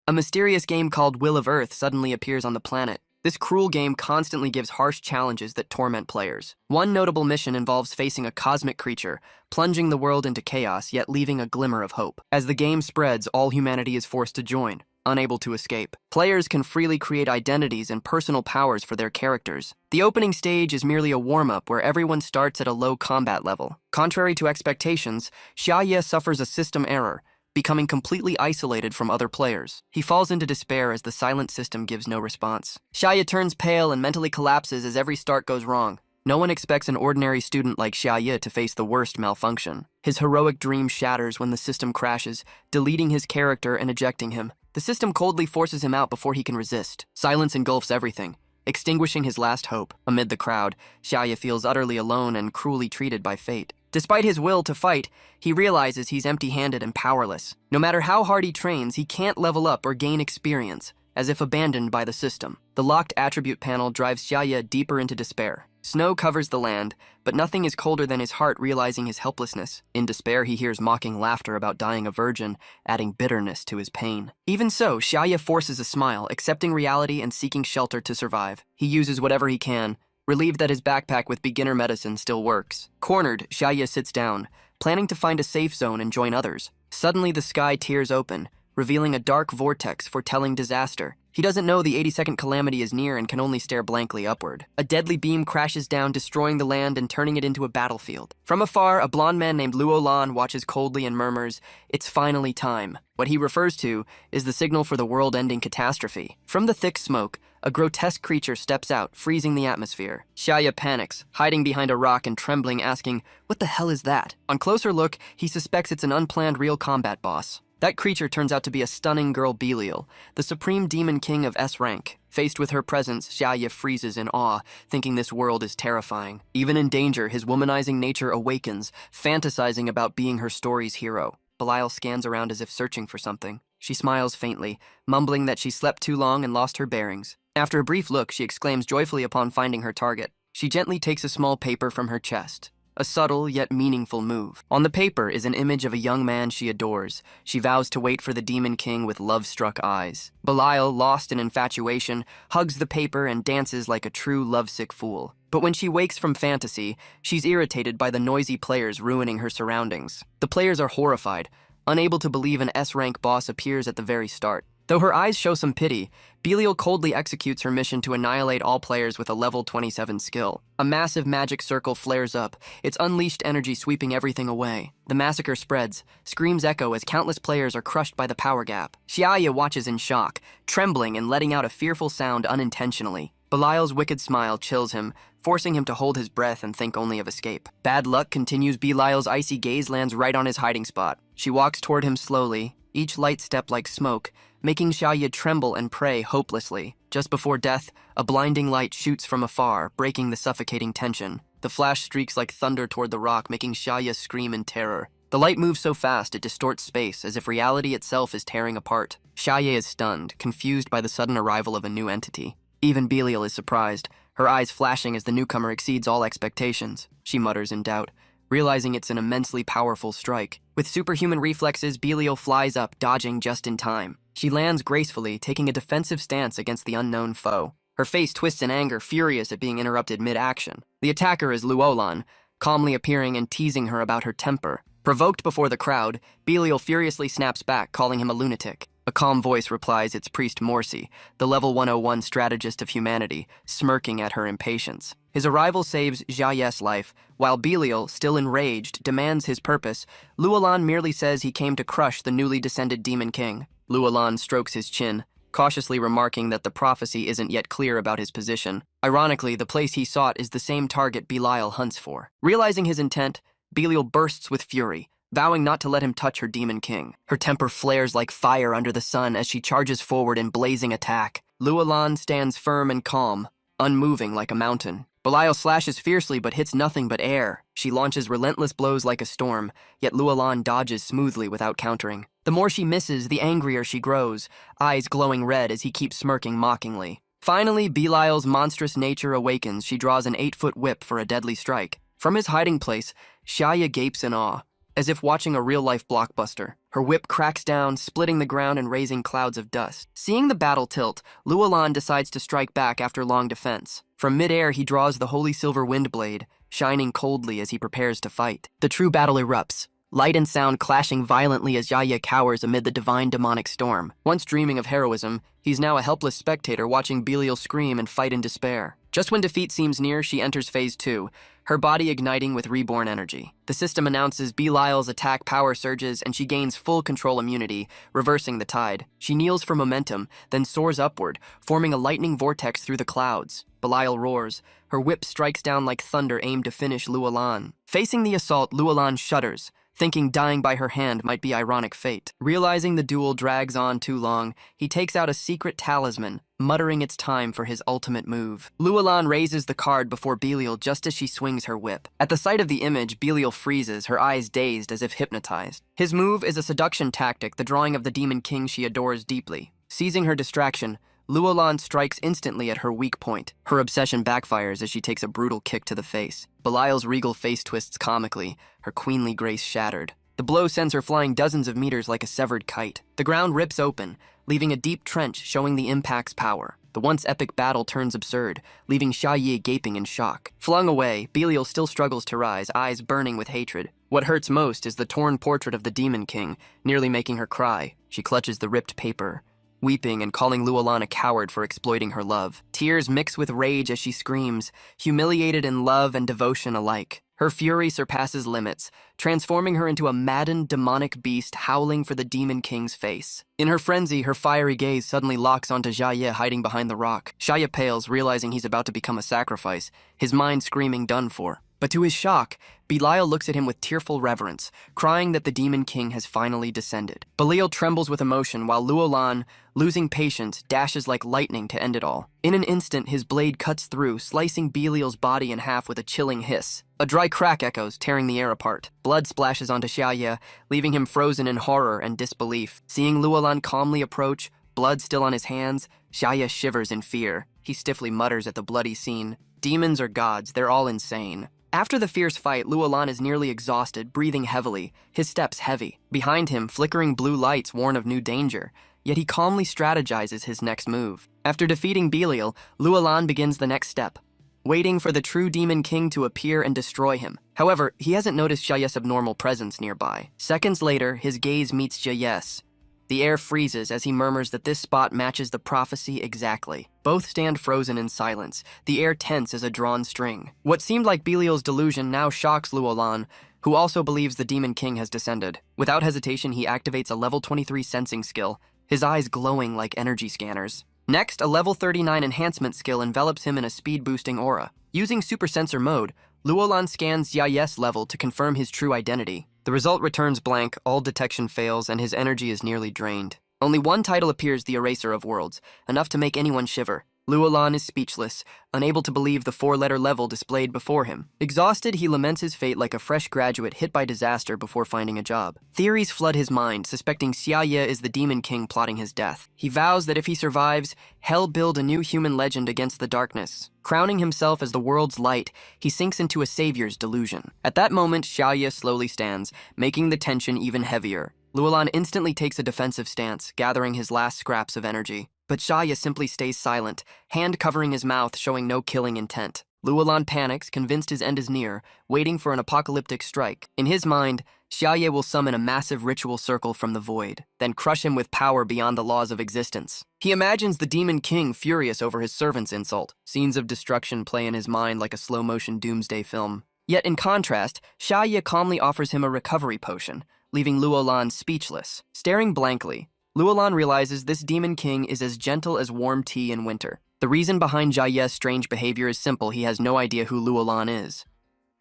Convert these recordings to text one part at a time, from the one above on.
A mysterious game called Will of Earth suddenly appears on the planet. This cruel game constantly gives harsh challenges that torment players. One notable mission involves facing a cosmic creature, plunging the world into chaos, yet leaving a glimmer of hope. As the game spreads, all humanity is forced to join, unable to escape. Players can freely create identities and personal powers for their characters. The opening stage is merely a warm-up where everyone starts at a low combat level. Contrary to expectations, Shia suffers a system error, becoming completely isolated from other players. He falls into despair as the silent system gives no response. Shia turns pale and mentally collapses as every start goes wrong. No one expects an ordinary student like Shia to face the worst malfunction. His heroic dream shatters when the system crashes, deleting his character and ejecting him. The system coldly forces him out before he can resist. Silence engulfs everything, extinguishing his last hope. Amid the crowd, Shia feels utterly alone and cruelly treated by fate. Despite his will to fight, he realizes he's empty-handed and powerless. No matter how hard he trains, he can't level up or gain experience, as if abandoned by the system. The locked attribute panel drives Shia deeper into despair. Snow covers the land, but nothing is colder than his heart realizing his helplessness. In despair, he hears mocking laughter about dying a virgin, adding bitterness to his pain. Even so, Shia forces a smile, accepting reality and seeking shelter to survive. He uses whatever he can, relieved that his backpack with beginner medicine still works. Cornered, Shia sits down, planning to find a safe zone and join others. Suddenly, the sky tears open, revealing a dark vortex foretelling disaster. He doesn't know the 82nd calamity is near and can only stare blankly upward. A deadly beam crashes down, destroying the land and turning it into a battlefield. From afar, a blonde man named Luolan watches coldly and murmurs, "It's finally time." What he refers to is the signal for the world-ending catastrophe. From the thick smoke, a grotesque creature steps out, freezing the atmosphere. Shia panics, hiding behind a rock and trembling, asking, "What the hell is that?" On closer look, he suspects it's an unplanned real combat boss. That creature turns out to be a stunning girl Beiel, the supreme demon king of S rank. Faced with her presence, Shia freezes in awe, thinking this world is terrifying. Even in danger, his womanizing nature awakens, fantasizing about being her story's hero. Beiel scans around as if searching for something. She smiles faintly, mumbling that she slept too long and lost her bearings. After a brief look, she exclaims joyfully upon finding her target. She gently takes a small paper from her chest. A subtle yet meaningful move. On the paper is an image of a young man she adores. She vows to wait for the Demon King with love-struck eyes. Beiel, lost in infatuation, hugs the paper and dances like a true lovesick fool. But when she wakes from fantasy, she's irritated by the noisy players ruining her surroundings. The players are horrified, unable to believe an S-rank boss appears at the very start. Though her eyes show some pity, Beiel coldly executes her mission to annihilate all players with a level 27 skill. A massive magic circle flares up, its unleashed energy sweeping everything away. The massacre spreads, screams echo as countless players are crushed by the power gap. Shia watches in shock, trembling and letting out a fearful sound unintentionally. Belial's wicked smile chills him, forcing him to hold his breath and think only of escape. Bad luck continues. Belial's icy gaze lands right on his hiding spot. She walks toward him slowly, each light step like smoke, making Shia tremble and pray hopelessly. Just before death, a blinding light shoots from afar, breaking the suffocating tension. The flash streaks like thunder toward the rock, making Shia scream in terror. The light moves so fast it distorts space, as if reality itself is tearing apart. Shia is stunned, confused by the sudden arrival of a new entity. Even Beiel is surprised, her eyes flashing as the newcomer exceeds all expectations. She mutters in doubt, realizing it's an immensely powerful strike. With superhuman reflexes, Beiel flies up, dodging just in time. She lands gracefully, taking a defensive stance against the unknown foe. Her face twists in anger, furious at being interrupted mid-action. The attacker is Luolan, calmly appearing and teasing her about her temper. Provoked before the crowd, Beiel furiously snaps back, calling him a lunatic. A calm voice replies it's Priest Moser, the level 101 strategist of humanity, smirking at her impatience. His arrival saves Shia's life, while Beiel, still enraged, demands his purpose. Luolan merely says he came to crush the newly descended Demon King. Luolan strokes his chin, cautiously remarking that the prophecy isn't yet clear about his position. Ironically, the place he sought is the same target Beiel hunts for. Realizing his intent, Beiel bursts with fury, vowing not to let him touch her Demon King. Her temper flares like fire under the sun as she charges forward in blazing attack. Luolan stands firm and calm, unmoving like a mountain. Beiel slashes fiercely but hits nothing but air. She launches relentless blows like a storm, yet Luolan dodges smoothly without countering. The more she misses, the angrier she grows, eyes glowing red as he keeps smirking mockingly. Finally, Belial's monstrous nature awakens. She draws an 8-foot whip for a deadly strike. From his hiding place, Shia gapes in awe, as if watching a real-life blockbuster. Her whip cracks down, splitting the ground and raising clouds of dust. Seeing the battle tilt, Luolan decides to strike back after long defense. From midair, he draws the holy silver wind blade, shining coldly as he prepares to fight. The true battle erupts, light and sound clashing violently as Shia cowers amid the divine demonic storm. Once dreaming of heroism, he's now a helpless spectator watching Beiel scream and fight in despair. Just when defeat seems near, she enters Phase 2, her body igniting with reborn energy. The system announces Belial's attack power surges and she gains full control immunity, reversing the tide. She kneels for momentum, then soars upward, forming a lightning vortex through the clouds. Belial roars. Her whip strikes down like thunder aimed to finish Luolan. Facing the assault, Luolan shudders, thinking dying by her hand might be ironic fate. Realizing the duel drags on too long, he takes out a secret talisman, muttering it's time for his ultimate move. Luolan raises the card before Belial just as she swings her whip. At the sight of the image, Belial freezes, her eyes dazed as if hypnotized. His move is a seduction tactic, the drawing of the demon king she adores deeply. Seizing her distraction, Luolan strikes instantly at her weak point. Her obsession backfires as she takes a brutal kick to the face. Belial's regal face twists comically, her queenly grace shattered. The blow sends her flying dozens of meters like a severed kite. The ground rips open, leaving a deep trench showing the impact's power. The once epic battle turns absurd, leaving Shia gaping in shock. Flung away, Belial still struggles to rise, eyes burning with hatred. What hurts most is the torn portrait of the Demon King, nearly making her cry. She clutches the ripped paper, weeping and calling Luolan a coward for exploiting her love. Tears mix with rage as she screams, humiliated in love and devotion alike. Her fury surpasses limits, transforming her into a maddened, demonic beast howling for the Demon King's face. In her frenzy, her fiery gaze suddenly locks onto Shia hiding behind the rock. Shia pales, realizing he's about to become a sacrifice, his mind screaming done for. But to his shock, Belial looks at him with tearful reverence, crying that the Demon King has finally descended. Belial trembles with emotion while Luolan, losing patience, dashes like lightning to end it all. In an instant, his blade cuts through, slicing Belial's body in half with a chilling hiss. A dry crack echoes, tearing the air apart. Blood splashes onto Shia, leaving him frozen in horror and disbelief. Seeing Luolan calmly approach, blood still on his hands, Shia shivers in fear. He stiffly mutters at the bloody scene. Demons or gods, they're all insane. After the fierce fight, Luolan is nearly exhausted, breathing heavily, his steps heavy. Behind him, flickering blue lights warn of new danger, yet he calmly strategizes his next move. After defeating Belial, Luolan begins the next step, waiting for the true Demon King to appear and destroy him. However, he hasn't noticed Shia's abnormal presence nearby. Seconds later, his gaze meets Shia's. The air freezes as he murmurs that this spot matches the prophecy exactly. Both stand frozen in silence, the air tense as a drawn string. What seemed like Belial's delusion now shocks Luolan, who also believes the Demon King has descended. Without hesitation, he activates a level 23 sensing skill, his eyes glowing like energy scanners. Next, a level 39 enhancement skill envelops him in a speed-boosting aura. Using Super Sensor mode, Luolan scans Shia's level to confirm his true identity. The result returns blank, all detection fails, and his energy is nearly drained. Only one title appears, the Eraser of Worlds, enough to make anyone shiver. Luolan is speechless, unable to believe the 4-letter level displayed before him. Exhausted, he laments his fate like a fresh graduate hit by disaster before finding a job. Theories flood his mind, suspecting Shia is the Demon King plotting his death. He vows that if he survives, he'll build a new human legend against the darkness. Crowning himself as the world's light, he sinks into a savior's delusion. At that moment, Shia slowly stands, making the tension even heavier. Luolan instantly takes a defensive stance, gathering his last scraps of energy. But Shia simply stays silent, hand covering his mouth, showing no killing intent. Luolan panics, convinced his end is near, waiting for an apocalyptic strike. In his mind, Shia will summon a massive ritual circle from the void, then crush him with power beyond the laws of existence. He imagines the Demon King furious over his servant's insult. Scenes of destruction play in his mind like a slow-motion doomsday film. Yet in contrast, Shia calmly offers him a recovery potion, leaving Luolan speechless. Staring blankly, Luolan realizes this Demon King is as gentle as warm tea in winter. The reason behind Shia's strange behavior is simple: he has no idea who Luolan is.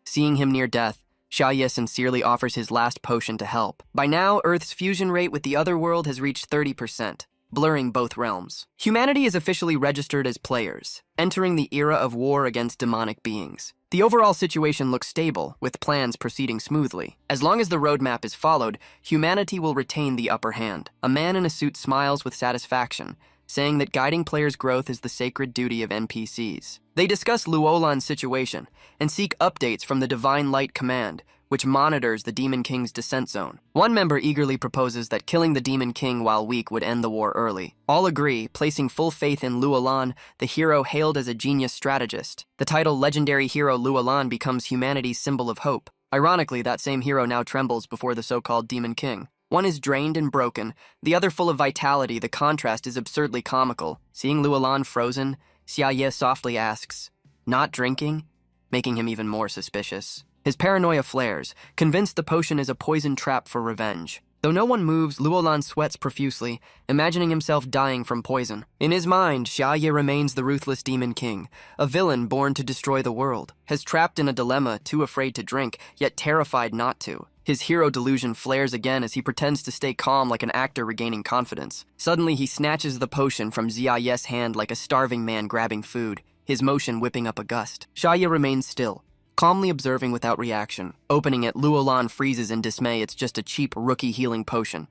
Seeing him near death, Shia sincerely offers his last potion to help. By now, Earth's fusion rate with the other world has reached 30%, blurring both realms. Humanity is officially registered as players, entering the era of war against demonic beings. The overall situation looks stable, with plans proceeding smoothly. As long as the roadmap is followed, humanity will retain the upper hand. A man in a suit smiles with satisfaction, saying that guiding players' growth is the sacred duty of NPCs. They discuss Luolan's situation and seek updates from the Divine Light Command, which monitors the Demon King's descent zone. One member eagerly proposes that killing the Demon King while weak would end the war early. All agree, placing full faith in Luolan, the hero hailed as a genius strategist. The title legendary hero Luolan becomes humanity's symbol of hope. Ironically, that same hero now trembles before the so-called Demon King. One is drained and broken, the other full of vitality. The contrast is absurdly comical. Seeing Luolan frozen, Shia softly asks, "Not drinking?" making him even more suspicious. His paranoia flares, convinced the potion is a poison trap for revenge. Though no one moves, Luolan sweats profusely, imagining himself dying from poison. In his mind, Shia remains the ruthless Demon King, a villain born to destroy the world, has trapped in a dilemma, too afraid to drink, yet terrified not to. His hero delusion flares again as he pretends to stay calm like an actor regaining confidence. Suddenly, he snatches the potion from Xia's hand like a starving man grabbing food, his motion whipping up a gust. Shia remains still, calmly observing without reaction. Opening it, Luolan freezes in dismay. It's just a cheap rookie healing potion.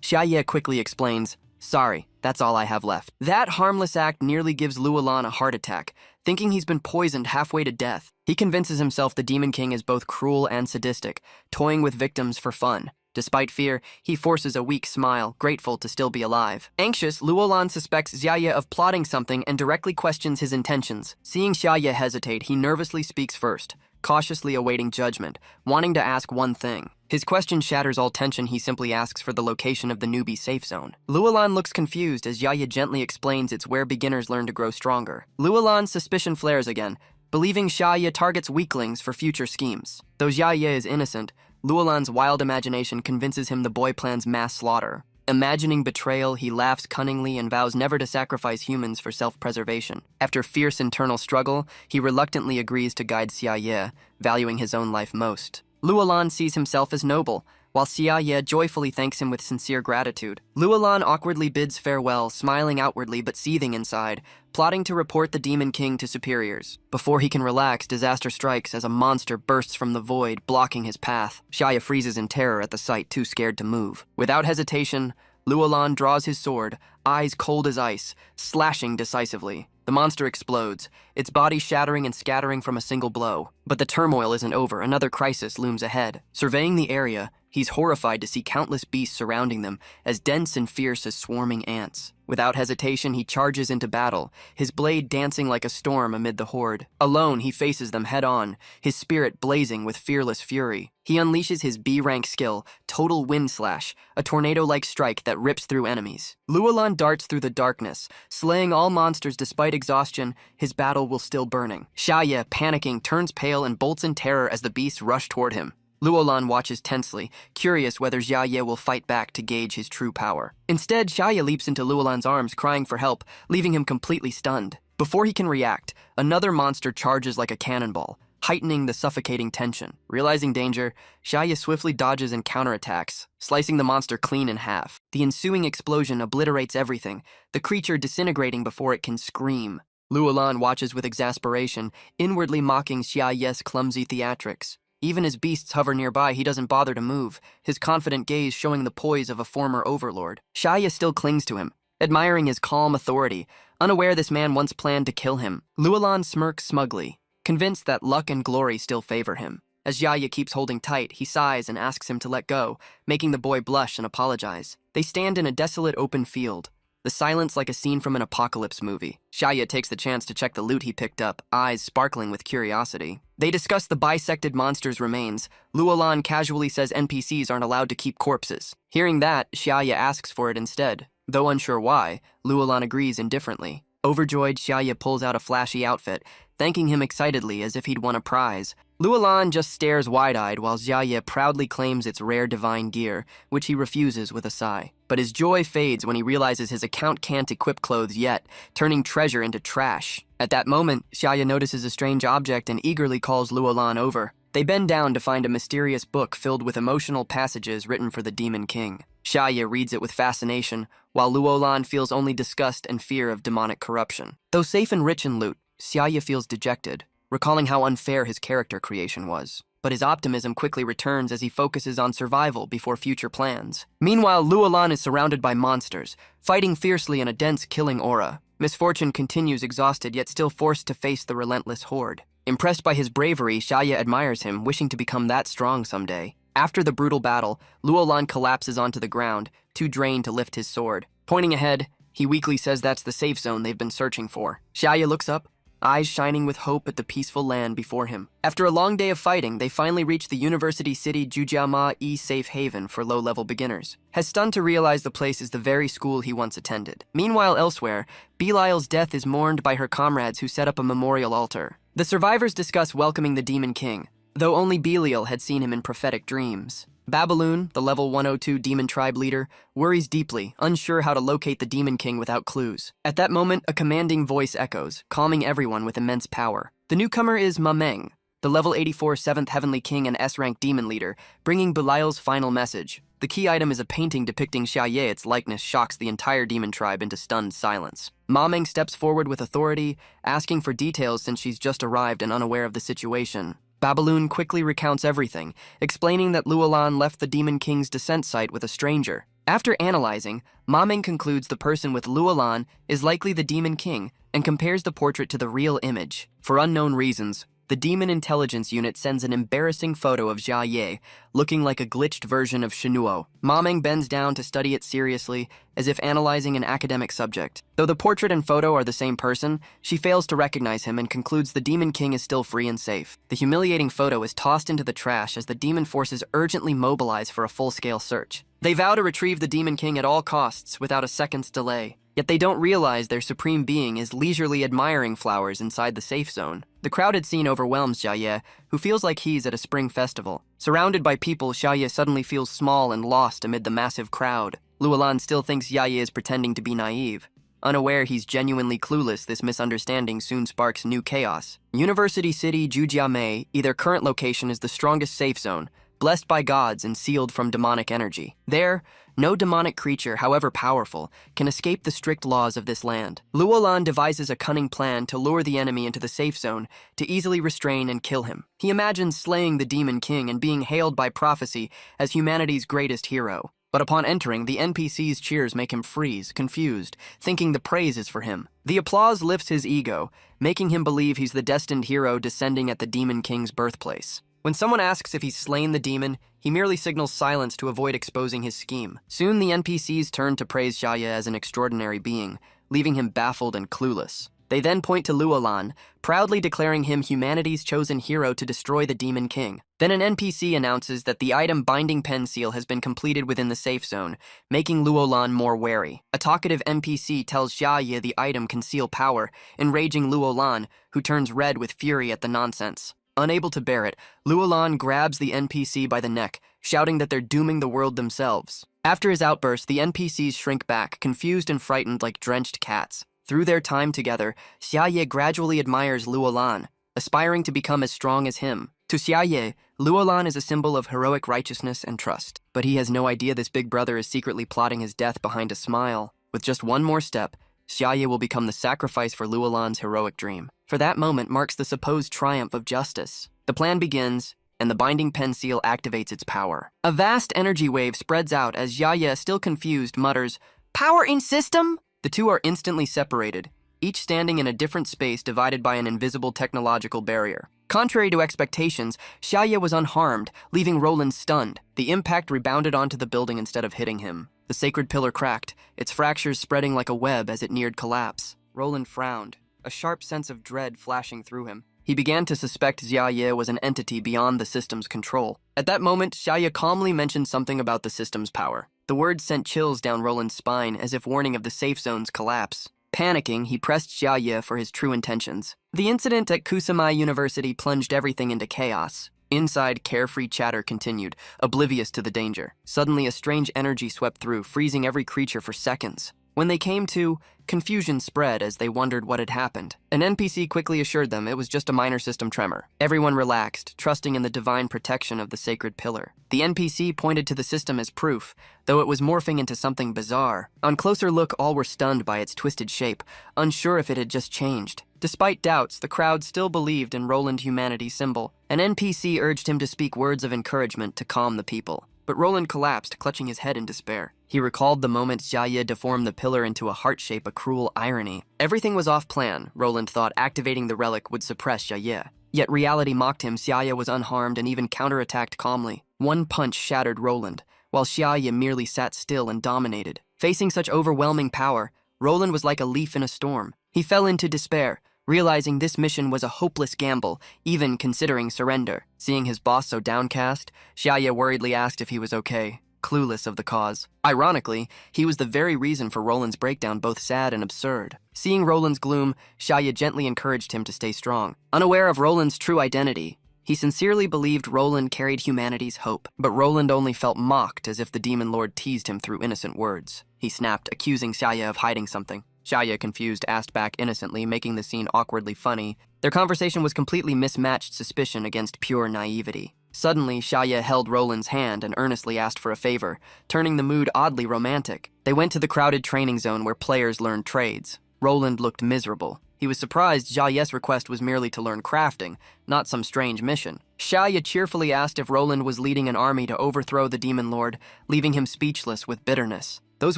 Shia quickly explains, "Sorry, that's all I have left." That harmless act nearly gives Luolan a heart attack. Thinking he's been poisoned halfway to death, he convinces himself the Demon King is both cruel and sadistic, toying with victims for fun. Despite fear, he forces a weak smile, grateful to still be alive. Anxious, Luolan suspects Shia of plotting something and directly questions his intentions. Seeing Shia hesitate, he nervously speaks first, cautiously awaiting judgment, wanting to ask one thing. His question shatters all tension. He simply asks for the location of the newbie safe zone. Luolan looks confused as Shia gently explains it's where beginners learn to grow stronger. Luolan's suspicion flares again, believing Shia targets weaklings for future schemes. Though Shia is innocent, Luolan's wild imagination convinces him the boy plans mass slaughter. Imagining betrayal, he laughs cunningly and vows never to sacrifice humans for self-preservation. After fierce internal struggle, he reluctantly agrees to guide Shia, valuing his own life most. Luolan sees himself as noble, while Shia joyfully thanks him with sincere gratitude. Luolan awkwardly bids farewell, smiling outwardly but seething inside, plotting to report the Demon King to superiors. Before he can relax, disaster strikes as a monster bursts from the void, blocking his path. Shia freezes in terror at the sight, too scared to move. Without hesitation, Luolan draws his sword, eyes cold as ice, slashing decisively. The monster explodes, its body shattering and scattering from a single blow. But the turmoil isn't over. Another crisis looms ahead. Surveying the area, he's horrified to see countless beasts surrounding them, as dense and fierce as swarming ants. Without hesitation, he charges into battle, his blade dancing like a storm amid the horde. Alone, he faces them head-on, his spirit blazing with fearless fury. He unleashes his B-rank skill, Total Wind Slash, a tornado-like strike that rips through enemies. Luolan darts through the darkness, slaying all monsters despite exhaustion. His battle will still burning. Shia, panicking, turns pale and bolts in terror as the beasts rush toward him. Luolan watches tensely, curious whether Shia will fight back to gauge his true power. Instead, Shia leaps into Luolan's arms, crying for help, leaving him completely stunned. Before he can react, another monster charges like a cannonball, heightening the suffocating tension. Realizing danger, Shia swiftly dodges and counterattacks, slicing the monster clean in half. The ensuing explosion obliterates everything, the creature disintegrating before it can scream. Luolan watches with exasperation, inwardly mocking Shia's clumsy theatrics. Even as beasts hover nearby, he doesn't bother to move, his confident gaze showing the poise of a former overlord. Shia still clings to him, admiring his calm authority, unaware this man once planned to kill him. Luolan smirks smugly, convinced that luck and glory still favor him. As Shia keeps holding tight, he sighs and asks him to let go, making the boy blush and apologize. They stand in a desolate open field, the silence like a scene from an apocalypse movie. Shia takes the chance to check the loot he picked up, eyes sparkling with curiosity. They discuss the bisected monster's remains. Luolan casually says NPCs aren't allowed to keep corpses. Hearing that, Shia asks for it instead. Though unsure why, Luolan agrees indifferently. Overjoyed, Shia pulls out a flashy outfit, thanking him excitedly as if he'd won a prize. Luolan just stares wide-eyed while Shia proudly claims its rare divine gear, which he refuses with a sigh. But his joy fades when he realizes his account can't equip clothes yet, turning treasure into trash. At that moment, Shia notices a strange object and eagerly calls Luolan over. They bend down to find a mysterious book filled with emotional passages written for the Demon King. Shia reads it with fascination, while Luolan feels only disgust and fear of demonic corruption. Though safe and rich in loot, Shia feels dejected, recalling how unfair his character creation was. But his optimism quickly returns as he focuses on survival before future plans. Meanwhile, Luolan is surrounded by monsters, fighting fiercely in a dense killing aura. Misfortune continues, exhausted yet still forced to face the relentless horde. Impressed by his bravery, Shia admires him, wishing to become that strong someday. After the brutal battle, Luolan collapses onto the ground, too drained to lift his sword. Pointing ahead, he weakly says that's the safe zone they've been searching for. Shia looks up, eyes shining with hope at the peaceful land before him. After a long day of fighting, they finally reach the University City Jujiama safe haven for low-level beginners. Has stunned to realize the place is the very school he once attended. Meanwhile, elsewhere, Beel's death is mourned by her comrades who set up a memorial altar. The survivors discuss welcoming the Demon King, though only Beiel had seen him in prophetic dreams. Babeloon, the level 102 demon tribe leader, worries deeply, unsure how to locate the Demon King without clues. At that moment, a commanding voice echoes, calming everyone with immense power. The newcomer is Taming, the level 84 7th Heavenly King and S-rank demon leader, bringing Belial's final message. The key item is a painting depicting Shia. Its likeness shocks the entire demon tribe into stunned silence. Taming steps forward with authority, asking for details since she's just arrived and unaware of the situation. Babeloon quickly recounts everything, explaining that Luolan left the Demon King's descent site with a stranger. After analyzing, Taming concludes the person with Luolan is likely the Demon King and compares the portrait to the real image. For unknown reasons, the Demon Intelligence Unit sends an embarrassing photo of Jia, looking like a glitched version of Shinuo. Taming bends down to study it seriously, as if analyzing an academic subject. Though the portrait and photo are the same person, she fails to recognize him and concludes the Demon King is still free and safe. The humiliating photo is tossed into the trash as the demon forces urgently mobilize for a full-scale search. They vow to retrieve the Demon King at all costs without a second's delay. Yet they don't realize their supreme being is leisurely admiring flowers inside the safe zone. The crowded scene overwhelms Shia, who feels like he's at a spring festival. Surrounded by people, Shia suddenly feels small and lost amid the massive crowd. Luolan still thinks Shia is pretending to be naive. Unaware he's genuinely clueless, this misunderstanding soon sparks new chaos. University City Jujiame, their current location, is the strongest safe zone, blessed by gods and sealed from demonic energy. There, no demonic creature, however powerful, can escape the strict laws of this land. Luolan devises a cunning plan to lure the enemy into the safe zone to easily restrain and kill him. He imagines slaying the Demon King and being hailed by prophecy as humanity's greatest hero. But upon entering, the NPC's cheers make him freeze, confused, thinking the praise is for him. The applause lifts his ego, making him believe he's the destined hero descending at the Demon King's birthplace. When someone asks if he's slain the demon, he merely signals silence to avoid exposing his scheme. Soon the NPCs turn to praise Shia as an extraordinary being, leaving him baffled and clueless. They then point to Luolan, proudly declaring him humanity's chosen hero to destroy the Demon King. Then an NPC announces that the item Binding Pen Seal has been completed within the safe zone, making Luolan more wary. A talkative NPC tells Shia the item can seal power, enraging Luolan, who turns red with fury at the nonsense. Unable to bear it, Luolan grabs the NPC by the neck, shouting that they're dooming the world themselves. After his outburst, the NPCs shrink back, confused and frightened like drenched cats. Through their time together, Shia gradually admires Luolan, aspiring to become as strong as him. To Shia, Luolan is a symbol of heroic righteousness and trust. But he has no idea this big brother is secretly plotting his death behind a smile. With just one more step, Shia will become the sacrifice for Luolan's heroic dream. For that moment marks the supposed triumph of justice. The plan begins, and the Binding Pen Seal activates its power. A vast energy wave spreads out as Shia, still confused, mutters, "Power in system?" The two are instantly separated, each standing in a different space divided by an invisible technological barrier. Contrary to expectations, Shia was unharmed, leaving Roland stunned. The impact rebounded onto the building instead of hitting him. The sacred pillar cracked, its fractures spreading like a web as it neared collapse. Roland frowned, a sharp sense of dread flashing through him. He began to suspect Shia was an entity beyond the system's control. At that moment, Shia calmly mentioned something about the system's power. The words sent chills down Roland's spine as if warning of the safe zone's collapse. Panicking, he pressed Shia for his true intentions. The incident at Kusamai University plunged everything into chaos. Inside, carefree chatter continued, oblivious to the danger. Suddenly, a strange energy swept through, freezing every creature for seconds. When they came to, confusion spread as they wondered what had happened. An NPC quickly assured them it was just a minor system tremor. Everyone relaxed, trusting in the divine protection of the sacred pillar. The NPC pointed to the system as proof, though it was morphing into something bizarre. On closer look, all were stunned by its twisted shape, unsure if it had just changed. Despite doubts, the crowd still believed in Roland Humanity's symbol. An NPC urged him to speak words of encouragement to calm the people. But Roland collapsed, clutching his head in despair. He recalled the moment Shia deformed the pillar into a heart shape, a cruel irony. Everything was off plan, Roland thought activating the relic would suppress Shia. Yet reality mocked him. Shia was unharmed and even counterattacked calmly. One punch shattered Roland, while Shia merely sat still and dominated. Facing such overwhelming power, Roland was like a leaf in a storm. He fell into despair, realizing this mission was a hopeless gamble, even considering surrender. Seeing his boss so downcast, Shia worriedly asked if he was okay, clueless of the cause. Ironically, he was the very reason for Roland's breakdown, both sad and absurd. Seeing Roland's gloom, Shia gently encouraged him to stay strong. Unaware of Roland's true identity, he sincerely believed Roland carried humanity's hope, but Roland only felt mocked, as if the demon lord teased him through innocent words. He snapped, accusing Shia of hiding something. Shia, confused, asked back innocently, making the scene awkwardly funny. Their conversation was completely mismatched suspicion against pure naivety. Suddenly, Shia held Roland's hand and earnestly asked for a favor, turning the mood oddly romantic. They went to the crowded training zone where players learned trades. Roland looked miserable. He was surprised Shia's request was merely to learn crafting, not some strange mission. Shia cheerfully asked if Roland was leading an army to overthrow the demon lord, leaving him speechless with bitterness. Those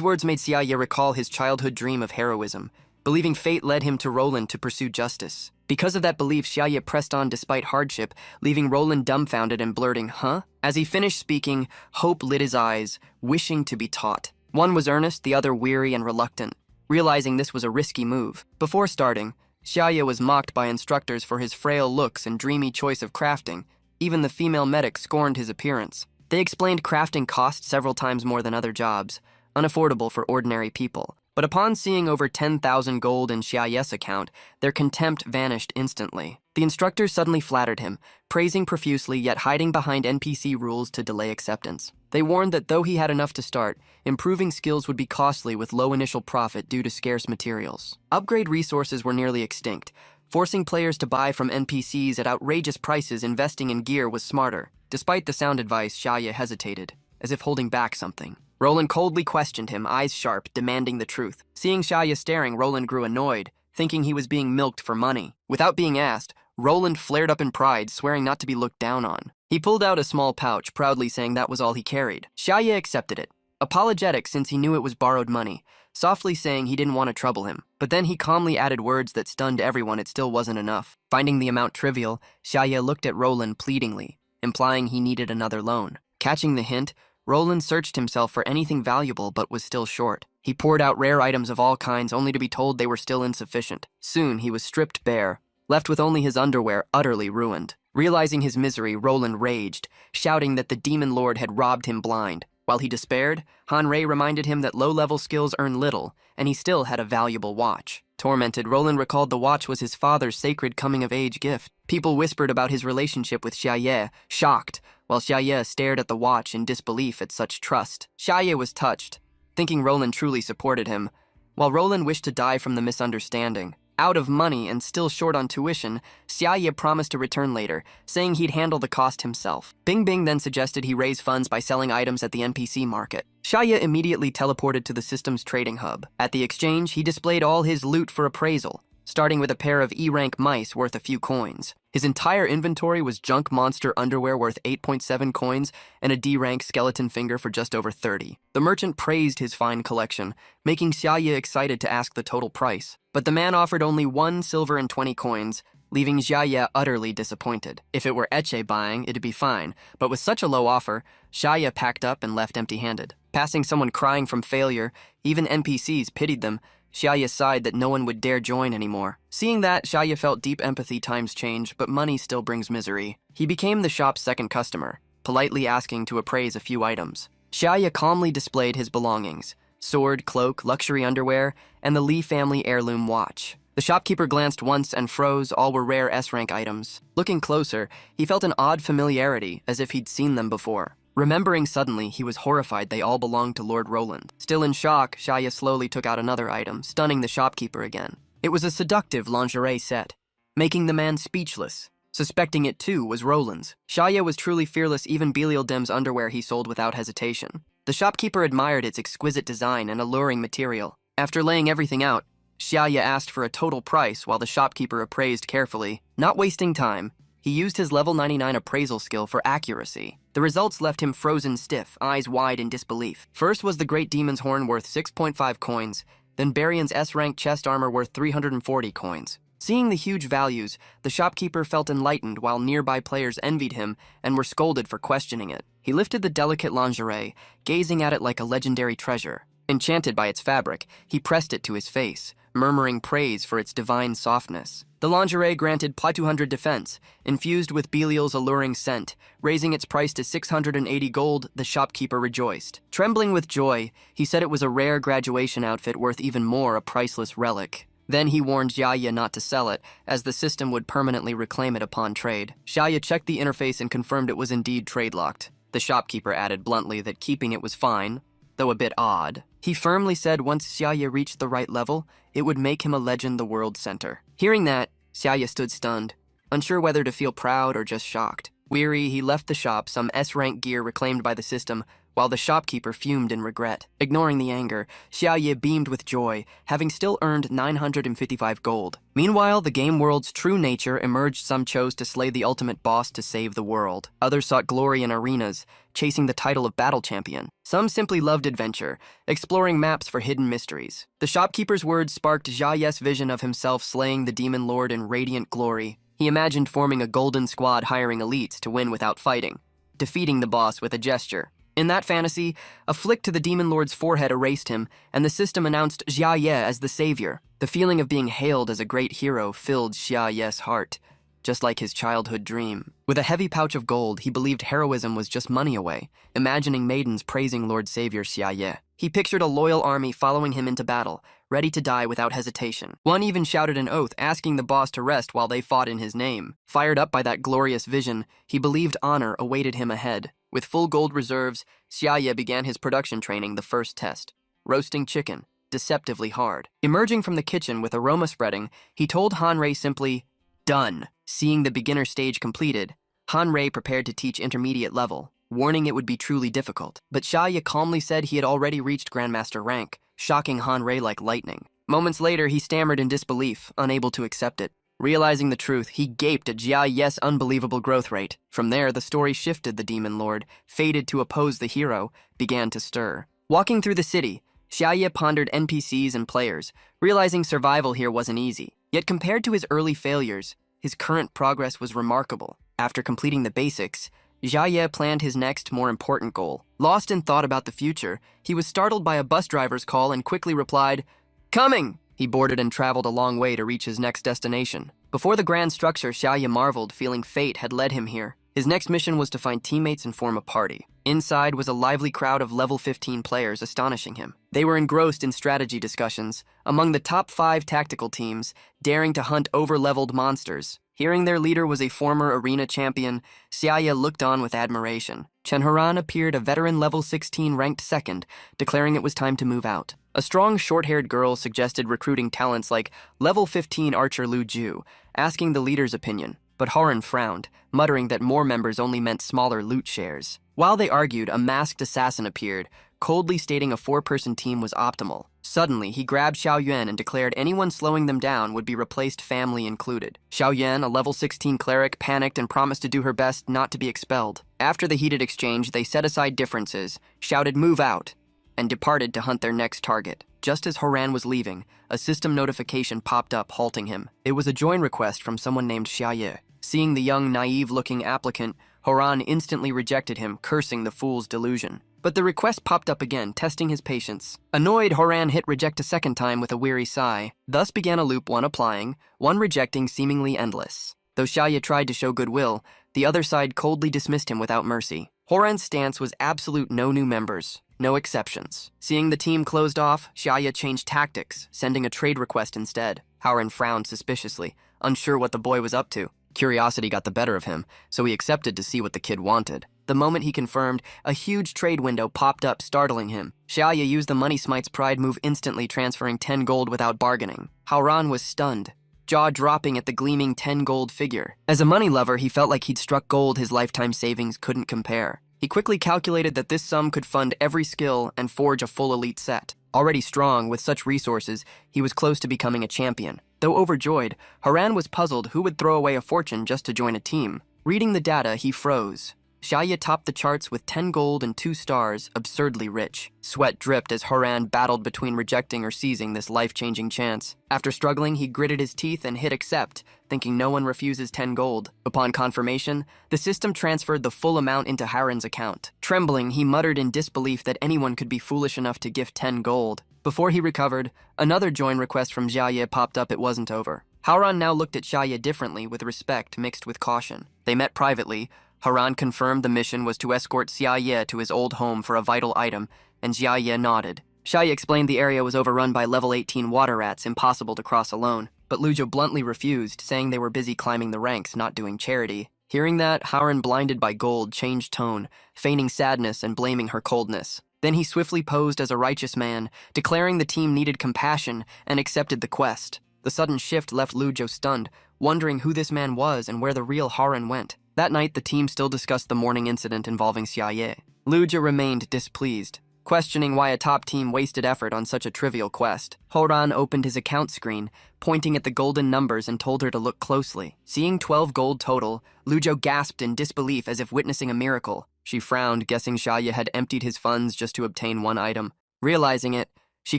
words made Shia recall his childhood dream of heroism, believing fate led him to Roland to pursue justice. Because of that belief, Shia pressed on despite hardship, leaving Roland dumbfounded and blurting, "Huh?" As he finished speaking, hope lit his eyes, wishing to be taught. One was earnest, the other weary and reluctant, realizing this was a risky move. Before starting, Shia was mocked by instructors for his frail looks and dreamy choice of crafting. Even the female medic scorned his appearance. They explained crafting cost several times more than other jobs, unaffordable for ordinary people. But upon seeing over 10,000 gold in Shia's account, their contempt vanished instantly. The instructors suddenly flattered him, praising profusely yet hiding behind NPC rules to delay acceptance. They warned that though he had enough to start, improving skills would be costly with low initial profit due to scarce materials. Upgrade resources were nearly extinct. Forcing players to buy from NPCs at outrageous prices, investing in gear was smarter. Despite the sound advice, Shia hesitated, as if holding back something. Roland coldly questioned him, eyes sharp, demanding the truth. Seeing Shia staring, Roland grew annoyed, thinking he was being milked for money. Without being asked, Roland flared up in pride, swearing not to be looked down on. He pulled out a small pouch, proudly saying that was all he carried. Shia accepted it, apologetic since he knew it was borrowed money, softly saying he didn't want to trouble him. But then he calmly added words that stunned everyone. It still wasn't enough. Finding the amount trivial, Shia looked at Roland pleadingly, implying he needed another loan. Catching the hint, Roland searched himself for anything valuable but was still short. He poured out rare items of all kinds only to be told they were still insufficient. Soon he was stripped bare, left with only his underwear utterly ruined. Realizing his misery, Roland raged, shouting that the demon lord had robbed him blind. While he despaired, Hanrei reminded him that low-level skills earn little, and he still had a valuable watch. Tormented, Roland recalled the watch was his father's sacred coming-of-age gift. People whispered about his relationship with Shia, shocked, while Shia stared at the watch in disbelief at such trust. Shia was touched, thinking Roland truly supported him, while Roland wished to die from the misunderstanding. Out of money and still short on tuition, Shia promised to return later, saying he'd handle the cost himself. Bing Bing then suggested he raise funds by selling items at the NPC market. Shia immediately teleported to the system's trading hub. At the exchange, he displayed all his loot for appraisal, starting with a pair of E-rank mice worth a few coins. His entire inventory was junk monster underwear worth 8.7 coins and a D-rank skeleton finger for just over 30. The merchant praised his fine collection, making Shia excited to ask the total price. But the man offered only 1 silver and 20 coins, leaving Shia utterly disappointed. If it were Eche buying, it'd be fine, but with such a low offer, Shia packed up and left empty-handed. Passing someone crying from failure, even NPCs pitied them. Shia sighed that no one would dare join anymore. Seeing that, Shia felt deep empathy times change, but money still brings misery. He became the shop's second customer, politely asking to appraise a few items. Shia calmly displayed his belongings: sword, cloak, luxury underwear, and the Lee family heirloom watch. The shopkeeper glanced once and froze. All were rare S-rank items. Looking closer, he felt an odd familiarity, as if he'd seen them before. Remembering suddenly, he was horrified they all belonged to Lord Roland. Still in shock, Shia slowly took out another item, stunning the shopkeeper again. It was a seductive lingerie set, making the man speechless. Suspecting it too was Roland's. Shia was truly fearless. Even Beiel Dem's underwear he sold without hesitation. The shopkeeper admired its exquisite design and alluring material. After laying everything out, Shia asked for a total price while the shopkeeper appraised carefully. Not wasting time, he used his level 99 appraisal skill for accuracy. The results left him frozen stiff, eyes wide in disbelief. First was the Great Demon's Horn worth 6.5 coins, then Barion's S-rank chest armor worth 340 coins. Seeing the huge values, the shopkeeper felt enlightened while nearby players envied him and were scolded for questioning it. He lifted the delicate lingerie, gazing at it like a legendary treasure. Enchanted by its fabric, he pressed it to his face, murmuring praise for its divine softness. The lingerie granted +200 defense, infused with Beel's alluring scent. Raising its price to 680 gold, the shopkeeper rejoiced. Trembling with joy, he said it was a rare graduation outfit worth even more, a priceless relic. Then he warned Shia not to sell it, as the system would permanently reclaim it upon trade. Shia checked the interface and confirmed it was indeed trade-locked. The shopkeeper added bluntly that keeping it was fine, though a bit odd. He firmly said once Shia reached the right level, it would make him a legend the world center. Hearing that, Shia stood stunned, unsure whether to feel proud or just shocked. Weary, he left the shop, some S-rank gear reclaimed by the system, while the shopkeeper fumed in regret. Ignoring the anger, Shia beamed with joy, having still earned 955 gold. Meanwhile, the game world's true nature emerged. Some chose to slay the ultimate boss to save the world. Others sought glory in arenas, chasing the title of battle champion. Some simply loved adventure, exploring maps for hidden mysteries. The shopkeeper's words sparked Shia's vision of himself slaying the demon lord in radiant glory. He imagined forming a golden squad, hiring elites to win without fighting, defeating the boss with a gesture. In that fantasy, a flick to the demon lord's forehead erased him, and the system announced Shia as the savior. The feeling of being hailed as a great hero filled Shia's heart, just like his childhood dream. With a heavy pouch of gold, he believed heroism was just money away, imagining maidens praising Lord Savior Shia. He pictured a loyal army following him into battle, ready to die without hesitation. One even shouted an oath, asking the boss to rest while they fought in his name. Fired up by that glorious vision, he believed honor awaited him ahead. With full gold reserves, Shia began his production training. The first test: roasting chicken, deceptively hard. Emerging from the kitchen with aroma spreading, he told Hanrei simply, "Done." Seeing the beginner stage completed, Hanrei prepared to teach intermediate level, warning it would be truly difficult. But Shia calmly said he had already reached Grandmaster rank, shocking Hanrei like lightning. Moments later, he stammered in disbelief, unable to accept it. Realizing the truth, he gaped at Shia's unbelievable growth rate. From there, the story shifted. The demon lord, fated to oppose the hero, began to stir. Walking through the city, Shia pondered NPCs and players, realizing survival here wasn't easy. Yet compared to his early failures, his current progress was remarkable. After completing the basics, Shia planned his next, more important goal. Lost in thought about the future, he was startled by a bus driver's call and quickly replied, "Coming!" He boarded and traveled a long way to reach his next destination. Before the grand structure, Shia marveled, feeling fate had led him here. His next mission was to find teammates and form a party. Inside was a lively crowd of level 15 players, astonishing him. They were engrossed in strategy discussions, among the top 5 tactical teams, daring to hunt over-leveled monsters. Hearing their leader was a former arena champion, Shia looked on with admiration. Chenharan appeared, a veteran level 16 ranked second, declaring it was time to move out. A strong, short-haired girl suggested recruiting talents like level 15 archer Lu Ju, asking the leader's opinion. But Horan frowned, muttering that more members only meant smaller loot shares. While they argued, a masked assassin appeared, coldly stating a 4-person team was optimal. Suddenly, he grabbed Xiaoyuan and declared anyone slowing them down would be replaced, family included. Xiaoyuan, a level 16 cleric, panicked and promised to do her best not to be expelled. After the heated exchange, they set aside differences, shouted "move out," and departed to hunt their next target. Just as Horan was leaving, a system notification popped up, halting him. It was a join request from someone named Shia. Seeing the young, naive-looking applicant, Horan instantly rejected him, cursing the fool's delusion. But the request popped up again, testing his patience. Annoyed, Horan hit reject a second time with a weary sigh. Thus began a loop, one applying, one rejecting, seemingly endless. Though Shia tried to show goodwill, the other side coldly dismissed him without mercy. Horan's stance was absolute: no new members, no exceptions. Seeing the team closed off, Shia changed tactics, sending a trade request instead. Horan frowned suspiciously, unsure what the boy was up to. Curiosity got the better of him, so he accepted to see what the kid wanted. The moment he confirmed, a huge trade window popped up, startling him. Shia used the Money Smite's pride move, instantly transferring 10 gold without bargaining. Horan was stunned, jaw dropping at the gleaming 10 gold figure. As a money lover, he felt like he'd struck gold his lifetime savings couldn't compare. He quickly calculated that this sum could fund every skill and forge a full elite set. Already strong, with such resources, he was close to becoming a champion. Though overjoyed, Horan was puzzled who would throw away a fortune just to join a team. Reading the data, he froze. Shia topped the charts with 10 gold and 2 stars, absurdly rich. Sweat dripped as Haran battled between rejecting or seizing this life-changing chance. After struggling, he gritted his teeth and hit accept, thinking no one refuses 10 gold. Upon confirmation, the system transferred the full amount into Haran's account. Trembling, he muttered in disbelief that anyone could be foolish enough to gift 10 gold. Before he recovered, another join request from Shia popped up. It wasn't over. Haran now looked at Shia differently, with respect mixed with caution. They met privately. Haran confirmed the mission was to escort Shia to his old home for a vital item, and Shia nodded. Shia explained the area was overrun by level 18 water rats, impossible to cross alone, but Lujo bluntly refused, saying they were busy climbing the ranks, not doing charity. Hearing that, Haran, blinded by gold, changed tone, feigning sadness and blaming her coldness. Then he swiftly posed as a righteous man, declaring the team needed compassion and accepted the quest. The sudden shift left Lujo stunned, wondering who this man was and where the real Haran went. That night, the team still discussed the morning incident involving Shia. Lujo remained displeased, questioning why a top team wasted effort on such a trivial quest. Haran opened his account screen, pointing at the golden numbers, and told her to look closely. Seeing 12 gold total, Lujo gasped in disbelief as if witnessing a miracle. She frowned, guessing Shia had emptied his funds just to obtain one item. Realizing it, she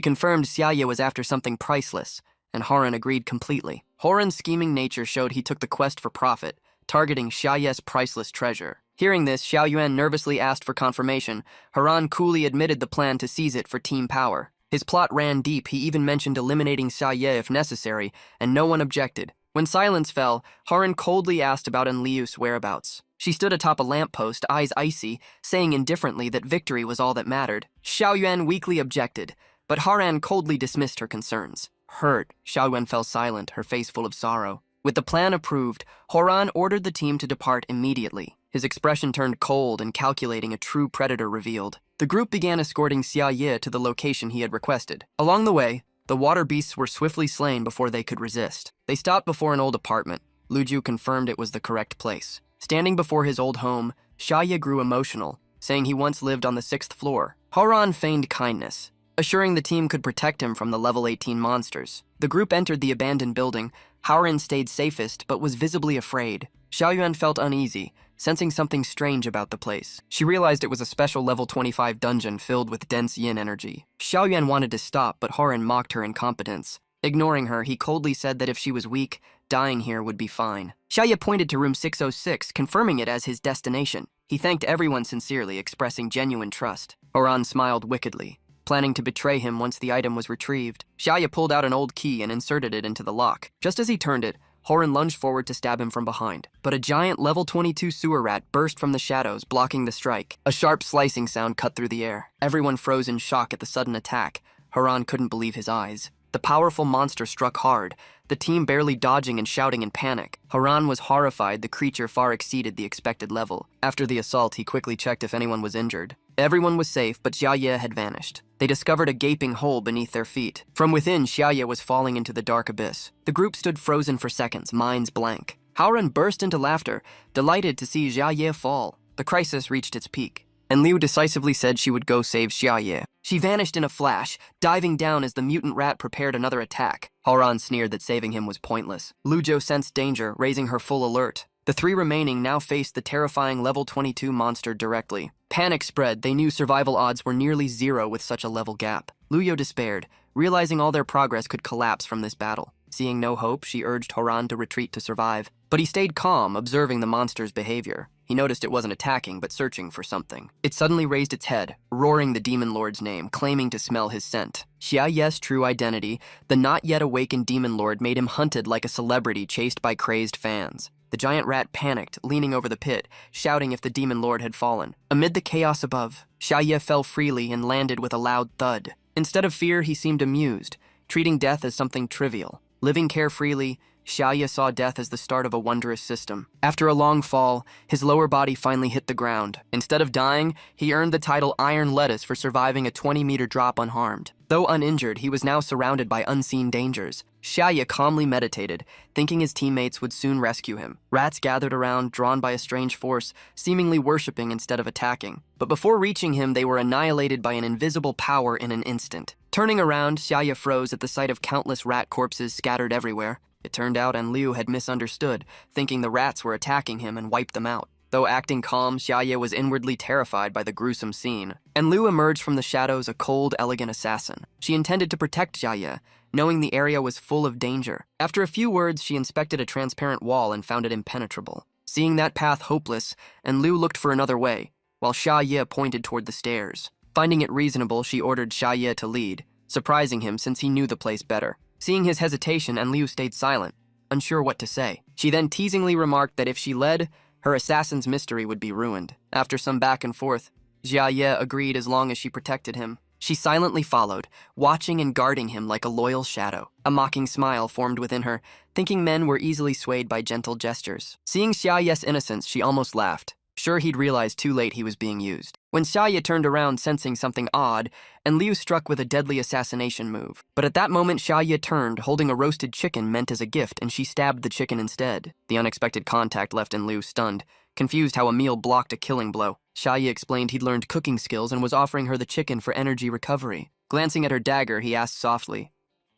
confirmed Shia was after something priceless, and Haran agreed completely. Haran's scheming nature showed he took the quest for profit, targeting Shia's priceless treasure. Hearing this, Xiao Yuan nervously asked for confirmation. Haran coolly admitted the plan to seize it for team power. His plot ran deep. He even mentioned eliminating Shia if necessary, and no one objected. When silence fell, Haran coldly asked about Enlu's whereabouts. She stood atop a lamppost, eyes icy, saying indifferently that victory was all that mattered. Xiao Yuan weakly objected, but Haran coldly dismissed her concerns. Hurt, Xiao Yuan fell silent, her face full of sorrow. With the plan approved, Haran ordered the team to depart immediately. His expression turned cold and calculating, a true predator revealed. The group began escorting Xia to the location he had requested. Along the way, the water beasts were swiftly slain before they could resist. They stopped before an old apartment. Luju confirmed it was the correct place. Standing before his old home, Shia grew emotional, saying he once lived on the 6th floor. Haran feigned kindness, assuring the team could protect him from the level 18 monsters. The group entered the abandoned building. Haran stayed safest, but was visibly afraid. Xiaoyuan felt uneasy, sensing something strange about the place. She realized it was a special level 25 dungeon filled with dense yin energy. Xiaoyuan wanted to stop, but Haran mocked her incompetence. Ignoring her, he coldly said that if she was weak, dying here would be fine. Xia pointed to room 606, confirming it as his destination. He thanked everyone sincerely, expressing genuine trust. Haran smiled wickedly, planning to betray him once the item was retrieved. Xia pulled out an old key and inserted it into the lock. Just as he turned it, Haran lunged forward to stab him from behind. But a giant level 22 sewer rat burst from the shadows, blocking the strike. A sharp slicing sound cut through the air. Everyone froze in shock at the sudden attack. Haran couldn't believe his eyes. The powerful monster struck hard, the team barely dodging and shouting in panic. Haran was horrified. The creature far exceeded the expected level. After the assault, he quickly checked if anyone was injured. Everyone was safe, but Xia had vanished. They discovered a gaping hole beneath their feet. From within, Xia was falling into the dark abyss. The group stood frozen for seconds, minds blank. Haran burst into laughter, delighted to see Xia fall. The crisis reached its peak. Enlu decisively said she would go save Xia. She vanished in a flash, diving down as the mutant rat prepared another attack. Haran sneered that saving him was pointless. Lujo sensed danger, raising her full alert. The three remaining now faced the terrifying level 22 monster directly. Panic spread. They knew survival odds were nearly zero with such a level gap. Lujo despaired, realizing all their progress could collapse from this battle. Seeing no hope, she urged Haran to retreat to survive. But he stayed calm, observing the monster's behavior. He noticed it wasn't attacking, but searching for something. It suddenly raised its head, roaring the Demon Lord's name, claiming to smell his scent. Xiaoye's true identity, the not yet awakened Demon Lord, made him hunted like a celebrity chased by crazed fans. The giant rat panicked, leaning over the pit, shouting if the Demon Lord had fallen. Amid the chaos above, Xia fell freely and landed with a loud thud. Instead of fear, he seemed amused, treating death as something trivial. Living carefreely, Xia saw death as the start of a wondrous system. After a long fall, his lower body finally hit the ground. Instead of dying, he earned the title Iron Lettuce for surviving a 20-meter drop unharmed. Though uninjured, he was now surrounded by unseen dangers. Xia calmly meditated, thinking his teammates would soon rescue him. Rats gathered around, drawn by a strange force, seemingly worshipping instead of attacking. But before reaching him, they were annihilated by an invisible power in an instant. Turning around, Xia froze at the sight of countless rat corpses scattered everywhere. It turned out Enlu had misunderstood, thinking the rats were attacking him, and wiped them out. Though acting calm, Shia was inwardly terrified by the gruesome scene. Enlu emerged from the shadows a cold, elegant assassin. She intended to protect Shia, knowing the area was full of danger. After a few words, she inspected a transparent wall and found it impenetrable. Seeing that path hopeless, Enlu looked for another way, while Shia pointed toward the stairs. Finding it reasonable, she ordered Shia to lead, surprising him since he knew the place better. Seeing his hesitation, Enlu stayed silent, unsure what to say. She then teasingly remarked that if she led, her assassin's mystery would be ruined. After some back and forth, Shia agreed as long as she protected him. She silently followed, watching and guarding him like a loyal shadow. A mocking smile formed within her, thinking men were easily swayed by gentle gestures. Seeing Xiaoye's innocence, she almost laughed, sure he'd realized too late he was being used. When Shia turned around sensing something odd, Enlu struck with a deadly assassination move. But at that moment, Shia turned, holding a roasted chicken meant as a gift, and she stabbed the chicken instead. The unexpected contact left Enlu stunned, confused how a meal blocked a killing blow. Shia explained he'd learned cooking skills and was offering her the chicken for energy recovery. Glancing at her dagger, he asked softly,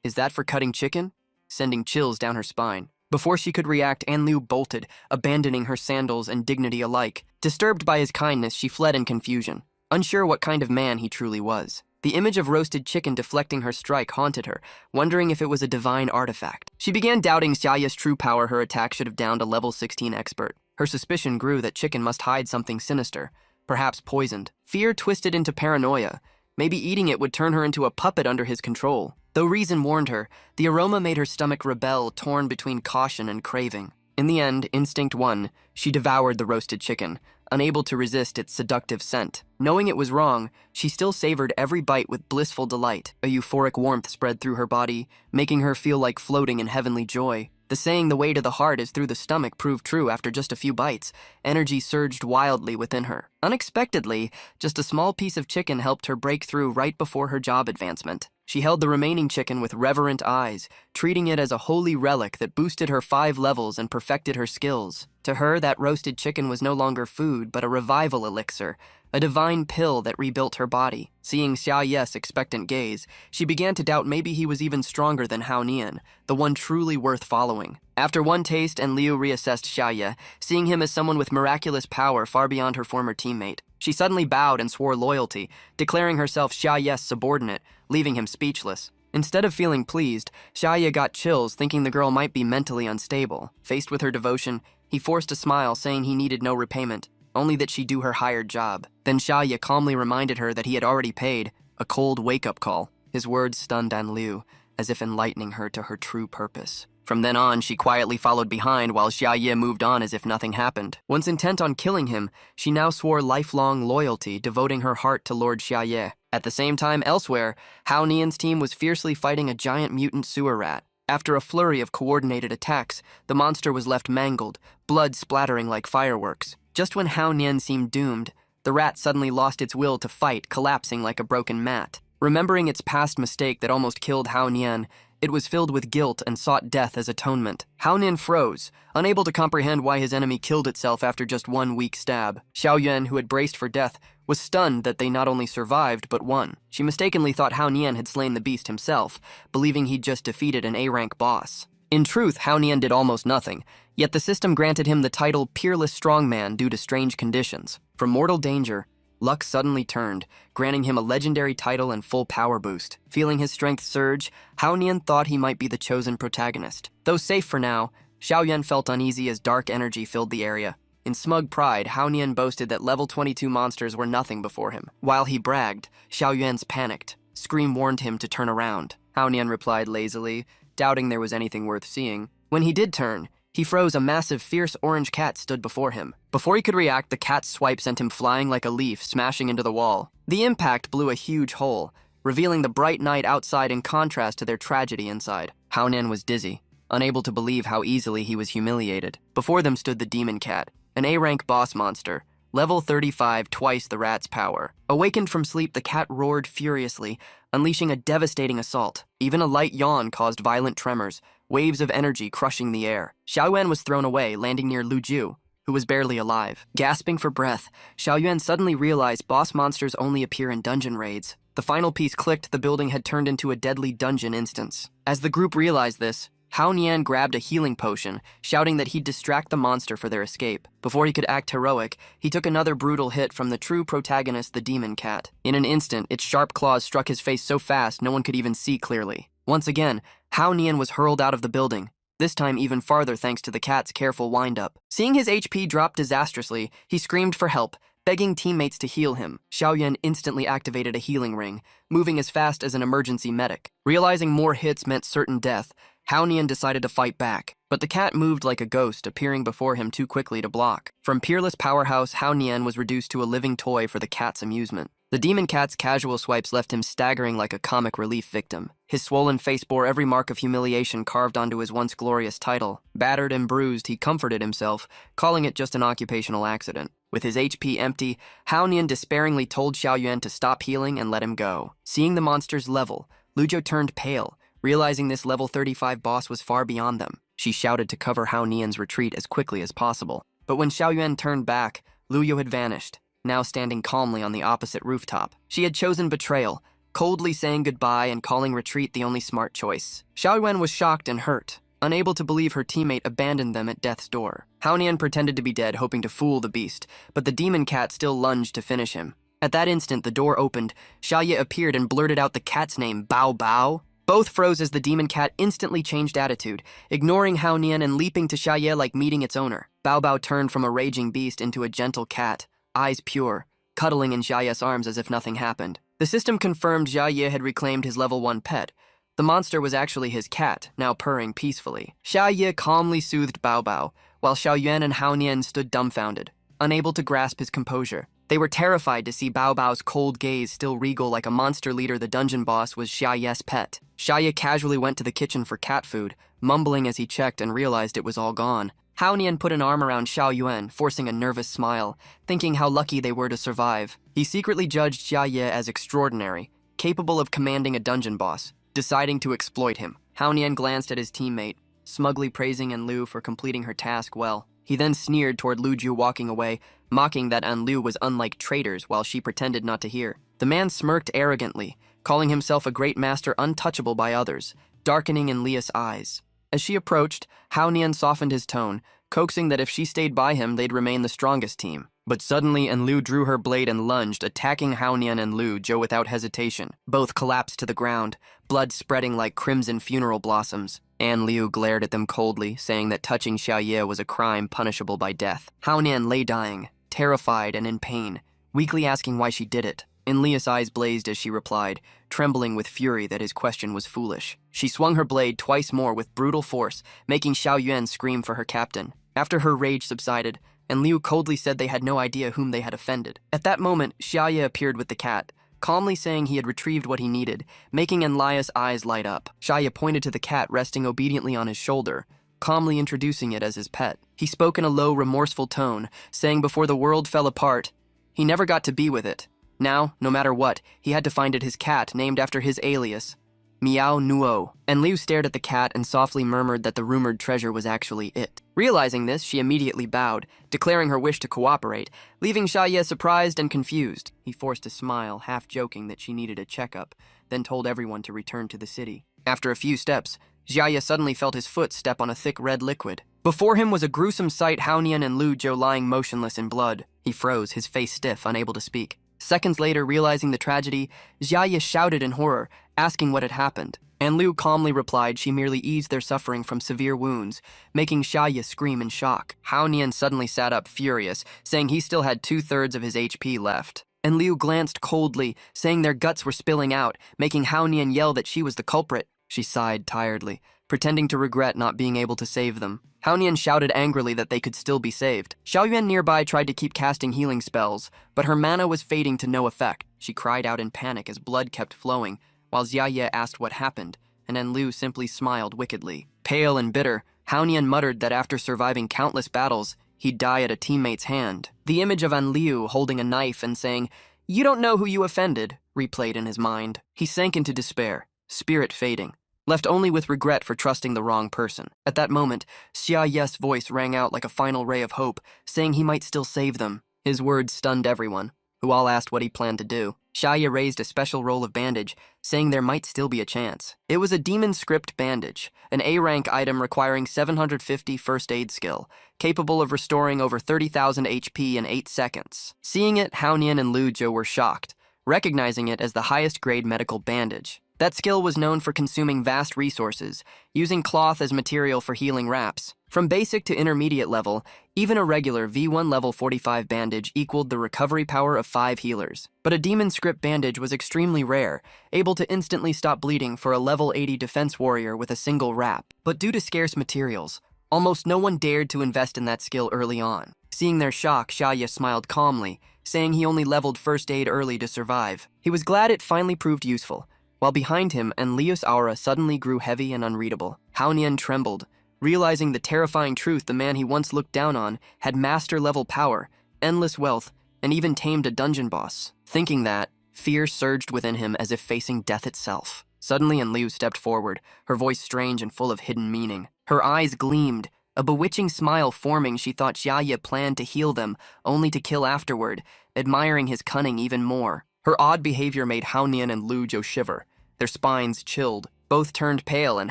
"Is that for cutting chicken?" Sending chills down her spine. Before she could react, Enlu bolted, abandoning her sandals and dignity alike. Disturbed by his kindness, she fled in confusion, unsure what kind of man he truly was. The image of roasted chicken deflecting her strike haunted her, wondering if it was a divine artifact. She began doubting Xiaoye's true power. Her attack should have downed a level 16 expert. Her suspicion grew that chicken must hide something sinister, perhaps poisoned. Fear twisted into paranoia. Maybe eating it would turn her into a puppet under his control. Though reason warned her, the aroma made her stomach rebel, torn between caution and craving. In the end, instinct won. She devoured the roasted chicken, unable to resist its seductive scent. Knowing it was wrong, she still savored every bite with blissful delight. A euphoric warmth spread through her body, making her feel like floating in heavenly joy. The saying, "the way to the heart is through the stomach," proved true after just a few bites. Energy surged wildly within her. Unexpectedly, just a small piece of chicken helped her break through right before her job advancement. She held the remaining chicken with reverent eyes, treating it as a holy relic that boosted her 5 levels and perfected her skills. To her, that roasted chicken was no longer food, but a revival elixir, a divine pill that rebuilt her body. Seeing Xiaoye's expectant gaze, she began to doubt maybe he was even stronger than Hao Nian, the one truly worth following. After one taste, Enlu reassessed Xiaoye, seeing him as someone with miraculous power far beyond her former teammate. She suddenly bowed and swore loyalty, declaring herself Xiaoye's subordinate, leaving him speechless. Instead of feeling pleased, Shia got chills, thinking the girl might be mentally unstable. Faced with her devotion, he forced a smile, saying he needed no repayment, only that she do her hired job. Then Shia calmly reminded her that he had already paid, a cold wake-up call. His words stunned Enlu, as if enlightening her to her true purpose. From then on, she quietly followed behind while Xiaoye moved on as if nothing happened. Once intent on killing him, she now swore lifelong loyalty, devoting her heart to Lord Xiaoye. At the same time, elsewhere, Hao Nian's team was fiercely fighting a giant mutant sewer rat. After a flurry of coordinated attacks, the monster was left mangled, blood splattering like fireworks. Just when Hao Nian seemed doomed, the rat suddenly lost its will to fight, collapsing like a broken mat. Remembering its past mistake that almost killed Hao Nian, it was filled with guilt and sought death as atonement. Hao Nian froze, unable to comprehend why his enemy killed itself after just one weak stab. Xiaoyan, who had braced for death, was stunned that they not only survived, but won. She mistakenly thought Hao Nian had slain the beast himself, believing he'd just defeated an A-rank boss. In truth, Hao Nian did almost nothing, yet the system granted him the title Peerless Strongman due to strange conditions. From mortal danger, luck suddenly turned, granting him a legendary title and full power boost. Feeling his strength surge, Hao Nian thought he might be the chosen protagonist. Though safe for now, Xiaoyan felt uneasy as dark energy filled the area. In smug pride, Hao Nian boasted that level 22 monsters were nothing before him. While he bragged, Xiaoyan's panicked. Scream warned him to turn around. Hao Nian replied lazily, doubting there was anything worth seeing. When he did turn, he froze. A massive, fierce orange cat stood before him. Before he could react, the cat's swipe sent him flying like a leaf, smashing into the wall. The impact blew a huge hole, revealing the bright night outside in contrast to their tragedy inside. Hao Nian was dizzy, unable to believe how easily he was humiliated. Before them stood the demon cat, an A-rank boss monster, level 35, twice the rat's power. Awakened from sleep, the cat roared furiously, unleashing a devastating assault. Even a light yawn caused violent tremors, waves of energy crushing the air. Xiaoyan was thrown away, landing near Lu Ju, who was barely alive. Gasping for breath, Xiaoyan suddenly realized boss monsters only appear in dungeon raids. The final piece clicked. The building had turned into a deadly dungeon instance. As the group realized this, Hao Nian grabbed a healing potion, shouting that he'd distract the monster for their escape. Before he could act heroic, he took another brutal hit from the true protagonist, the demon cat. In an instant, its sharp claws struck his face so fast no one could even see clearly. Once again, Hao Nian was hurled out of the building, this time even farther thanks to the cat's careful wind-up. Seeing his HP drop disastrously, he screamed for help, begging teammates to heal him. Xiaoyuan instantly activated a healing ring, moving as fast as an emergency medic. Realizing more hits meant certain death, Hao Nian decided to fight back, but the cat moved like a ghost, appearing before him too quickly to block. From peerless powerhouse, Hao Nian was reduced to a living toy for the cat's amusement. The demon cat's casual swipes left him staggering like a comic relief victim. His swollen face bore every mark of humiliation carved onto his once glorious title. Battered and bruised, he comforted himself, calling it just an occupational accident. With his HP empty, Hao Nian despairingly told Xiaoyuan to stop healing and let him go. Seeing the monster's level, Luzhou turned pale, realizing this level 35 boss was far beyond them. She shouted to cover Hao Nian's retreat as quickly as possible. But when Xiaoyuan turned back, Luzhou had vanished, now standing calmly on the opposite rooftop. She had chosen betrayal, coldly saying goodbye and calling retreat the only smart choice. Xiaoyuan was shocked and hurt, unable to believe her teammate abandoned them at death's door. Hao Nian pretended to be dead, hoping to fool the beast, but the demon cat still lunged to finish him. At that instant, the door opened. Xia appeared and blurted out the cat's name, Bao Bao. Both froze as the demon cat instantly changed attitude, ignoring Hao Nian and leaping to Xia like meeting its owner. Bao Bao turned from a raging beast into a gentle cat, eyes pure, cuddling in Xia's arms as if nothing happened. The system confirmed Xia had reclaimed his level 1 pet. The monster was actually his cat, now purring peacefully. Xia calmly soothed Bao Bao, while Xiaoyuan and Hao Nian stood dumbfounded, unable to grasp his composure. They were terrified to see Bao Bao's cold gaze still regal like a monster leader the dungeon boss was Xia's pet. Xia casually went to the kitchen for cat food, mumbling as he checked and realized it was all gone. Hao Nian put an arm around Xiaoyuan, forcing a nervous smile, thinking how lucky they were to survive. He secretly judged Xia as extraordinary, capable of commanding a dungeon boss, deciding to exploit him. Hao Nian glanced at his teammate, smugly praising Enlu for completing her task well. He then sneered toward Luzhou walking away, mocking that Enlu was unlike traitors while she pretended not to hear. The man smirked arrogantly, calling himself a great master untouchable by others, darkening Enlia's eyes. As she approached, Hao Nian softened his tone, coaxing that if she stayed by him, they'd remain the strongest team. But suddenly, Enlu drew her blade and lunged, attacking Hao Nian and Luzhou without hesitation. Both collapsed to the ground, blood spreading like crimson funeral blossoms. Enlu glared at them coldly, saying that touching Xia was a crime punishable by death. Hao Nian lay dying, terrified and in pain, weakly asking why she did it. Enlia's eyes blazed as she replied, trembling with fury that his question was foolish. She swung her blade twice more with brutal force, making Xiaoyuan scream for her captain. After her rage subsided, Enlu coldly said they had no idea whom they had offended. At that moment, Xia appeared with the cat, calmly saying he had retrieved what he needed, making Enlia's eyes light up. Xia pointed to the cat resting obediently on his shoulder, calmly introducing it as his pet. He spoke in a low, remorseful tone, saying before the world fell apart, he never got to be with it. Now, no matter what, he had to find it his cat, named after his alias, Miao Nuo. Enlu stared at the cat and softly murmured that the rumored treasure was actually it. Realizing this, she immediately bowed, declaring her wish to cooperate, leaving Xia surprised and confused. He forced a smile, half joking that she needed a checkup, then told everyone to return to the city. After a few steps, Xia suddenly felt his foot step on a thick red liquid. Before him was a gruesome sight, Hao Nian and Luzhou lying motionless in blood. He froze, his face stiff, unable to speak. Seconds later, realizing the tragedy, Xia shouted in horror, asking what had happened. Enlu calmly replied she merely eased their suffering from severe wounds, making Xia scream in shock. Hao Nian suddenly sat up furious, saying he still had 2/3 of his HP left. Enlu glanced coldly, saying their guts were spilling out, making Hao Nian yell that she was the culprit. She sighed tiredly, pretending to regret not being able to save them. Hao Nian shouted angrily that they could still be saved. Xiaoyuan nearby tried to keep casting healing spells, but her mana was fading to no effect. She cried out in panic as blood kept flowing, while Xia asked what happened, and Enlu simply smiled wickedly. Pale and bitter, Hao Nian muttered that after surviving countless battles, he'd die at a teammate's hand. The image of Enlu holding a knife and saying, "You don't know who you offended," replayed in his mind. He sank into despair, spirit fading, left only with regret for trusting the wrong person. At that moment, Xia's voice rang out like a final ray of hope, saying he might still save them. His words stunned everyone. who all asked what he planned to do. Shia raised a special roll of bandage, saying there might still be a chance. It was a demon script bandage, an A-rank item requiring 750 first aid skill, capable of restoring over 30,000 HP in 8 seconds. Seeing it, Haonian and Lujo were shocked, recognizing it as the highest grade medical bandage. That skill was known for consuming vast resources, using cloth as material for healing wraps. From basic to intermediate level, even a regular V1 level 45 bandage equaled the recovery power of 5 healers. But a demon script bandage was extremely rare, able to instantly stop bleeding for a level 80 defense warrior with a single wrap. But due to scarce materials, almost no one dared to invest in that skill early on. Seeing their shock, Shia smiled calmly, saying he only leveled first aid early to survive. He was glad it finally proved useful, while behind him Enlu's aura suddenly grew heavy and unreadable. Haonian trembled, realizing the terrifying truth the man he once looked down on had master-level power, endless wealth, and even tamed a dungeon boss. Thinking that, fear surged within him as if facing death itself. Suddenly Enlu stepped forward, her voice strange and full of hidden meaning. Her eyes gleamed, a bewitching smile forming. She thought Shia planned to heal them, only to kill afterward, admiring his cunning even more. Her odd behavior made Haonian and Lujo shiver, their spines chilled. Both turned pale, and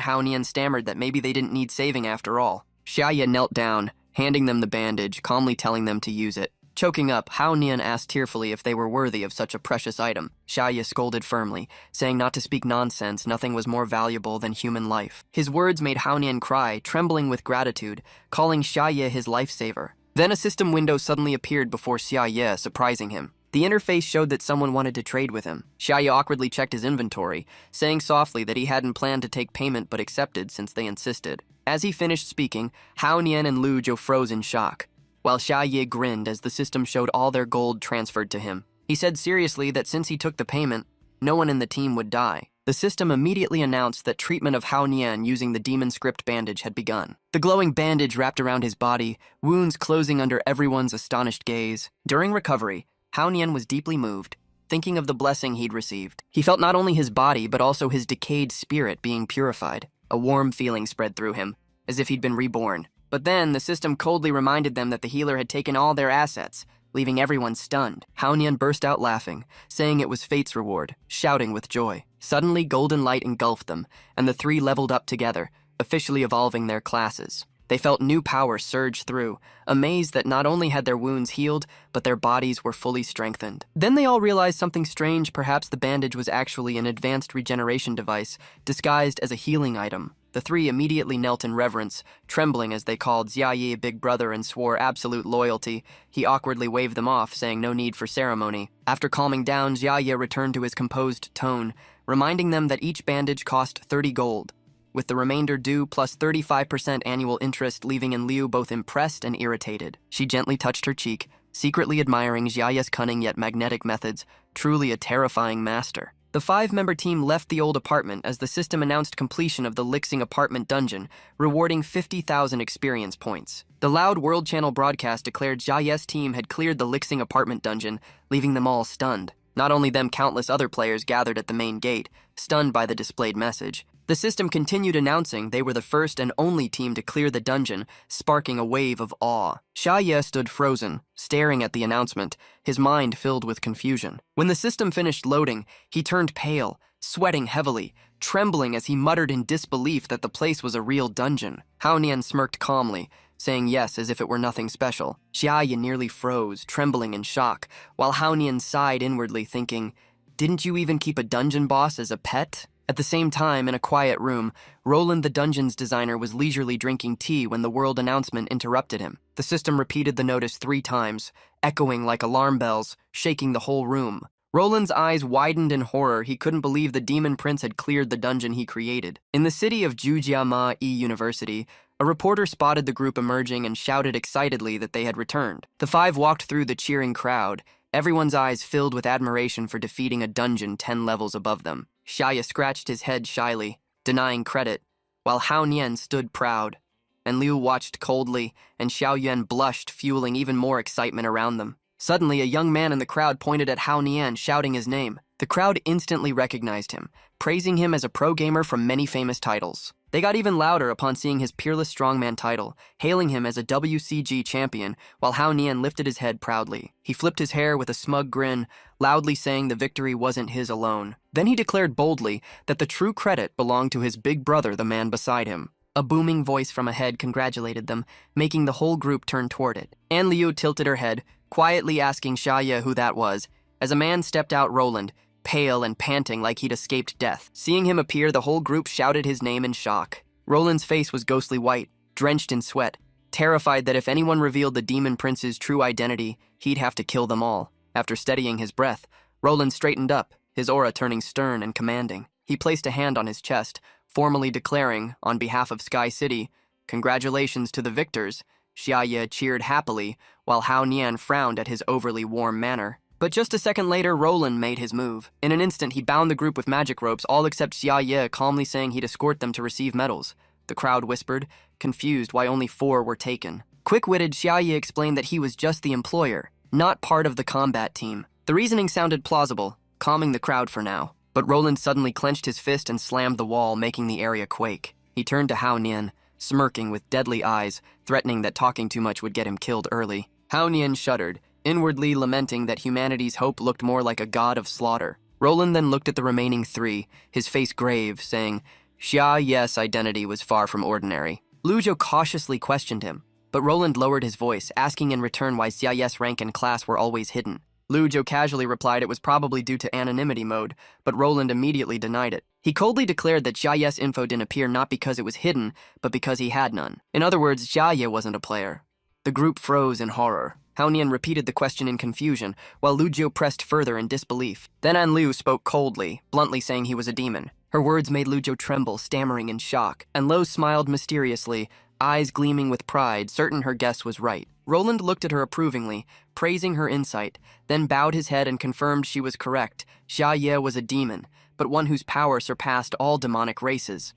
Haonian stammered that maybe they didn't need saving after all. Shia knelt down, handing them the bandage, calmly telling them to use it. Choking up, Haonian asked tearfully if they were worthy of such a precious item. Shia scolded firmly, saying not to speak nonsense. Nothing was more valuable than human life. His words made Haonian cry, trembling with gratitude, calling Shia his lifesaver. Then a system window suddenly appeared before Shia, surprising him. The interface showed that someone wanted to trade with him. Shia awkwardly checked his inventory, saying softly that he hadn't planned to take payment but accepted since they insisted. As he finished speaking, Haonian and Lujo froze in shock, while Shia grinned as the system showed all their gold transferred to him. He said seriously that since he took the payment, no one in the team would die. The system immediately announced that treatment of Haonian using the demon script bandage had begun. The glowing bandage wrapped around his body, wounds closing under everyone's astonished gaze. During recovery, Haonian was deeply moved, thinking of the blessing he'd received. He felt not only his body, but also his decayed spirit being purified. A warm feeling spread through him, as if he'd been reborn. But then, the system coldly reminded them that the healer had taken all their assets, leaving everyone stunned. Haonian burst out laughing, saying it was fate's reward, shouting with joy. Suddenly, golden light engulfed them, and the three leveled up together, officially evolving their classes. They felt new power surge through, amazed that not only had their wounds healed, but their bodies were fully strengthened. Then they all realized something strange. Perhaps the bandage was actually an advanced regeneration device, disguised as a healing item. The three immediately knelt in reverence, trembling as they called Xiayi big brother and swore absolute loyalty. He awkwardly waved them off, saying no need for ceremony. After calming down, Xiayi returned to his composed tone, reminding them that each bandage cost 30 gold. With the remainder due plus 35% annual interest, leaving Enlu both impressed and irritated. She gently touched her cheek, secretly admiring Xiaya's cunning yet magnetic methods, truly a terrifying master. The 5-member team left the old apartment as the system announced completion of the Lixing apartment dungeon, rewarding 50,000 experience points. The loud World Channel broadcast declared Xiaya's team had cleared the Lixing apartment dungeon, leaving them all stunned. Not only them, countless other players gathered at the main gate, stunned by the displayed message. The system continued announcing they were the first and only team to clear the dungeon, sparking a wave of awe. Shia stood frozen, staring at the announcement, his mind filled with confusion. When the system finished loading, he turned pale, sweating heavily, trembling as he muttered in disbelief that the place was a real dungeon. Haonian smirked calmly, saying yes as if it were nothing special. Shia nearly froze, trembling in shock, while Haonian sighed inwardly, thinking, "Didn't you even keep a dungeon boss as a pet?" At the same time, in a quiet room, Roland the dungeon's designer was leisurely drinking tea when the world announcement interrupted him. The system repeated the notice 3 times, echoing like alarm bells, shaking the whole room. Roland's eyes widened in horror. He couldn't believe the demon prince had cleared the dungeon he created. In the city of Jujiama University, a reporter spotted the group emerging and shouted excitedly that they had returned. The 5 walked through the cheering crowd, everyone's eyes filled with admiration for defeating a dungeon 10 levels above them. Shia scratched his head shyly, denying credit, while Haonian stood proud. Enlu watched coldly, and Xiaoyuan blushed, fueling even more excitement around them. Suddenly, a young man in the crowd pointed at Haonian, shouting his name. The crowd instantly recognized him, praising him as a pro gamer from many famous titles. They got even louder upon seeing his peerless strongman title, hailing him as a WCG champion, while Hao Nian lifted his head proudly. He flipped his hair with a smug grin, loudly saying the victory wasn't his alone. Then he declared boldly that the true credit belonged to his big brother, the man beside him. A booming voice from ahead congratulated them, making the whole group turn toward it. Enlu tilted her head, quietly asking Shia who that was. As a man stepped out, Roland, pale and panting like he'd escaped death. Seeing him appear, the whole group shouted his name in shock. Roland's face was ghostly white, drenched in sweat, terrified that if anyone revealed the demon prince's true identity, he'd have to kill them all. After steadying his breath, Roland straightened up, his aura turning stern and commanding. He placed a hand on his chest, formally declaring, on behalf of Sky City, "Congratulations to the victors." Shia cheered happily, while Hao Nian frowned at his overly warm manner. But just a second later, Roland made his move. In an instant, he bound the group with magic ropes, all except Xia, calmly saying he'd escort them to receive medals. The crowd whispered, confused why only 4 were taken. Quick-witted, Xia explained that he was just the employer, not part of the combat team. The reasoning sounded plausible, calming the crowd for now. But Roland suddenly clenched his fist and slammed the wall, making the area quake. He turned to Hao Nian, smirking with deadly eyes, threatening that talking too much would get him killed early. Hao Nian shuddered, inwardly lamenting that humanity's hope looked more like a god of slaughter. Roland then looked at the remaining 3, his face grave, saying, Xia's identity was far from ordinary. Lujo cautiously questioned him, but Roland lowered his voice, asking in return why Xia's rank and class were always hidden. Lujo casually replied it was probably due to anonymity mode, but Roland immediately denied it. He coldly declared that Xia's info didn't appear not because it was hidden, but because he had none. In other words, Xia wasn't a player. The group froze in horror. Hao Nian repeated the question in confusion, while Lujo pressed further in disbelief. Then Enlu spoke coldly, bluntly saying he was a demon. Her words made Lujo tremble, stammering in shock. Enlu smiled mysteriously, eyes gleaming with pride, certain her guess was right. Roland looked at her approvingly, praising her insight, then bowed his head and confirmed she was correct. Xia was a demon, but one whose power surpassed all demonic races.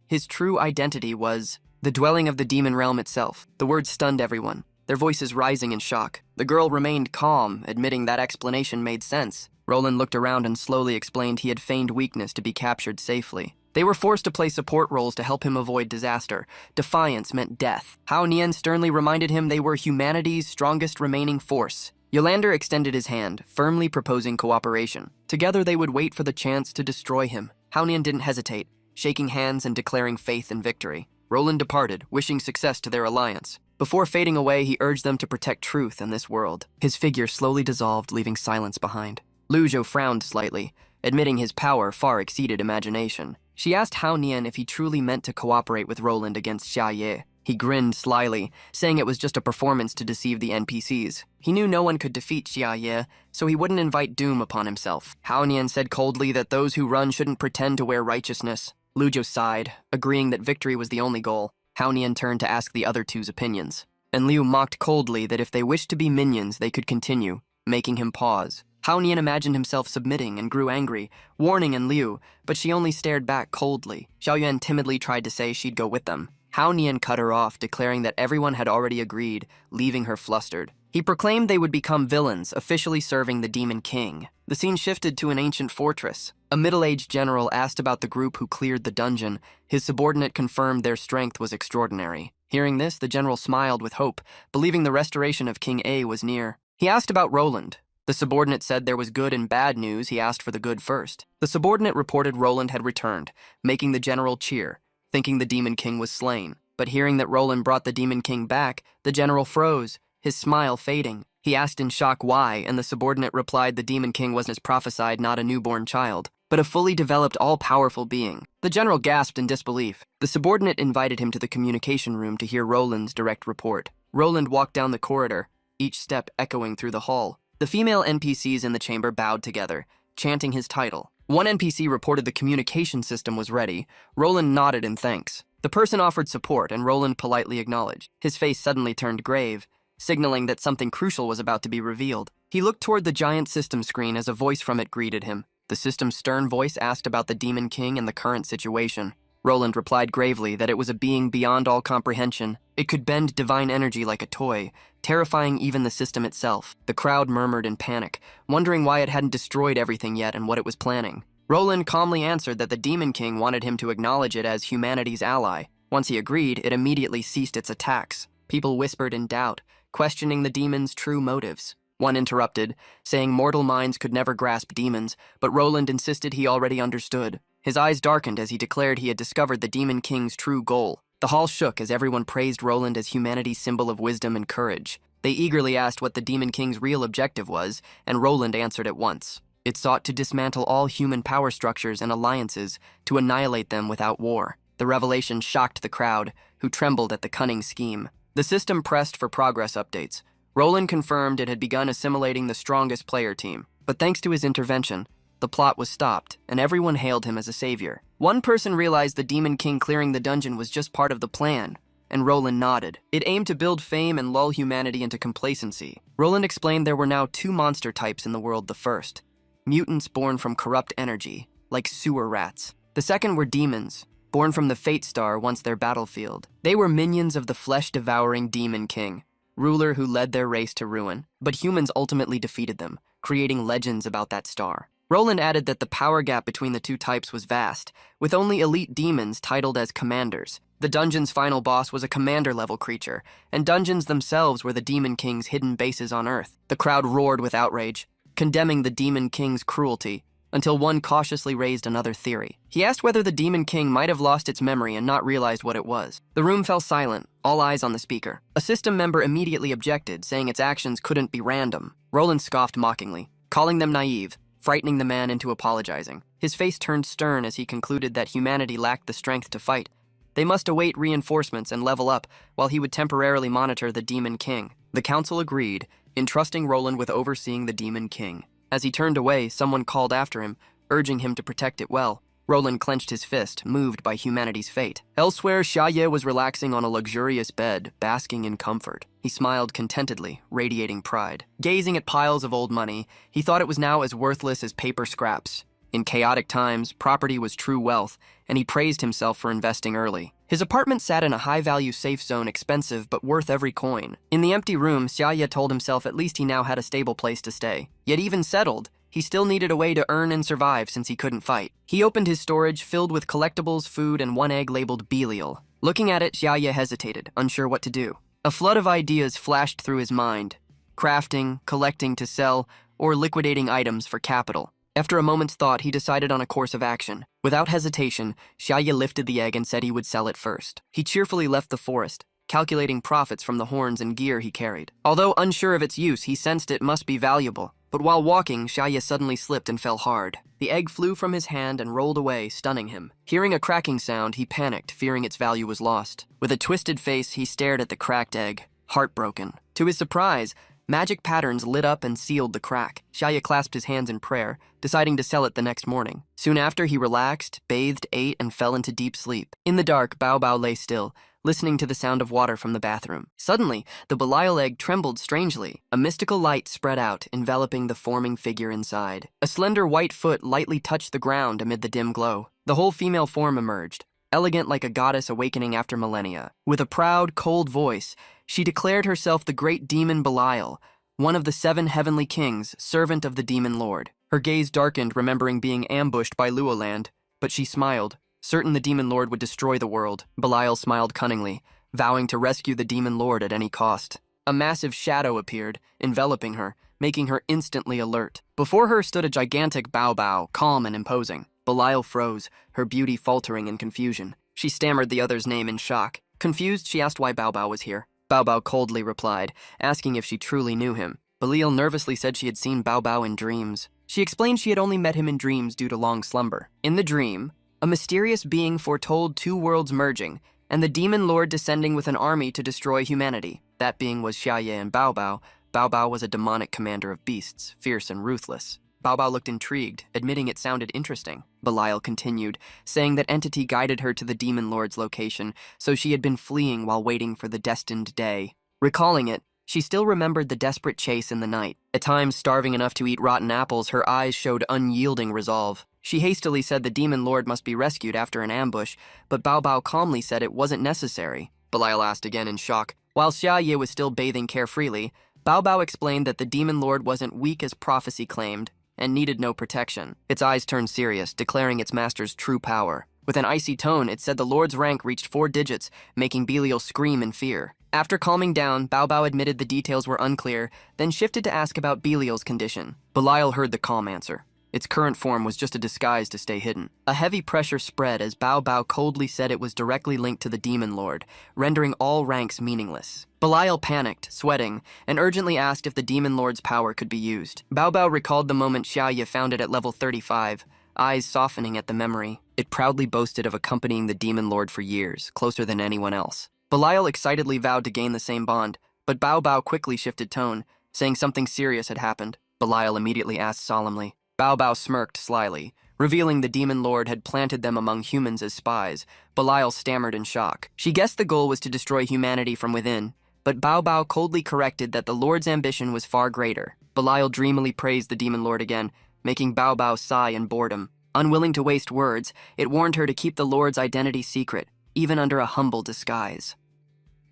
His true identity was the dwelling of the demon realm itself. The words stunned everyone, their voices rising in shock. The girl remained calm, admitting that explanation made sense. Roland looked around and slowly explained he had feigned weakness to be captured safely. They were forced to play support roles to help him avoid disaster. Defiance meant death. Hao Nian sternly reminded him they were humanity's strongest remaining force. Yolander extended his hand, firmly proposing cooperation. Together they would wait for the chance to destroy him. Hao Nian didn't hesitate, shaking hands and declaring faith in victory. Roland departed, wishing success to their alliance. Before fading away, he urged them to protect truth in this world. His figure slowly dissolved, leaving silence behind. Lujo frowned slightly, admitting his power far exceeded imagination. She asked Hao Nian if he truly meant to cooperate with Roland against Xia. He grinned slyly, saying it was just a performance to deceive the NPCs. He knew no one could defeat Xia, so he wouldn't invite doom upon himself. Hao Nian said coldly that those who run shouldn't pretend to wear righteousness. Lujo sighed, agreeing that victory was the only goal. Hao Nian turned to ask the other 2's opinions. Enlu mocked coldly that if they wished to be minions, they could continue, making him pause. Hao Nian imagined himself submitting and grew angry, warning Enlu, but she only stared back coldly. Xiaoyuan timidly tried to say she'd go with them. Hao Nian cut her off, declaring that everyone had already agreed, leaving her flustered. He proclaimed they would become villains, officially serving the Demon King. The scene shifted to an ancient fortress. A middle-aged general asked about the group who cleared the dungeon. His subordinate confirmed their strength was extraordinary. Hearing this, the general smiled with hope, believing the restoration of King A was near. He asked about Roland. The subordinate said there was good and bad news. He asked for the good first. The subordinate reported Roland had returned, making the general cheer, thinking the Demon King was slain. But hearing that Roland brought the Demon King back, the general froze, his smile fading. He asked in shock why, and the subordinate replied the Demon King wasn't as prophesied, not a newborn child, but a fully developed, all-powerful being. The general gasped in disbelief. The subordinate invited him to the communication room to hear Roland's direct report. Roland walked down the corridor, each step echoing through the hall. The female NPCs in the chamber bowed together, chanting his title. One NPC reported the communication system was ready. Roland nodded in thanks. The person offered support, and Roland politely acknowledged. His face suddenly turned grave, signaling that something crucial was about to be revealed. He looked toward the giant system screen as a voice from it greeted him. The system's stern voice asked about the Demon King and the current situation. Roland replied gravely that it was a being beyond all comprehension. It could bend divine energy like a toy, terrifying even the system itself. The crowd murmured in panic, wondering why it hadn't destroyed everything yet and what it was planning. Roland calmly answered that the Demon King wanted him to acknowledge it as humanity's ally. Once he agreed, it immediately ceased its attacks. People whispered in doubt, questioning the demon's true motives. One interrupted, saying mortal minds could never grasp demons, but Roland insisted he already understood. His eyes darkened as he declared he had discovered the Demon King's true goal. The hall shook as everyone praised Roland as humanity's symbol of wisdom and courage. They eagerly asked what the Demon King's real objective was, and Roland answered at once. It sought to dismantle all human power structures and alliances, to annihilate them without war. The revelation shocked the crowd, who trembled at the cunning scheme. The system pressed for progress updates. Roland confirmed it had begun assimilating the strongest player team, but thanks to his intervention, the plot was stopped, and everyone hailed him as a savior. One person realized the Demon King clearing the dungeon was just part of the plan, and Roland nodded. It aimed to build fame and lull humanity into complacency. Roland explained there were now 2 monster types in the world. The first, mutants born from corrupt energy, like sewer rats. The second were demons, born from the Fate Star once their battlefield. They were minions of the flesh-devouring Demon King, ruler who led their race to ruin, but humans ultimately defeated them, creating legends about that star. Roland added that the power gap between the 2 types was vast, with only elite demons titled as commanders. The dungeon's final boss was a commander-level creature, and dungeons themselves were the Demon King's hidden bases on Earth. The crowd roared with outrage, condemning the Demon King's cruelty, until one cautiously raised another theory. He asked whether the Demon King might have lost its memory and not realized what it was. The room fell silent, all eyes on the speaker. A system member immediately objected, saying its actions couldn't be random. Roland scoffed mockingly, calling them naive, frightening the man into apologizing. His face turned stern as he concluded that humanity lacked the strength to fight. They must await reinforcements and level up, while he would temporarily monitor the Demon King. The council agreed, entrusting Roland with overseeing the Demon King. As he turned away, someone called after him, urging him to protect it well. Roland clenched his fist, moved by humanity's fate. Elsewhere, Shia was relaxing on a luxurious bed, basking in comfort. He smiled contentedly, radiating pride. Gazing at piles of old money, he thought it was now as worthless as paper scraps. In chaotic times, property was true wealth, and he praised himself for investing early. His apartment sat in a high-value safe zone, expensive but worth every coin. In the empty room, Shia told himself at least he now had a stable place to stay. Yet even settled, he still needed a way to earn and survive since he couldn't fight. He opened his storage, filled with collectibles, food, and 1 egg labeled Beiel. Looking at it, Shia hesitated, unsure what to do. A flood of ideas flashed through his mind. Crafting, collecting to sell, or liquidating items for capital. After a moment's thought, he decided on a course of action. Without hesitation, Shia lifted the egg and said he would sell it first. He cheerfully left the forest, calculating profits from the horns and gear he carried. Although unsure of its use, he sensed it must be valuable. But while walking, Shia suddenly slipped and fell hard. The egg flew from his hand and rolled away, stunning him. Hearing a cracking sound, he panicked, fearing its value was lost. With a twisted face, he stared at the cracked egg, heartbroken. To his surprise, magic patterns lit up and sealed the crack. Shia clasped his hands in prayer, deciding to sell it the next morning. Soon after, he relaxed, bathed, ate, and fell into deep sleep. In the dark, Bao lay still, listening to the sound of water from the bathroom. Suddenly, the Belial egg trembled strangely. A mystical light spread out, enveloping the forming figure inside. A slender white foot lightly touched the ground amid the dim glow. The whole female form emerged, elegant like a goddess awakening after millennia. With a proud, cold voice, she declared herself the great demon Belial, one of the 7 heavenly kings, servant of the demon lord. Her gaze darkened, remembering being ambushed by Luolan, but she smiled, certain the demon lord would destroy the world. Belial smiled cunningly, vowing to rescue the demon lord at any cost. A massive shadow appeared, enveloping her, making her instantly alert. Before her stood a gigantic Bao, calm and imposing. Belial froze, her beauty faltering in confusion. She stammered the other's name in shock. Confused, she asked why Bao was here. Bao coldly replied, asking if she truly knew him. Belial nervously said she had seen Bao in dreams. She explained she had only met him in dreams due to long slumber. In the dream, a mysterious being foretold 2 worlds merging, and the demon lord descending with an army to destroy humanity. That being was Shia and Bao. Bao was a demonic commander of beasts, fierce and ruthless. Bao looked intrigued, admitting it sounded interesting. Belial continued, saying that entity guided her to the demon lord's location, so she had been fleeing while waiting for the destined day. Recalling it, she still remembered the desperate chase in the night. At times, starving enough to eat rotten apples, her eyes showed unyielding resolve. She hastily said the demon lord must be rescued after an ambush, but Bao calmly said it wasn't necessary. Belial asked again in shock. While Shia was still bathing carefreely, Bao explained that the demon lord wasn't weak as prophecy claimed. and needed no protection. Its eyes turned serious, declaring its master's true power. With an icy tone, it said the Lord's rank reached 4 digits, making Beiel scream in fear. After calming down, Bao admitted the details were unclear, then shifted to ask about Belial's condition. Belial heard the calm answer. Its current form was just a disguise to stay hidden. A heavy pressure spread as Bao coldly said it was directly linked to the Demon Lord, rendering all ranks meaningless. Belial panicked, sweating, and urgently asked if the Demon Lord's power could be used. Bao recalled the moment Shia found it at level 35, eyes softening at the memory. It proudly boasted of accompanying the Demon Lord for years, closer than anyone else. Belial excitedly vowed to gain the same bond, but Bao quickly shifted tone, saying something serious had happened. Belial immediately asked solemnly. Bao smirked slyly, revealing the Demon Lord had planted them among humans as spies. Belial stammered in shock. She guessed the goal was to destroy humanity from within, but Bao coldly corrected that the Lord's ambition was far greater. Belial dreamily praised the Demon Lord again, making Bao sigh in boredom. Unwilling to waste words, it warned her to keep the Lord's identity secret, even under a humble disguise.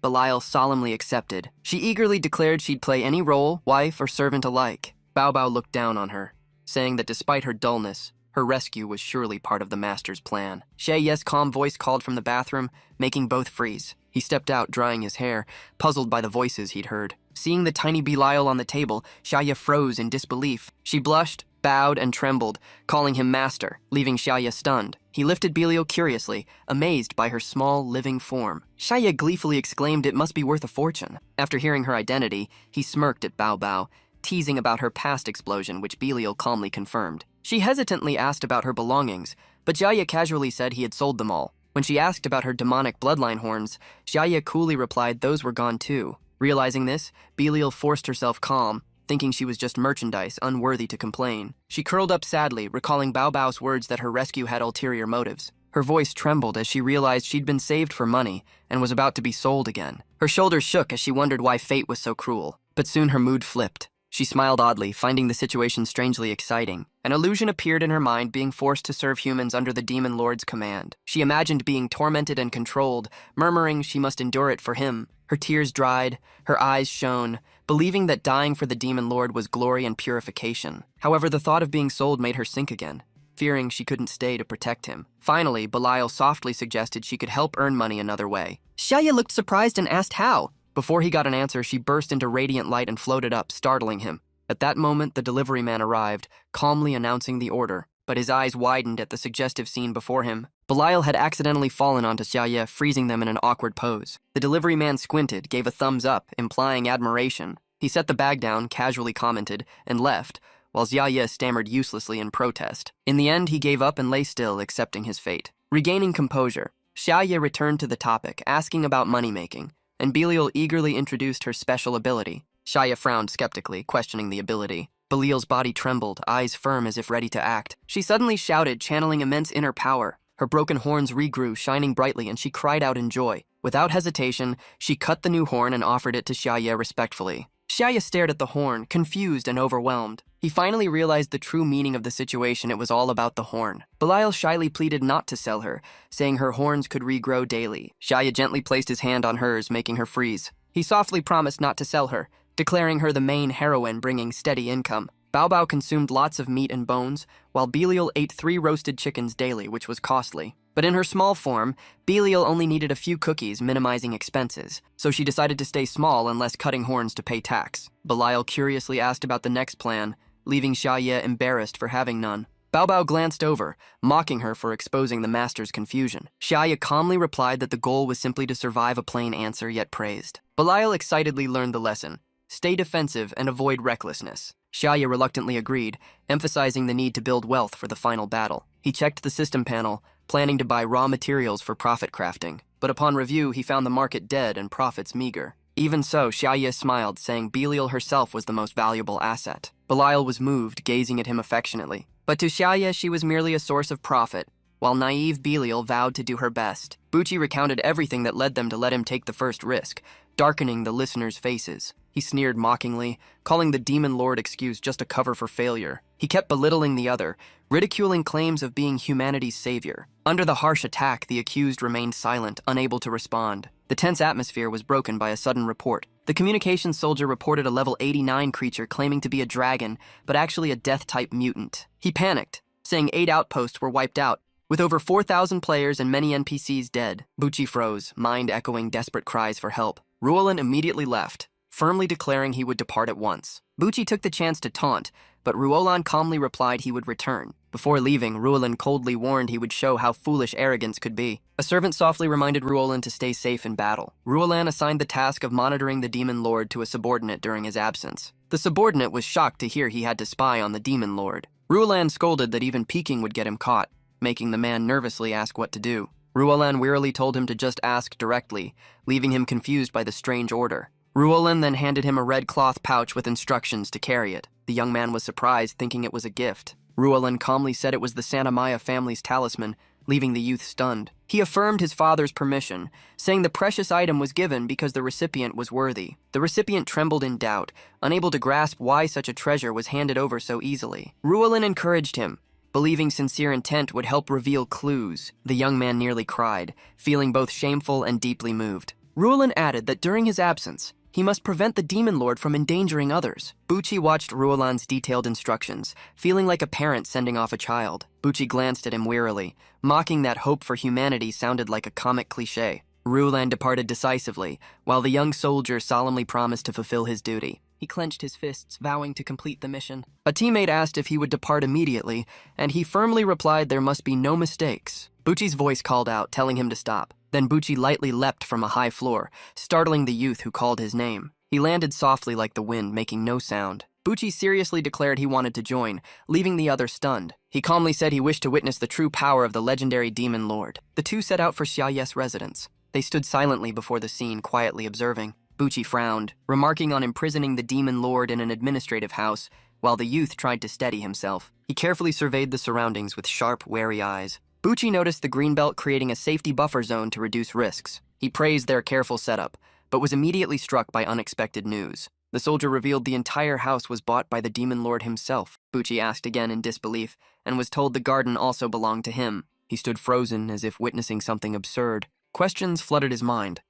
Belial solemnly accepted. She eagerly declared she'd play any role, wife or servant alike. Bao looked down on her, saying that despite her dullness, her rescue was surely part of the master's plan. Shia's calm voice called from the bathroom, making both freeze. He stepped out, drying his hair, puzzled by the voices he'd heard. Seeing the tiny Belial on the table, Shia froze in disbelief. She blushed, bowed, and trembled, calling him master, leaving Shia stunned. He lifted Belial curiously, amazed by her small, living form. Shia gleefully exclaimed it must be worth a fortune. After hearing her identity, he smirked at Bao, teasing about her past explosion, which Belial calmly confirmed. She hesitantly asked about her belongings, but Shia casually said he had sold them all. When she asked about her demonic bloodline horns, Shia coolly replied those were gone too. Realizing this, Belial forced herself calm, thinking she was just merchandise, unworthy to complain. She curled up sadly, recalling Bao's words that her rescue had ulterior motives. Her voice trembled as she realized she'd been saved for money and was about to be sold again. Her shoulders shook as she wondered why fate was so cruel. But soon her mood flipped. She smiled oddly, finding the situation strangely exciting. An illusion appeared in her mind, being forced to serve humans under the Demon Lord's command. She imagined being tormented and controlled, murmuring she must endure it for him. Her tears dried, her eyes shone, believing that dying for the Demon Lord was glory and purification. However, the thought of being sold made her sink again, fearing she couldn't stay to protect him. Finally, Belial softly suggested she could help earn money another way. Shia looked surprised and asked how. Before he got an answer, she burst into radiant light and floated up, startling him. At that moment, the delivery man arrived, calmly announcing the order, but his eyes widened at the suggestive scene before him. Belial had accidentally fallen onto Shia, freezing them in an awkward pose. The delivery man squinted, gave a thumbs up, implying admiration. He set the bag down, casually commented, and left, while Shia stammered uselessly in protest. In the end, he gave up and lay still, accepting his fate. Regaining composure, Shia returned to the topic, asking about money-making, and Belial eagerly introduced her special ability. Shia frowned skeptically, questioning the ability. Belial's body trembled, eyes firm as if ready to act. She suddenly shouted, channeling immense inner power. Her broken horns regrew, shining brightly, and she cried out in joy. Without hesitation, she cut the new horn and offered it to Shia respectfully. Shia stared at the horn, confused and overwhelmed. He finally realized the true meaning of the situation. It was all about the horn. Belial shyly pleaded not to sell her, saying her horns could regrow daily. Shia gently placed his hand on hers, making her freeze. He softly promised not to sell her, declaring her the main heroine bringing steady income. Bao consumed lots of meat and bones, while Belial ate 3 roasted chickens daily, which was costly. But in her small form, Belial only needed a few cookies, minimizing expenses, so she decided to stay small unless cutting horns to pay tax. Belial curiously asked about the next plan, leaving Shia embarrassed for having none. Bao glanced over, mocking her for exposing the master's confusion. Shia calmly replied that the goal was simply to survive a plain answer, yet praised. Belial excitedly learned the lesson. Stay defensive and avoid recklessness. Shia reluctantly agreed, emphasizing the need to build wealth for the final battle. He checked the system panel, planning to buy raw materials for profit crafting. But upon review, he found the market dead and profits meager. Even so, Shia smiled, saying Belial herself was the most valuable asset. Belial was moved, gazing at him affectionately. But to Shia, she was merely a source of profit, while naive Belial vowed to do her best. Bucci recounted everything that led them to let him take the first risk, darkening the listeners' faces. He sneered mockingly, calling the Demon Lord excuse just a cover for failure. He kept belittling the other, ridiculing claims of being humanity's savior. Under the harsh attack, the accused remained silent, unable to respond. The tense atmosphere was broken by a sudden report. The communications soldier reported a level 89 creature claiming to be a dragon, but actually a death-type mutant. He panicked, saying 8 outposts were wiped out, with over 4,000 players and many NPCs dead. Bucci froze, mind echoing desperate cries for help. Luolan immediately left, firmly declaring he would depart at once. Bucci took the chance to taunt, but Luolan calmly replied he would return. Before leaving, Luolan coldly warned he would show how foolish arrogance could be. A servant softly reminded Luolan to stay safe in battle. Luolan assigned the task of monitoring the Demon Lord to a subordinate during his absence. The subordinate was shocked to hear he had to spy on the Demon Lord. Luolan scolded that even peeking would get him caught, making the man nervously ask what to do. Luolan wearily told him to just ask directly, leaving him confused by the strange order. Luolan then handed him a red cloth pouch with instructions to carry it. The young man was surprised, thinking it was a gift. Luolan calmly said it was the Santa Maya family's talisman, leaving the youth stunned. He affirmed his father's permission, saying the precious item was given because the recipient was worthy. The recipient trembled in doubt, unable to grasp why such a treasure was handed over so easily. Luolan encouraged him, believing sincere intent would help reveal clues. The young man nearly cried, feeling both shameful and deeply moved. Luolan added that during his absence, he must prevent the Demon Lord from endangering others. Bucci watched Luolan's detailed instructions, feeling like a parent sending off a child. Bucci glanced at him wearily, mocking that hope for humanity sounded like a comic cliché. Luolan departed decisively, while the young soldier solemnly promised to fulfill his duty. He clenched his fists, vowing to complete the mission. A teammate asked if he would depart immediately, and he firmly replied there must be no mistakes. Bucci's voice called out, telling him to stop. Then Bucci lightly leapt from a high floor, startling the youth who called his name. He landed softly like the wind, making no sound. Bucci seriously declared he wanted to join, leaving the other stunned. He calmly said he wished to witness the true power of the legendary Demon Lord. The two set out for Shia's residence. They stood silently before the scene, quietly observing. Bucci frowned, remarking on imprisoning the Demon Lord in an administrative house, while the youth tried to steady himself. He carefully surveyed the surroundings with sharp, wary eyes. Bucci noticed the greenbelt creating a safety buffer zone to reduce risks. He praised their careful setup, but was immediately struck by unexpected news. The soldier revealed the entire house was bought by the Demon Lord himself. Bucci asked again in disbelief, and was told the garden also belonged to him. He stood frozen, as if witnessing something absurd. Questions flooded his mind.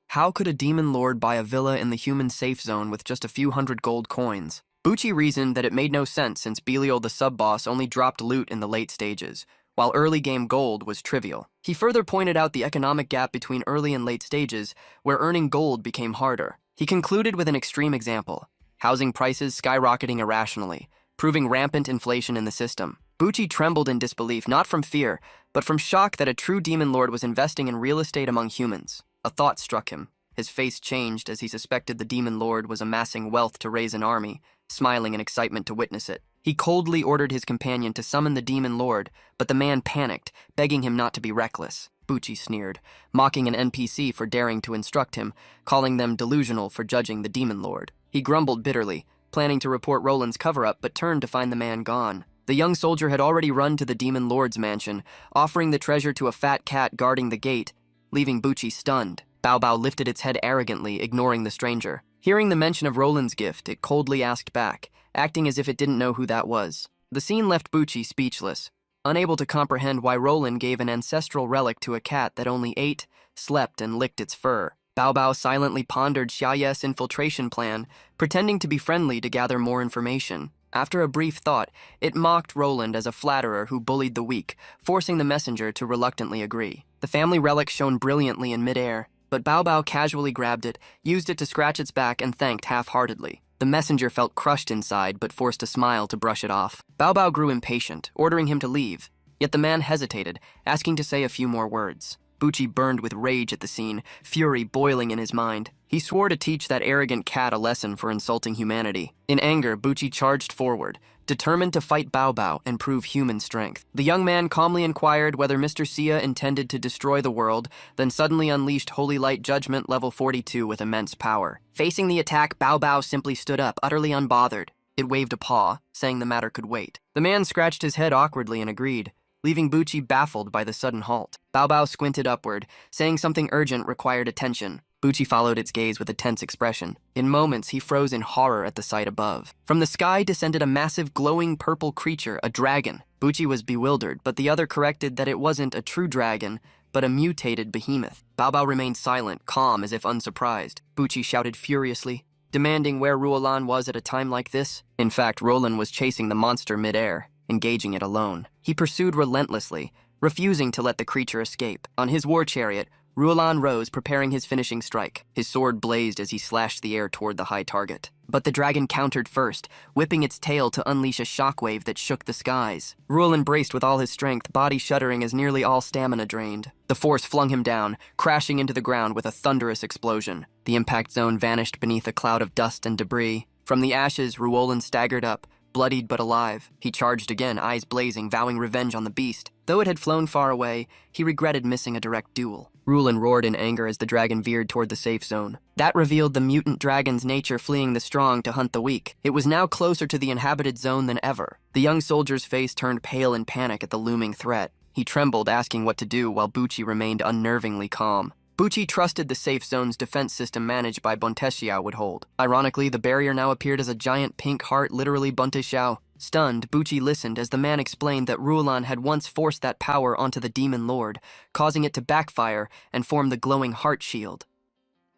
How could a Demon Lord buy a villa in the human safe zone with just a few hundred gold coins? Bucci reasoned that it made no sense since Beiel the sub-boss only dropped loot in the late stages, while early-game gold was trivial. He further pointed out the economic gap between early and late stages, where earning gold became harder. He concluded with an extreme example: housing prices skyrocketing irrationally, proving rampant inflation in the system. Bucci trembled in disbelief, not from fear, but from shock that a true Demon Lord was investing in real estate among humans. A thought struck him. His face changed as he suspected the Demon Lord was amassing wealth to raise an army, smiling in excitement to witness it. He coldly ordered his companion to summon the Demon Lord, but the man panicked, begging him not to be reckless. Bucci sneered, mocking an NPC for daring to instruct him, calling them delusional for judging the Demon Lord. He grumbled bitterly, planning to report Roland's cover-up, but turned to find the man gone. The young soldier had already run to the Demon Lord's mansion, offering the treasure to a fat cat guarding the gate, leaving Bucci stunned. Bao lifted its head arrogantly, ignoring the stranger. Hearing the mention of Roland's gift, it coldly asked back, acting as if it didn't know who that was. The scene left Bucci speechless, unable to comprehend why Roland gave an ancestral relic to a cat that only ate, slept, and licked its fur. Bao silently pondered Shia's infiltration plan, pretending to be friendly to gather more information. After a brief thought, it mocked Roland as a flatterer who bullied the weak, forcing the messenger to reluctantly agree. The family relic shone brilliantly in midair, but Bao casually grabbed it, used it to scratch its back, and thanked half-heartedly. The messenger felt crushed inside, but forced a smile to brush it off. Bao grew impatient, ordering him to leave. Yet the man hesitated, asking to say a few more words. Bucci burned with rage at the scene, fury boiling in his mind. He swore to teach that arrogant cat a lesson for insulting humanity. In anger, Bucci charged forward, determined to fight Bao and prove human strength. The young man calmly inquired whether Mr. Shia intended to destroy the world, then suddenly unleashed Holy Light Judgment level 42 with immense power. Facing the attack, Bao simply stood up, utterly unbothered. It waved a paw, saying the matter could wait. The man scratched his head awkwardly and agreed, leaving Bucci baffled by the sudden halt. Bao squinted upward, saying something urgent required attention. Bucci followed its gaze with a tense expression. In moments, he froze in horror at the sight above. From the sky descended a massive, glowing purple creature, a dragon. Bucci was bewildered, but the other corrected that it wasn't a true dragon, but a mutated behemoth. Bao remained silent, calm as if unsurprised. Bucci shouted furiously, demanding where Luolan was at a time like this. In fact, Roland was chasing the monster mid-air, engaging it alone. He pursued relentlessly, refusing to let the creature escape. On his war chariot, Luolan rose, preparing his finishing strike. His sword blazed as he slashed the air toward the high target. But the dragon countered first, whipping its tail to unleash a shockwave that shook the skies. Luolan braced with all his strength, body shuddering as nearly all stamina drained. The force flung him down, crashing into the ground with a thunderous explosion. The impact zone vanished beneath a cloud of dust and debris. From the ashes, Luolan staggered up, bloodied but alive. He charged again, eyes blazing, vowing revenge on the beast. Though it had flown far away, he regretted missing a direct duel. Luolan roared in anger as the dragon veered toward the safe zone. That revealed the mutant dragon's nature, fleeing the strong to hunt the weak. It was now closer to the inhabited zone than ever. The young soldier's face turned pale in panic at the looming threat. He trembled, asking what to do, while Bucci remained unnervingly calm. Bucci trusted the safe zone's defense system managed by Shia would hold. Ironically, the barrier now appeared as a giant pink heart, literally Shia. Stunned, Bucci listened as the man explained that Luolan had once forced that power onto the demon lord, causing it to backfire and form the glowing heart shield.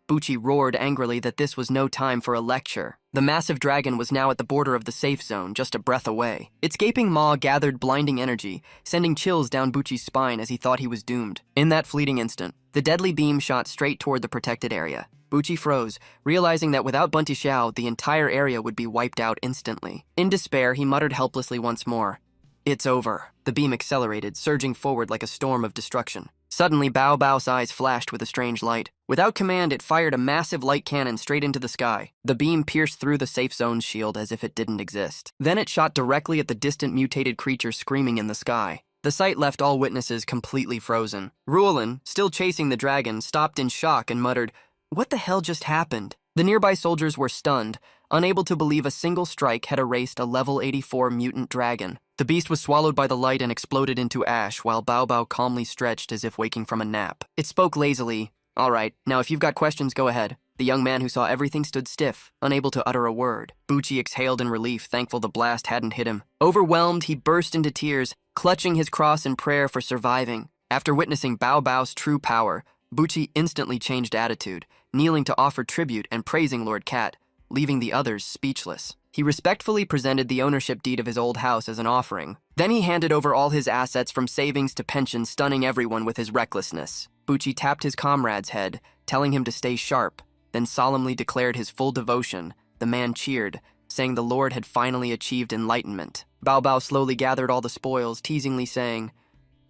Bucci roared angrily that this was no time for a lecture. The massive dragon was now at the border of the safe zone, just a breath away. Its gaping maw gathered blinding energy, sending chills down Bucci's spine as he thought he was doomed. In that fleeting instant, the deadly beam shot straight toward the protected area. Bucci froze, realizing that without Bunty Xiao, the entire area would be wiped out instantly. In despair, he muttered helplessly once more, "It's over." The beam accelerated, surging forward like a storm of destruction. Suddenly, Bao's eyes flashed with a strange light. Without command, it fired a massive light cannon straight into the sky. The beam pierced through the safe zone's shield as if it didn't exist. Then it shot directly at the distant mutated creature screaming in the sky. The sight left all witnesses completely frozen. Luolan, still chasing the dragon, stopped in shock and muttered, "What the hell just happened?" The nearby soldiers were stunned, unable to believe a single strike had erased a level 84 mutant dragon. The beast was swallowed by the light and exploded into ash, while Bao calmly stretched as if waking from a nap. It spoke lazily. "All right, now if you've got questions, go ahead." The young man who saw everything stood stiff, unable to utter a word. Bucci exhaled in relief, thankful the blast hadn't hit him. Overwhelmed, he burst into tears, clutching his cross in prayer for surviving. After witnessing Bao's true power, Bucci instantly changed attitude, kneeling to offer tribute and praising Lord Cat, leaving the others speechless. He respectfully presented the ownership deed of his old house as an offering. Then he handed over all his assets from savings to pensions, stunning everyone with his recklessness. Bucci tapped his comrade's head, telling him to stay sharp, then solemnly declared his full devotion. The man cheered, saying the Lord had finally achieved enlightenment. Bao slowly gathered all the spoils, teasingly saying,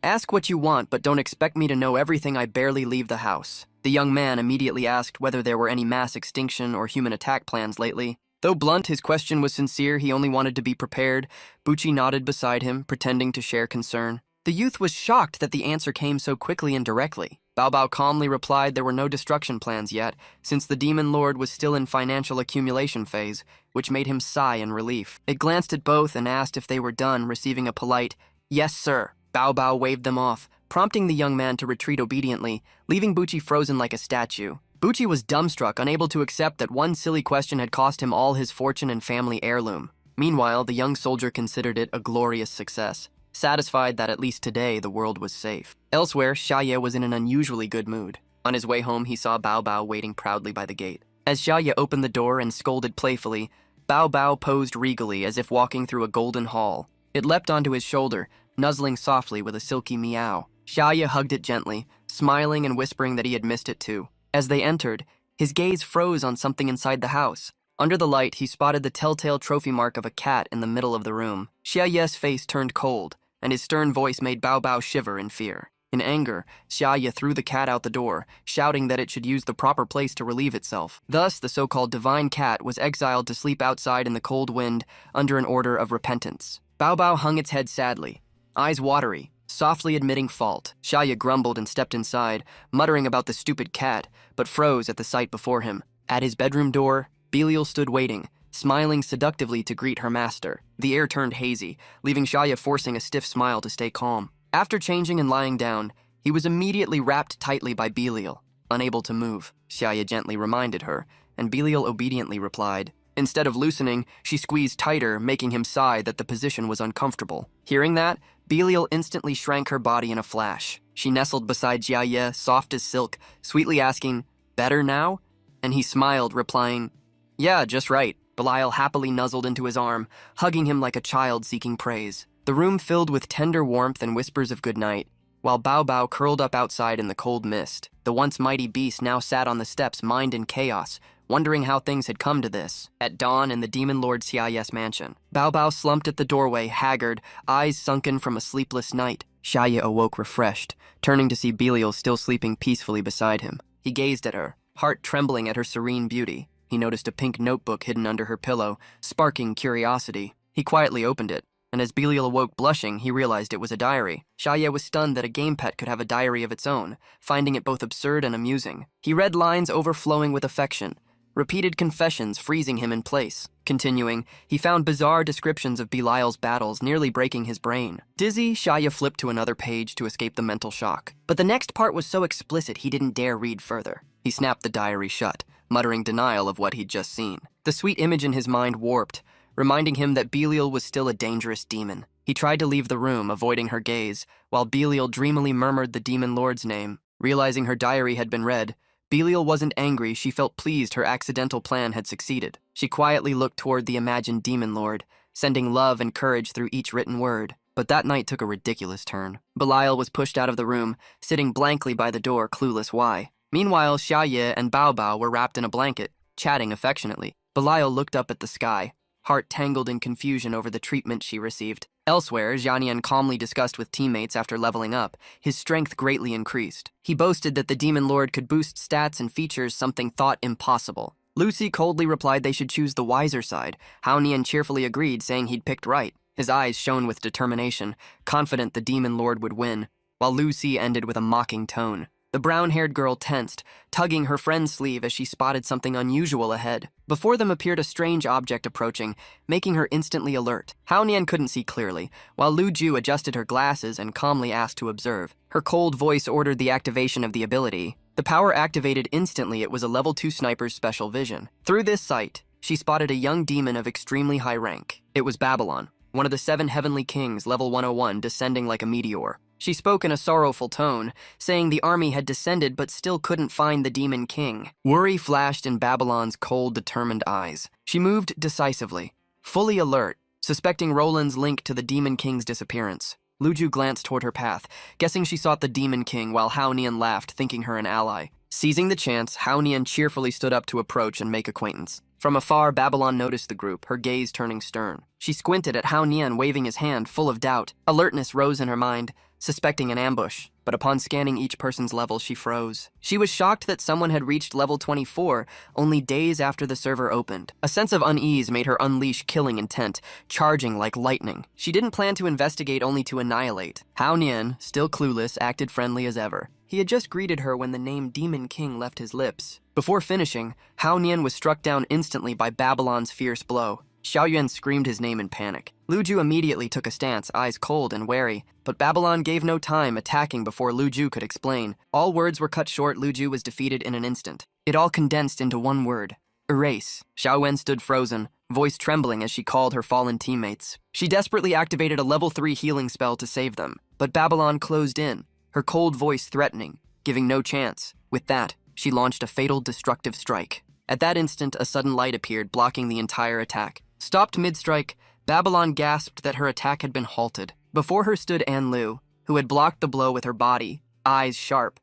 "Ask what you want, but don't expect me to know everything. I barely leave the house." The young man immediately asked whether there were any mass extinction or human attack plans lately. Though blunt, his question was sincere. He only wanted to be prepared. Bucci nodded beside him, pretending to share concern. The youth was shocked that the answer came so quickly and directly. Bao calmly replied there were no destruction plans yet, since the demon lord was still in financial accumulation phase, which made him sigh in relief. It glanced at both and asked if they were done, receiving a polite, "Yes, sir." Bao waved them off, prompting the young man to retreat obediently, leaving Bucci frozen like a statue. Bucci was dumbstruck, unable to accept that one silly question had cost him all his fortune and family heirloom. Meanwhile, the young soldier considered it a glorious success, satisfied that at least today the world was safe. Elsewhere, Shia was in an unusually good mood. On his way home, he saw Bao waiting proudly by the gate. As Shia opened the door and scolded playfully, Bao posed regally as if walking through a golden hall. It leapt onto his shoulder, nuzzling softly with a silky meow. Shia hugged it gently, smiling and whispering that he had missed it too. As they entered, his gaze froze on something inside the house. Under the light, he spotted the telltale trophy mark of a cat in the middle of the room. Xia's face turned cold, and his stern voice made Bao shiver in fear. In anger, Xia threw the cat out the door, shouting that it should use the proper place to relieve itself. Thus, the so-called divine cat was exiled to sleep outside in the cold wind under an order of repentance. Bao hung its head sadly, eyes watery, softly admitting fault. Shia grumbled and stepped inside, muttering about the stupid cat, but froze at the sight before him. At his bedroom door, Beiel stood waiting, smiling seductively to greet her master. The air turned hazy, leaving Shia forcing a stiff smile to stay calm. After changing and lying down, he was immediately wrapped tightly by Beiel, unable to move. Shia gently reminded her, and Beiel obediently replied. Instead of loosening, she squeezed tighter, making him sigh that the position was uncomfortable. Hearing that, Beiel instantly shrank her body in a flash. She nestled beside Shia, soft as silk, sweetly asking, "Better now?" And he smiled, replying, "Yeah, just right." Belial happily nuzzled into his arm, hugging him like a child seeking praise. The room filled with tender warmth and whispers of goodnight, while Bao curled up outside in the cold mist. The once mighty beast now sat on the steps, mind in chaos, wondering how things had come to this. At dawn in the Demon Lord Xia's mansion, Bao slumped at the doorway, haggard, eyes sunken from a sleepless night. Shia awoke refreshed, turning to see Beiel still sleeping peacefully beside him. He gazed at her, heart trembling at her serene beauty. He noticed a pink notebook hidden under her pillow, sparking curiosity. He quietly opened it, and as Beiel awoke blushing, he realized it was a diary. Shia was stunned that a game pet could have a diary of its own, finding it both absurd and amusing. He read lines overflowing with affection, repeated confessions freezing him in place. Continuing, he found bizarre descriptions of Belial's battles, nearly breaking his brain. Dizzy, Shia flipped to another page to escape the mental shock. But the next part was so explicit he didn't dare read further. He snapped the diary shut, muttering denial of what he'd just seen. The sweet image in his mind warped, reminding him that Belial was still a dangerous demon. He tried to leave the room, avoiding her gaze, while Belial dreamily murmured the Demon Lord's name. Realizing her diary had been read, Belial wasn't angry, she felt pleased her accidental plan had succeeded. She quietly looked toward the imagined Demon Lord, sending love and courage through each written word. But that night took a ridiculous turn. Belial was pushed out of the room, sitting blankly by the door, clueless why. Meanwhile, Shia and Bao were wrapped in a blanket, chatting affectionately. Belial looked up at the sky, heart tangled in confusion over the treatment she received. Elsewhere, Jianian calmly discussed with teammates after leveling up, his strength greatly increased. He boasted that the Demon Lord could boost stats and features something thought impossible. Lucy coldly replied they should choose the wiser side. Haonian cheerfully agreed, saying he'd picked right. His eyes shone with determination, confident the Demon Lord would win, while Lucy ended with a mocking tone. The brown-haired girl tensed, tugging her friend's sleeve as she spotted something unusual ahead. Before them appeared a strange object approaching, making her instantly alert. Haonian couldn't see clearly, while Lu Ju adjusted her glasses and calmly asked to observe. Her cold voice ordered the activation of the ability. The power activated instantly. It was a level 2 sniper's special vision. Through this sight, she spotted a young demon of extremely high rank. It was Babylon, one of the 7 heavenly kings, level 101, descending like a meteor. She spoke in a sorrowful tone, saying the army had descended but still couldn't find the Demon King. Worry flashed in Babylon's cold, determined eyes. She moved decisively, fully alert, suspecting Roland's link to the Demon King's disappearance. Luju glanced toward her path, guessing she sought the Demon King, while Haonian laughed, thinking her an ally. Seizing the chance, Haonian cheerfully stood up to approach and make acquaintance. From afar, Babylon noticed the group, her gaze turning stern. She squinted at Haonian, waving his hand, full of doubt. Alertness rose in her mind, suspecting an ambush, but upon scanning each person's level, she froze. She was shocked that someone had reached level 24 only days after the server opened. A sense of unease made her unleash killing intent, charging like lightning. She didn't plan to investigate, only to annihilate. Haonian, still clueless, acted friendly as ever. He had just greeted her when the name Demon King left his lips. Before finishing, Haonian was struck down instantly by Babylon's fierce blow. Xiaoyuan screamed his name in panic. Luju immediately took a stance, eyes cold and wary, but Babylon gave no time, attacking before Luju could explain. All words were cut short. Luju was defeated in an instant. It all condensed into one word: erase. Xiaowen stood frozen, voice trembling as she called her fallen teammates. She desperately activated a level 3 healing spell to save them, but Babylon closed in, her cold voice threatening, giving no chance. With that, she launched a fatal destructive strike. At that instant, a sudden light appeared, blocking the entire attack. Stopped mid-strike, Babylon gasped that her attack had been halted. Before her stood Enlu, who had blocked the blow with her body, eyes sharp.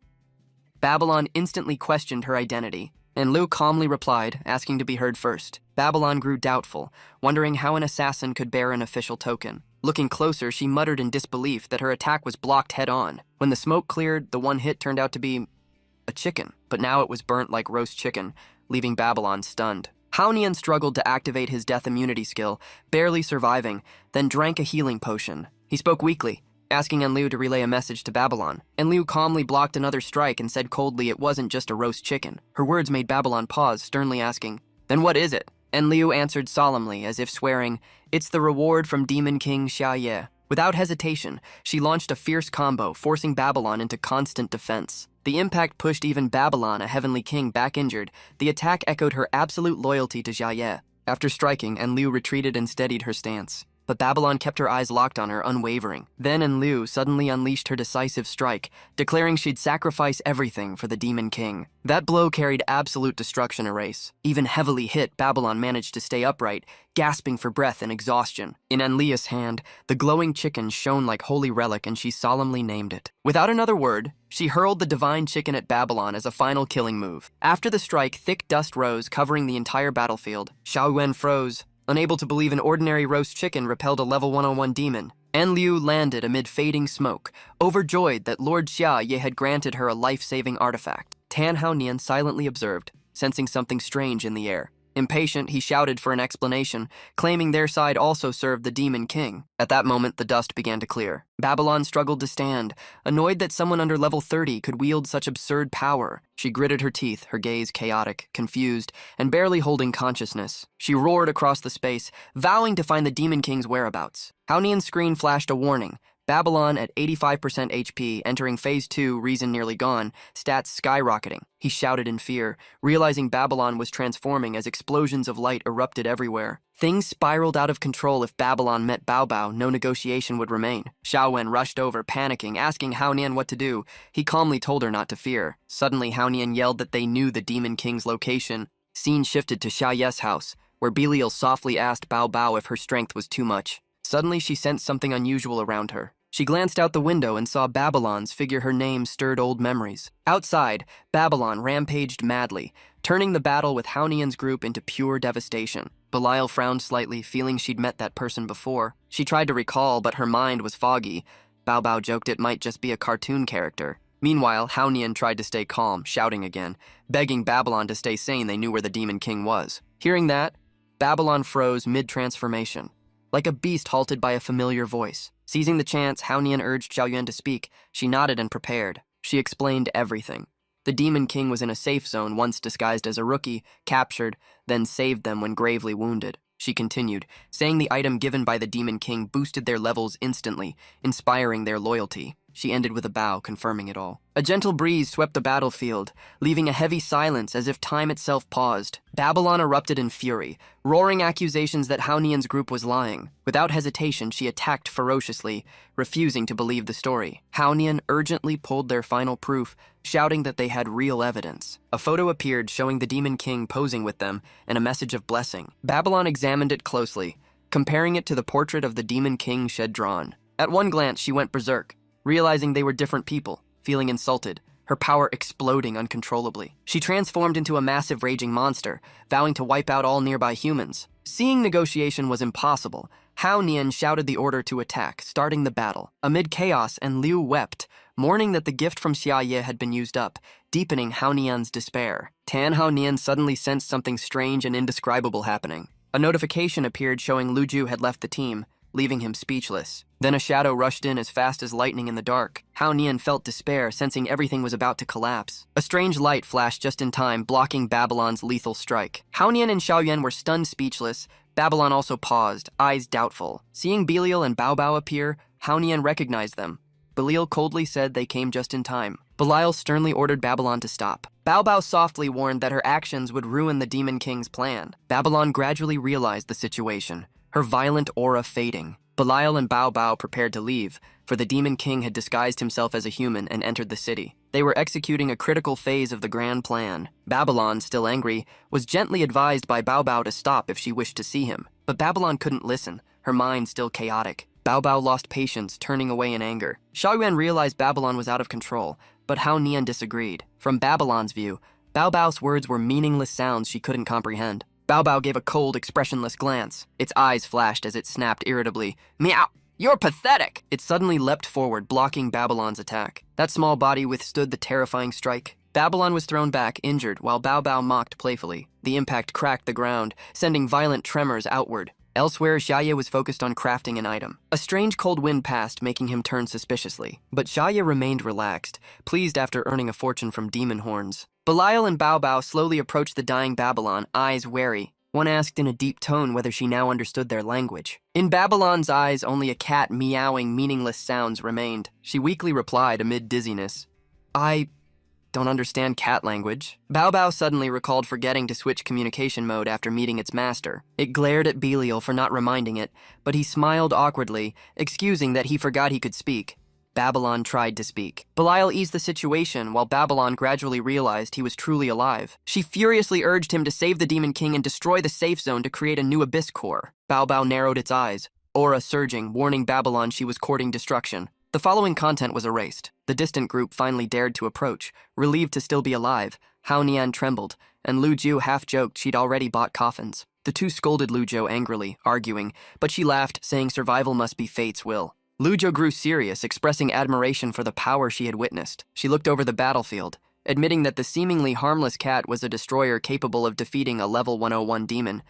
Babylon instantly questioned her identity. Enlu calmly replied, asking to be heard first. Babylon grew doubtful, wondering how an assassin could bear an official token. Looking closer, she muttered in disbelief that her attack was blocked head-on. When the smoke cleared, the one hit turned out to be a chicken, but now it was burnt like roast chicken, leaving Babylon stunned. Haonian struggled to activate his death immunity skill, barely surviving, then drank a healing potion. He spoke weakly, asking Enlu to relay a message to Babylon. Enlu calmly blocked another strike and said coldly it wasn't just a roast chicken. Her words made Babylon pause, sternly asking, "Then what is it?" Enlu answered solemnly, as if swearing, "It's the reward from Demon King Shia." Without hesitation, she launched a fierce combo, forcing Babylon into constant defense. The impact pushed even Babylon, a heavenly king, back injured. The attack echoed her absolute loyalty to Shia. After striking, Enlu retreated and steadied her stance. but Babylon kept her eyes locked on her, unwavering. Then Enlu suddenly unleashed her decisive strike, declaring she'd sacrifice everything for the Demon King. That blow carried absolute destruction erase. Even heavily hit, Babylon managed to stay upright, gasping for breath in exhaustion. In Enlu's hand, the glowing chicken shone like holy relic, and she solemnly named it. Without another word, she hurled the divine chicken at Babylon as a final killing move. After the strike, thick dust rose, covering the entire battlefield. Xiaoyuan froze, unable to believe an ordinary roast chicken repelled a level 101 demon. Enlu landed amid fading smoke, overjoyed that Lord Shia had granted her a life-saving artifact. Tan Haonian silently observed, sensing something strange in the air. Impatient, he shouted for an explanation, claiming their side also served the Demon King. At that moment, the dust began to clear. Babylon struggled to stand, annoyed that someone under level 30 could wield such absurd power. She gritted her teeth, her gaze chaotic, confused, and barely holding consciousness. She roared across the space, vowing to find the Demon King's whereabouts. Haonian's screen flashed a warning. Babylon at 85% HP, entering Phase 2, reason nearly gone, stats skyrocketing. He shouted in fear, realizing Babylon was transforming as explosions of light erupted everywhere. Things spiraled out of control. If Babylon met Bao, no negotiation would remain. Xiaowen rushed over, panicking, asking Haonian what to do. He calmly told her not to fear. Suddenly, Haonian yelled that they knew the Demon King's location. Scene shifted to Xiaoye's house, where Beiel softly asked Bao if her strength was too much. Suddenly, she sensed something unusual around her. She glanced out the window and saw Babylon's figure. Her name stirred old memories. Outside, Babylon rampaged madly, turning the battle with Haonian's group into pure devastation. Belial frowned slightly, feeling she'd met that person before. She tried to recall, but her mind was foggy. Bao joked it might just be a cartoon character. Meanwhile, Haonian tried to stay calm, shouting again, begging Babylon to stay sane. They knew where the Demon King was. Hearing that, Babylon froze mid-transformation, like a beast halted by a familiar voice. Seizing the chance, Haonian urged Xiaoyuan to speak. She nodded and prepared. She explained everything. The Demon King was in a safe zone, once disguised as a rookie, captured, then saved them when gravely wounded. She continued, saying the item given by the Demon King boosted their levels instantly, inspiring their loyalty. She ended with a bow, confirming it all. A gentle breeze swept the battlefield, leaving a heavy silence as if time itself paused. Babylon erupted in fury, roaring accusations that Haonian's group was lying. Without hesitation, she attacked ferociously, refusing to believe the story. Haonian urgently pulled their final proof, shouting that they had real evidence. A photo appeared showing the Demon King posing with them and a message of blessing. Babylon examined it closely, comparing it to the portrait of the Demon King she'd drawn. At one glance, she went berserk, realizing they were different people, feeling insulted, her power exploding uncontrollably. She transformed into a massive raging monster, vowing to wipe out all nearby humans. Seeing negotiation was impossible, Haonian shouted the order to attack, starting the battle. Amid chaos, Enlu wept, mourning that the gift from Shia had been used up, deepening Haonian's despair. Tan Haonian suddenly sensed something strange and indescribable happening. A notification appeared showing Luju had left the team, leaving him speechless. Then a shadow rushed in as fast as lightning in the dark. Haonian felt despair, sensing everything was about to collapse. A strange light flashed just in time, blocking Babylon's lethal strike. Haonian and Xiaoyuan were stunned speechless. Babylon also paused, eyes doubtful. Seeing Beiel and Bao appear, Haonian recognized them. Beiel coldly said they came just in time. Belial sternly ordered Babylon to stop. Bao softly warned that her actions would ruin the Demon King's plan. Babylon gradually realized the situation, her violent aura fading. Belial and Bao prepared to leave, for the Demon King had disguised himself as a human and entered the city. They were executing a critical phase of the grand plan. Babylon, still angry, was gently advised by Bao to stop if she wished to see him. But Babylon couldn't listen, her mind still chaotic. Bao lost patience, turning away in anger. Xiaoyuan realized Babylon was out of control, but Haonian disagreed. From Babylon's view, Bao's words were meaningless sounds she couldn't comprehend. Bao gave a cold, expressionless glance. Its eyes flashed as it snapped irritably. Meow! You're pathetic! It suddenly leapt forward, blocking Babylon's attack. That small body withstood the terrifying strike. Babylon was thrown back, injured, while Bao mocked playfully. The impact cracked the ground, sending violent tremors outward. Elsewhere, Shia was focused on crafting an item. A strange cold wind passed, making him turn suspiciously. But Shia remained relaxed, pleased after earning a fortune from demon horns. Belial and Bao slowly approached the dying Babylon, eyes wary. One asked in a deep tone whether she now understood their language. In Babylon's eyes, only a cat meowing meaningless sounds remained. She weakly replied amid dizziness, I Don't understand cat language. Bao suddenly recalled forgetting to switch communication mode after meeting its master. It glared at Beiel for not reminding it, but he smiled awkwardly, excusing that he forgot he could speak. Babylon tried to speak. Belial eased the situation while Babylon gradually realized he was truly alive. She furiously urged him to save the Demon King and destroy the safe zone to create a new abyss core. Bao narrowed its eyes, aura surging, warning Babylon she was courting destruction. The following content was erased. The distant group finally dared to approach, relieved to still be alive. Hao Nian trembled, and Lu Jiu half-joked she'd already bought coffins. The two scolded Lu Jiu angrily, arguing, but she laughed, saying survival must be fate's will. Lu Jiu grew serious, expressing admiration for the power she had witnessed. She looked over the battlefield, admitting that the seemingly harmless cat was a destroyer capable of defeating a level 101 demon.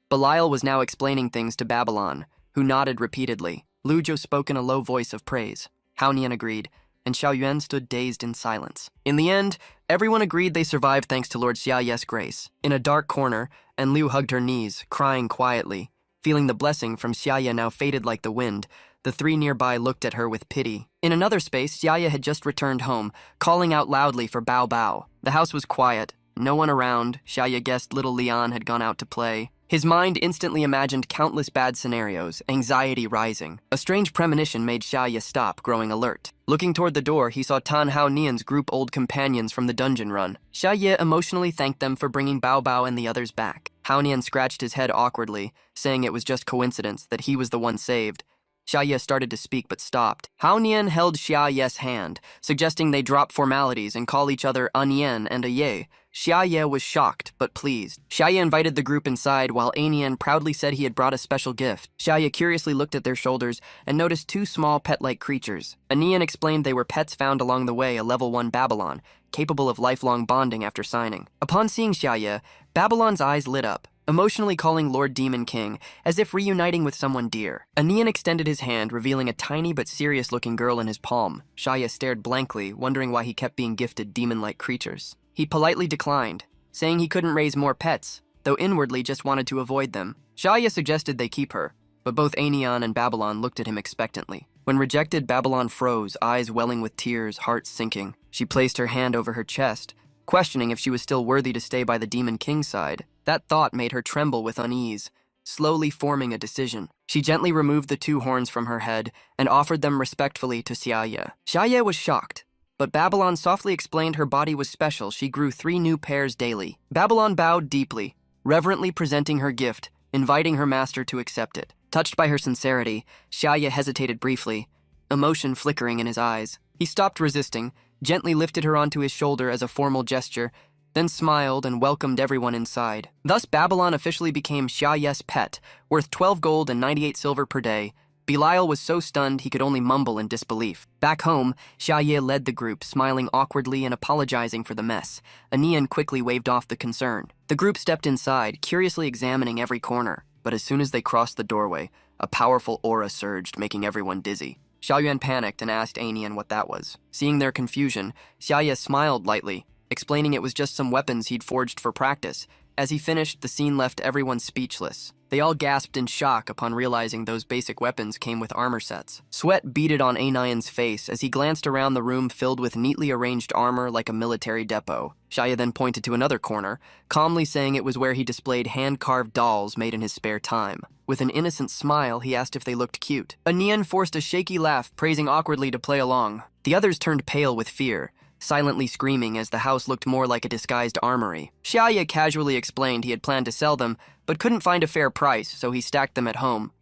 Belial was now explaining things to Babylon, who nodded repeatedly. Lu Jiu spoke in a low voice of praise. Hao Nian agreed, and Xiao Yuan stood dazed in silence. In the end, everyone agreed they survived thanks to Lord Xia's grace. In a dark corner, Enlu hugged her knees, crying quietly. Feeling the blessing from Xia now faded like the wind, the three nearby looked at her with pity. In another space, Xia had just returned home, calling out loudly for Bao. The house was quiet, no one around. Xia guessed little Luan had gone out to play. His mind instantly imagined countless bad scenarios, anxiety rising. A strange premonition made Xia stop, growing alert. Looking toward the door, he saw Tan Hao Nian's group old companions from the dungeon run. Xia emotionally thanked them for bringing Bao and the others back. Hao Nian scratched his head awkwardly, saying it was just coincidence that he was the one saved. Xia started to speak but stopped. Hao Nian held Xia's hand, suggesting they drop formalities and call each other Anian and Aye. Xia was shocked but pleased. Xia invited the group inside while Anian proudly said he had brought a special gift. Xia curiously looked at their shoulders and noticed two small pet-like creatures. Anian explained they were pets found along the way, a level 1 Babylon, capable of lifelong bonding after signing. Upon seeing Xia, Babylon's eyes lit up, emotionally calling Lord Demon King, as if reuniting with someone dear. Anian extended his hand, revealing a tiny but serious-looking girl in his palm. Xia stared blankly, wondering why he kept being gifted demon-like creatures. He politely declined, saying he couldn't raise more pets, though inwardly just wanted to avoid them. Xia suggested they keep her, but both Anian and Babylon looked at him expectantly. When rejected, Babylon froze, eyes welling with tears, heart sinking. She placed her hand over her chest, questioning if she was still worthy to stay by the Demon King's side. That thought made her tremble with unease, slowly forming a decision. She gently removed the two horns from her head and offered them respectfully to Xia. Xia was shocked, but Babylon softly explained her body was special. She grew 3 new pairs daily. Babylon bowed deeply, reverently presenting her gift, inviting her master to accept it. Touched by her sincerity, Xia hesitated briefly, emotion flickering in his eyes. He stopped resisting, gently lifted her onto his shoulder as a formal gesture, then smiled and welcomed everyone inside. Thus, Babylon officially became Xia's pet, worth 12 gold and 98 silver per day. Belial was so stunned he could only mumble in disbelief. Back home, Xia led the group, smiling awkwardly and apologizing for the mess. Anian quickly waved off the concern. The group stepped inside, curiously examining every corner. But as soon as they crossed the doorway, a powerful aura surged, making everyone dizzy. Xiao Yuan panicked and asked Anian what that was. Seeing their confusion, Xia smiled lightly, explaining it was just some weapons he'd forged for practice. As he finished, the scene left everyone speechless. They all gasped in shock upon realizing those basic weapons came with armor sets. Sweat beaded on Anian's face as he glanced around the room filled with neatly arranged armor like a military depot. Xia then pointed to another corner, calmly saying it was where he displayed hand-carved dolls made in his spare time. With an innocent smile, he asked if they looked cute. Anian forced a shaky laugh, praising awkwardly to play along. The others turned pale with fear, silently screaming as the house looked more like a disguised armory. Xia casually explained he had planned to sell them, but couldn't find a fair price, so he stacked them at home.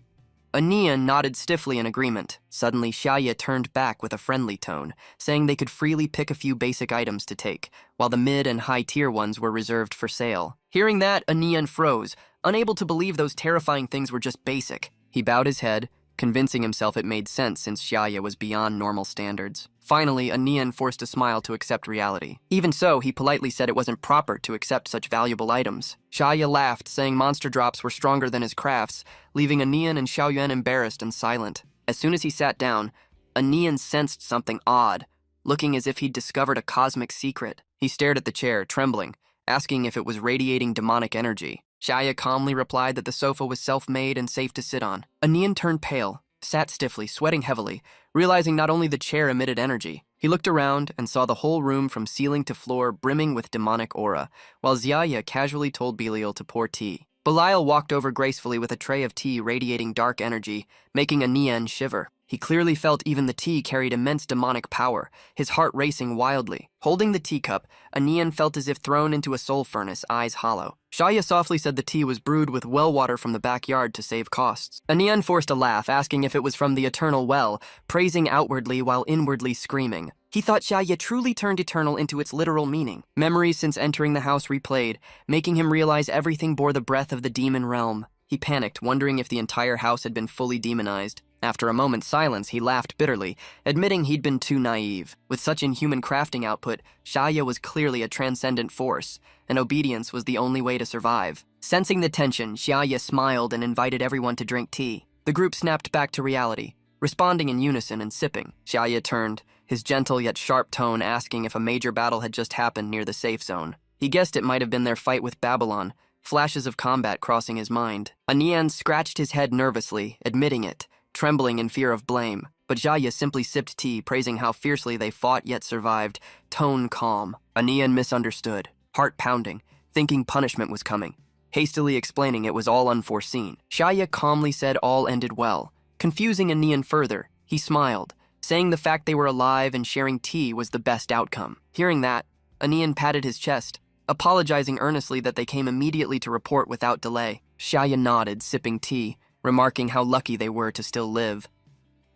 Anian nodded stiffly in agreement. Suddenly, Xia turned back with a friendly tone, saying they could freely pick a few basic items to take, while the mid- and high-tier ones were reserved for sale. Hearing that, Anian froze, unable to believe those terrifying things were just basic. He bowed his head, convincing himself it made sense since Xia was beyond normal standards. Finally, Anian forced a smile to accept reality. Even so, he politely said it wasn't proper to accept such valuable items. Xia laughed, saying monster drops were stronger than his crafts, leaving Anian and Xiao Yuan embarrassed and silent. As soon as he sat down, Anian sensed something odd, looking as if he'd discovered a cosmic secret. He stared at the chair, trembling, asking if it was radiating demonic energy. Xia calmly replied that the sofa was self-made and safe to sit on. Anian turned pale, sat stiffly, sweating heavily, realizing not only the chair emitted energy. He looked around and saw the whole room from ceiling to floor brimming with demonic aura, while Shia casually told Beiel to pour tea. Belial walked over gracefully with a tray of tea radiating dark energy, making Anian shiver. He clearly felt even the tea carried immense demonic power, his heart racing wildly. Holding the teacup, Anian felt as if thrown into a soul furnace, eyes hollow. Shia softly said the tea was brewed with well water from the backyard to save costs. Anian forced a laugh, asking if it was from the eternal well, praising outwardly while inwardly screaming. He thought Shia truly turned eternal into its literal meaning. Memories since entering the house replayed, making him realize everything bore the breath of the demon realm. He panicked, wondering if the entire house had been fully demonized. After a moment's silence, he laughed bitterly, admitting he'd been too naive. With such inhuman crafting output, Shia was clearly a transcendent force, and obedience was the only way to survive. Sensing the tension, Shia smiled and invited everyone to drink tea. The group snapped back to reality, responding in unison and sipping. Shia turned, his gentle yet sharp tone asking if a major battle had just happened near the safe zone. He guessed it might have been their fight with Babylon, flashes of combat crossing his mind. Anian scratched his head nervously, admitting it, trembling in fear of blame. But Shia simply sipped tea, praising how fiercely they fought yet survived, tone calm. Anian misunderstood, heart pounding, thinking punishment was coming, hastily explaining it was all unforeseen. Shia calmly said all ended well. Confusing Anian further, he smiled, saying the fact they were alive and sharing tea was the best outcome. Hearing that, Anian patted his chest, apologizing earnestly that they came immediately to report without delay. Shia nodded, sipping tea, remarking how lucky they were to still live.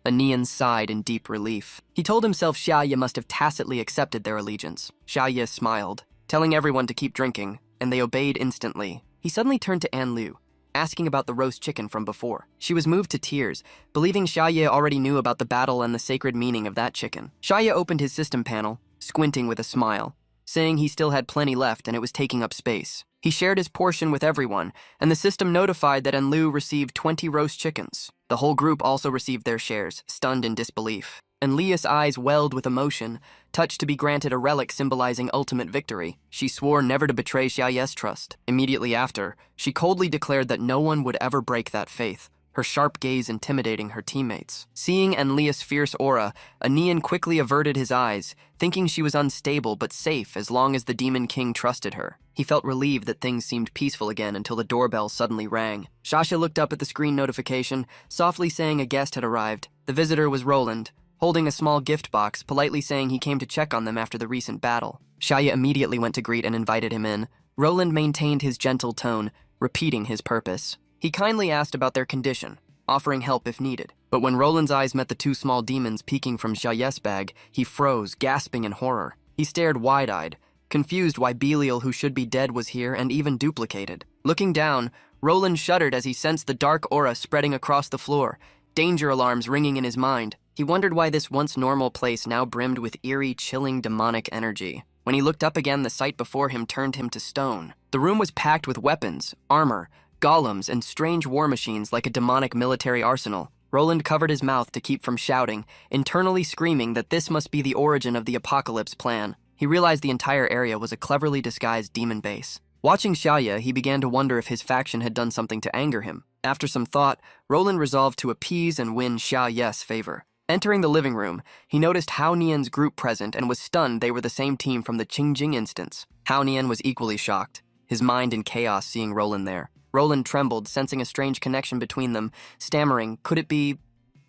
Anian sighed in deep relief. He told himself Shia must have tacitly accepted their allegiance. Shia smiled, telling everyone to keep drinking, and they obeyed instantly. He suddenly turned to Enlu, asking about the roast chicken from before. She was moved to tears, believing Shia already knew about the battle and the sacred meaning of that chicken. Shia opened his system panel, squinting with a smile, saying he still had plenty left and it was taking up space. He shared his portion with everyone, and the system notified that Enlu received 20 roast chickens. The whole group also received their shares, stunned in disbelief. Enlia's eyes welled with emotion, touched to be granted a relic symbolizing ultimate victory. She swore never to betray Xiaoye's trust. Immediately after, she coldly declared that no one would ever break that faith, her sharp gaze intimidating her teammates. Seeing Enlia's fierce aura, Anian quickly averted his eyes, thinking she was unstable but safe as long as the Demon King trusted her. He felt relieved that things seemed peaceful again until the doorbell suddenly rang. Shasha looked up at the screen notification, softly saying a guest had arrived. The visitor was Roland, holding a small gift box, politely saying he came to check on them after the recent battle. Shia immediately went to greet and invited him in. Roland maintained his gentle tone, repeating his purpose. He kindly asked about their condition, offering help if needed. But when Roland's eyes met the two small demons peeking from Xiaoye's bag, he froze, gasping in horror. He stared wide-eyed, confused why Beiel, who should be dead, was here and even duplicated. Looking down, Roland shuddered as he sensed the dark aura spreading across the floor, danger alarms ringing in his mind. He wondered why this once normal place now brimmed with eerie, chilling, demonic energy. When he looked up again, the sight before him turned him to stone. The room was packed with weapons, armor, golems, and strange war machines like a demonic military arsenal. Roland covered his mouth to keep from shouting, internally screaming that this must be the origin of the apocalypse plan. He realized the entire area was a cleverly disguised demon base. Watching Shia, he began to wonder if his faction had done something to anger him. After some thought, Roland resolved to appease and win Xiaoye's favor. Entering the living room, he noticed Hao Nian's group present and was stunned they were the same team from the Qingjing instance. Hao Nian was equally shocked, his mind in chaos seeing Roland there. Roland trembled, sensing a strange connection between them, stammering, "Could it be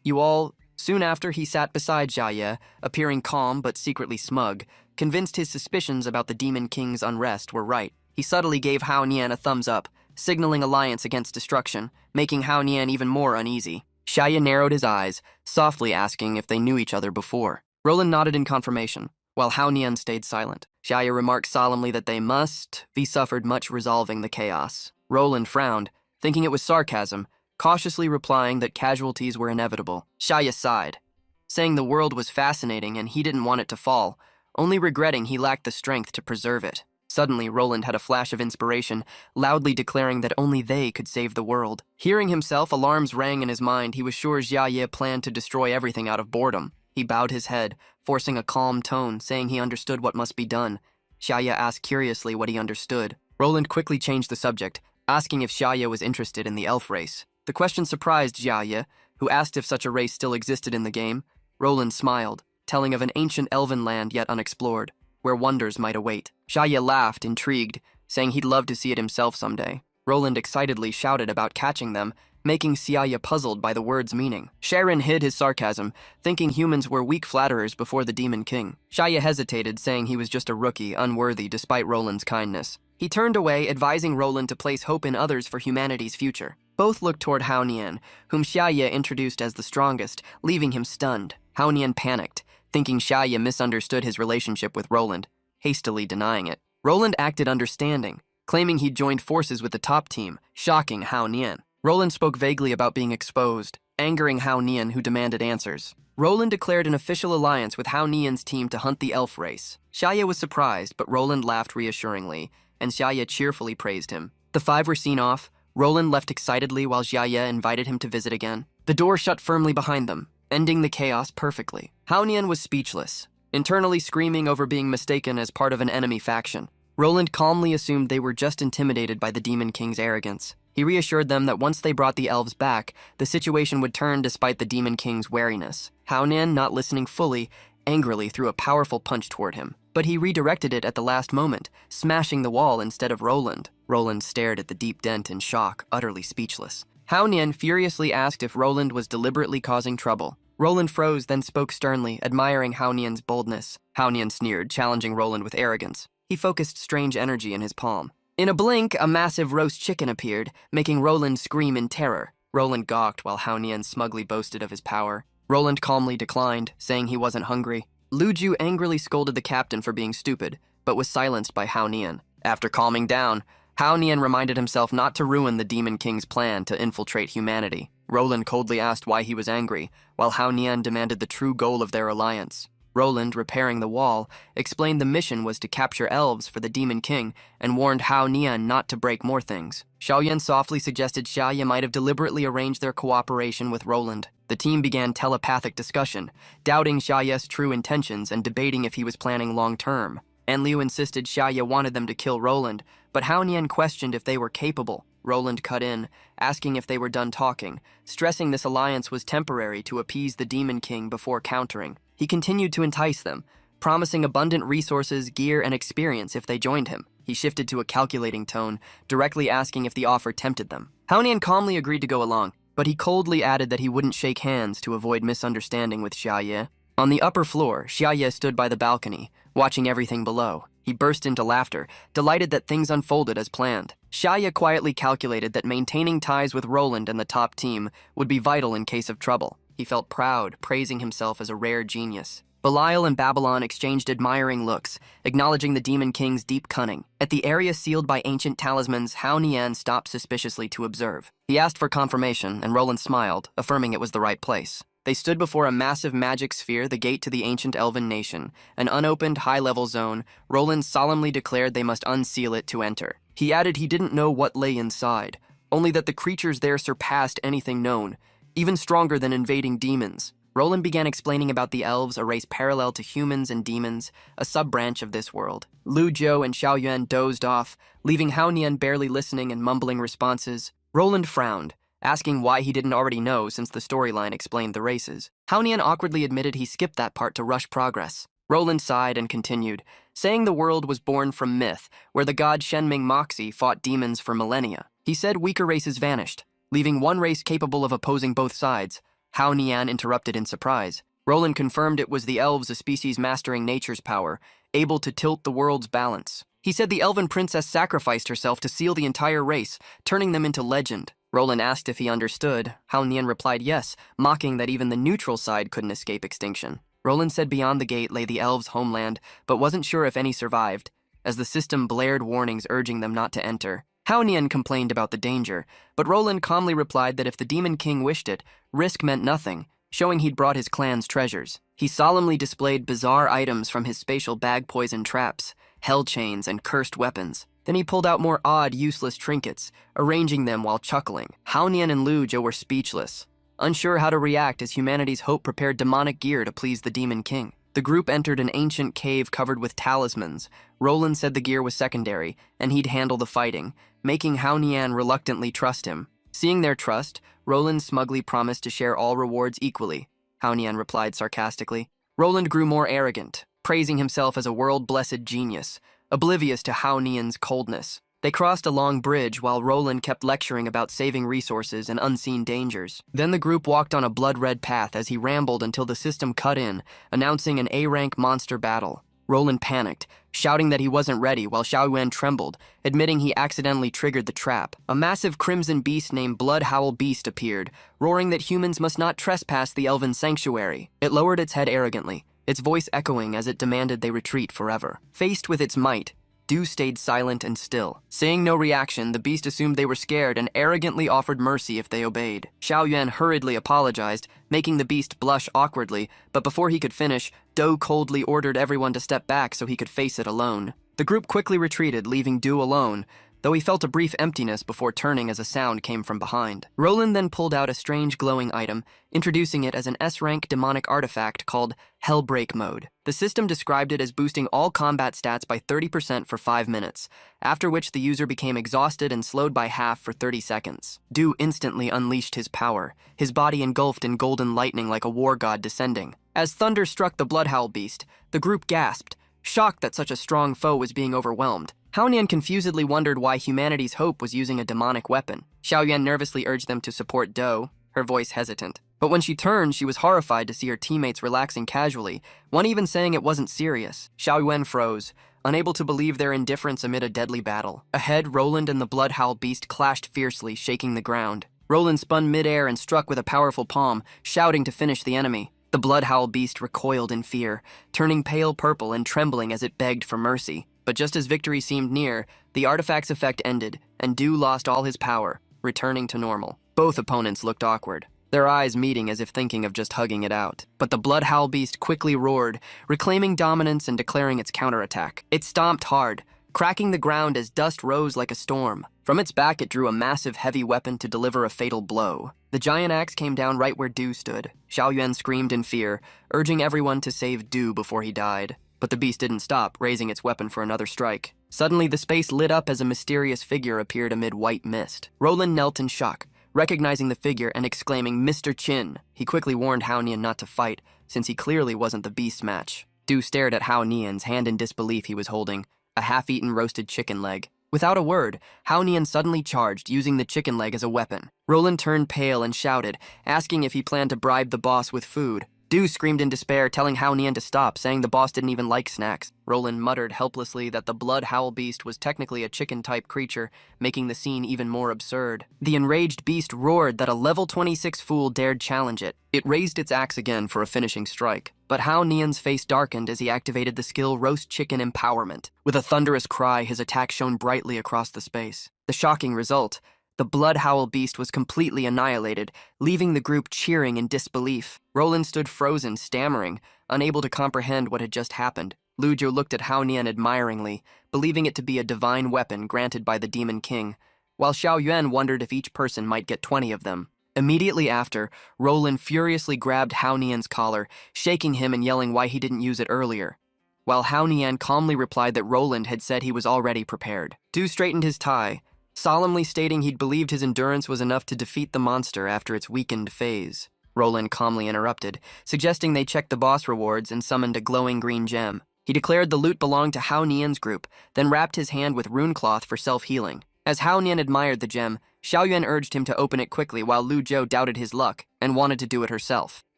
you all?" Soon after, he sat beside Shia, appearing calm but secretly smug, convinced his suspicions about the Demon King's unrest were right. He subtly gave Hao Nian a thumbs up, signaling alliance against destruction, making Hao Nian even more uneasy. Shia narrowed his eyes, softly asking if they knew each other before. Roland nodded in confirmation, while Hao Nian stayed silent. Shia remarked solemnly that they must be suffered much resolving the chaos. Roland frowned, thinking it was sarcasm, cautiously replying that casualties were inevitable. Shia sighed, saying the world was fascinating and he didn't want it to fall, only regretting he lacked the strength to preserve it. Suddenly, Roland had a flash of inspiration, loudly declaring that only they could save the world. Hearing himself, alarms rang in his mind. He was sure Xiaoye planned to destroy everything out of boredom. He bowed his head, forcing a calm tone, saying he understood what must be done. Shia asked curiously what he understood. Roland quickly changed the subject, asking if Shia was interested in the elf race. The question surprised Xiaoye, who asked if such a race still existed in the game. Roland smiled, telling of an ancient elven land yet unexplored, where wonders might await. Shia laughed, intrigued, saying he'd love to see it himself someday. Roland excitedly shouted about catching them, making Shia puzzled by the word's meaning. Sharon hid his sarcasm, thinking humans were weak flatterers before the Demon King. Shia hesitated, saying he was just a rookie, unworthy despite Roland's kindness. He turned away, advising Roland to place hope in others for humanity's future. Both looked toward Hao Nian, whom Shia introduced as the strongest, leaving him stunned. Hao Nian panicked, thinking Shia misunderstood his relationship with Roland, hastily denying it. Roland acted understanding, claiming he'd joined forces with the top team, shocking Hao Nian. Roland spoke vaguely about being exposed, angering Hao Nian, who demanded answers. Roland declared an official alliance with Hao Nian's team to hunt the elf race. Shia was surprised, but Roland laughed reassuringly, and Shia cheerfully praised him. The five were seen off. Roland left excitedly while Shia invited him to visit again. The door shut firmly behind them, ending the chaos perfectly. Hao Nian was speechless, internally screaming over being mistaken as part of an enemy faction. Roland calmly assumed they were just intimidated by the Demon King's arrogance. He reassured them that once they brought the elves back, the situation would turn despite the Demon King's wariness. Hao Nian, not listening fully, angrily threw a powerful punch toward him, but he redirected it at the last moment, smashing the wall instead of Roland. Roland stared at the deep dent in shock, utterly speechless. Hao Nian furiously asked if Roland was deliberately causing trouble. Roland froze, then spoke sternly, admiring Hao Nian's boldness. Hao Nian sneered, challenging Roland with arrogance. He focused strange energy in his palm. In a blink, a massive roast chicken appeared, making Roland scream in terror. Roland gawked while Hao Nian smugly boasted of his power. Roland calmly declined, saying he wasn't hungry. Lu Ju angrily scolded the captain for being stupid, but was silenced by Hao Nian. After calming down, Hao Nian reminded himself not to ruin the Demon King's plan to infiltrate humanity. Roland coldly asked why he was angry, while Hao Nian demanded the true goal of their alliance. Roland, repairing the wall, explained the mission was to capture elves for the Demon King and warned Hao Nian not to break more things. Xiaoyan softly suggested Xia might have deliberately arranged their cooperation with Roland. The team began telepathic discussion, doubting Xia's true intentions and debating if he was planning long-term. Enlu insisted Xia wanted them to kill Roland, but Hao Nian questioned if they were capable. Roland cut in, asking if they were done talking, stressing this alliance was temporary to appease the Demon King before countering. He continued to entice them, promising abundant resources, gear, and experience if they joined him. He shifted to a calculating tone, directly asking if the offer tempted them. Hao Nian calmly agreed to go along, but he coldly added that he wouldn't shake hands to avoid misunderstanding with Xia. On the upper floor, Xia stood by the balcony, watching everything below. He burst into laughter, delighted that things unfolded as planned. Xia quietly calculated that maintaining ties with Roland and the top team would be vital in case of trouble. He felt proud, praising himself as a rare genius. Belial and Babylon exchanged admiring looks, acknowledging the Demon King's deep cunning. At the area sealed by ancient talismans, Hao Nian stopped suspiciously to observe. He asked for confirmation, and Roland smiled, affirming it was the right place. They stood before a massive magic sphere, the gate to the ancient elven nation. An unopened, high-level zone. Roland solemnly declared they must unseal it to enter. He added he didn't know what lay inside, only that the creatures there surpassed anything known, even stronger than invading demons. Roland began explaining about the elves, a race parallel to humans and demons, a sub-branch of this world. Lu Zhou and Xiaoyuan dozed off, leaving Hao Nian barely listening and mumbling responses. Roland frowned, asking why he didn't already know since the storyline explained the races. Hao Nian awkwardly admitted he skipped that part to rush progress. Roland sighed and continued, saying the world was born from myth, where the god Shenming Moxie fought demons for millennia. He said weaker races vanished, leaving one race capable of opposing both sides. Hao Nian interrupted in surprise. Roland confirmed it was the elves, a species mastering nature's power, able to tilt the world's balance. He said the elven princess sacrificed herself to seal the entire race, turning them into legend. Roland asked if he understood. Hao Nian replied yes, mocking that even the neutral side couldn't escape extinction. Roland said beyond the gate lay the elves' homeland, but wasn't sure if any survived, as the system blared warnings urging them not to enter. Hao Nian complained about the danger, but Roland calmly replied that if the Demon King wished it, risk meant nothing, showing he'd brought his clan's treasures. He solemnly displayed bizarre items from his spatial bag poison traps, hell chains, and cursed weapons. Then he pulled out more odd, useless trinkets, arranging them while chuckling. Hao Nian and Lu Zhou were speechless, unsure how to react as humanity's hope prepared demonic gear to please the Demon King. The group entered an ancient cave covered with talismans. Roland said the gear was secondary, and he'd handle the fighting, making Hao Nian reluctantly trust him. Seeing their trust, Roland smugly promised to share all rewards equally. Hao Nian replied sarcastically, Roland grew more arrogant, praising himself as a world-blessed genius, oblivious to Hao Nian's coldness. They crossed a long bridge while Roland kept lecturing about saving resources and unseen dangers. Then the group walked on a blood-red path as he rambled until the system cut in, announcing an A-rank monster battle. Roland panicked, shouting that he wasn't ready while Xiaoyuan trembled, admitting he accidentally triggered the trap. A massive crimson beast named Blood Howl Beast appeared, roaring that humans must not trespass the elven sanctuary. It lowered its head arrogantly, its voice echoing as it demanded they retreat forever. Faced with its might, Du stayed silent and still. Seeing no reaction, the beast assumed they were scared and arrogantly offered mercy if they obeyed. Xiaoyuan hurriedly apologized, making the beast blush awkwardly, but before he could finish, Du coldly ordered everyone to step back so he could face it alone. The group quickly retreated, leaving Du alone, though he felt a brief emptiness before turning as a sound came from behind. Roland then pulled out a strange glowing item, introducing it as an S-rank demonic artifact called Hellbreak Mode. The system described it as boosting all combat stats by 30% for 5 minutes, after which the user became exhausted and slowed by half for 30 seconds. Du instantly unleashed his power, his body engulfed in golden lightning like a war god descending. As thunder struck the Bloodhowl beast, the group gasped, shocked that such a strong foe was being overwhelmed. Hao Nian confusedly wondered why humanity's hope was using a demonic weapon. Xiaoyuan nervously urged them to support Du, her voice hesitant. But when she turned, she was horrified to see her teammates relaxing casually, one even saying it wasn't serious. Xiaoyuan froze, unable to believe their indifference amid a deadly battle. Ahead, Roland and the Bloodhowl beast clashed fiercely, shaking the ground. Roland spun midair and struck with a powerful palm, shouting to finish the enemy. The Bloodhowl beast recoiled in fear, turning pale purple and trembling as it begged for mercy. But just as victory seemed near, the artifact's effect ended, and Du lost all his power, returning to normal. Both opponents looked awkward, their eyes meeting as if thinking of just hugging it out. But the Bloodhowl beast quickly roared, reclaiming dominance and declaring its counterattack. It stomped hard, cracking the ground as dust rose like a storm. From its back, it drew a massive heavy weapon to deliver a fatal blow. The giant axe came down right where Du stood. Xiaoyuan screamed in fear, urging everyone to save Du before he died. But the beast didn't stop, raising its weapon for another strike. Suddenly, the space lit up as a mysterious figure appeared amid white mist. Roland knelt in shock, recognizing the figure and exclaiming, "Mr. Qin." He quickly warned Hao Nian not to fight, since he clearly wasn't the beast's match. Du stared at Hao Nian's hand in disbelief he was holding, a half-eaten roasted chicken leg. Without a word, Hao Nian suddenly charged, using the chicken leg as a weapon. Roland turned pale and shouted, asking if he planned to bribe the boss with food. Du screamed in despair, telling Hao Nian to stop, saying the boss didn't even like snacks. Roland muttered helplessly that the Bloodhowl beast was technically a chicken-type creature, making the scene even more absurd. The enraged beast roared that a level 26 fool dared challenge it. It raised its axe again for a finishing strike. But Hao Nian's face darkened as he activated the skill Roast Chicken Empowerment. With a thunderous cry, his attack shone brightly across the space. The shocking result: the Bloodhowl beast was completely annihilated, leaving the group cheering in disbelief. Roland stood frozen, stammering, unable to comprehend what had just happened. Luolan looked at Hao Nian admiringly, believing it to be a divine weapon granted by the Demon King, while Xiaoyuan wondered if each person might get 20 of them. Immediately after, Roland furiously grabbed Hao Nian's collar, shaking him and yelling why he didn't use it earlier, while Hao Nian calmly replied that Roland had said he was already prepared. Du straightened his tie, solemnly stating he'd believed his endurance was enough to defeat the monster after its weakened phase. Roland calmly interrupted, suggesting they check the boss rewards and summoned a glowing green gem. He declared the loot belonged to Hao Nian's group, then wrapped his hand with rune cloth for self-healing. As Hao Nian admired the gem, Xiaoyuan urged him to open it quickly while Luolan doubted his luck and wanted to do it herself.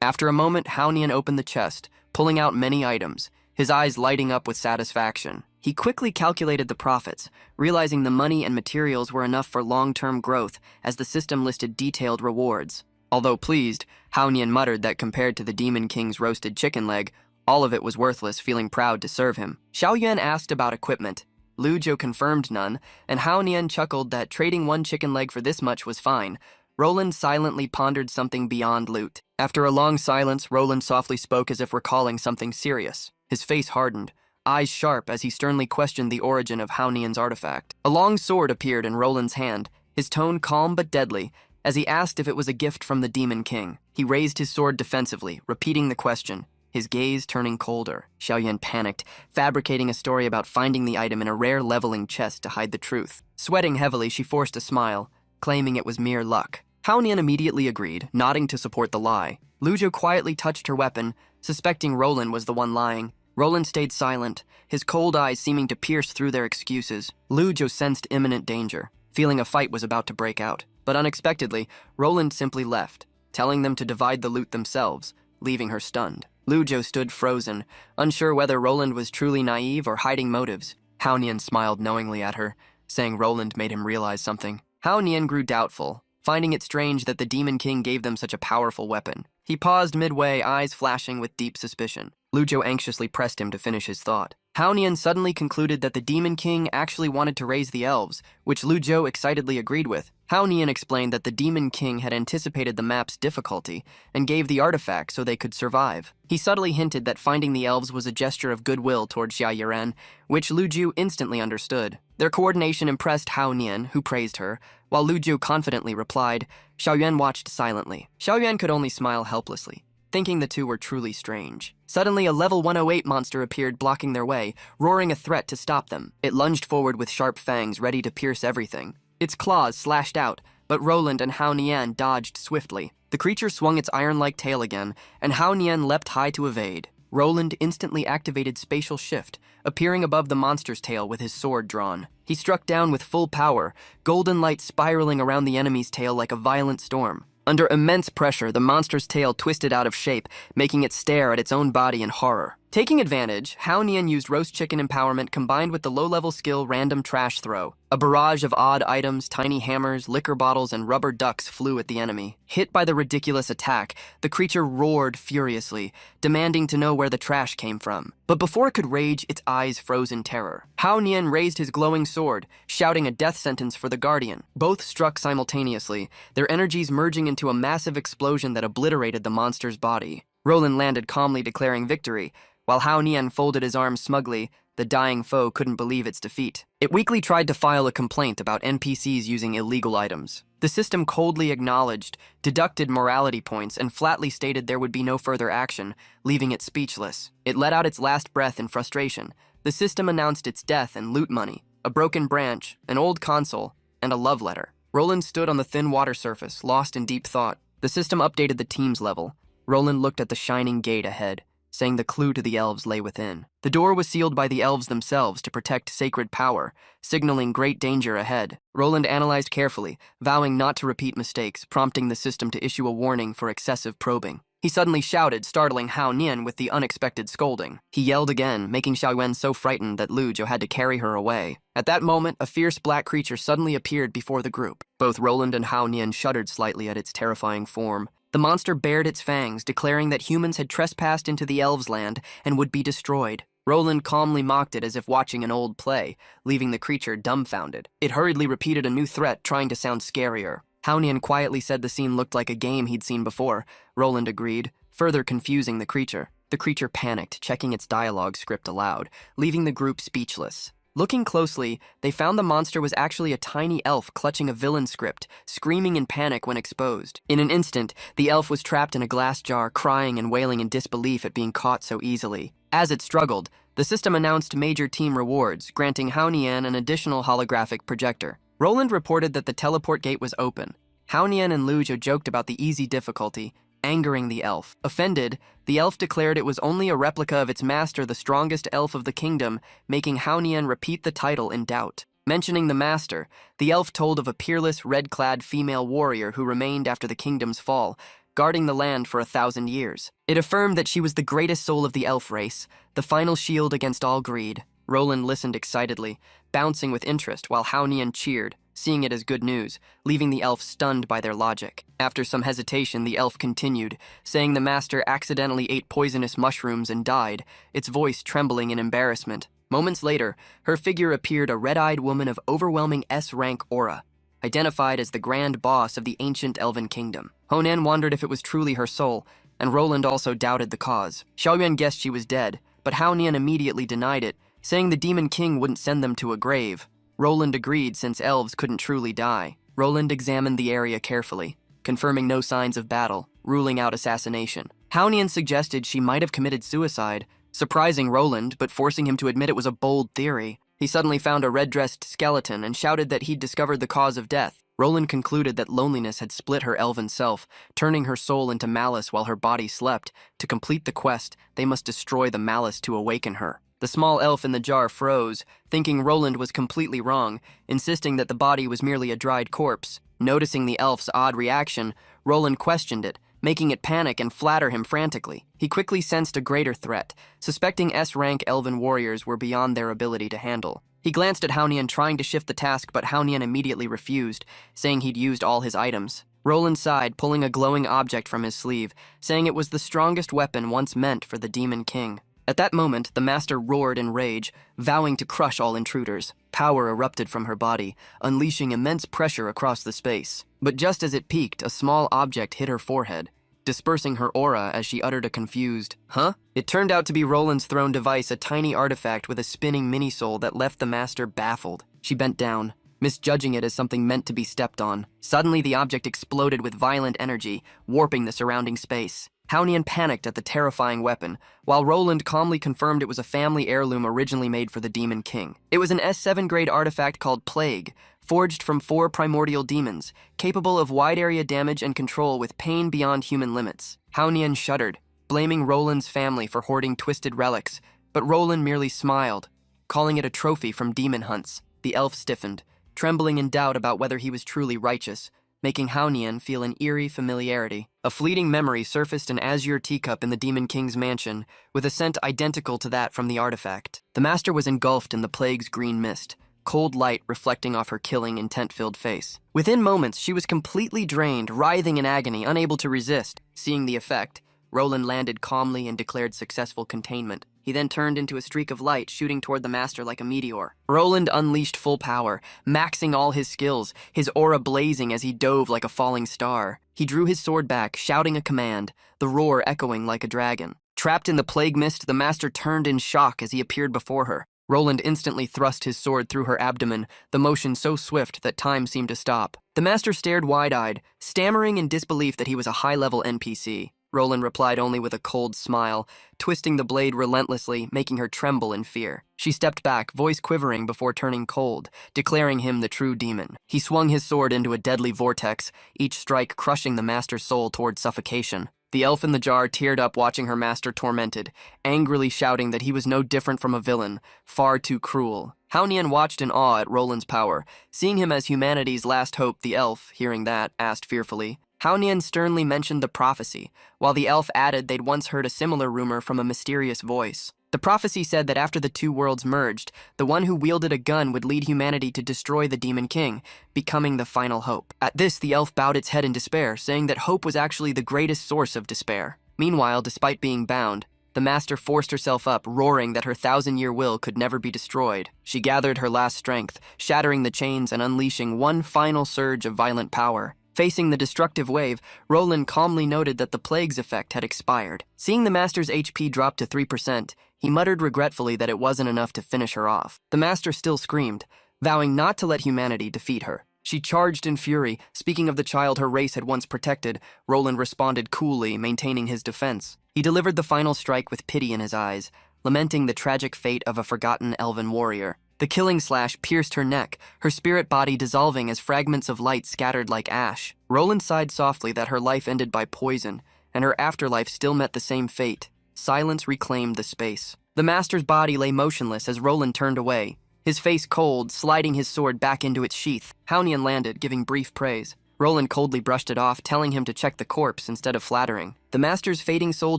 After a moment, Hao Nian opened the chest, pulling out many items, his eyes lighting up with satisfaction. He quickly calculated the profits, realizing the money and materials were enough for long-term growth as the system listed detailed rewards. Although pleased, Hao Nian muttered that compared to the Demon King's roasted chicken leg, all of it was worthless, feeling proud to serve him. Xiaoyuan asked about equipment. Luolan confirmed none, and Hao Nian chuckled that trading one chicken leg for this much was fine. Roland silently pondered something beyond loot. After a long silence, Roland softly spoke as if recalling something serious. His face hardened, eyes sharp as he sternly questioned the origin of Hao Nian's artifact. A long sword appeared in Roland's hand, his tone calm but deadly, as he asked if it was a gift from the Demon King. He raised his sword defensively, repeating the question, his gaze turning colder. Xiaoyuan panicked, fabricating a story about finding the item in a rare leveling chest to hide the truth. Sweating heavily, she forced a smile, claiming it was mere luck. Hao Nian immediately agreed, nodding to support the lie. Luolan quietly touched her weapon, Suspecting Roland was the one lying, Roland stayed silent, his cold eyes seeming to pierce through their excuses. Lujo sensed imminent danger, feeling a fight was about to break out. But unexpectedly, Roland simply left, telling them to divide the loot themselves, leaving her stunned. Lujo stood frozen, unsure whether Roland was truly naive or hiding motives. Hao Nian smiled knowingly at her, saying Roland made him realize something. Hao Nian grew doubtful, finding it strange that the Demon King gave them such a powerful weapon. He paused midway, eyes flashing with deep suspicion. Lujo anxiously pressed him to finish his thought. Hao Nian suddenly concluded that the Demon King actually wanted to raise the elves, which Lujo excitedly agreed with. Hao Nian explained that the Demon King had anticipated the map's difficulty and gave the artifact so they could survive. He subtly hinted that finding the elves was a gesture of goodwill toward Xia, which Luju instantly understood. Their coordination impressed Hao Nian, who praised her, while Luju confidently replied. Xiaoyuan watched silently. Xiaoyuan could only smile helplessly, thinking the two were truly strange. Suddenly, a level 108 monster appeared blocking their way, roaring a threat to stop them. It lunged forward with sharp fangs ready to pierce everything. Its claws slashed out, but Roland and Hao Nian dodged swiftly. The creature swung its iron-like tail again, and Hao Nian leapt high to evade. Roland instantly activated Spatial Shift, appearing above the monster's tail with his sword drawn. He struck down with full power, golden light spiraling around the enemy's tail like a violent storm. Under immense pressure, the monster's tail twisted out of shape, making it stare at its own body in horror. Taking advantage, Hao Nian used roast chicken empowerment combined with the low-level skill random trash throw. A barrage of odd items, tiny hammers, liquor bottles, and rubber ducks flew at the enemy. Hit by the ridiculous attack, the creature roared furiously, demanding to know where the trash came from. But before it could rage, its eyes froze in terror. Hao Nian raised his glowing sword, shouting a death sentence for the Guardian. Both struck simultaneously, their energies merging into a massive explosion that obliterated the monster's body. Roland landed calmly, declaring victory. While Hao Nian folded his arms smugly, the dying foe couldn't believe its defeat. It weakly tried to file a complaint about NPCs using illegal items. The system coldly acknowledged, deducted morality points, and flatly stated there would be no further action, leaving it speechless. It let out its last breath in frustration. The system announced its death and loot money, a broken branch, an old console, and a love letter. Roland stood on the thin water surface, lost in deep thought. The system updated the team's level. Roland looked at the shining gate ahead, saying the clue to the elves lay within. The door was sealed by the elves themselves to protect sacred power, signaling great danger ahead. Roland analyzed carefully, vowing not to repeat mistakes, prompting the system to issue a warning for excessive probing. He suddenly shouted, startling Hao Nian with the unexpected scolding. He yelled again, making Xiaoyuan so frightened that Lujo had to carry her away. At that moment, a fierce black creature suddenly appeared before the group. Both Roland and Hao Nian shuddered slightly at its terrifying form. The monster bared its fangs, declaring that humans had trespassed into the elves' land and would be destroyed. Roland calmly mocked it as if watching an old play, leaving the creature dumbfounded. It hurriedly repeated a new threat, trying to sound scarier. Hao Nian quietly said the scene looked like a game he'd seen before. Roland agreed, further confusing the creature. The creature panicked, checking its dialogue script aloud, leaving the group speechless. Looking closely, they found the monster was actually a tiny elf clutching a villain script, screaming in panic when exposed. In an instant, the elf was trapped in a glass jar, crying and wailing in disbelief at being caught so easily. As it struggled, the system announced major team rewards, granting Hao Nian an additional holographic projector. Roland reported that the teleport gate was open. Hao Nian and Lujo joked about the easy difficulty, angering the elf. Offended, the elf declared it was only a replica of its master, the strongest elf of the kingdom, making Hao Nian repeat the title in doubt. Mentioning the master, the elf told of a peerless, red-clad female warrior who remained after the kingdom's fall, guarding the land for 1,000 years. It affirmed that she was the greatest soul of the elf race, the final shield against all greed. Roland listened excitedly, bouncing with interest while Hao Nian cheered, seeing it as good news, leaving the elf stunned by their logic. After some hesitation, the elf continued, saying the master accidentally ate poisonous mushrooms and died, its voice trembling in embarrassment. Moments later, her figure appeared, a red-eyed woman of overwhelming S-rank aura, identified as the grand boss of the ancient elven kingdom. Honan wondered if it was truly her soul, and Roland also doubted the cause. Xiaoyuan guessed she was dead, but Hao Nian immediately denied it, saying the Demon King wouldn't send them to a grave. Roland agreed since elves couldn't truly die. Roland examined the area carefully, confirming no signs of battle, ruling out assassination. Hao Nian suggested she might have committed suicide, surprising Roland but forcing him to admit it was a bold theory. He suddenly found a red-dressed skeleton and shouted that he'd discovered the cause of death. Roland concluded that loneliness had split her elven self, turning her soul into malice while her body slept. To complete the quest, they must destroy the malice to awaken her. The small elf in the jar froze, thinking Roland was completely wrong, insisting that the body was merely a dried corpse. Noticing the elf's odd reaction, Roland questioned it, making it panic and flatter him frantically. He quickly sensed a greater threat, suspecting S-rank elven warriors were beyond their ability to handle. He glanced at Haunian, trying to shift the task, but Haunian immediately refused, saying he'd used all his items. Roland sighed, pulling a glowing object from his sleeve, saying it was the strongest weapon once meant for the Demon King. At that moment, the master roared in rage, vowing to crush all intruders. Power erupted from her body, unleashing immense pressure across the space. But just as it peaked, a small object hit her forehead, dispersing her aura as she uttered a confused, "Huh?" It turned out to be Roland's throne device, a tiny artifact with a spinning mini-soul that left the master baffled. She bent down, misjudging it as something meant to be stepped on. Suddenly, the object exploded with violent energy, warping the surrounding space. Haunian panicked at the terrifying weapon, while Roland calmly confirmed it was a family heirloom originally made for the Demon King. It was an S7 grade artifact called Plague, forged from 4 primordial demons, capable of wide-area damage and control with pain beyond human limits. Haunian shuddered, blaming Roland's family for hoarding twisted relics, but Roland merely smiled, calling it a trophy from demon hunts. The elf stiffened, trembling in doubt about whether he was truly righteous, making Haunian feel an eerie familiarity. A fleeting memory surfaced an azure teacup in the Demon King's mansion, with a scent identical to that from the artifact. The master was engulfed in the plague's green mist, cold light reflecting off her killing, intent-filled face. Within moments, she was completely drained, writhing in agony, unable to resist. Seeing the effect, Roland landed calmly and declared successful containment. He then turned into a streak of light, shooting toward the master like a meteor. Roland unleashed full power, maxing all his skills, his aura blazing as he dove like a falling star. He drew his sword back, shouting a command, the roar echoing like a dragon. Trapped in the plague mist, the master turned in shock as he appeared before her. Roland instantly thrust his sword through her abdomen, the motion so swift that time seemed to stop. The master stared wide-eyed, stammering in disbelief that he was a high-level NPC. Roland replied only with a cold smile, twisting the blade relentlessly, making her tremble in fear. She stepped back, voice quivering before turning cold, declaring him the true demon. He swung his sword into a deadly vortex, each strike crushing the master's soul toward suffocation. The elf in the jar teared up watching her master tormented, angrily shouting that he was no different from a villain, far too cruel. Haunian watched in awe at Roland's power. Seeing him as humanity's last hope, the elf, hearing that, asked fearfully. Haunian sternly mentioned the prophecy, while the elf added they'd once heard a similar rumor from a mysterious voice. The prophecy said that after the 2 worlds merged, the one who wielded a gun would lead humanity to destroy the Demon King, becoming the final hope. At this, the elf bowed its head in despair, saying that hope was actually the greatest source of despair. Meanwhile, despite being bound, the master forced herself up, roaring that her 1,000-year will could never be destroyed. She gathered her last strength, shattering the chains and unleashing one final surge of violent power. Facing the destructive wave, Roland calmly noted that the plague's effect had expired. Seeing the master's HP drop to 3%, he muttered regretfully that it wasn't enough to finish her off. The master still screamed, vowing not to let humanity defeat her. She charged in fury, speaking of the child her race had once protected. Roland responded coolly, maintaining his defense. He delivered the final strike with pity in his eyes, lamenting the tragic fate of a forgotten elven warrior. The killing slash pierced her neck, her spirit body dissolving as fragments of light scattered like ash. Roland sighed softly that her life ended by poison, and her afterlife still met the same fate. Silence reclaimed the space. The master's body lay motionless as Roland turned away, his face cold, sliding his sword back into its sheath. Haunian landed, giving brief praise. Roland coldly brushed it off, telling him to check the corpse instead of flattering. The master's fading soul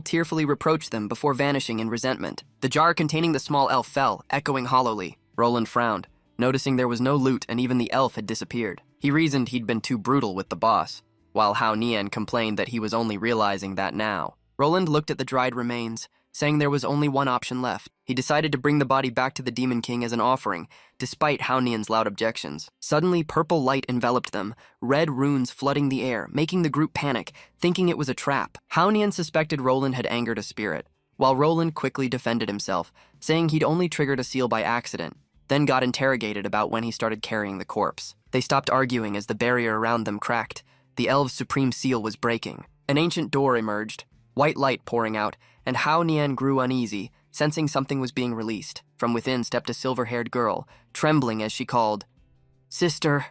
tearfully reproached them before vanishing in resentment. The jar containing the small elf fell, echoing hollowly. Roland frowned, noticing there was no loot and even the elf had disappeared. He reasoned he'd been too brutal with the boss, while Haunian complained that he was only realizing that now. Roland looked at the dried remains, saying there was only one option left. He decided to bring the body back to the Demon King as an offering, despite Haunian's loud objections. Suddenly, purple light enveloped them, red runes flooding the air, making the group panic, thinking it was a trap. Haunian suspected Roland had angered a spirit, while Roland quickly defended himself, saying he'd only triggered a seal by accident, then got interrogated about when he started carrying the corpse. They stopped arguing as the barrier around them cracked. The elves' supreme seal was breaking. An ancient door emerged, white light pouring out, and Haunian grew uneasy, sensing something was being released. From within stepped a silver-haired girl, trembling as she called, "Sister."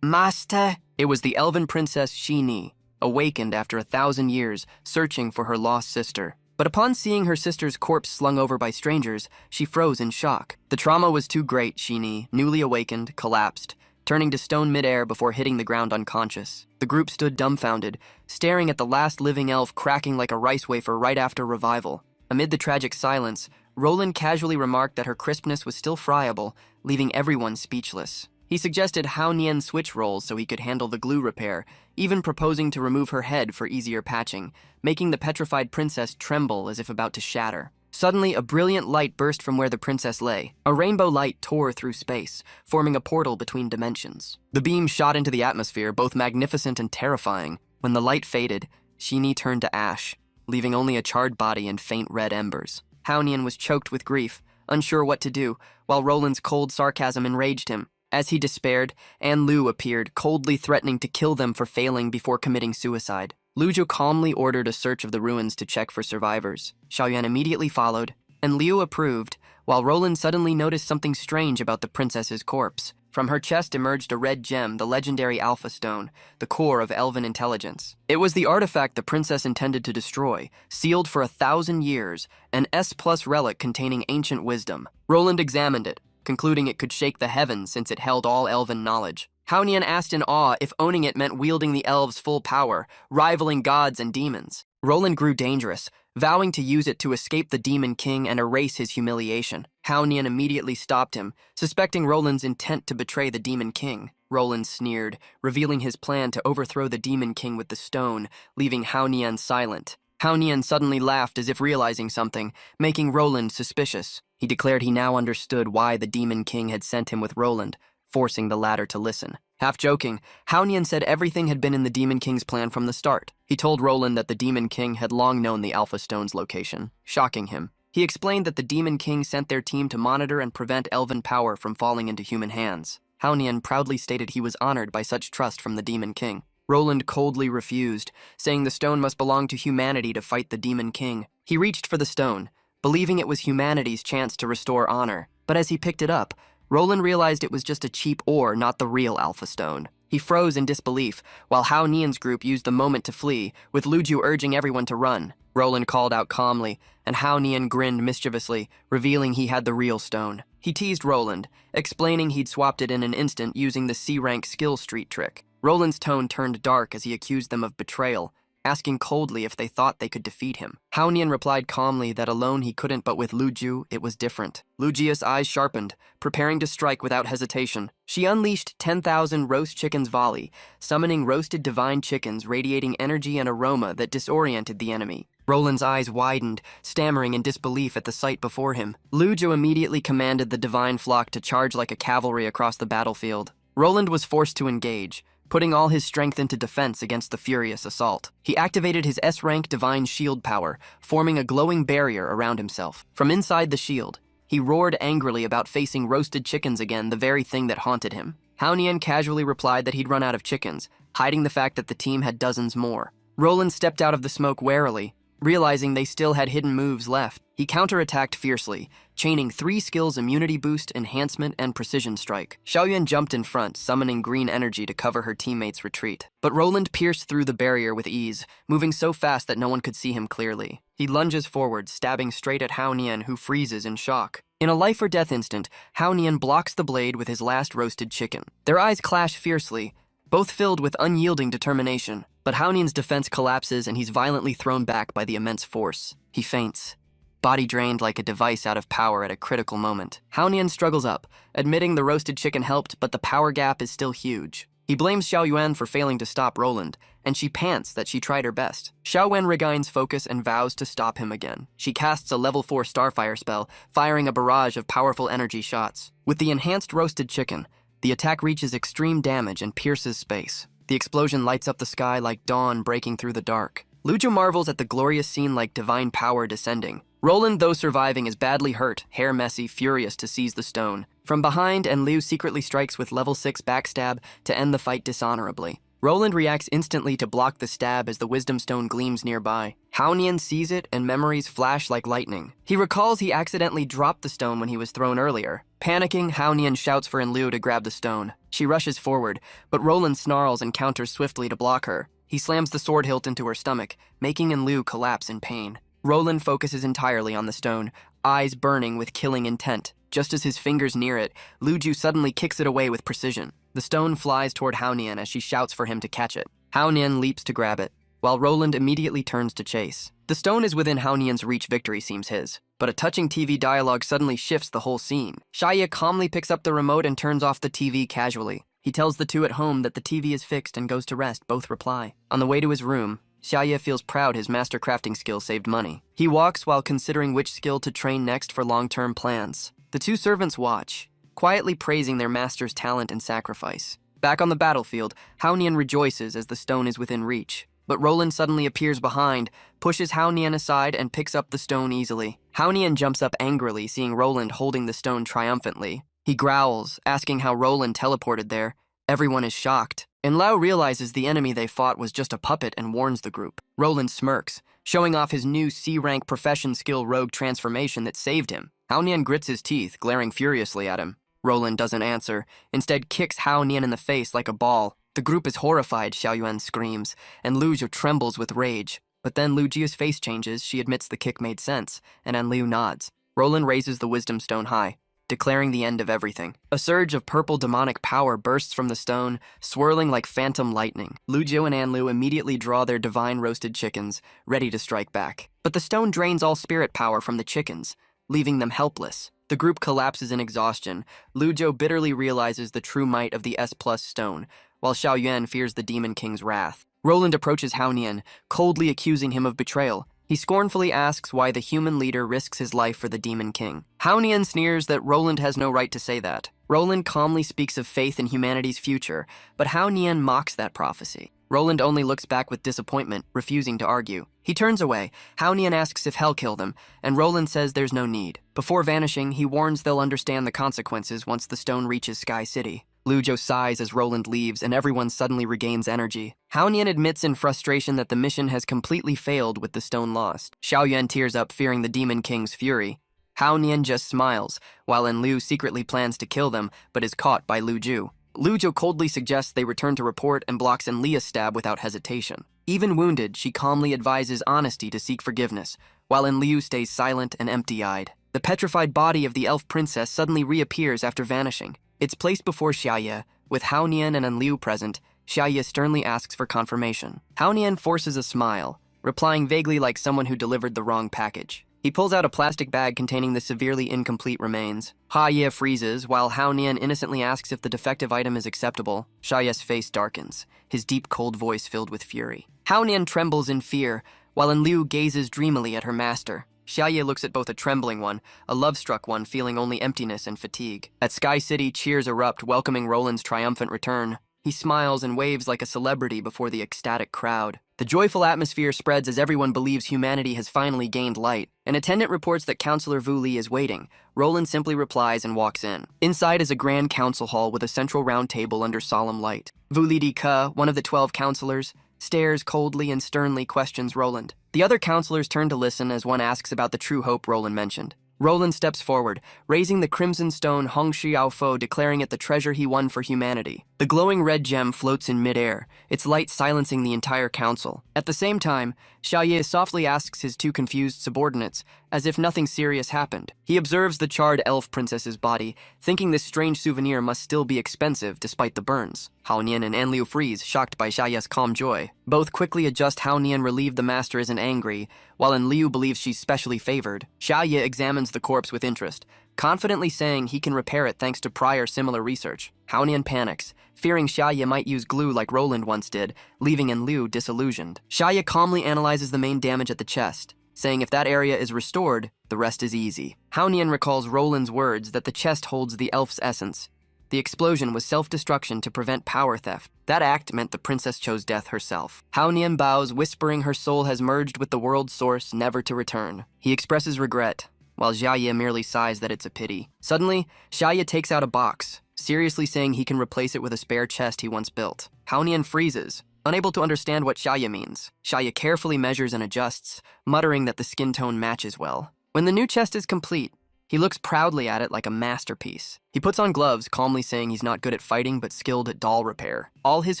Master? It was the elven princess Shini, awakened after 1,000 years, searching for her lost sister. But upon seeing her sister's corpse slung over by strangers, she froze in shock. The trauma was too great. Shini, newly awakened, collapsed, turning to stone midair before hitting the ground unconscious. The group stood dumbfounded, staring at the last living elf cracking like a rice wafer right after revival. Amid the tragic silence, Roland casually remarked that her crispness was still friable, leaving everyone speechless. He suggested Hao Nian switch roles so he could handle the glue repair, even proposing to remove her head for easier patching, making the petrified princess tremble as if about to shatter. Suddenly, a brilliant light burst from where the princess lay. A rainbow light tore through space, forming a portal between dimensions. The beam shot into the atmosphere, both magnificent and terrifying. When the light faded, Shini turned to ash, leaving only a charred body and faint red embers. Hao Nian was choked with grief, unsure what to do, while Roland's cold sarcasm enraged him. As he despaired, Enlu appeared, coldly threatening to kill them for failing before committing suicide. Luju calmly ordered a search of the ruins to check for survivors. Xiaoyuan immediately followed, and Liu approved, while Roland suddenly noticed something strange about the princess's corpse. From her chest emerged a red gem, the legendary Alpha Stone, the core of elven intelligence. It was the artifact the princess intended to destroy, sealed for 1,000 years, an S+ relic containing ancient wisdom. Roland examined it, concluding it could shake the heavens since it held all elven knowledge. Hao Nian asked in awe if owning it meant wielding the elves' full power, rivaling gods and demons. Roland grew dangerous, vowing to use it to escape the Demon King and erase his humiliation. Hao Nian immediately stopped him, suspecting Roland's intent to betray the Demon King. Roland sneered, revealing his plan to overthrow the Demon King with the stone, leaving Hao Nian silent. Hao Nian suddenly laughed as if realizing something, making Roland suspicious. He declared he now understood why the Demon King had sent him with Roland, forcing the latter to listen. Half joking, Hao Nian said everything had been in the Demon King's plan from the start. He told Roland that the Demon King had long known the Alpha Stone's location, shocking him. He explained that the Demon King sent their team to monitor and prevent elven power from falling into human hands. Hao Nian proudly stated he was honored by such trust from the Demon King. Roland coldly refused, saying the stone must belong to humanity to fight the Demon King. He reached for the stone, believing it was humanity's chance to restore honor. But as he picked it up, Roland realized it was just a cheap ore, not the real Alpha Stone. He froze in disbelief, while Hao Nian's group used the moment to flee, with Luju urging everyone to run. Roland called out calmly, and Hao Nian grinned mischievously, revealing he had the real stone. He teased Roland, explaining he'd swapped it in an instant using the C-rank skill street trick. Roland's tone turned dark as he accused them of betrayal, asking coldly if they thought they could defeat him. Hao Nian replied calmly that alone he couldn't, but with Luju, it was different. Lujia's eyes sharpened, preparing to strike without hesitation. She unleashed 10,000 roast chickens volley, summoning roasted divine chickens radiating energy and aroma that disoriented the enemy. Roland's eyes widened, stammering in disbelief at the sight before him. Luju immediately commanded the divine flock to charge like a cavalry across the battlefield. Roland was forced to engage, putting all his strength into defense against the furious assault. He activated his S-rank divine shield power, forming a glowing barrier around himself. From inside the shield, he roared angrily about facing roasted chickens again, the very thing that haunted him. Hao Nian casually replied that he'd run out of chickens, hiding the fact that the team had dozens more. Roland stepped out of the smoke warily, realizing they still had hidden moves left. He counterattacked fiercely, chaining 3 skills: immunity boost, enhancement, and precision strike. Xiaoyuan jumped in front, summoning green energy to cover her teammates' retreat. But Roland pierced through the barrier with ease, moving so fast that no one could see him clearly. He lunges forward, stabbing straight at Hao Nian, who freezes in shock. In a life-or-death instant, Hao Nian blocks the blade with his last roasted chicken. Their eyes clash fiercely, both filled with unyielding determination. But Hao Nian's defense collapses and he's violently thrown back by the immense force. He faints, body drained like a device out of power at a critical moment. Hao Nian struggles up, admitting the roasted chicken helped, but the power gap is still huge. He blames Xiaoyuan for failing to stop Roland, and she pants that she tried her best. Xiaoyuan regains focus and vows to stop him again. She casts a level 4 Starfire spell, firing a barrage of powerful energy shots. With the enhanced roasted chicken, the attack reaches extreme damage and pierces space. The explosion lights up the sky like dawn breaking through the dark. Luju marvels at the glorious scene like divine power descending. Roland, though surviving, is badly hurt, hair messy, furious to seize the stone. From behind, Enlu secretly strikes with level 6 backstab to end the fight dishonorably. Roland reacts instantly to block the stab as the wisdom stone gleams nearby. Hao Nian sees it and memories flash like lightning. He recalls he accidentally dropped the stone when he was thrown earlier. Panicking, Haonian shouts for Enlu to grab the stone. She rushes forward, but Roland snarls and counters swiftly to block her. He slams the sword hilt into her stomach, making Enlu collapse in pain. Roland focuses entirely on the stone, eyes burning with killing intent. Just as his fingers near it, Luju suddenly kicks it away with precision. The stone flies toward Haonian as she shouts for him to catch it. Haonian leaps to grab it, while Roland immediately turns to chase. The stone is within Haonian's reach, victory seems his. But a touching TV dialogue suddenly shifts the whole scene. Shia calmly picks up the remote and turns off the TV casually. He tells the two at home that the TV is fixed and goes to rest. Both reply. On the way to his room, Shia feels proud his master crafting skill saved money. He walks while considering which skill to train next for long-term plans. The two servants watch, quietly praising their master's talent and sacrifice. Back on the battlefield, Haonian rejoices as the stone is within reach. But Roland suddenly appears behind, pushes Haonian aside, and picks up the stone easily. Haonian jumps up angrily, seeing Roland holding the stone triumphantly. He growls, asking how Roland teleported there. Everyone is shocked. Enlu realizes the enemy they fought was just a puppet and warns the group. Roland smirks, showing off his new C-rank profession skill rogue transformation that saved him. Haonian grits his teeth, glaring furiously at him. Roland doesn't answer, instead kicks Haonian in the face like a ball. The group is horrified, Xiaoyuan screams, and Luju trembles with rage. But then Lujia's face changes, she admits the kick made sense, and Enlu nods. Roland raises the wisdom stone high, declaring the end of everything. A surge of purple demonic power bursts from the stone, swirling like phantom lightning. Luju and Enlu immediately draw their divine roasted chickens, ready to strike back. But the stone drains all spirit power from the chickens, leaving them helpless. The group collapses in exhaustion. Luju bitterly realizes the true might of the S+ stone, while Xiaoyuan fears the Demon King's wrath. Roland approaches Haonian, coldly accusing him of betrayal. He scornfully asks why the human leader risks his life for the Demon King. Haonian sneers that Roland has no right to say that. Roland calmly speaks of faith in humanity's future, but Haonian mocks that prophecy. Roland only looks back with disappointment, refusing to argue. He turns away. Haonian asks if hell killed him, and Roland says there's no need. Before vanishing, he warns they'll understand the consequences once the stone reaches Sky City. Luju sighs as Roland leaves, and everyone suddenly regains energy. Haonian admits in frustration that the mission has completely failed with the stone lost. Xiaoyuan tears up, fearing the Demon King's fury. Haonian just smiles, while Enlu secretly plans to kill them, but is caught by Luju. Luju coldly suggests they return to report and blocks Enlia's stab without hesitation. Even wounded, she calmly advises honesty to seek forgiveness, while Enlu stays silent and empty-eyed. The petrified body of the elf princess suddenly reappears after vanishing. It's placed before Shia. With Haonian and Enlu present, Shia sternly asks for confirmation. Haonian forces a smile, replying vaguely like someone who delivered the wrong package. He pulls out a plastic bag containing the severely incomplete remains. Shia freezes, while Haonian innocently asks if the defective item is acceptable. Shia's face darkens, his deep, cold voice filled with fury. Haonian trembles in fear, while Enlu gazes dreamily at her master. Shia looks at both a trembling one, a love-struck one feeling only emptiness and fatigue. At Sky City, cheers erupt, welcoming Roland's triumphant return. He smiles and waves like a celebrity before the ecstatic crowd. The joyful atmosphere spreads as everyone believes humanity has finally gained light. An attendant reports that Counselor Vu Li is waiting. Roland simply replies and walks in. Inside is a grand council hall with a central round table under solemn light. Vu Li Di Ke, one of the 12 counselors, stares coldly and sternly questions Roland. The other counselors turn to listen as one asks about the true hope Roland mentioned. Roland steps forward, raising the crimson stone Hong Xiao Fo, declaring it the treasure he won for humanity. The glowing red gem floats in midair, its light silencing the entire council. At the same time, Shia softly asks his two confused subordinates, as if nothing serious happened. He observes the charred elf princess's body, thinking this strange souvenir must still be expensive despite the burns. Haonian and Enlu freeze, shocked by Shia's calm joy. Both quickly adjust. Haonian relieved the master isn't angry, while Enlu believes she's specially favored. Shia examines the corpse with interest, confidently saying he can repair it thanks to prior similar research. Haonian panics, fearing Shia might use glue like Roland once did, leaving Enlu disillusioned. Shia calmly analyzes the main damage at the chest, saying if that area is restored, the rest is easy. Haonian recalls Roland's words that the chest holds the elf's essence. The explosion was self-destruction to prevent power theft. That act meant the princess chose death herself. Haonian bows, whispering her soul has merged with the world's source, never to return. He expresses regret, while Shia merely sighs that it's a pity. Suddenly, Shia takes out a box, seriously saying he can replace it with a spare chest he once built. Haonian freezes, unable to understand what Shia means. Shia carefully measures and adjusts, muttering that the skin tone matches well. When the new chest is complete, He looks proudly at it like a masterpiece. He puts on gloves, calmly saying he's not good at fighting but skilled at doll repair. All his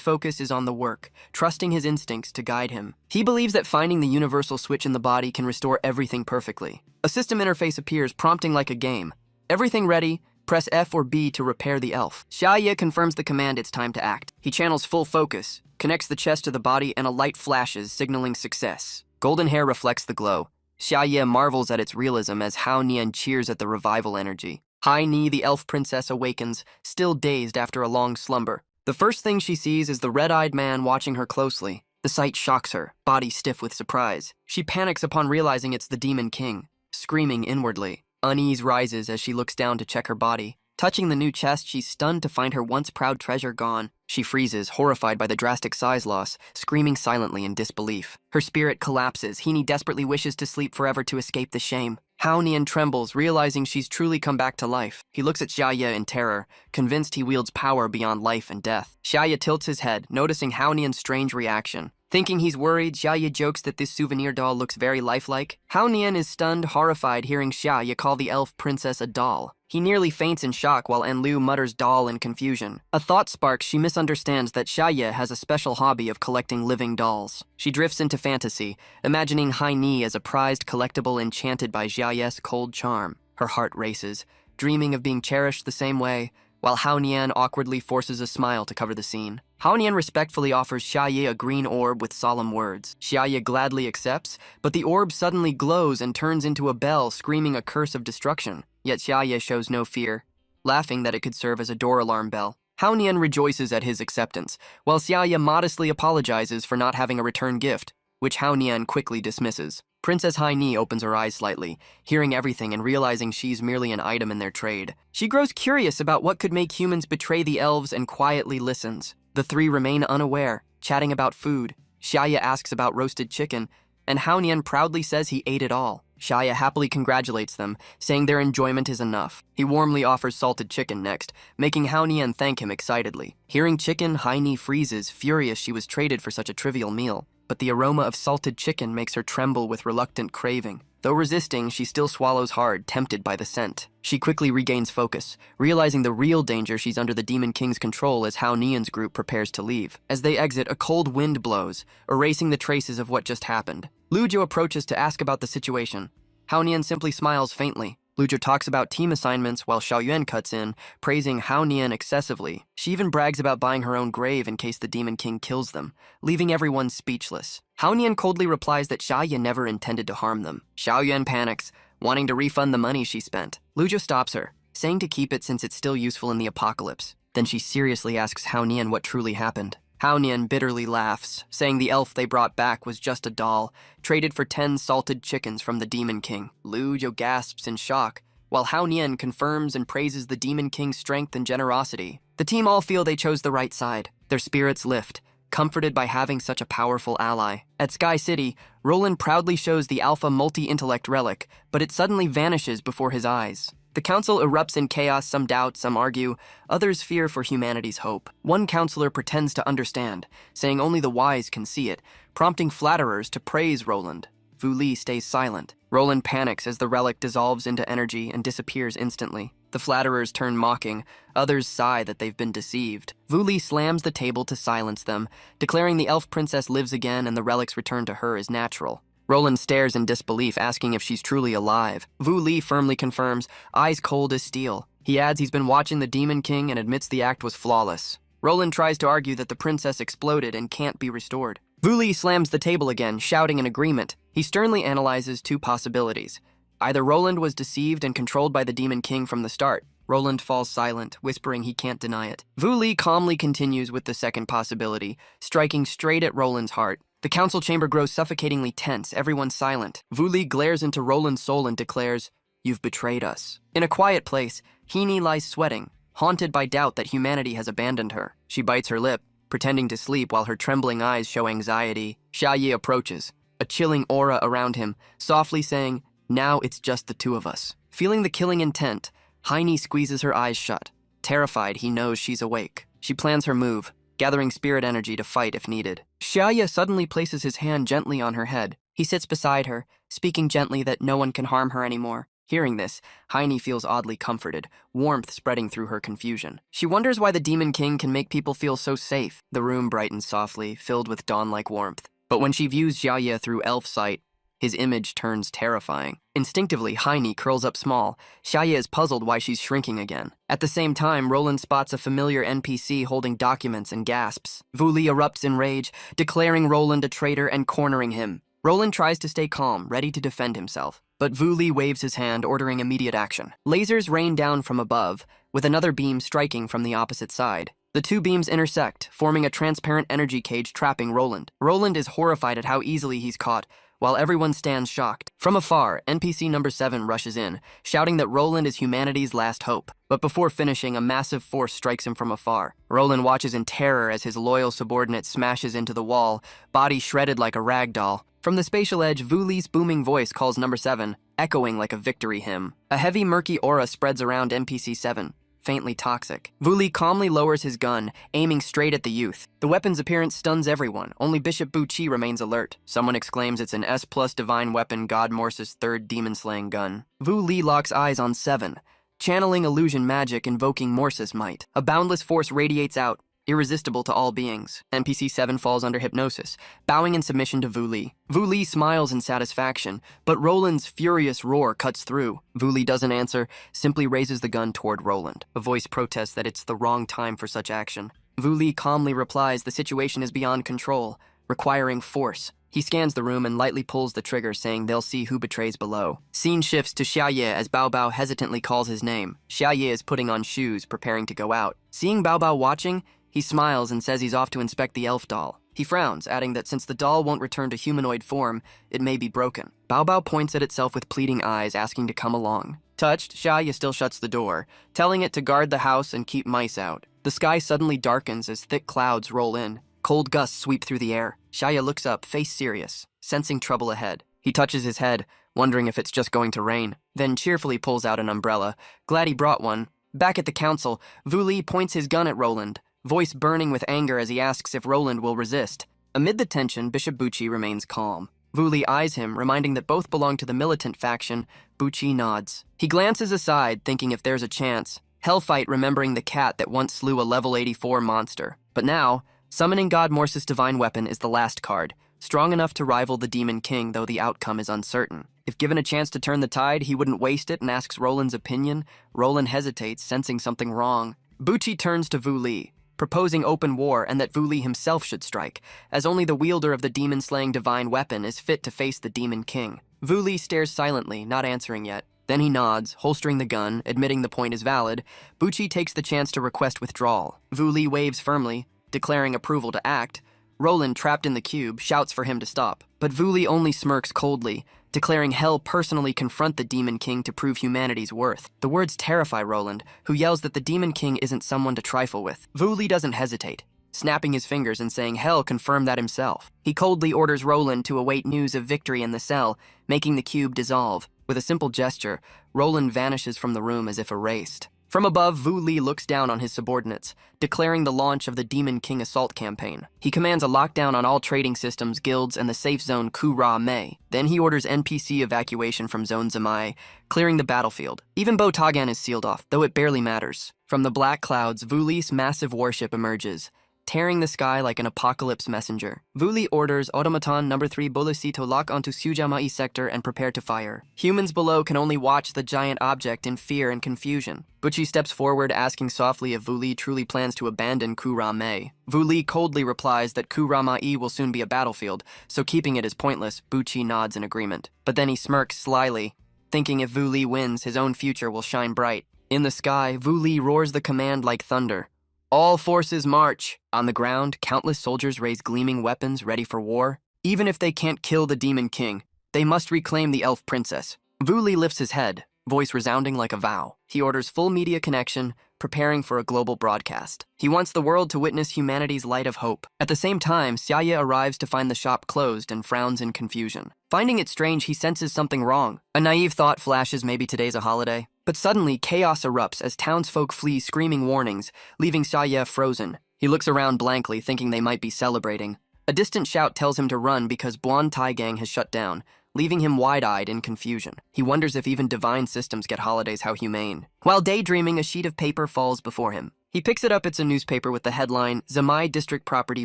focus is on the work, trusting his instincts to guide him. He believes that finding the universal switch in the body can restore everything perfectly. A system interface appears, prompting like a game. Everything ready, press F or B to repair the elf. Shia confirms the command it's time to act. He channels full focus, connects the chest to the body, and a light flashes, signaling success. Golden hair reflects the glow. Shia marvels at its realism as Hao Nian cheers at the revival energy. Hai Ni, the elf princess, awakens, still dazed after a long slumber. The first thing she sees is the red-eyed man watching her closely. The sight shocks her, body stiff with surprise. She panics upon realizing it's the Demon King, screaming inwardly. Unease rises as she looks down to check her body. Touching the new chest, she's stunned to find her once proud treasure gone. She freezes, horrified by the drastic size loss, screaming silently in disbelief. Her spirit collapses. Hini desperately wishes to sleep forever to escape the shame. Hao Nian trembles, realizing she's truly come back to life. He looks at Shia in terror, convinced he wields power beyond life and death. Shia tilts his head, noticing Hao Nian's strange reaction. Thinking he's worried, Shia jokes that this souvenir doll looks very lifelike. Hao Nian is stunned, horrified, hearing Shia call the elf princess a doll. He nearly faints in shock while Enlu mutters doll in confusion. A thought sparks, she misunderstands that Shia has a special hobby of collecting living dolls. She drifts into fantasy, imagining Hai Ni as a prized collectible enchanted by Xiaoye's cold charm. Her heart races, dreaming of being cherished the same way, while Hao Nian awkwardly forces a smile to cover the scene. Hao Nian respectfully offers Shia a green orb with solemn words. Shia gladly accepts, but the orb suddenly glows and turns into a bell, screaming a curse of destruction. Yet Shia shows no fear, laughing that it could serve as a door alarm bell. Hao Nian rejoices at his acceptance, while Shia modestly apologizes for not having a return gift, which Hao Nian quickly dismisses. Princess Hai Ni opens her eyes slightly, hearing everything and realizing she's merely an item in their trade. She grows curious about what could make humans betray the elves and quietly listens. The three remain unaware, chatting about food. Shia asks about roasted chicken, and Hao Nian proudly says he ate it all. Shia happily congratulates them, saying their enjoyment is enough. He warmly offers salted chicken next, making Hao Nian thank him excitedly. Hearing chicken, Hai Ni freezes, furious she was traded for such a trivial meal. But the aroma of salted chicken makes her tremble with reluctant craving. Though resisting, she still swallows hard, tempted by the scent. She quickly regains focus, realizing the real danger she's under the Demon King's control as Hao Nian's group prepares to leave. As they exit, a cold wind blows, erasing the traces of what just happened. Lujo approaches to ask about the situation. Hao Nian simply smiles faintly. Lujo talks about team assignments while Xiaoyuan cuts in, praising Hao Nian excessively. She even brags about buying her own grave in case the Demon King kills them, leaving everyone speechless. Hao Nian coldly replies that Xia never intended to harm them. Xiaoyuan panics, wanting to refund the money she spent. Lujo stops her, saying to keep it since it's still useful in the apocalypse. Then she seriously asks Hao Nian what truly happened. Hao Nian bitterly laughs, saying the elf they brought back was just a doll, traded for 10 salted chickens from the Demon King. Lujo gasps in shock, while Hao Nian confirms and praises the Demon King's strength and generosity. The team all feel they chose the right side. Their spirits lift, comforted by having such a powerful ally. At Sky City, Roland proudly shows the Alpha multi-intellect relic, but it suddenly vanishes before his eyes. The council erupts in chaos, some doubt, some argue, others fear for humanity's hope. One counselor pretends to understand, saying only the wise can see it, prompting flatterers to praise Roland. Wu Li stays silent. Roland panics as the relic dissolves into energy and disappears instantly. The flatterers turn mocking, others sigh that they've been deceived. Wu Li slams the table to silence them, declaring the elf princess lives again and the relic's return to her is natural. Roland stares in disbelief, asking if she's truly alive. Wu Li firmly confirms, eyes cold as steel. He adds he's been watching the Demon King and admits the act was flawless. Roland tries to argue that the princess exploded and can't be restored. Wu Li slams the table again, shouting in agreement. He sternly analyzes two possibilities. Either Roland was deceived and controlled by the Demon King from the start. Roland falls silent, whispering he can't deny it. Wu Li calmly continues with the second possibility, striking straight at Roland's heart. The council chamber grows suffocatingly tense, everyone silent. Wu Li glares into Roland's soul and declares, "You've betrayed us." In a quiet place, Hini lies sweating, haunted by doubt that humanity has abandoned her. She bites her lip, pretending to sleep while her trembling eyes show anxiety. Xia approaches, a chilling aura around him, softly saying, "Now it's just the two of us." Feeling the killing intent, Heini squeezes her eyes shut. Terrified, he knows she's awake. She plans her move, gathering spirit energy to fight if needed. Xia suddenly places his hand gently on her head. He sits beside her, speaking gently that no one can harm her anymore. Hearing this, Heine feels oddly comforted, warmth spreading through her confusion. She wonders why the Demon King can make people feel so safe. The room brightens softly, filled with dawn-like warmth. But when she views Shia through elf sight, his image turns terrifying. Instinctively, Heine curls up small. Shia is puzzled why she's shrinking again. At the same time, Roland spots a familiar NPC holding documents and gasps. Vuli erupts in rage, declaring Roland a traitor and cornering him. Roland tries to stay calm, ready to defend himself. But Vuli waves his hand, ordering immediate action. Lasers rain down from above, with another beam striking from the opposite side. The two beams intersect, forming a transparent energy cage trapping Roland. Roland is horrified at how easily he's caught, while everyone stands shocked. From afar, NPC number 7 rushes in, shouting that Roland is humanity's last hope. But before finishing, a massive force strikes him from afar. Roland watches in terror as his loyal subordinate smashes into the wall, body shredded like a rag doll. From the spatial edge, Vuli's booming voice calls number 7, echoing like a victory hymn. A heavy, murky aura spreads around NPC 7. Faintly toxic. Vuli calmly lowers his gun, aiming straight at the youth. The weapon's appearance stuns everyone. Only Bishop Buchi remains alert. Someone exclaims it's an S+ divine weapon, God Morse's third demon-slaying gun. Vuli locks eyes on 7, channeling illusion magic, invoking Morse's might. A boundless force radiates out, irresistible to all beings. NPC 7 falls under hypnosis, bowing in submission to Vuli. Vuli smiles in satisfaction, but Roland's furious roar cuts through. Vuli doesn't answer, simply raises the gun toward Roland. A voice protests that it's the wrong time for such action. Vuli calmly replies the situation is beyond control, requiring force. He scans the room and lightly pulls the trigger, saying they'll see who betrays below. Scene shifts to Shia as Bao Bao hesitantly calls his name. Shia is putting on shoes, preparing to go out. Seeing Bao Bao watching, he smiles and says he's off to inspect the elf doll. He frowns, adding that since the doll won't return to humanoid form, it may be broken. Bao Bao points at itself with pleading eyes, asking to come along. Touched, Shia still shuts the door, telling it to guard the house and keep mice out. The sky suddenly darkens as thick clouds roll in. Cold gusts sweep through the air. Shia looks up, face serious, sensing trouble ahead. He touches his head, wondering if it's just going to rain, then cheerfully pulls out an umbrella. Glad he brought one. Back at the council, Vuli points his gun at Roland, voice burning with anger as he asks if Roland will resist. Amid the tension, Bishop Buchi remains calm. Vuli eyes him, reminding that both belong to the militant faction. Buchi nods. He glances aside, thinking if there's a chance. Hellfight remembering the cat that once slew a level 84 monster. But now, summoning God Morse's divine weapon is the last card, strong enough to rival the Demon King, though the outcome is uncertain. If given a chance to turn the tide, he wouldn't waste it and asks Roland's opinion. Roland hesitates, sensing something wrong. Buchi turns to Vuli, proposing open war and that Vuli himself should strike, as only the wielder of the demon-slaying divine weapon is fit to face the Demon King. Vuli stares silently, not answering yet. Then he nods, holstering the gun, admitting the point is valid. Buchi takes the chance to request withdrawal. Vuli waves firmly, declaring approval to act. Roland, trapped in the cube, shouts for him to stop. But Vuli only smirks coldly, declaring Hell personally confront the Demon King to prove humanity's worth. The words terrify Roland, who yells that the Demon King isn't someone to trifle with. Vuli doesn't hesitate, snapping his fingers and saying Hell confirmed that himself. He coldly orders Roland to await news of victory in the cell, making the cube dissolve. With a simple gesture, Roland vanishes from the room as if erased. From above, Vuli looks down on his subordinates, declaring the launch of the Demon King assault campaign. He commands a lockdown on all trading systems, guilds, and the safe zone Ku-Ra-Me. Then he orders NPC evacuation from Zone Zamai, clearing the battlefield. Even Botagan is sealed off, though it barely matters. From the black clouds, Vuli's massive warship emerges, tearing the sky like an apocalypse messenger. Vuli orders Automaton number 3 Bolisi to lock onto Sujamai sector and prepare to fire. Humans below can only watch the giant object in fear and confusion. Buchi steps forward, asking softly if Vuli truly plans to abandon Ku-Ra-Me. Vuli coldly replies that Ku-Ra-Me will soon be a battlefield, so keeping it is pointless. Buchi nods in agreement. But then he smirks slyly, thinking if Vuli wins, his own future will shine bright. In the sky, Vuli roars the command like thunder. All forces march! On the ground, countless soldiers raise gleaming weapons ready for war. Even if they can't kill the Demon King, they must reclaim the elf princess. Vuli lifts his head, voice resounding like a vow. He orders full media connection, preparing for a global broadcast. He wants the world to witness humanity's light of hope. At the same time, Shia arrives to find the shop closed and frowns in confusion. Finding it strange, he senses something wrong. A naive thought flashes maybe today's a holiday. But suddenly, chaos erupts as townsfolk flee screaming warnings, leaving Shia frozen. He looks around blankly, thinking they might be celebrating. A distant shout tells him to run because Buan Tai Gang has shut down, leaving him wide-eyed in confusion. He wonders if even divine systems get holidays how humane. While daydreaming, a sheet of paper falls before him. He picks it up. It's a newspaper with the headline, "Zamai District Property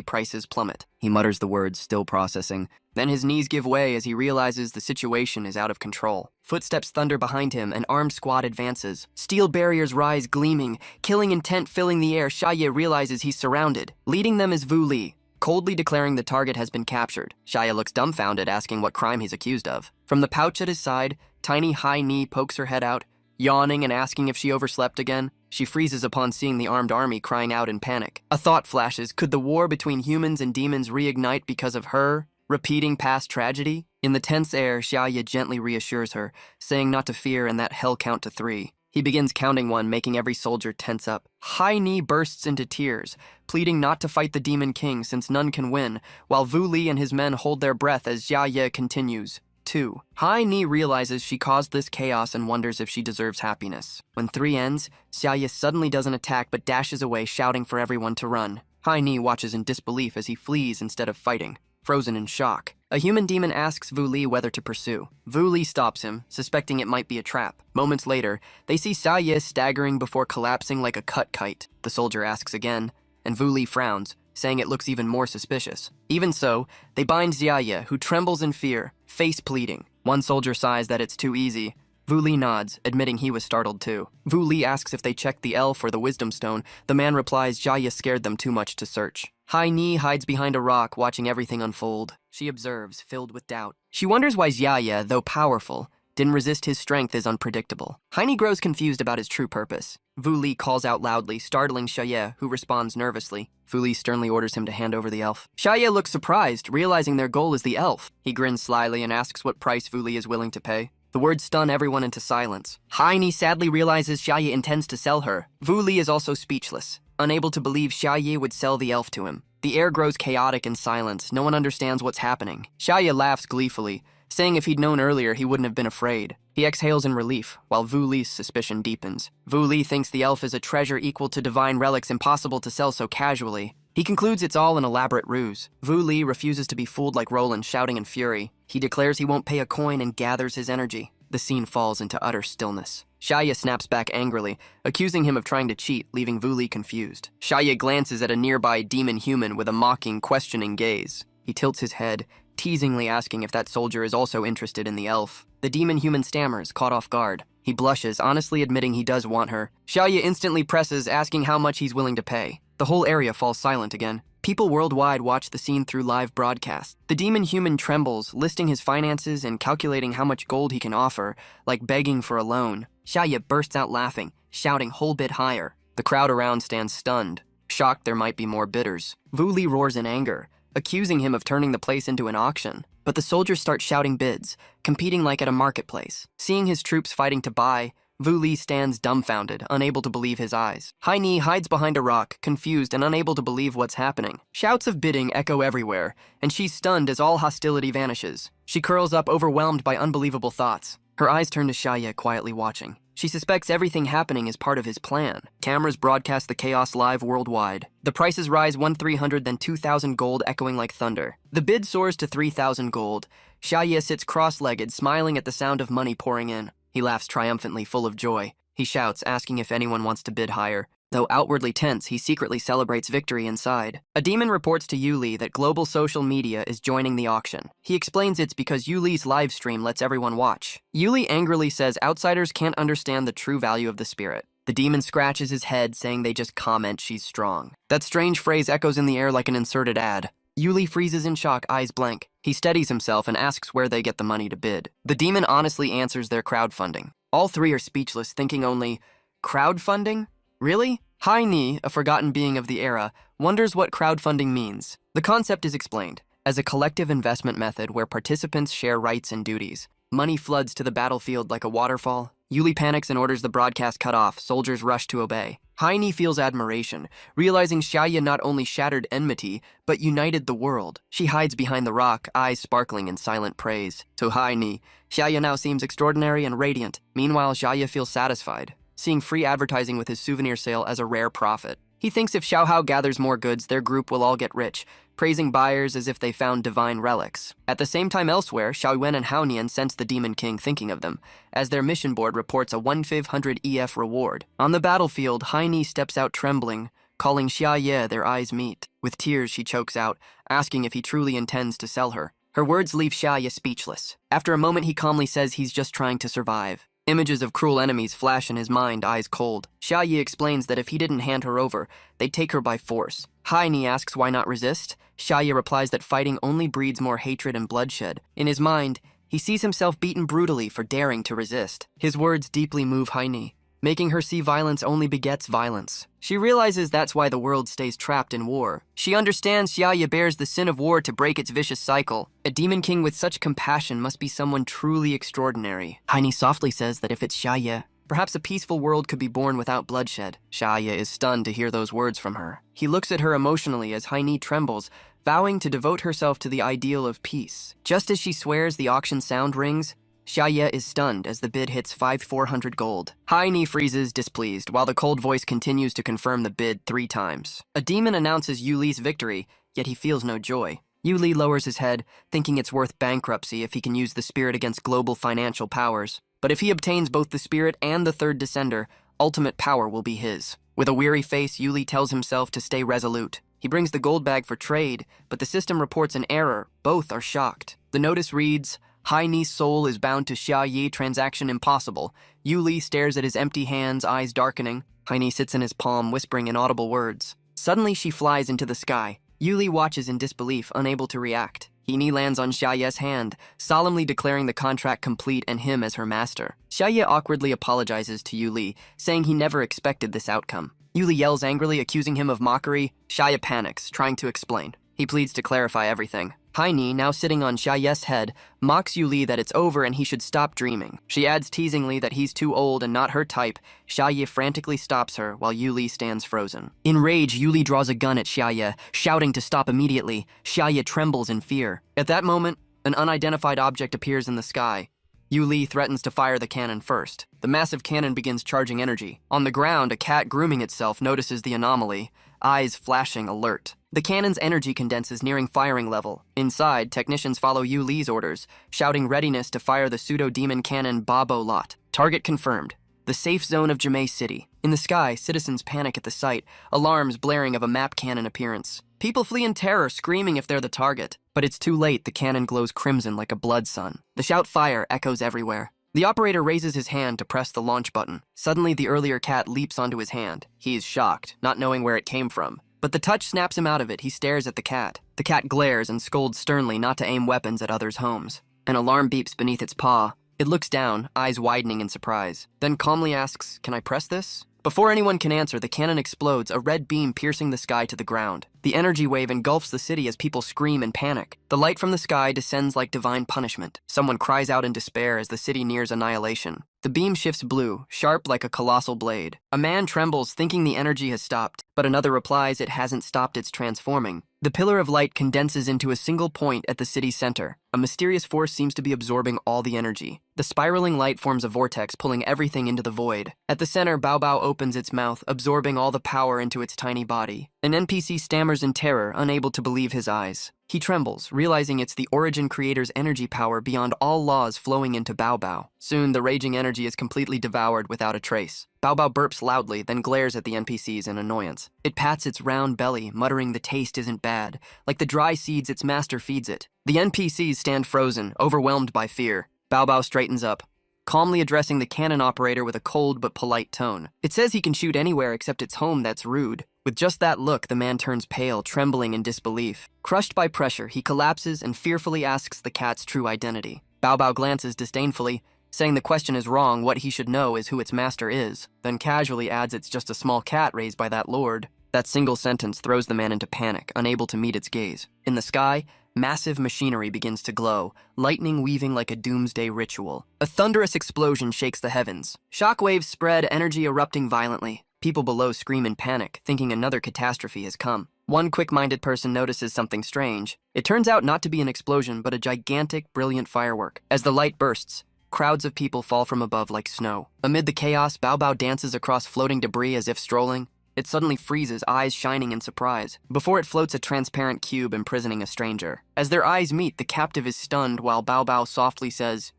Prices Plummet." He mutters the words, still processing. Then his knees give way as he realizes the situation is out of control. Footsteps thunder behind him. An armed squad advances. Steel barriers rise, gleaming, killing intent filling the air. Shia realizes he's surrounded. Leading them is Vu Li, coldly declaring the target has been captured. Shia looks dumbfounded, asking what crime he's accused of. From the pouch at his side, tiny High Knee pokes her head out, yawning and asking if she overslept again. She freezes upon seeing the armed army, crying out in panic. A thought flashes. Could the war between humans and demons reignite because of her, repeating past tragedy? In the tense air, Shia gently reassures her, saying not to fear and that he'll count to 3. He begins counting 1, making every soldier tense up. High Knee bursts into tears, pleading not to fight the Demon King since none can win, while Vu Li and his men hold their breath as Xia continues. 2. High Knee realizes she caused this chaos and wonders if she deserves happiness. When 3 ends, Xia suddenly doesn't attack but dashes away, shouting for everyone to run. High Knee watches in disbelief as he flees instead of fighting, frozen in shock. A human demon asks Vu Li whether to pursue. Vu Li stops him, suspecting it might be a trap. Moments later, they see Xia staggering before collapsing like a cut kite. The soldier asks again, and Vu Li frowns, saying it looks even more suspicious. Even so, they bind Xia, who trembles in fear, face pleading. One soldier sighs that it's too easy. Vu Li nods, admitting he was startled too. Vu Li asks if they checked the elf or the wisdom stone. The man replies Xia scared them too much to search. High Knee hides behind a rock, watching everything unfold. She observes, filled with doubt. She wonders why Xia, though powerful, didn't resist his strength is unpredictable. High Knee grows confused about his true purpose. Vu Li calls out loudly, startling Shia, who responds nervously. Vu Li sternly orders him to hand over the elf. Shia looks surprised, realizing their goal is the elf. He grins slyly and asks what price Vu Li is willing to pay. The words stun everyone into silence. High Knee sadly realizes Shia intends to sell her. Vu Li is also speechless, unable to believe Shia would sell the elf to him. The air grows chaotic in silence. No one understands what's happening. Shia laughs gleefully, saying if he'd known earlier, he wouldn't have been afraid. He exhales in relief, while Vu Li's suspicion deepens. Vu Li thinks the elf is a treasure equal to divine relics impossible to sell so casually. He concludes it's all an elaborate ruse. Vu Li refuses to be fooled like Luolan, shouting in fury. He declares he won't pay a coin and gathers his energy. The scene falls into utter stillness. Shia snaps back angrily, accusing him of trying to cheat, leaving Vu Li confused. Shia glances at a nearby demon human with a mocking, questioning gaze. He tilts his head, teasingly asking if that soldier is also interested in the elf. The demon human stammers, caught off guard. He blushes, honestly admitting he does want her. Shia instantly presses, asking how much he's willing to pay. The whole area falls silent again. People worldwide watch the scene through live broadcast. The demon human trembles, listing his finances and calculating how much gold he can offer, like begging for a loan. Shia bursts out laughing, shouting whole bit higher. The crowd around stands stunned, shocked there might be more bidders. Vu Li roars in anger, accusing him of turning the place into an auction. But the soldiers start shouting bids, competing like at a marketplace. Seeing his troops fighting to buy, Vu Li stands dumbfounded, unable to believe his eyes. High Knee hides behind a rock, confused and unable to believe what's happening. Shouts of bidding echo everywhere, and she's stunned as all hostility vanishes. She curls up, overwhelmed by unbelievable thoughts. Her eyes turn to Shia, quietly watching. She suspects everything happening is part of his plan. Cameras broadcast the chaos live worldwide. The prices rise 1,300, then 2,000 gold, echoing like thunder. The bid soars to 3,000 gold. Shia sits cross-legged, smiling at the sound of money pouring in. He laughs triumphantly, full of joy. He shouts, asking if anyone wants to bid higher. Though outwardly tense, he secretly celebrates victory inside. A demon reports to Yuli that global social media is joining the auction. He explains it's because Yuli's live stream lets everyone watch. Yuli angrily says outsiders can't understand the true value of the spirit. The demon scratches his head, saying they just comment she's strong. That strange phrase echoes in the air like an inserted ad. Yuli freezes in shock, eyes blank. He steadies himself and asks where they get the money to bid. The demon honestly answers their crowdfunding. All three are speechless, thinking only, crowdfunding? Really? High Knee, a forgotten being of the era, wonders what crowdfunding means. The concept is explained as a collective investment method where participants share rights and duties. Money floods to the battlefield like a waterfall. Yuli panics and orders the broadcast cut off. Soldiers rush to obey. High Knee feels admiration, realizing Shia not only shattered enmity, but united the world. She hides behind the rock, eyes sparkling in silent praise. To High Knee, Shia now seems extraordinary and radiant. Meanwhile, Shia feels satisfied, seeing free advertising with his souvenir sale as a rare profit. He thinks if Xiaohao gathers more goods, their group will all get rich, praising buyers as if they found divine relics. At the same time elsewhere, Xiaoyuan and Haonian sense the Demon King thinking of them, as their mission board reports a 1,500 EF reward. On the battlefield, Haini steps out trembling, calling Xia Ye. Their eyes meet. With tears, she chokes out, asking if he truly intends to sell her. Her words leave Xia Ye speechless. After a moment, he calmly says he's just trying to survive. Images of cruel enemies flash in his mind, eyes cold. Xia Ye explains that if he didn't hand her over, they'd take her by force. Haini asks why not resist. Xia Ye replies that fighting only breeds more hatred and bloodshed. In his mind, he sees himself beaten brutally for daring to resist. His words deeply move Haini, making her see violence only begets violence. She realizes that's why the world stays trapped in war. She understands Xia Ye bears the sin of war to break its vicious cycle. A demon king with such compassion must be someone truly extraordinary. Haini softly says that if it's Xia Ye, perhaps a peaceful world could be born without bloodshed. Xia Ye is stunned to hear those words from her. He looks at her emotionally as Haini trembles, vowing to devote herself to the ideal of peace. Just as she swears, the auction sound rings. Xia Ye is stunned as the bid hits 5,400 gold. Haini freezes, displeased, while the cold voice continues to confirm the bid 3 times. A demon announces Yu Li's victory, yet he feels no joy. Yu Li lowers his head, thinking it's worth bankruptcy if he can use the spirit against global financial powers. But if he obtains both the spirit and the third descender, ultimate power will be his. With a weary face, Yu Li tells himself to stay resolute. He brings the gold bag for trade, but the system reports an error. Both are shocked. The notice reads, Haini's soul is bound to Xia Ye, transaction impossible. Yu Li stares at his empty hands, eyes darkening. Haini sits in his palm, whispering inaudible words. Suddenly, she flies into the sky. Yu Li watches in disbelief, unable to react. Haini lands on Xia Ye's hand, solemnly declaring the contract complete and him as her master. Xia Ye awkwardly apologizes to Yu Li, saying he never expected this outcome. Yu Li yells angrily, accusing him of mockery. Xia Ye panics, trying to explain. He pleads to clarify everything. Haini, now sitting on Xia Ye's head, mocks Yu Li that it's over and he should stop dreaming. She adds teasingly that he's too old and not her type. Xia Ye frantically stops her while Yu Li stands frozen. In rage, Yu Li draws a gun at Xia Ye, shouting to stop immediately. Xia Ye trembles in fear. At that moment, an unidentified object appears in the sky. Yu Li threatens to fire the cannon first. The massive cannon begins charging energy. On the ground, a cat grooming itself notices the anomaly, eyes flashing alert. The cannon's energy condenses, nearing firing level. Inside, technicians follow Yu Li's orders, shouting readiness to fire the pseudo-demon cannon Babo Lot. Target confirmed. The safe zone of Jimei City. In the sky, citizens panic at the sight, alarms blaring of a map cannon appearance. People flee in terror, screaming if they're the target. But it's too late, the cannon glows crimson like a blood sun. The shout fire echoes everywhere. The operator raises his hand to press the launch button. Suddenly, the earlier cat leaps onto his hand. He is shocked, not knowing where it came from. But the touch snaps him out of it. He stares at the cat. The cat glares and scolds sternly not to aim weapons at others' homes. An alarm beeps beneath its paw. It looks down, eyes widening in surprise. Then calmly asks, "Can I press this?" Before anyone can answer, the cannon explodes, a red beam piercing the sky to the ground. The energy wave engulfs the city as people scream in panic. The light from the sky descends like divine punishment. Someone cries out in despair as the city nears annihilation. The beam shifts blue, sharp like a colossal blade. A man trembles, thinking the energy has stopped, but another replies it hasn't stopped, it's transforming. The pillar of light condenses into a single point at the city's center. A mysterious force seems to be absorbing all the energy. The spiraling light forms a vortex, pulling everything into the void. At the center, Bao Bao opens its mouth, absorbing all the power into its tiny body. An NPC stammers in terror, unable to believe his eyes. He trembles, realizing it's the Origin Creator's energy power beyond all laws flowing into Bao Bao. Soon, the raging energy is completely devoured without a trace. Bao Bao burps loudly, then glares at the NPCs in annoyance. It pats its round belly, muttering the taste isn't bad, like the dry seeds its master feeds it. The NPCs stand frozen, overwhelmed by fear. Bao Bao straightens up, calmly addressing the cannon operator with a cold but polite tone. It says he can shoot anywhere except its home, that's rude. With just that look, the man turns pale, trembling in disbelief. Crushed by pressure, he collapses and fearfully asks the cat's true identity. Bao Bao glances disdainfully, saying the question is wrong, what he should know is who its master is, then casually adds it's just a small cat raised by that lord. That single sentence throws the man into panic, unable to meet its gaze. In the sky, massive machinery begins to glow, lightning weaving like a doomsday ritual. A thunderous explosion shakes the heavens. Shockwaves spread, energy erupting violently. People below scream in panic, thinking another catastrophe has come. One quick-minded person notices something strange. It turns out not to be an explosion, but a gigantic, brilliant firework. As the light bursts, crowds of people fall from above like snow. Amid the chaos, Bao Bao dances across floating debris as if strolling. It suddenly freezes, eyes shining in surprise. Before it floats a transparent cube imprisoning a stranger. As their eyes meet, the captive is stunned while Bao Bao softly says,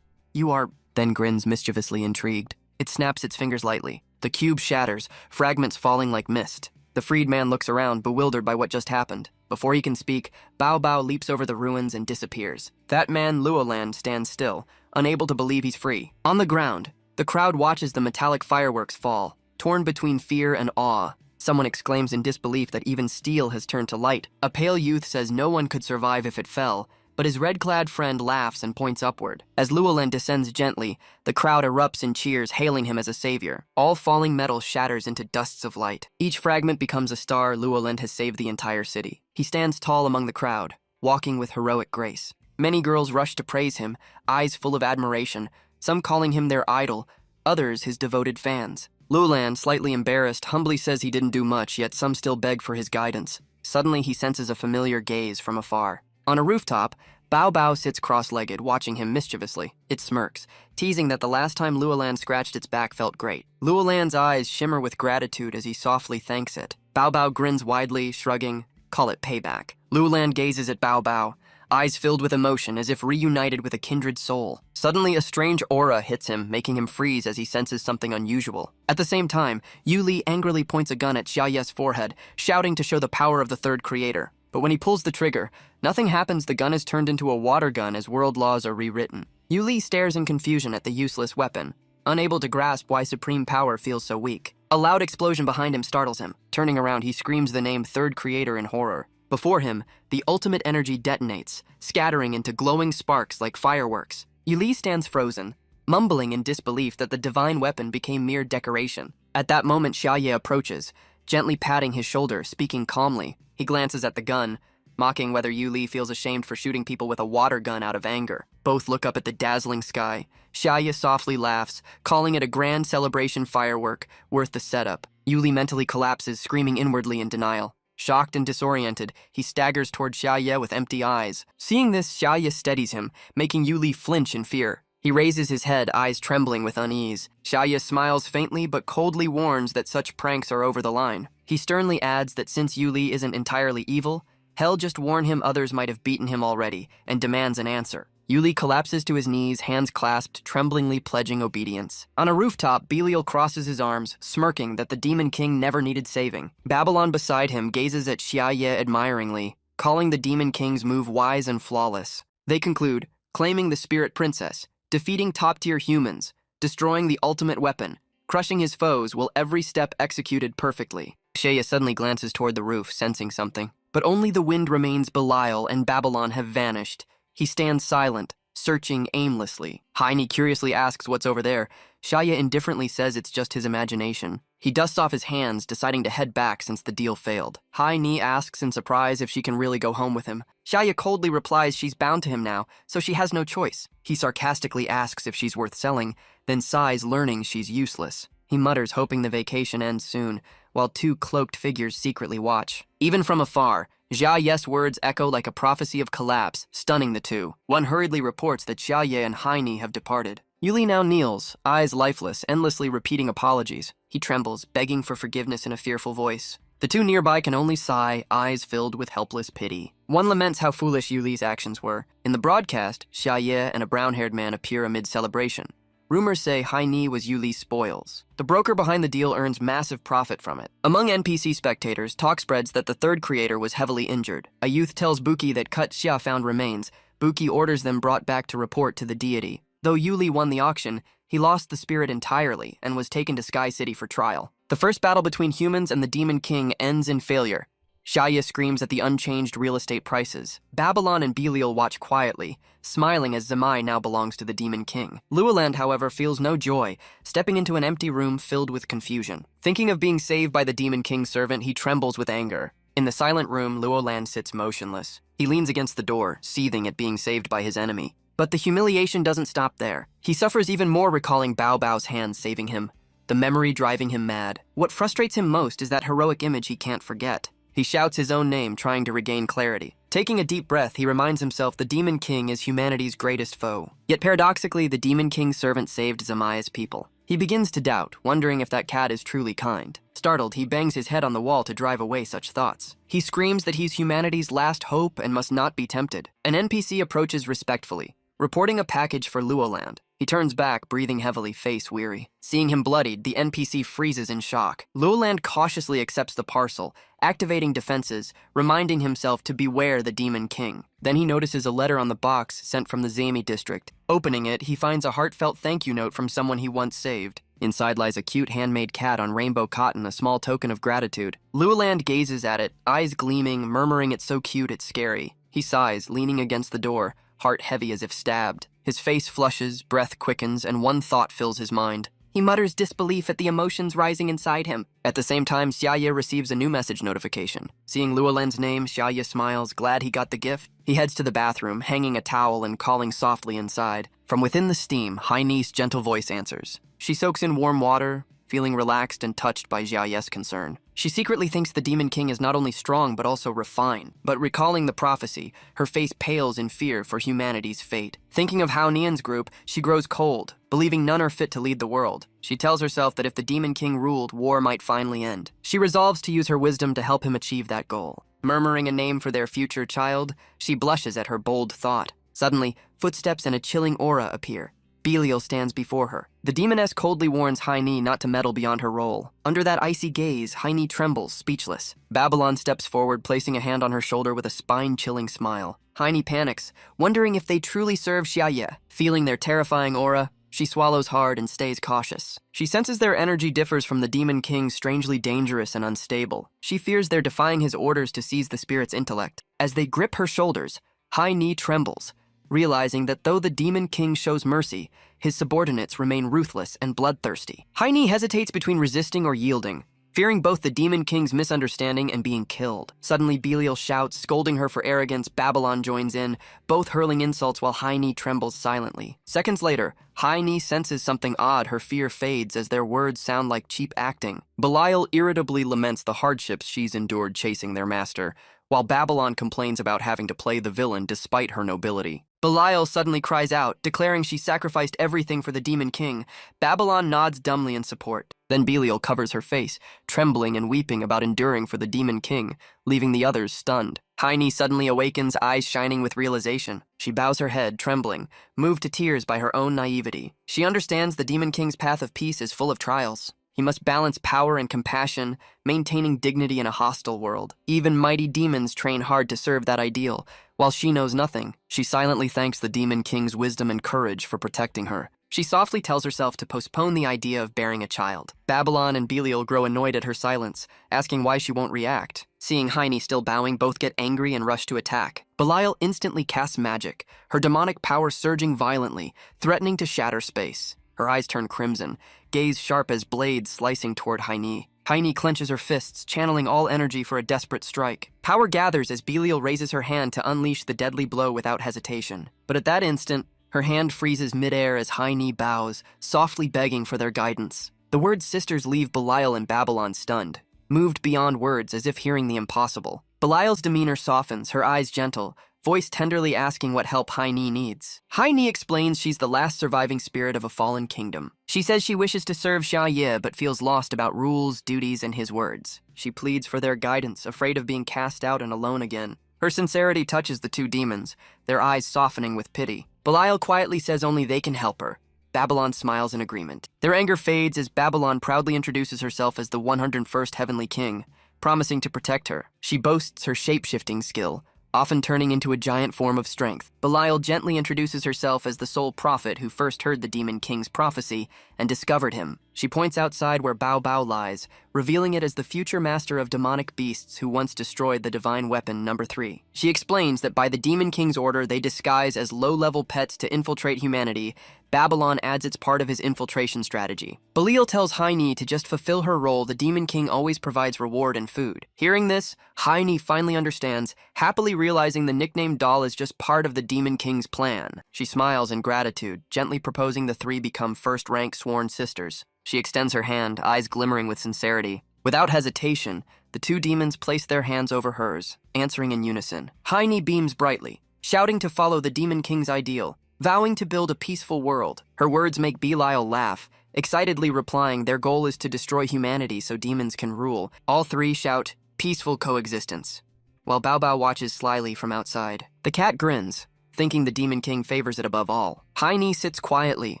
"You are," then grins mischievously intrigued. It snaps its fingers lightly. The cube shatters, fragments falling like mist. The freed man looks around, bewildered by what just happened. Before he can speak, Bao Bao leaps over the ruins and disappears. That man, Luolan, stands still, unable to believe he's free. On the ground, the crowd watches the metallic fireworks fall, torn between fear and awe. Someone exclaims in disbelief that even steel has turned to light. A pale youth says no one could survive if it fell, but his red-clad friend laughs and points upward. As Luolan descends gently, the crowd erupts in cheers, hailing him as a savior. All falling metal shatters into dusts of light. Each fragment becomes a star. Luolan has saved the entire city. He stands tall among the crowd, walking with heroic grace. Many girls rush to praise him, eyes full of admiration, some calling him their idol, others his devoted fans. Luolan, slightly embarrassed, humbly says he didn't do much, yet some still beg for his guidance. Suddenly he senses a familiar gaze from afar. On a rooftop, Bao Bao sits cross-legged, watching him mischievously. It smirks, teasing that the last time Luolan scratched its back felt great. Luolan's eyes shimmer with gratitude as he softly thanks it. Bao Bao grins widely, shrugging, "Call it payback." Luolan gazes at Bao Bao, eyes filled with emotion as if reunited with a kindred soul. Suddenly, a strange aura hits him, making him freeze as he senses something unusual. At the same time, Yuli angrily points a gun at Xiaoye's forehead, shouting to show the power of the third creator. But when he pulls the trigger, nothing happens. The gun is turned into a water gun as world laws are rewritten. Yuli stares in confusion at the useless weapon, unable to grasp why supreme power feels so weak. A loud explosion behind him startles him. Turning around, he screams the name Third Creator in horror. Before him, the ultimate energy detonates, scattering into glowing sparks like fireworks. Yuli stands frozen, mumbling in disbelief that the divine weapon became mere decoration. At that moment, Shia approaches, gently patting his shoulder, speaking calmly. He glances at the gun, mocking whether Yuli feels ashamed for shooting people with a water gun out of anger. Both look up at the dazzling sky. Shia softly laughs, calling it a grand celebration firework worth the setup. Yuli mentally collapses, screaming inwardly in denial. Shocked and disoriented, he staggers toward Shia with empty eyes. Seeing this, Shia steadies him, making Yuli flinch in fear. He raises his head, eyes trembling with unease. Shia smiles faintly but coldly warns that such pranks are over the line. He sternly adds that since Yuli isn't entirely evil, hell just warned him others might have beaten him already, and demands an answer. Yuli collapses to his knees, hands clasped, tremblingly pledging obedience. On a rooftop, Beiel crosses his arms, smirking that the Demon King never needed saving. Babylon beside him gazes at Shia admiringly, calling the Demon King's move wise and flawless. They conclude, claiming the Spirit Princess, defeating top-tier humans, destroying the ultimate weapon, crushing his foes while every step executed perfectly. Shia suddenly glances toward the roof, sensing something. But only the wind remains. Belial and Babylon have vanished. He stands silent, searching aimlessly. Heine curiously asks what's over there. Shia indifferently says it's just his imagination. He dusts off his hands, deciding to head back since the deal failed. Heine asks in surprise if she can really go home with him. Shia coldly replies she's bound to him now, so she has no choice. He sarcastically asks if she's worth selling, then sighs, learning she's useless. He mutters, hoping the vacation ends soon, while two cloaked figures secretly watch. Even from afar, Xiaoye's words echo like a prophecy of collapse, stunning the two. One hurriedly reports that Xiaoye and Heine have departed. Yuli now kneels, eyes lifeless, endlessly repeating apologies. He trembles, begging for forgiveness in a fearful voice. The two nearby can only sigh, eyes filled with helpless pity. One laments how foolish Yuli's actions were. In the broadcast, Xiaoye and a brown-haired man appear amid celebration. Rumors say Heine was Yuli's spoils. The broker behind the deal earns massive profit from it. Among NPC spectators, talk spreads that the third creator was heavily injured. A youth tells Buki that Cut Xia found remains. Buki orders them brought back to report to the deity. Though Yuli won the auction, he lost the spirit entirely and was taken to Sky City for trial. The first battle between humans and the Demon King ends in failure. Shia screams at the unchanged real estate prices. Babylon and Belial watch quietly, smiling as Zamai now belongs to the Demon King. Luolan, however, feels no joy, stepping into an empty room filled with confusion. Thinking of being saved by the Demon King's servant, he trembles with anger. In the silent room, Luolan sits motionless. He leans against the door, seething at being saved by his enemy. But the humiliation doesn't stop there. He suffers even more recalling Bao Bao's hands saving him, the memory driving him mad. What frustrates him most is that heroic image he can't forget. He shouts his own name, trying to regain clarity. Taking a deep breath, he reminds himself the Demon King is humanity's greatest foe. Yet paradoxically, the Demon King's servant saved Zamaya's people. He begins to doubt, wondering if that cat is truly kind. Startled, he bangs his head on the wall to drive away such thoughts. He screams that he's humanity's last hope and must not be tempted. An NPC approaches respectfully, reporting a package for Luolan. He turns back, breathing heavily, face weary. Seeing him bloodied, the NPC freezes in shock. Luolan cautiously accepts the parcel, activating defenses, reminding himself to beware the Demon King. Then he notices a letter on the box sent from the Zami district. Opening it, he finds a heartfelt thank you note from someone he once saved. Inside lies a cute handmade cat on rainbow cotton, a small token of gratitude. Luolan gazes at it, eyes gleaming, murmuring it's so cute it's scary. He sighs, leaning against the door, heart heavy as if stabbed. His face flushes, breath quickens, and one thought fills his mind. He mutters disbelief at the emotions rising inside him. At the same time, Shia receives a new message notification. Seeing Luolan's name, Shia smiles, glad he got the gift. He heads to the bathroom, hanging a towel and calling softly inside. From within the steam, Haine's gentle voice answers. She soaks in warm water, feeling relaxed and touched by Xiaoye's concern. She secretly thinks the Demon King is not only strong but also refined. But recalling the prophecy, her face pales in fear for humanity's fate. Thinking of Hao Nian's group, she grows cold, believing none are fit to lead the world. She tells herself that if the Demon King ruled, war might finally end. She resolves to use her wisdom to help him achieve that goal. Murmuring a name for their future child, she blushes at her bold thought. Suddenly, footsteps and a chilling aura appear. Beiel stands before her. The demoness coldly warns Haini not to meddle beyond her role. Under that icy gaze, Haini trembles, speechless. Babylon steps forward, placing a hand on her shoulder with a spine-chilling smile. Haini panics, wondering if they truly serve Shia. Feeling their terrifying aura, she swallows hard and stays cautious. She senses their energy differs from the Demon King's, strangely dangerous and unstable. She fears they're defying his orders to seize the spirit's intellect. As they grip her shoulders, Haini trembles, realizing that though the Demon King shows mercy, his subordinates remain ruthless and bloodthirsty. Haini hesitates between resisting or yielding, fearing both the Demon King's misunderstanding and being killed. Suddenly, Beiel shouts, scolding her for arrogance. Babylon joins in, both hurling insults while Haini trembles silently. Seconds later, Haini senses something odd. Her fear fades as their words sound like cheap acting. Beiel irritably laments the hardships she's endured chasing their master, while Babylon complains about having to play the villain despite her nobility. Beiel suddenly cries out, declaring she sacrificed everything for the Demon King. Babylon nods dumbly in support. Then Beiel covers her face, trembling and weeping about enduring for the Demon King, leaving the others stunned. Haini suddenly awakens, eyes shining with realization. She bows her head, trembling, moved to tears by her own naivety. She understands the Demon King's path of peace is full of trials. He must balance power and compassion, maintaining dignity in a hostile world. Even mighty demons train hard to serve that ideal. While she knows nothing, she silently thanks the Demon King's wisdom and courage for protecting her. She softly tells herself to postpone the idea of bearing a child. Babylon and Beiel grow annoyed at her silence, asking why she won't react. Seeing Haini still bowing, both get angry and rush to attack. Beiel instantly casts magic, her demonic power surging violently, threatening to shatter space. Her eyes turn crimson, gaze sharp as blades slicing toward Haini. Haini clenches her fists, channeling all energy for a desperate strike. Power gathers as Beiel raises her hand to unleash the deadly blow without hesitation. But at that instant, her hand freezes midair as Haini bows, softly begging for their guidance. The word sisters leave Beiel and Babylon stunned, moved beyond words as if hearing the impossible. Belial's demeanor softens, her eyes gentle, voice tenderly asking what help Haini needs. Haini explains she's the last surviving spirit of a fallen kingdom. She says she wishes to serve Shia but feels lost about rules, duties, and his words. She pleads for their guidance, afraid of being cast out and alone again. Her sincerity touches the two demons, their eyes softening with pity. Beiel quietly says only they can help her. Babylon smiles in agreement. Their anger fades as Babylon proudly introduces herself as the 101st Heavenly King, promising to protect her. She boasts her shape-shifting skill, often turning into a giant form of strength. Beiel gently introduces herself as the sole prophet who first heard the Demon King's prophecy and discovered him. She points outside where Bao Bao lies, revealing it as the future master of demonic beasts who once destroyed the divine weapon number 3. She explains that by the Demon King's order they disguise as low-level pets to infiltrate humanity. Babylon adds its part of his infiltration strategy. Beiel tells Haini to just fulfill her role. The Demon King always provides reward and food. Hearing this, Haini finally understands, happily realizing the nickname doll is just part of the Demon King's plan. She smiles in gratitude, gently proposing the three become first-rank sworn sisters. She extends her hand, eyes glimmering with sincerity. Without hesitation, the two demons place their hands over hers, answering in unison. Haini beams brightly, shouting to follow the Demon King's ideal, vowing to build a peaceful world. Her words make Beiel laugh, excitedly replying their goal is to destroy humanity so demons can rule. All three shout, "Peaceful coexistence," while Bao Bao watches slyly from outside. The cat grins, thinking the Demon King favors it above all. Haini sits quietly,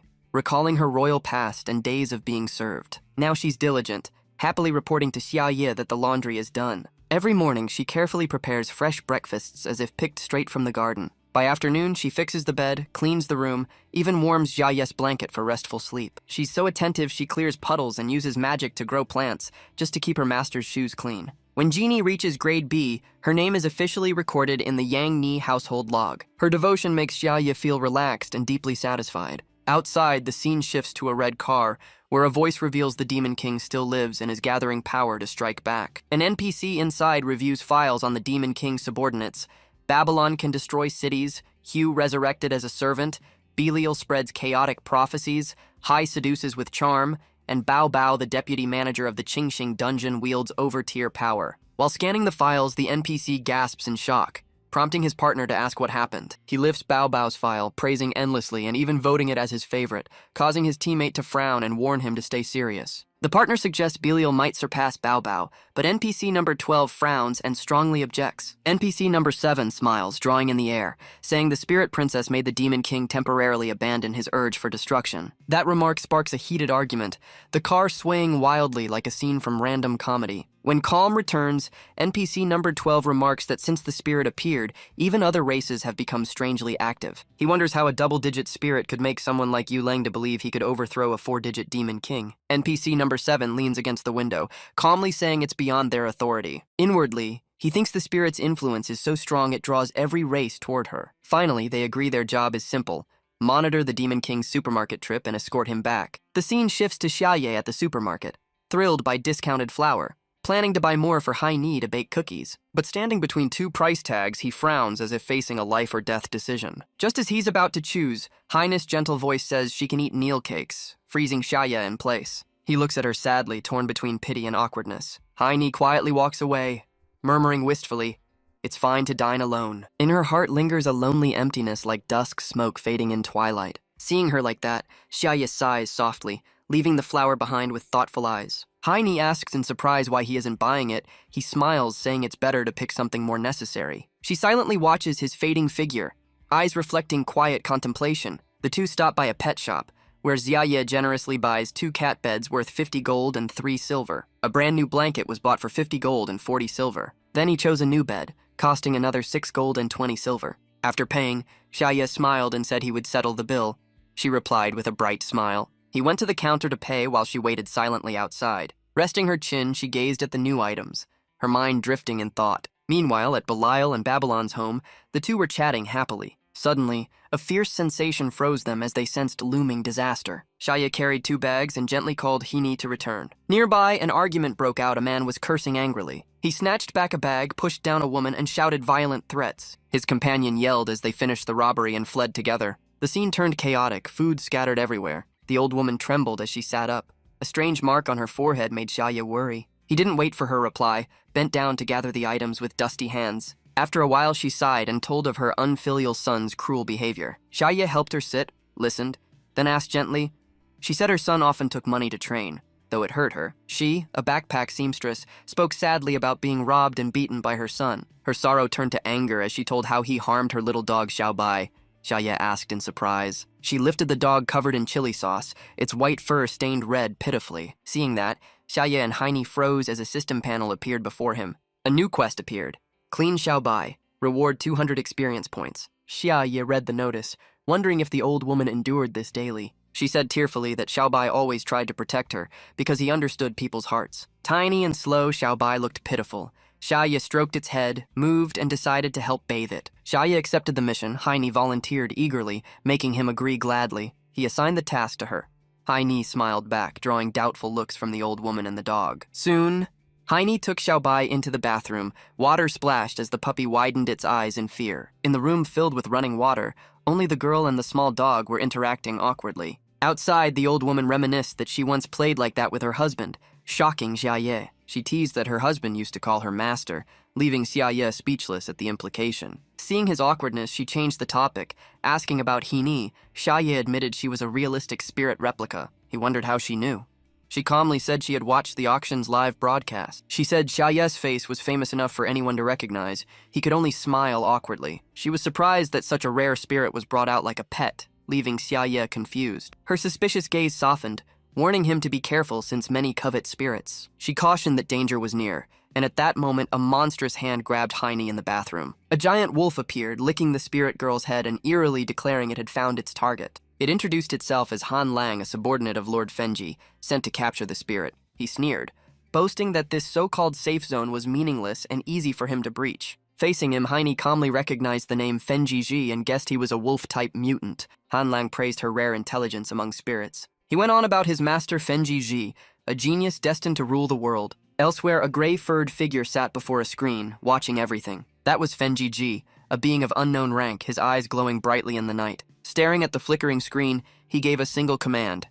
recalling her royal past and days of being served. Now she's diligent, happily reporting to Shia that the laundry is done. Every morning, she carefully prepares fresh breakfasts as if picked straight from the garden. By afternoon, she fixes the bed, cleans the room, even warms Jiaye's blanket for restful sleep. She's so attentive she clears puddles and uses magic to grow plants just to keep her master's shoes clean. When Jeannie reaches grade B, her name is officially recorded in the Yang Ni household log. Her devotion makes Xia feel relaxed and deeply satisfied. Outside, the scene shifts to a red car, where a voice reveals the Demon King still lives and is gathering power to strike back. An NPC inside reviews files on the Demon King's subordinates. Babylon can destroy cities, Hugh resurrected as a servant, Belial spreads chaotic prophecies, Hai seduces with charm, and Bao Bao, the deputy manager of the Qingxing dungeon, wields over-tier power. While scanning the files, the NPC gasps in shock, prompting his partner to ask what happened. He lifts Bao Bao's file, praising endlessly and even voting it as his favorite, causing his teammate to frown and warn him to stay serious. The partner suggests Belial might surpass Bao Bao, but NPC number 12 frowns and strongly objects. NPC number 7 smiles, drawing in the air, saying the Spirit Princess made the Demon King temporarily abandon his urge for destruction. That remark sparks a heated argument, the car swaying wildly like a scene from random comedy. When calm returns, NPC number 12 remarks that since the spirit appeared, even other races have become strangely active. He wonders how a double-digit spirit could make someone like Yu Leng to believe he could overthrow a 4-digit Demon King. NPC number 7 leans against the window, calmly saying it's beyond their authority. Inwardly, he thinks the spirit's influence is so strong it draws every race toward her. Finally, they agree their job is simple: monitor the Demon King's supermarket trip and escort him back. The scene shifts to Xia at the supermarket, thrilled by discounted flour, planning to buy more for Hai Ni to bake cookies. But standing between two price tags, he frowns as if facing a life-or-death decision. Just as he's about to choose, Highness' gentle voice says she can eat Neil cakes, freezing Xia in place. He looks at her sadly, torn between pity and awkwardness. Hai Ni quietly walks away, murmuring wistfully, "It's fine to dine alone." In her heart lingers a lonely emptiness like dusk smoke fading in twilight. Seeing her like that, Xia sighs softly, leaving the flour behind with thoughtful eyes. Hai Ni asks in surprise why he isn't buying it. He smiles, saying it's better to pick something more necessary. She silently watches his fading figure, eyes reflecting quiet contemplation. The two stop by a pet shop, where Xiaye generously buys 2 cat beds worth 50 gold and 3 silver. A brand new blanket was bought for 50 gold and 40 silver. Then he chose a new bed, costing another 6 gold and 20 silver. After paying, Xia smiled and said he would settle the bill. She replied with a bright smile. He went to the counter to pay while she waited silently outside. Resting her chin, she gazed at the new items, her mind drifting in thought. Meanwhile, at Belial and Babylon's home, the two were chatting happily. Suddenly, a fierce sensation froze them as they sensed looming disaster. Xia carried 2 bags and gently called Hini to return. Nearby, an argument broke out. A man was cursing angrily. He snatched back a bag, pushed down a woman, and shouted violent threats. His companion yelled as they finished the robbery and fled together. The scene turned chaotic, food scattered everywhere. The old woman trembled as she sat up. A strange mark on her forehead made Xia worry. He didn't wait for her reply, bent down to gather the items with dusty hands. After a while, she sighed and told of her unfilial son's cruel behavior. Xia helped her sit, listened, then asked gently. She said her son often took money to train, though it hurt her. She, a backpack seamstress, spoke sadly about being robbed and beaten by her son. Her sorrow turned to anger as she told how he harmed her little dog Xiaobai. Xia asked in surprise. She lifted the dog covered in chili sauce, its white fur stained red pitifully. Seeing that, Xia and Heini froze as a system panel appeared before him. A new quest appeared. Clean Xiaobai. Reward 200 experience points. Xia read the notice, wondering if the old woman endured this daily. She said tearfully that Xiaobai always tried to protect her because he understood people's hearts. Tiny and slow, Xiaobai looked pitiful. Xia stroked its head, moved, and decided to help bathe it. Xia accepted the mission. Heini volunteered eagerly, making him agree gladly. He assigned the task to her. Heini smiled back, drawing doubtful looks from the old woman and the dog. Soon, Heini took Xiaobai into the bathroom. Water splashed as the puppy widened its eyes in fear. In the room filled with running water, only the girl and the small dog were interacting awkwardly. Outside, the old woman reminisced that she once played like that with her husband, shocking Xiaye. She teased that her husband used to call her master, leaving Xiaye speechless at the implication. Seeing his awkwardness, she changed the topic. Asking about Hini, Xiaye admitted she was a realistic spirit replica. He wondered how she knew. She calmly said she had watched the auction's live broadcast. She said Shia's face was famous enough for anyone to recognize. He could only smile awkwardly. She was surprised that such a rare spirit was brought out like a pet, leaving Shia confused. Her suspicious gaze softened, warning him to be careful since many covet spirits. She cautioned that danger was near, and at that moment a monstrous hand grabbed Heine in the bathroom. A giant wolf appeared, licking the spirit girl's head and eerily declaring it had found its target. It introduced itself as Han Lang, a subordinate of Lord Fenji, sent to capture the spirit. He sneered, boasting that this so-called safe zone was meaningless and easy for him to breach. Facing him, Heine calmly recognized the name Fenji Ji and guessed he was a wolf-type mutant. Han Lang praised her rare intelligence among spirits. He went on about his master Fenji Ji, a genius destined to rule the world. Elsewhere, a gray-furred figure sat before a screen, watching everything. That was Fenji Ji, a being of unknown rank, his eyes glowing brightly in the night. Staring at the flickering screen, he gave a single command: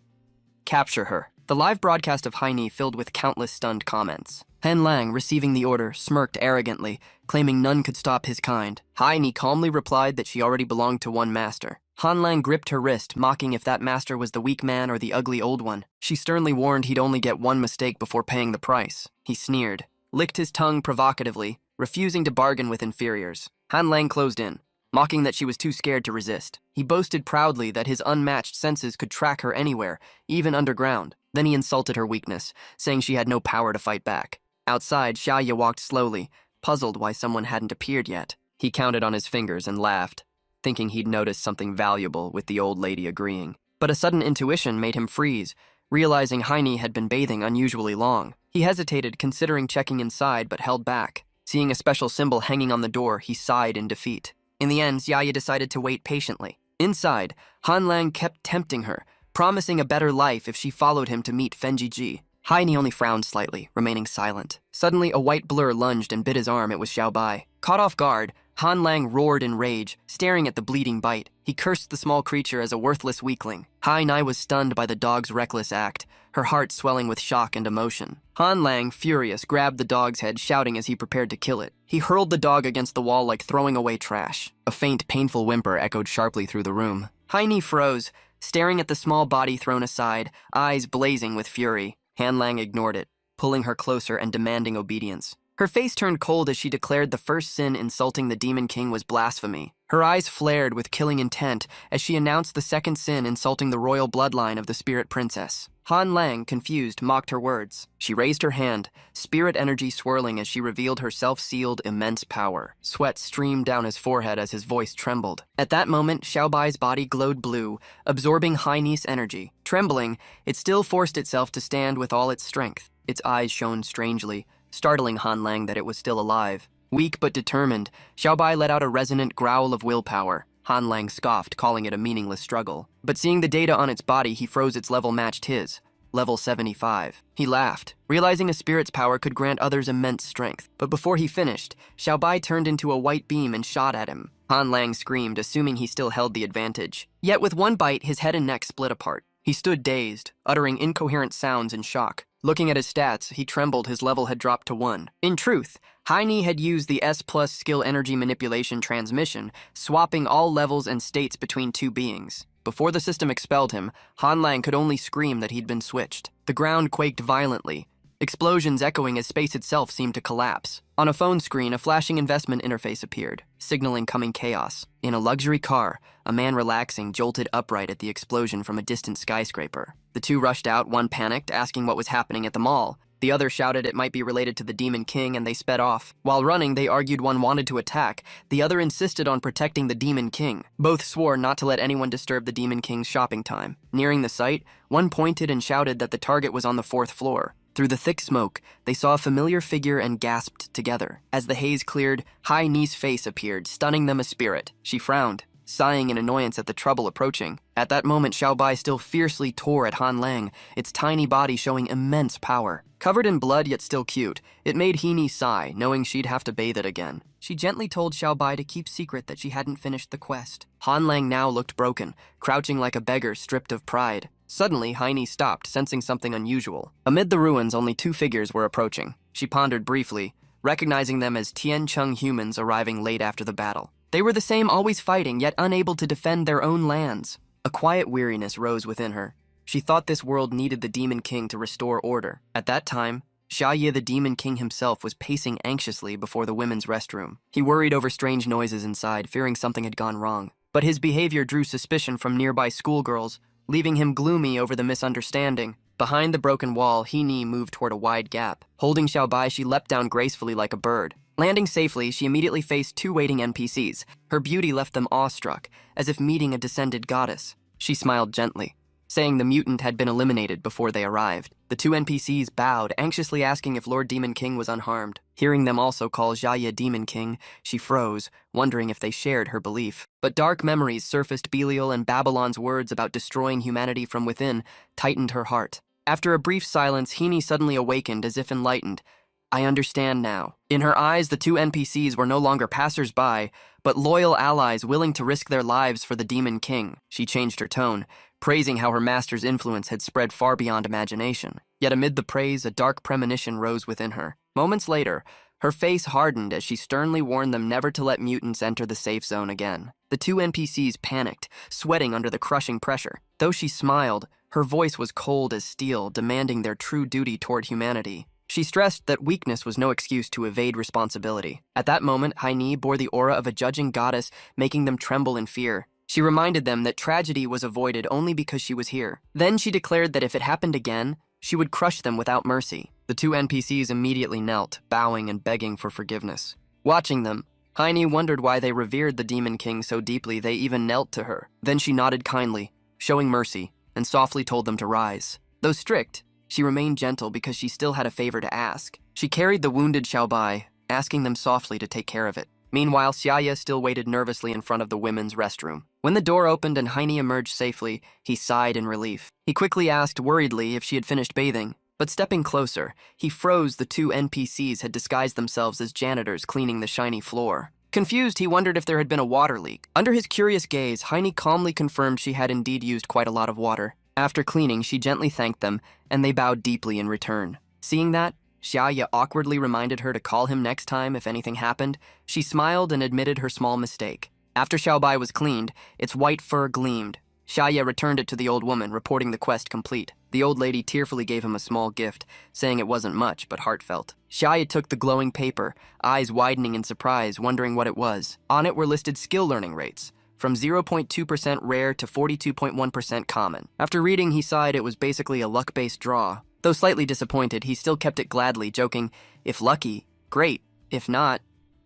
capture her. The live broadcast of Heine filled with countless stunned comments. Han Lang, receiving the order, smirked arrogantly, claiming none could stop his kind. Heine calmly replied that she already belonged to one master. Han Lang gripped her wrist, mocking if that master was the weak man or the ugly old one. She sternly warned he'd only get one mistake before paying the price. He sneered, licked his tongue provocatively, refusing to bargain with inferiors. Han Lang closed in, mocking that she was too scared to resist. He boasted proudly that his unmatched senses could track her anywhere, even underground. Then he insulted her weakness, saying she had no power to fight back. Outside, Shia walked slowly, puzzled why someone hadn't appeared yet. He counted on his fingers and laughed, thinking he'd noticed something valuable, with the old lady agreeing. But a sudden intuition made him freeze, realizing Heine had been bathing unusually long. He hesitated, considering checking inside, but held back. Seeing a special symbol hanging on the door, he sighed in defeat. In the end, Shia decided to wait patiently. Inside, Han Lang kept tempting her, promising a better life if she followed him to meet Fenji Ji. Heine only frowned slightly, remaining silent. Suddenly, a white blur lunged and bit his arm. It was Xiao Bai. Caught off guard, Han Lang roared in rage, staring at the bleeding bite. He cursed the small creature as a worthless weakling. Heine was stunned by the dog's reckless act, her heart swelling with shock and emotion. Han Lang, furious, grabbed the dog's head, shouting as he prepared to kill it. He hurled the dog against the wall like throwing away trash. A faint, painful whimper echoed sharply through the room. Heine froze, staring at the small body thrown aside, eyes blazing with fury. Han Lang ignored it, pulling her closer and demanding obedience. Her face turned cold as she declared the first sin insulting the Demon King was blasphemy. Her eyes flared with killing intent as she announced the second sin insulting the royal bloodline of the Spirit Princess. Han Lang, confused, mocked her words. She raised her hand, spirit energy swirling as she revealed her self-sealed immense power. Sweat streamed down his forehead as his voice trembled. At that moment, Xiao Bai's body glowed blue, absorbing Heine's energy. Trembling, it still forced itself to stand with all its strength. Its eyes shone strangely, startling Han Lang that it was still alive. Weak but determined, Xiao Bai let out a resonant growl of willpower. Han Lang scoffed, calling it a meaningless struggle. But seeing the data on its body, he froze its level matched his, level 75. He laughed, realizing a spirit's power could grant others immense strength. But before he finished, Xiao Bai turned into a white beam and shot at him. Han Lang screamed, assuming he still held the advantage. Yet with one bite, his head and neck split apart. He stood dazed, uttering incoherent sounds in shock. Looking at his stats, he trembled. His level had dropped to 1. In truth, Heine had used the S+ skill energy manipulation transmission, swapping all levels and states between two beings. Before the system expelled him, Han Lang could only scream that he'd been switched. The ground quaked violently, explosions echoing as space itself seemed to collapse. On a phone screen, a flashing investment interface appeared, signaling coming chaos. In a luxury car, a man relaxing jolted upright at the explosion from a distant skyscraper. The two rushed out, one panicked, asking what was happening at the mall. The other shouted it might be related to the Demon King, and they sped off. While running, they argued one wanted to attack, the other insisted on protecting the Demon King. Both swore not to let anyone disturb the Demon King's shopping time. Nearing the site, one pointed and shouted that the target was on the 4th floor. Through the thick smoke, they saw a familiar figure and gasped together. As the haze cleared, Heine's face appeared, stunning them a spirit. She frowned, sighing in annoyance at the trouble approaching. At that moment, Xiao Bai still fiercely tore at Han Lang, its tiny body showing immense power. Covered in blood yet still cute, it made Heine sigh, knowing she'd have to bathe it again. She gently told Xiao Bai to keep secret that she hadn't finished the quest. Han Lang now looked broken, crouching like a beggar stripped of pride. Suddenly, Heine stopped, sensing something unusual. Amid the ruins, only 2 figures were approaching. She pondered briefly, recognizing them as Tiancheng humans arriving late after the battle. They were the same, always fighting, yet unable to defend their own lands. A quiet weariness rose within her. She thought this world needed the Demon King to restore order. At that time, Shia the Demon King himself was pacing anxiously before the women's restroom. He worried over strange noises inside, fearing something had gone wrong. But his behavior drew suspicion from nearby schoolgirls, leaving him gloomy over the misunderstanding. Behind the broken wall, Hini moved toward a wide gap. Holding Xiaobai, she leapt down gracefully like a bird. Landing safely, she immediately faced two waiting NPCs. Her beauty left them awestruck, as if meeting a descended goddess. She smiled gently, saying the mutant had been eliminated before they arrived. The two NPCs bowed, anxiously asking if Lord Demon King was unharmed. Hearing them also call Xia Demon King, she froze, wondering if they shared her belief. But dark memories surfaced. Beiel and Babylon's words about destroying humanity from within tightened her heart. After a brief silence, Hini suddenly awakened as if enlightened. I understand now. In her eyes, the two NPCs were no longer passers-by, but loyal allies willing to risk their lives for the Demon King. She changed her tone, praising how her master's influence had spread far beyond imagination. Yet amid the praise, a dark premonition rose within her. Moments later, her face hardened as she sternly warned them never to let mutants enter the safe zone again. The two NPCs panicked, sweating under the crushing pressure. Though she smiled, her voice was cold as steel, demanding their true duty toward humanity. She stressed that weakness was no excuse to evade responsibility. At that moment, Haini bore the aura of a judging goddess, making them tremble in fear. She reminded them that tragedy was avoided only because she was here. Then she declared that if it happened again, she would crush them without mercy. The two NPCs immediately knelt, bowing and begging for forgiveness. Watching them, Haini wondered why they revered the Demon King so deeply they even knelt to her. Then she nodded kindly, showing mercy, and softly told them to rise. Though strict, she remained gentle because she still had a favor to ask. She carried the wounded Xiaobai, asking them softly to take care of it. Meanwhile, Xia still waited nervously in front of the women's restroom. When the door opened and Haini emerged safely, he sighed in relief. He quickly asked worriedly if she had finished bathing, but stepping closer, he froze. The two NPCs had disguised themselves as janitors cleaning the shiny floor. Confused, he wondered if there had been a water leak. Under his curious gaze, Haini calmly confirmed she had indeed used quite a lot of water. After cleaning, she gently thanked them, and they bowed deeply in return. Seeing that, Xia awkwardly reminded her to call him next time if anything happened. She smiled and admitted her small mistake. After Xiaobai was cleaned, its white fur gleamed. Xia returned it to the old woman, reporting the quest complete. The old lady tearfully gave him a small gift, saying it wasn't much, but heartfelt. Xia took the glowing paper, eyes widening in surprise, wondering what it was. On it were listed skill learning rates, from 0.2% rare to 42.1% common. After reading, he sighed. It was basically a luck-based draw. Though slightly disappointed, he still kept it gladly, joking, if lucky, great. If not,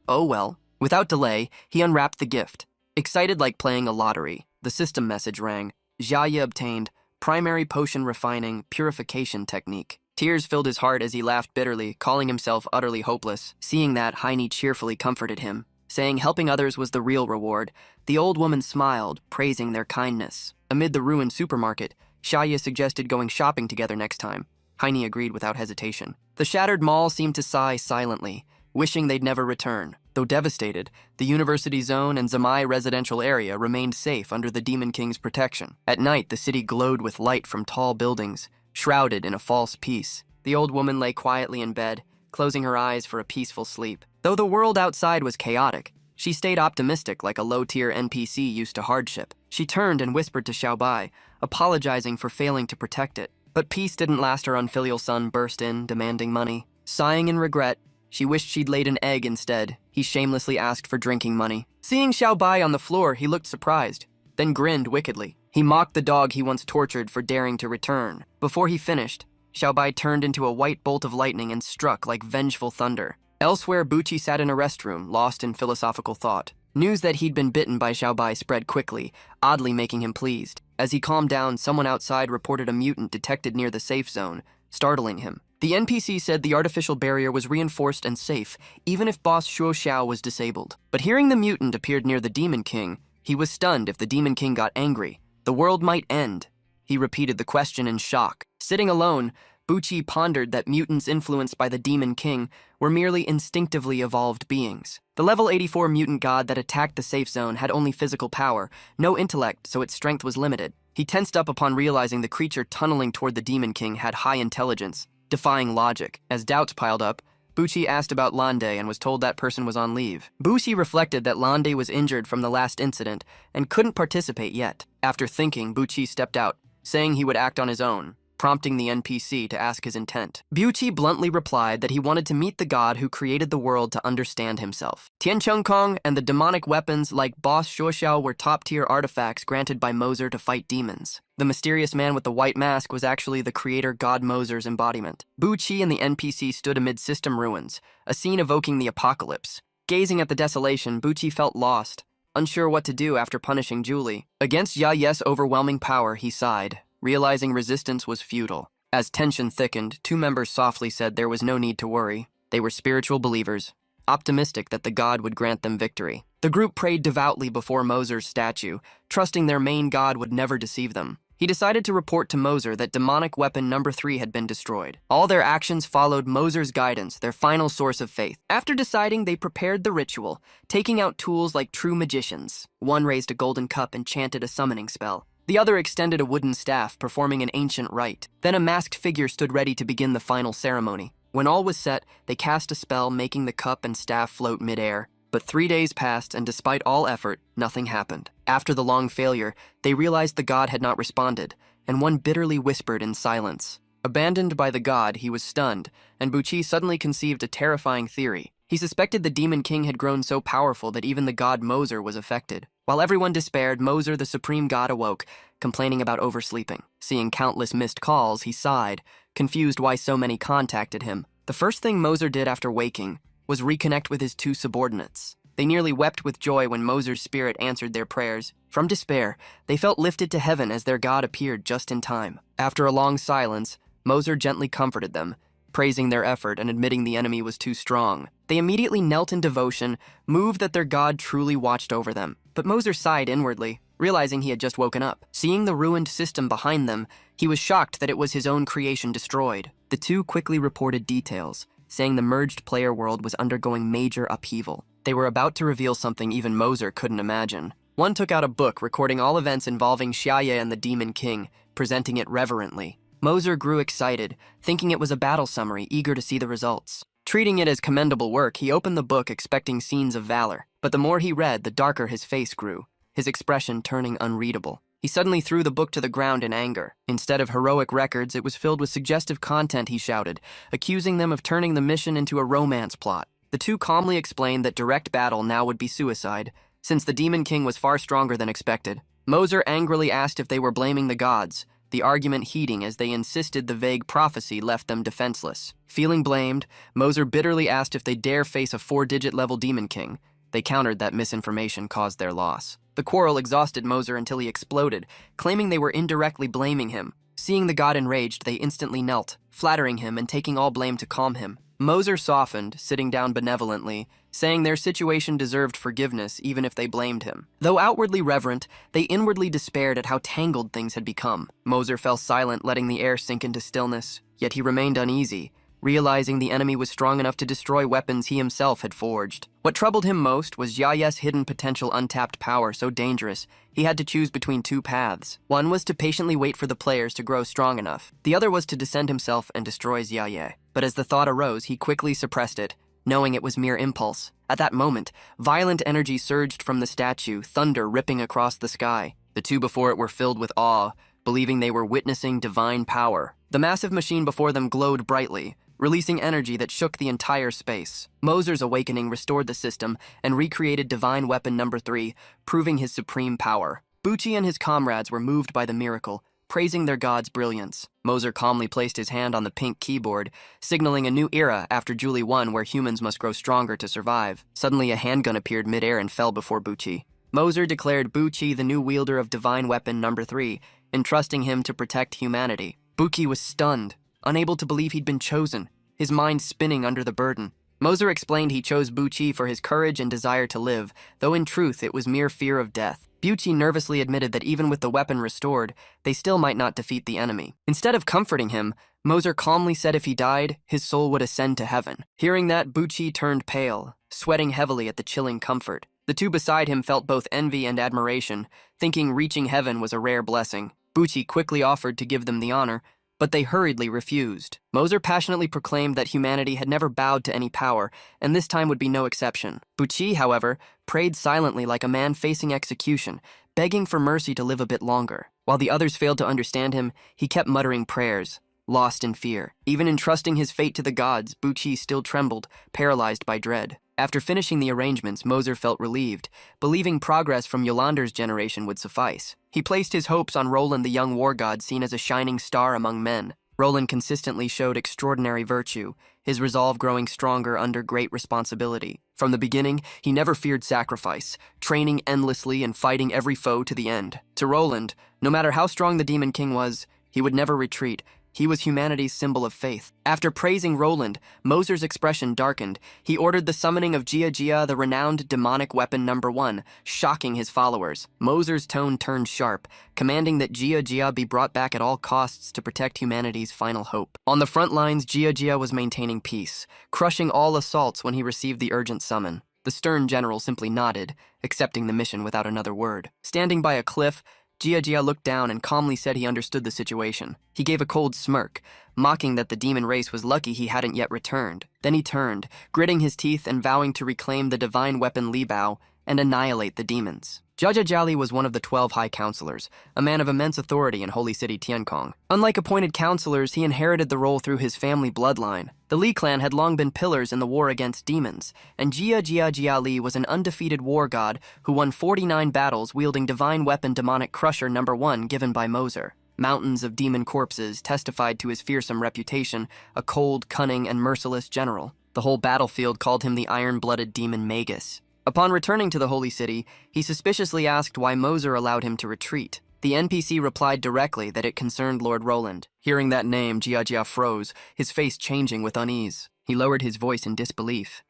oh well. Without delay, he unwrapped the gift. Excited like playing a lottery, the system message rang. Xia obtained primary potion refining purification technique. Tears filled his heart as he laughed bitterly, calling himself utterly hopeless. Seeing that, Haini cheerfully comforted him, saying helping others was the real reward. The old woman smiled, praising their kindness. Amid the ruined supermarket, Xia suggested going shopping together next time. Haini agreed without hesitation. The shattered mall seemed to sigh silently, wishing they'd never return. Though devastated, the University Zone and Zamai residential area remained safe under the Demon King's protection. At night, the city glowed with light from tall buildings, shrouded in a false peace. The old woman lay quietly in bed, closing her eyes for a peaceful sleep. Though the world outside was chaotic, she stayed optimistic like a low-tier NPC used to hardship. She turned and whispered to Xiaobai, apologizing for failing to protect it. But peace didn't last. Her unfilial son burst in, demanding money. Sighing in regret, she wished she'd laid an egg instead. He shamelessly asked for drinking money. Seeing Xiaobai on the floor, he looked surprised, then grinned wickedly. He mocked the dog he once tortured for daring to return. Before he finished, Xiaobai turned into a white bolt of lightning and struck like vengeful thunder. Elsewhere, Bucci sat in a restroom, lost in philosophical thought. News that he'd been bitten by Xiaobai spread quickly, oddly making him pleased. As he calmed down, someone outside reported a mutant detected near the safe zone, startling him. The NPC said the artificial barrier was reinforced and safe, even if boss Shuo Xiao was disabled. But hearing the mutant appeared near the Demon King, he was stunned. If the Demon King got angry, the world might end. He repeated the question in shock. Sitting alone, Bucci pondered that mutants influenced by the Demon King were merely instinctively evolved beings. The level 84 mutant god that attacked the safe zone had only physical power, no intellect, so its strength was limited. He tensed up upon realizing the creature tunneling toward the Demon King had high intelligence, defying logic. As doubts piled up, Bucci asked about Lande and was told that person was on leave. Bucci reflected that Lande was injured from the last incident and couldn't participate yet. After thinking, Bucci stepped out, saying he would act on his own, prompting the NPC to ask his intent. Buqi bluntly replied that he wanted to meet the god who created the world to understand himself. Tianchengkong and the demonic weapons like Boss Shuoxiao were top-tier artifacts granted by Moser to fight demons. The mysterious man with the white mask was actually the creator god Moser's embodiment. Buqi and the NPC stood amid system ruins, a scene evoking the apocalypse. Gazing at the desolation, Buqi felt lost, unsure what to do after punishing Julie. Against Yaye's overwhelming power, he sighed, realizing resistance was futile. As tension thickened, two members softly said there was no need to worry. They were spiritual believers, optimistic that the god would grant them victory. The group prayed devoutly before Moser's statue, trusting their main god would never deceive them. He decided to report to Moser that demonic weapon number 3 had been destroyed. All their actions followed Moser's guidance, their final source of faith. After deciding, they prepared the ritual, taking out tools like true magicians. One raised a golden cup and chanted a summoning spell. The other extended a wooden staff, performing an ancient rite. Then a masked figure stood ready to begin the final ceremony. When all was set, they cast a spell, making the cup and staff float mid-air. But 3 days passed, and despite all effort, nothing happened. After the long failure, they realized the god had not responded, and one bitterly whispered in silence. Abandoned by the god, he was stunned, and Buqi suddenly conceived a terrifying theory. He suspected the Demon King had grown so powerful that even the god Moser was affected. While everyone despaired, Moser, the supreme god, awoke, complaining about oversleeping. Seeing countless missed calls, he sighed, confused why so many contacted him. The first thing Moser did after waking was reconnect with his 2 subordinates. They nearly wept with joy when Moser's spirit answered their prayers. From despair, they felt lifted to heaven as their god appeared just in time. After a long silence, Moser gently comforted them, praising their effort and admitting the enemy was too strong. They immediately knelt in devotion, moved that their god truly watched over them. But Moser sighed inwardly, realizing he had just woken up. Seeing the ruined system behind them, he was shocked that it was his own creation destroyed. The two quickly reported details, saying the merged player world was undergoing major upheaval. They were about to reveal something even Moser couldn't imagine. One took out a book recording all events involving Shia and the Demon King, presenting it reverently. Moser grew excited, thinking it was a battle summary, eager to see the results. Treating it as commendable work, he opened the book expecting scenes of valor. But the more he read, the darker his face grew, his expression turning unreadable. He suddenly threw the book to the ground in anger. Instead of heroic records, it was filled with suggestive content, he shouted, accusing them of turning the mission into a romance plot. The two calmly explained that direct battle now would be suicide, since the Demon King was far stronger than expected. Moser angrily asked if they were blaming the gods, the argument heating as they insisted the vague prophecy left them defenseless. Feeling blamed, Moser bitterly asked if they dare face a 4-digit level Demon King. They countered that misinformation caused their loss. The quarrel exhausted Moser until he exploded, claiming they were indirectly blaming him. Seeing the god enraged, they instantly knelt, flattering him and taking all blame to calm him. Moser softened, sitting down benevolently, saying their situation deserved forgiveness even if they blamed him. Though outwardly reverent, they inwardly despaired at how tangled things had become. Moser fell silent, letting the air sink into stillness, yet he remained uneasy, realizing the enemy was strong enough to destroy weapons he himself had forged. What troubled him most was Yaye's hidden potential untapped power so dangerous, he had to choose between 2 paths. One was to patiently wait for the players to grow strong enough. The other was to descend himself and destroy Yaye. But as the thought arose, he quickly suppressed it, knowing it was mere impulse. At that moment, violent energy surged from the statue, thunder ripping across the sky. The two before it were filled with awe, believing they were witnessing divine power. The massive machine before them glowed brightly, releasing energy that shook the entire space. Moser's awakening restored the system and recreated divine weapon number 3, proving his supreme power. Buqi and his comrades were moved by the miracle, praising their god's brilliance. Moser calmly placed his hand on the pink keyboard, signaling a new era after Julie 1 where humans must grow stronger to survive. Suddenly a handgun appeared midair and fell before Buqi. Moser declared Buqi the new wielder of divine weapon number 3, entrusting him to protect humanity. Buqi was stunned, unable to believe he'd been chosen, his mind spinning under the burden. Moser explained he chose Buqi for his courage and desire to live, though in truth it was mere fear of death. Buqi nervously admitted that even with the weapon restored, they still might not defeat the enemy. Instead of comforting him, Moser calmly said if he died, his soul would ascend to heaven. Hearing that, Buqi turned pale, sweating heavily at the chilling comfort. The two beside him felt both envy and admiration, thinking reaching heaven was a rare blessing. Buqi quickly offered to give them the honor, but they hurriedly refused. Moser passionately proclaimed that humanity had never bowed to any power, and this time would be no exception. Buqi, however, prayed silently like a man facing execution, begging for mercy to live a bit longer. While the others failed to understand him, he kept muttering prayers, lost in fear. Even entrusting his fate to the gods, Buchi still trembled, paralyzed by dread. After finishing the arrangements, Moser felt relieved, believing progress from Yolander's generation would suffice. He placed his hopes on Roland, the young war god seen as a shining star among men. Roland consistently showed extraordinary virtue, his resolve growing stronger under great responsibility. From the beginning, he never feared sacrifice, training endlessly and fighting every foe to the end. To Roland, no matter how strong the Demon King was, he would never retreat. He was humanity's symbol of faith. After praising Roland, Moser's expression darkened. He ordered the summoning of Jia, the renowned demonic weapon number 1, shocking his followers. Moser's tone turned sharp, commanding that Jia be brought back at all costs to protect humanity's final hope. On the front lines, Jia was maintaining peace, crushing all assaults when he received the urgent summon. The stern general simply nodded, accepting the mission without another word. Standing by a cliff, Jia looked down and calmly said he understood the situation. He gave a cold smirk, mocking that the demon race was lucky he hadn't yet returned. Then he turned, gritting his teeth and vowing to reclaim the divine weapon Li Bao and annihilate the demons. Jia was one of the 12 high counselors, a man of immense authority in Holy City Tiankong. Unlike appointed counselors, he inherited the role through his family bloodline. The Li clan had long been pillars in the war against demons, and Jia Li was an undefeated war god who won 49 battles wielding divine weapon demonic crusher number 1 given by Moser. Mountains of demon corpses testified to his fearsome reputation, a cold, cunning, and merciless general. The whole battlefield called him the iron-blooded demon magus. Upon returning to the Holy City, he suspiciously asked why Moser allowed him to retreat. The NPC replied directly that it concerned Lord Roland. Hearing that name, Jia froze, his face changing with unease. He lowered his voice in disbelief.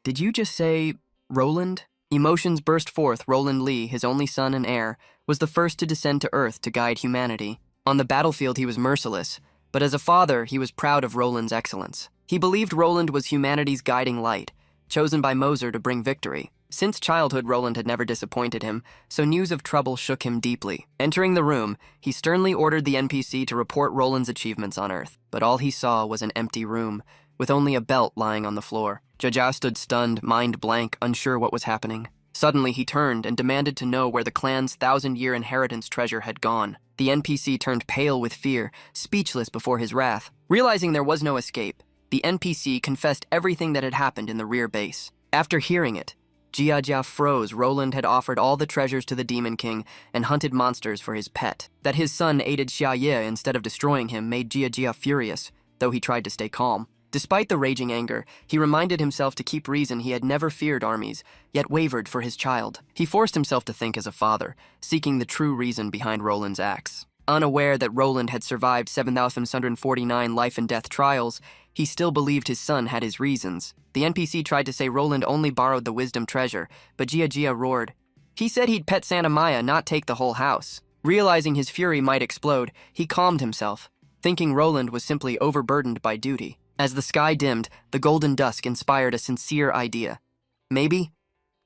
"Did you just say Roland?" Emotions burst forth. Roland Li, his only son and heir, was the first to descend to Earth to guide humanity. On the battlefield, he was merciless, but as a father, he was proud of Roland's excellence. He believed Roland was humanity's guiding light, chosen by Moser to bring victory. Since childhood, Roland had never disappointed him, so news of trouble shook him deeply. Entering the room, he sternly ordered the NPC to report Roland's achievements on Earth, but all he saw was an empty room, with only a belt lying on the floor. Jia stood stunned, mind blank, unsure what was happening. Suddenly, he turned and demanded to know where the clan's 1,000-year inheritance treasure had gone. The NPC turned pale with fear, speechless before his wrath. Realizing there was no escape, the NPC confessed everything that had happened in the rear base. After hearing it, Jia froze. Roland had offered all the treasures to the Demon King and hunted monsters for his pet. That his son aided Shia instead of destroying him made Jia furious, though he tried to stay calm. Despite the raging anger, he reminded himself to keep reason he had never feared armies, yet wavered for his child. He forced himself to think as a father, seeking the true reason behind Roland's acts. Unaware that Roland had survived 7,749 life and death trials, he still believed his son had his reasons. The NPC tried to say Roland only borrowed the wisdom treasure, but Jia roared. He said he'd pet Santa Maya, not take the whole house. Realizing his fury might explode, he calmed himself, thinking Roland was simply overburdened by duty. As the sky dimmed, the golden dusk inspired a sincere idea. Maybe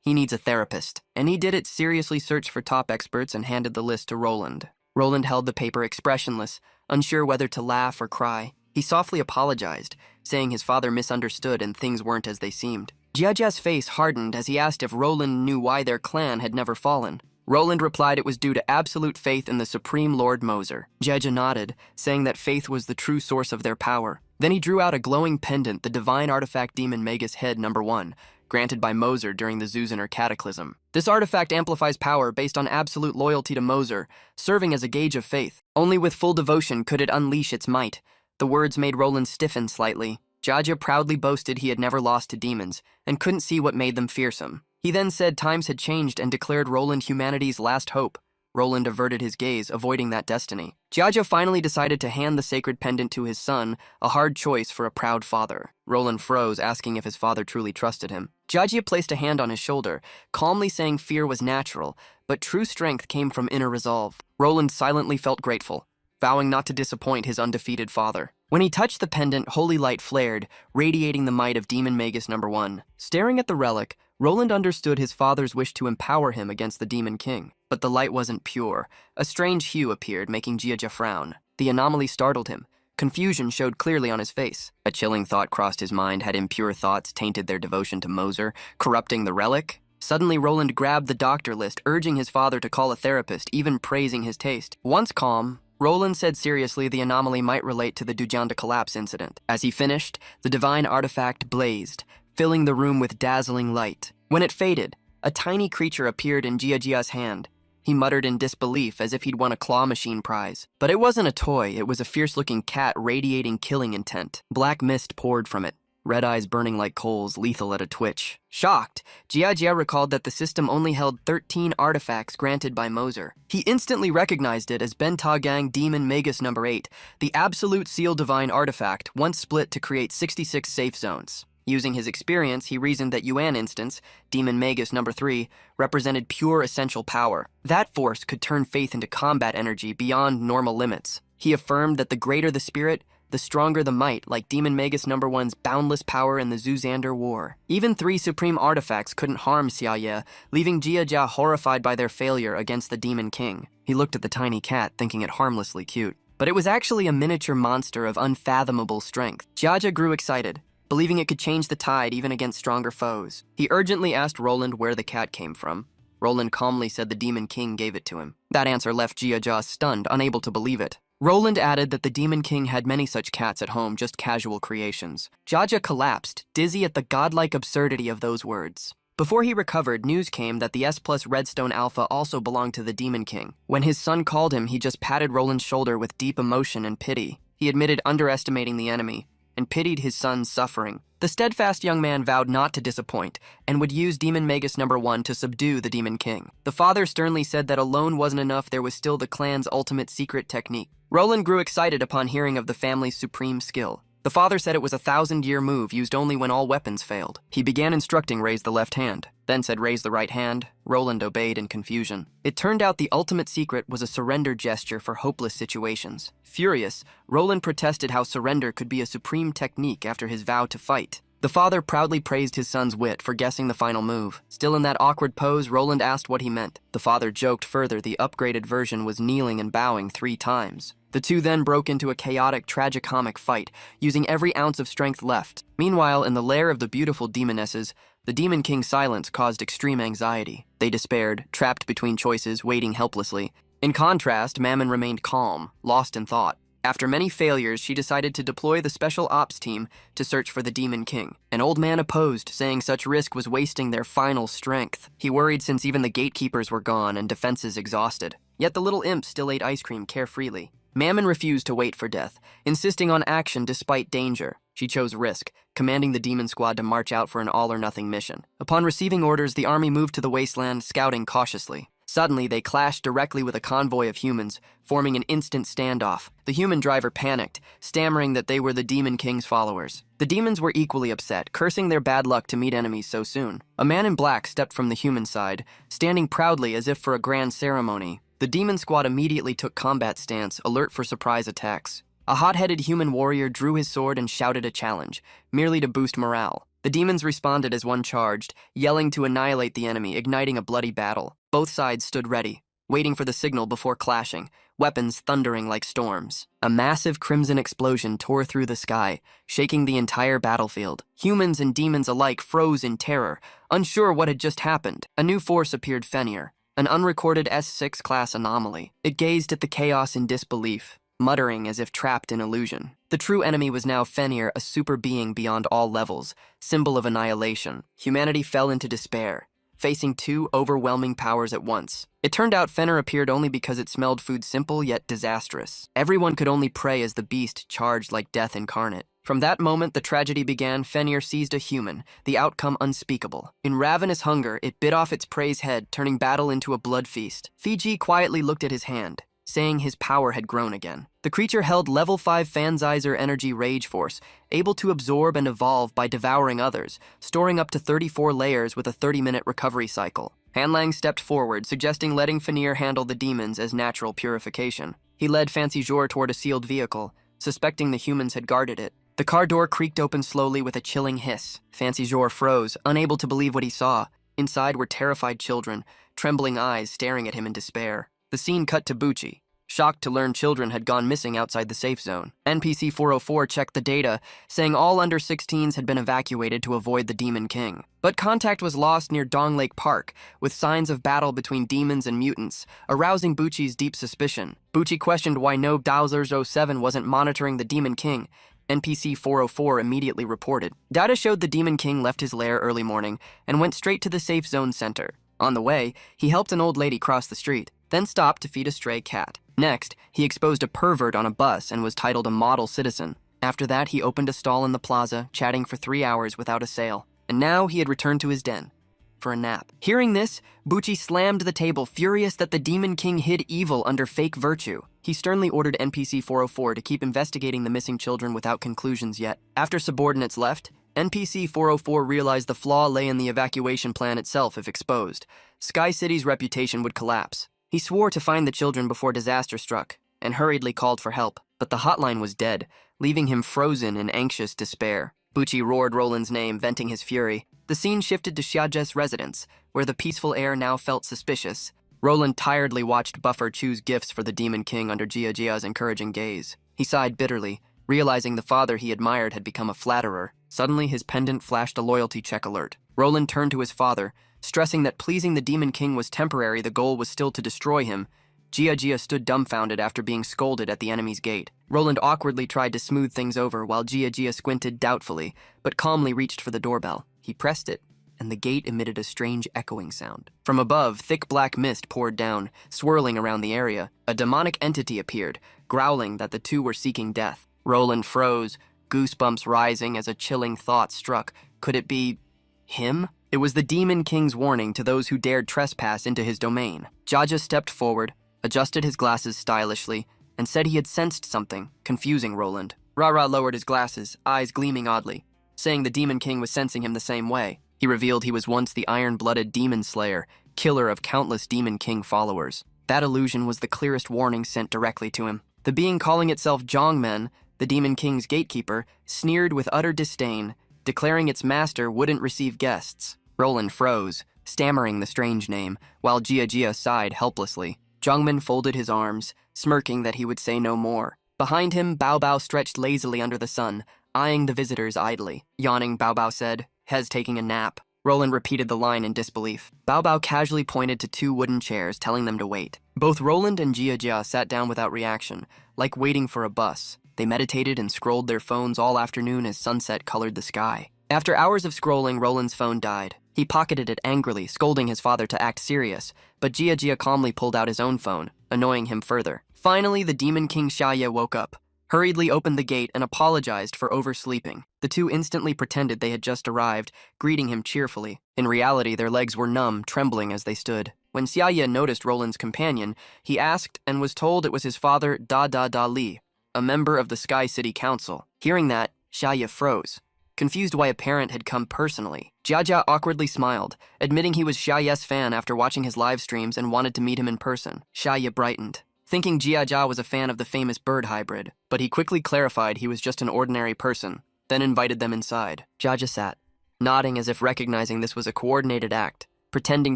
he needs a therapist, and he did it seriously search for top experts and handed the list to Roland. Roland held the paper expressionless, unsure whether to laugh or cry. He softly apologized, saying his father misunderstood and things weren't as they seemed. Jiajia's face hardened as he asked if Roland knew why their clan had never fallen. Roland replied it was due to absolute faith in the Supreme Lord Moser. Jiajia nodded, saying that faith was the true source of their power. Then he drew out a glowing pendant, the divine artifact Demon Magus Head number 1, granted by Moser during the Zuzener Cataclysm. This artifact amplifies power based on absolute loyalty to Moser, serving as a gauge of faith. Only with full devotion could it unleash its might. The words made Roland stiffen slightly. Jiajia proudly boasted he had never lost to demons, and couldn't see what made them fearsome. He then said times had changed and declared Roland humanity's last hope. Roland averted his gaze, avoiding that destiny. Jiajia finally decided to hand the sacred pendant to his son, a hard choice for a proud father. Roland froze, asking if his father truly trusted him. Jiajia placed a hand on his shoulder, calmly saying fear was natural, but true strength came from inner resolve. Roland silently felt grateful, vowing not to disappoint his undefeated father. When he touched the pendant, holy light flared, radiating the might of Demon Magus number 1. Staring at the relic, Roland understood his father's wish to empower him against the Demon King. But the light wasn't pure. A strange hue appeared, making Jiajia frown. The anomaly startled him. Confusion showed clearly on his face. A chilling thought crossed his mind. Had impure thoughts tainted their devotion to Moser, corrupting the relic? Suddenly, Roland grabbed the doctor list, urging his father to call a therapist, even praising his taste. Once calm, Roland said seriously the anomaly might relate to the Dujanda collapse incident. As he finished, the divine artifact blazed, filling the room with dazzling light. When it faded, a tiny creature appeared in Jia's hand. He muttered in disbelief as if he'd won a claw machine prize. But it wasn't a toy, it was a fierce-looking cat radiating killing intent. Black mist poured from it, red eyes burning like coals, lethal at a twitch. Shocked, Jia recalled that the system only held 13 artifacts granted by Moser. He instantly recognized it as Bentagang Demon Magus No. 8, the Absolute Seal Divine artifact, once split to create 66 safe zones. Using his experience, he reasoned that Yuan instance, Demon Magus No. 3, represented pure essential power. That force could turn faith into combat energy beyond normal limits. He affirmed that the greater the spirit, the stronger the might, like Demon Magus No. 1's boundless power in the Zuzander War. Even 3 supreme artifacts couldn't harm Xia, leaving Jia horrified by their failure against the Demon King. He looked at the tiny cat, thinking it harmlessly cute. But it was actually a miniature monster of unfathomable strength. Jia grew excited, believing it could change the tide even against stronger foes. He urgently asked Roland where the cat came from. Roland calmly said the Demon King gave it to him. That answer left Jia stunned, unable to believe it. Roland added that the Demon King had many such cats at home, just casual creations. Jia collapsed, dizzy at the godlike absurdity of those words. Before he recovered, news came that the S+ Redstone Alpha also belonged to the Demon King. When his son called him, he just patted Roland's shoulder with deep emotion and pity. He admitted underestimating the enemy, and pitied his son's suffering. The steadfast young man vowed not to disappoint, and would use Demon Magus No. 1 to subdue the Demon King. The father sternly said that alone wasn't enough, there was still the clan's ultimate secret technique. Roland grew excited upon hearing of the family's supreme skill. The father said it was a 1,000-year move used only when all weapons failed. He began instructing raise the left hand, then said raise the right hand. Roland obeyed in confusion. It turned out the ultimate secret was a surrender gesture for hopeless situations. Furious, Roland protested how surrender could be a supreme technique after his vow to fight. The father proudly praised his son's wit for guessing the final move. Still in that awkward pose, Roland asked what he meant. The father joked further the upgraded version was kneeling and bowing 3 times. The two then broke into a chaotic, tragicomic fight, using every ounce of strength left. Meanwhile, in the lair of the beautiful demonesses, the Demon King's silence caused extreme anxiety. They despaired, trapped between choices, waiting helplessly. In contrast, Mammon remained calm, lost in thought. After many failures, she decided to deploy the Special Ops team to search for the Demon King. An old man opposed, saying such risk was wasting their final strength. He worried since even the gatekeepers were gone and defenses exhausted. Yet the little imp still ate ice cream carefreely. Mammon refused to wait for death, insisting on action despite danger. She chose risk, commanding the demon squad to march out for an all-or-nothing mission. Upon receiving orders, the army moved to the wasteland, scouting cautiously. Suddenly, they clashed directly with a convoy of humans, forming an instant standoff. The human driver panicked, stammering that they were the Demon King's followers. The demons were equally upset, cursing their bad luck to meet enemies so soon. A man in black stepped from the human side, standing proudly as if for a grand ceremony. The demon squad immediately took combat stance, alert for surprise attacks. A hot-headed human warrior drew his sword and shouted a challenge, merely to boost morale. The demons responded as one charged, yelling to annihilate the enemy, igniting a bloody battle. Both sides stood ready, waiting for the signal before clashing, weapons thundering like storms. A massive crimson explosion tore through the sky, shaking the entire battlefield. Humans and demons alike froze in terror, unsure what had just happened. A new force appeared, Fenrir, an unrecorded S6 class anomaly. It gazed at the chaos in disbelief, muttering as if trapped in illusion. The true enemy was now Fenrir, a super being beyond all levels, symbol of annihilation. Humanity fell into despair, facing 2 overwhelming powers at once. It turned out Fenrir appeared only because it smelled food simple yet disastrous. Everyone could only pray as the beast charged like death incarnate. From that moment, the tragedy began. Fenrir seized a human, the outcome unspeakable. In ravenous hunger, it bit off its prey's head, turning battle into a blood feast. Fiji quietly looked at his hand, saying his power had grown again. The creature held level 5 Fanzizer Energy Rage Force, able to absorb and evolve by devouring others, storing up to 34 layers with a 30-minute recovery cycle. Hanlang stepped forward, suggesting letting Fenrir handle the demons as natural purification. He led Fancy Jor toward a sealed vehicle, suspecting the humans had guarded it. The car door creaked open slowly with a chilling hiss. Fancy Jor froze, unable to believe what he saw. Inside were terrified children, trembling eyes staring at him in despair. The scene cut to Bucci. shocked to learn children had gone missing outside the safe zone. NPC 404 checked the data, saying all under 16s had been evacuated to avoid the Demon King. But contact was lost near Dong Lake Park, with signs of battle between demons and mutants, arousing Bucci's deep suspicion. Bucci questioned why no Dowsers 07 wasn't monitoring the Demon King. NPC 404 immediately reported. Data showed the Demon King left his lair early morning and went straight to the safe zone center. On the way, he helped an old lady cross the street, then stopped to feed a stray cat. Next, he exposed a pervert on a bus and was titled a model citizen. After that, he opened a stall in the plaza, chatting for 3 hours without a sale. And now he had returned to his den for a nap. Hearing this, Bucci slammed the table, furious that the Demon King hid evil under fake virtue. He sternly ordered NPC 404 to keep investigating the missing children without conclusions yet. After subordinates left, NPC 404 realized the flaw lay in the evacuation plan itself if exposed. Sky City's reputation would collapse. He swore to find the children before disaster struck, and hurriedly called for help. But the hotline was dead, leaving him frozen in anxious despair. Bucci roared Roland's name, venting his fury. The scene shifted to Xiaje's residence, where the peaceful air now felt suspicious. Roland tiredly watched Buffer choose gifts for the Demon King under Jia's encouraging gaze. He sighed bitterly, realizing the father he admired had become a flatterer. Suddenly, his pendant flashed a loyalty check alert. Roland turned to his father, stressing that pleasing the Demon King was temporary, the goal was still to destroy him. Jia stood dumbfounded after being scolded at the enemy's gate. Roland awkwardly tried to smooth things over while Jia squinted doubtfully, but calmly reached for the doorbell. He pressed it, and the gate emitted a strange echoing sound. From above, thick black mist poured down, swirling around the area. A demonic entity appeared, growling that the two were seeking death. Roland froze, goosebumps rising as a chilling thought struck. Could it be him? It was the Demon King's warning to those who dared trespass into his domain. Jaja stepped forward, adjusted his glasses stylishly, and said he had sensed something, confusing Roland. Ra-Ra lowered his glasses, eyes gleaming oddly, saying the Demon King was sensing him the same way. He revealed he was once the iron-blooded demon slayer, killer of countless Demon King followers. That illusion was the clearest warning sent directly to him. The being calling itself Zhongmen, the Demon King's gatekeeper, sneered with utter disdain, declaring its master wouldn't receive guests. Roland froze, stammering the strange name, while Jia sighed helplessly. Zhongmen folded his arms, smirking that he would say no more. Behind him, Bao stretched lazily under the sun, eyeing the visitors idly. Yawning, Bao said, "Hez taking a nap." Roland repeated the line in disbelief. Bao casually pointed to 2 wooden chairs, telling them to wait. Both Roland and Jia sat down without reaction, like waiting for a bus. They meditated and scrolled their phones all afternoon as sunset colored the sky. After hours of scrolling, Roland's phone died. He pocketed it angrily, scolding his father to act serious, but Jia calmly pulled out his own phone, annoying him further. Finally, the Demon King Shia woke up, hurriedly opened the gate, and apologized for oversleeping. The two instantly pretended they had just arrived, greeting him cheerfully. In reality, their legs were numb, trembling as they stood. When Xia noticed Roland's companion, he asked and was told it was his father Da Li, a member of the Sky City Council. Hearing that, Xia froze, confused why a parent had come personally. Jia awkwardly smiled, admitting he was Xia's fan after watching his live streams and wanted to meet him in person. Xia brightened, thinking Jia was a fan of the famous bird hybrid, but he quickly clarified he was just an ordinary person, then invited them inside. Jia sat, nodding as if recognizing this was a coordinated act, pretending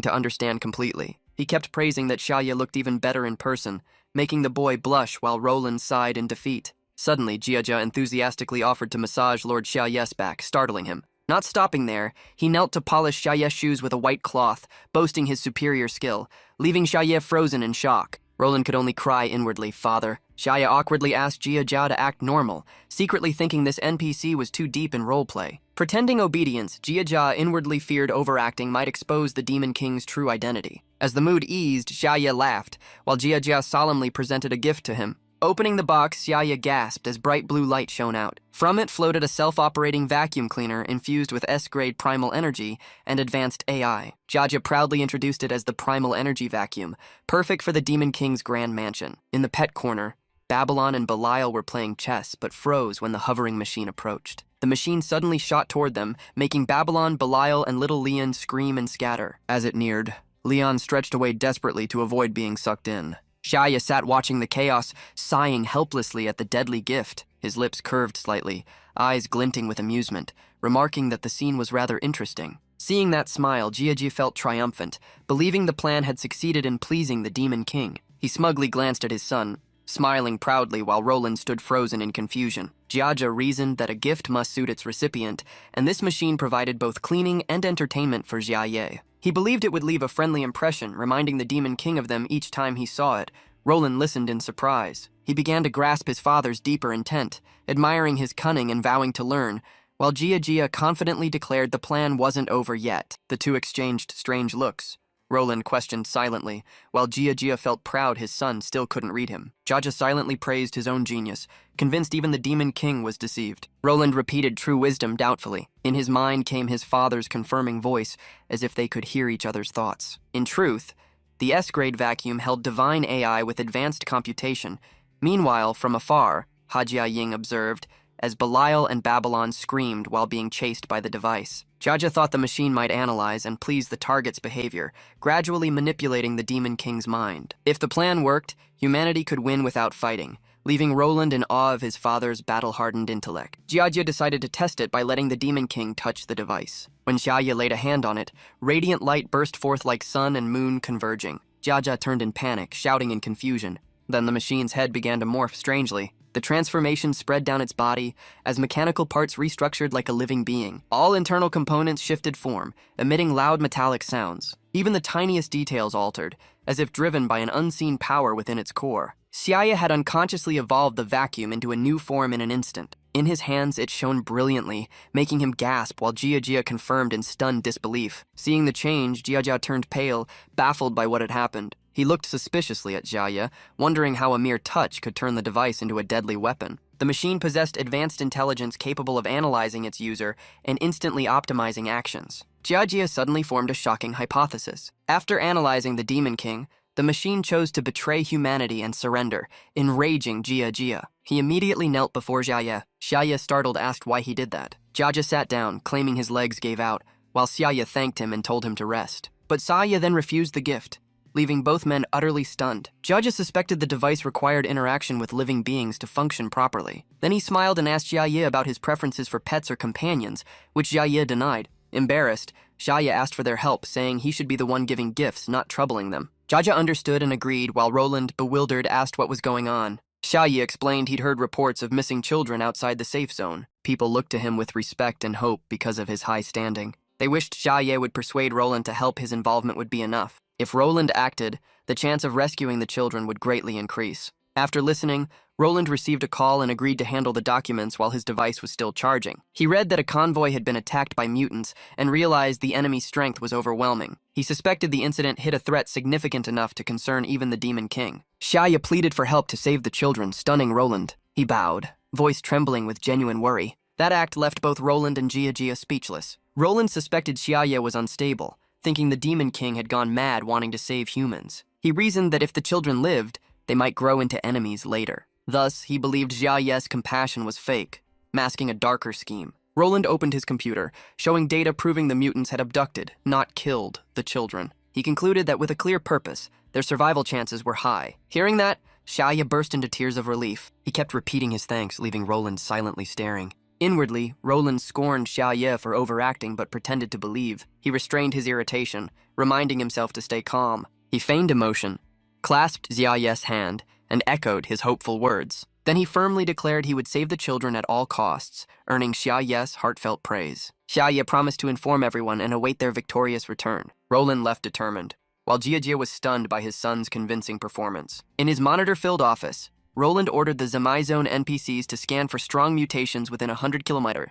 to understand completely. He kept praising that Xia looked even better in person, making the boy blush while Roland sighed in defeat. Suddenly, Jia enthusiastically offered to massage Lord Xia's back, startling him. Not stopping there, he knelt to polish Xia's shoes with a white cloth, boasting his superior skill, leaving Xia frozen in shock. Roland could only cry inwardly, "Father." Xia awkwardly asked Jia to act normal, secretly thinking this NPC was too deep in roleplay. Pretending obedience, Jia inwardly feared overacting might expose the Demon King's true identity. As the mood eased, Xia laughed, while Jia solemnly presented a gift to him. Opening the box, Xia gasped as bright blue light shone out. From it floated a self-operating vacuum cleaner infused with S-grade primal energy and advanced AI. Jia proudly introduced it as the Primal Energy Vacuum, perfect for the Demon King's grand mansion. In the pet corner, Babylon and Belial were playing chess, but froze when the hovering machine approached. The machine suddenly shot toward them, making Babylon, Belial, and little Leon scream and scatter. As it neared, Leon stretched away desperately to avoid being sucked in. Shia sat watching the chaos, sighing helplessly at the deadly gift, his lips curved slightly, eyes glinting with amusement, remarking that the scene was rather interesting. Seeing that smile, Jia felt triumphant, believing the plan had succeeded in pleasing the Demon King. He smugly glanced at his son, smiling proudly while Roland stood frozen in confusion. Jiaja reasoned that a gift must suit its recipient, and this machine provided both cleaning and entertainment for Jia. He believed it would leave a friendly impression, reminding the Demon King of them each time he saw it. Roland listened in surprise. He began to grasp his father's deeper intent, admiring his cunning and vowing to learn, while Jia confidently declared the plan wasn't over yet. The two exchanged strange looks. Roland questioned silently, while Jia felt proud his son still couldn't read him. Jiaja silently praised his own genius, convinced even the Demon King was deceived. Roland repeated true wisdom doubtfully. In his mind came his father's confirming voice, as if they could hear each other's thoughts. In truth, the S-grade vacuum held divine AI with advanced computation. Meanwhile, from afar, Hajia Ying observed, as Belial and Babylon screamed while being chased by the device. Jiaja thought the machine might analyze and please the target's behavior, gradually manipulating the Demon King's mind. If the plan worked, humanity could win without fighting, leaving Roland in awe of his father's battle-hardened intellect. Jiaja decided to test it by letting the Demon King touch the device. When Shia laid a hand on it, radiant light burst forth like sun and moon converging. Jiaja turned in panic, shouting in confusion. Then the machine's head began to morph strangely. The transformation spread down its body as mechanical parts restructured like a living being. All internal components shifted form, emitting loud metallic sounds. Even the tiniest details altered, as if driven by an unseen power within its core. Shia had unconsciously evolved the vacuum into a new form in an instant. In his hands, it shone brilliantly, making him gasp while Jia confirmed in stunned disbelief. Seeing the change, Jia turned pale, baffled by what had happened. He looked suspiciously at Jia, wondering how a mere touch could turn the device into a deadly weapon. The machine possessed advanced intelligence capable of analyzing its user and instantly optimizing actions. Jia suddenly formed a shocking hypothesis. After analyzing the Demon King, the machine chose to betray humanity and surrender, enraging Jia. He immediately knelt before Xia. Xia, startled, asked why he did that. Jia sat down, claiming his legs gave out, while Xia thanked him and told him to rest. But Xia then refused the gift, leaving both men utterly stunned. Jia suspected the device required interaction with living beings to function properly. Then he smiled and asked Xia about his preferences for pets or companions, which Xia denied. Embarrassed, Xia asked for their help, saying he should be the one giving gifts, not troubling them. Jia understood and agreed, while Roland, bewildered, asked what was going on. Xia explained he'd heard reports of missing children outside the safe zone. People looked to him with respect and hope because of his high standing. They wished Xia would persuade Roland to help. His involvement would be enough. If Roland acted, the chance of rescuing the children would greatly increase. After listening, Roland received a call and agreed to handle the documents while his device was still charging. He read that a convoy had been attacked by mutants and realized the enemy's strength was overwhelming. He suspected the incident hit a threat significant enough to concern even the Demon King. Shia pleaded for help to save the children, stunning Roland. He bowed, voice trembling with genuine worry. That act left both Roland and Jia speechless. Roland suspected Shia was unstable, thinking the Demon King had gone mad wanting to save humans. He reasoned that if the children lived, they might grow into enemies later. Thus, he believed Jia's compassion was fake, masking a darker scheme. Roland opened his computer, showing data proving the mutants had abducted, not killed, the children. He concluded that with a clear purpose, their survival chances were high. Hearing that, Shia burst into tears of relief. He kept repeating his thanks, leaving Roland silently staring. Inwardly, Roland scorned Xia for overacting but pretended to believe. He restrained his irritation, reminding himself to stay calm. He feigned emotion, clasped Xia's hand, and echoed his hopeful words. Then he firmly declared he would save the children at all costs, earning Xia's heartfelt praise. Xia promised to inform everyone and await their victorious return. Roland left determined, while Jia was stunned by his son's convincing performance. In his monitor-filled office, Roland ordered the Zamai Zone NPCs to scan for strong mutations within 100 km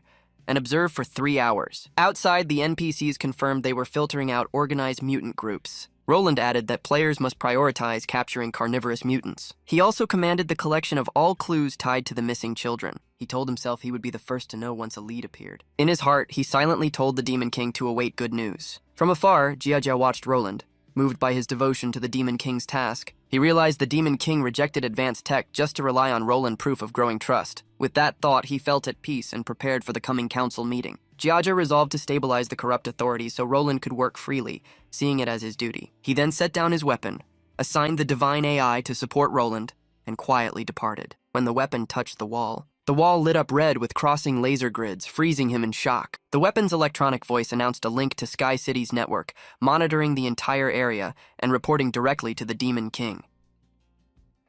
and observe for 3 hours. Outside, the NPCs confirmed they were filtering out organized mutant groups. Roland added that players must prioritize capturing carnivorous mutants. He also commanded the collection of all clues tied to the missing children. He told himself he would be the first to know once a lead appeared. In his heart, he silently told the Demon King to await good news. From afar, Jia watched Roland, moved by his devotion to the Demon King's task. He realized the Demon King rejected advanced tech just to rely on Roland proof of growing trust. With that thought, he felt at peace and prepared for the coming council meeting. Jia resolved to stabilize the corrupt authorities so Roland could work freely, seeing it as his duty. He then set down his weapon, assigned the divine AI to support Roland, and quietly departed. When the weapon touched the wall lit up red with crossing laser grids, freezing him in shock. The weapon's electronic voice announced a link to Sky City's network, monitoring the entire area and reporting directly to the Demon King.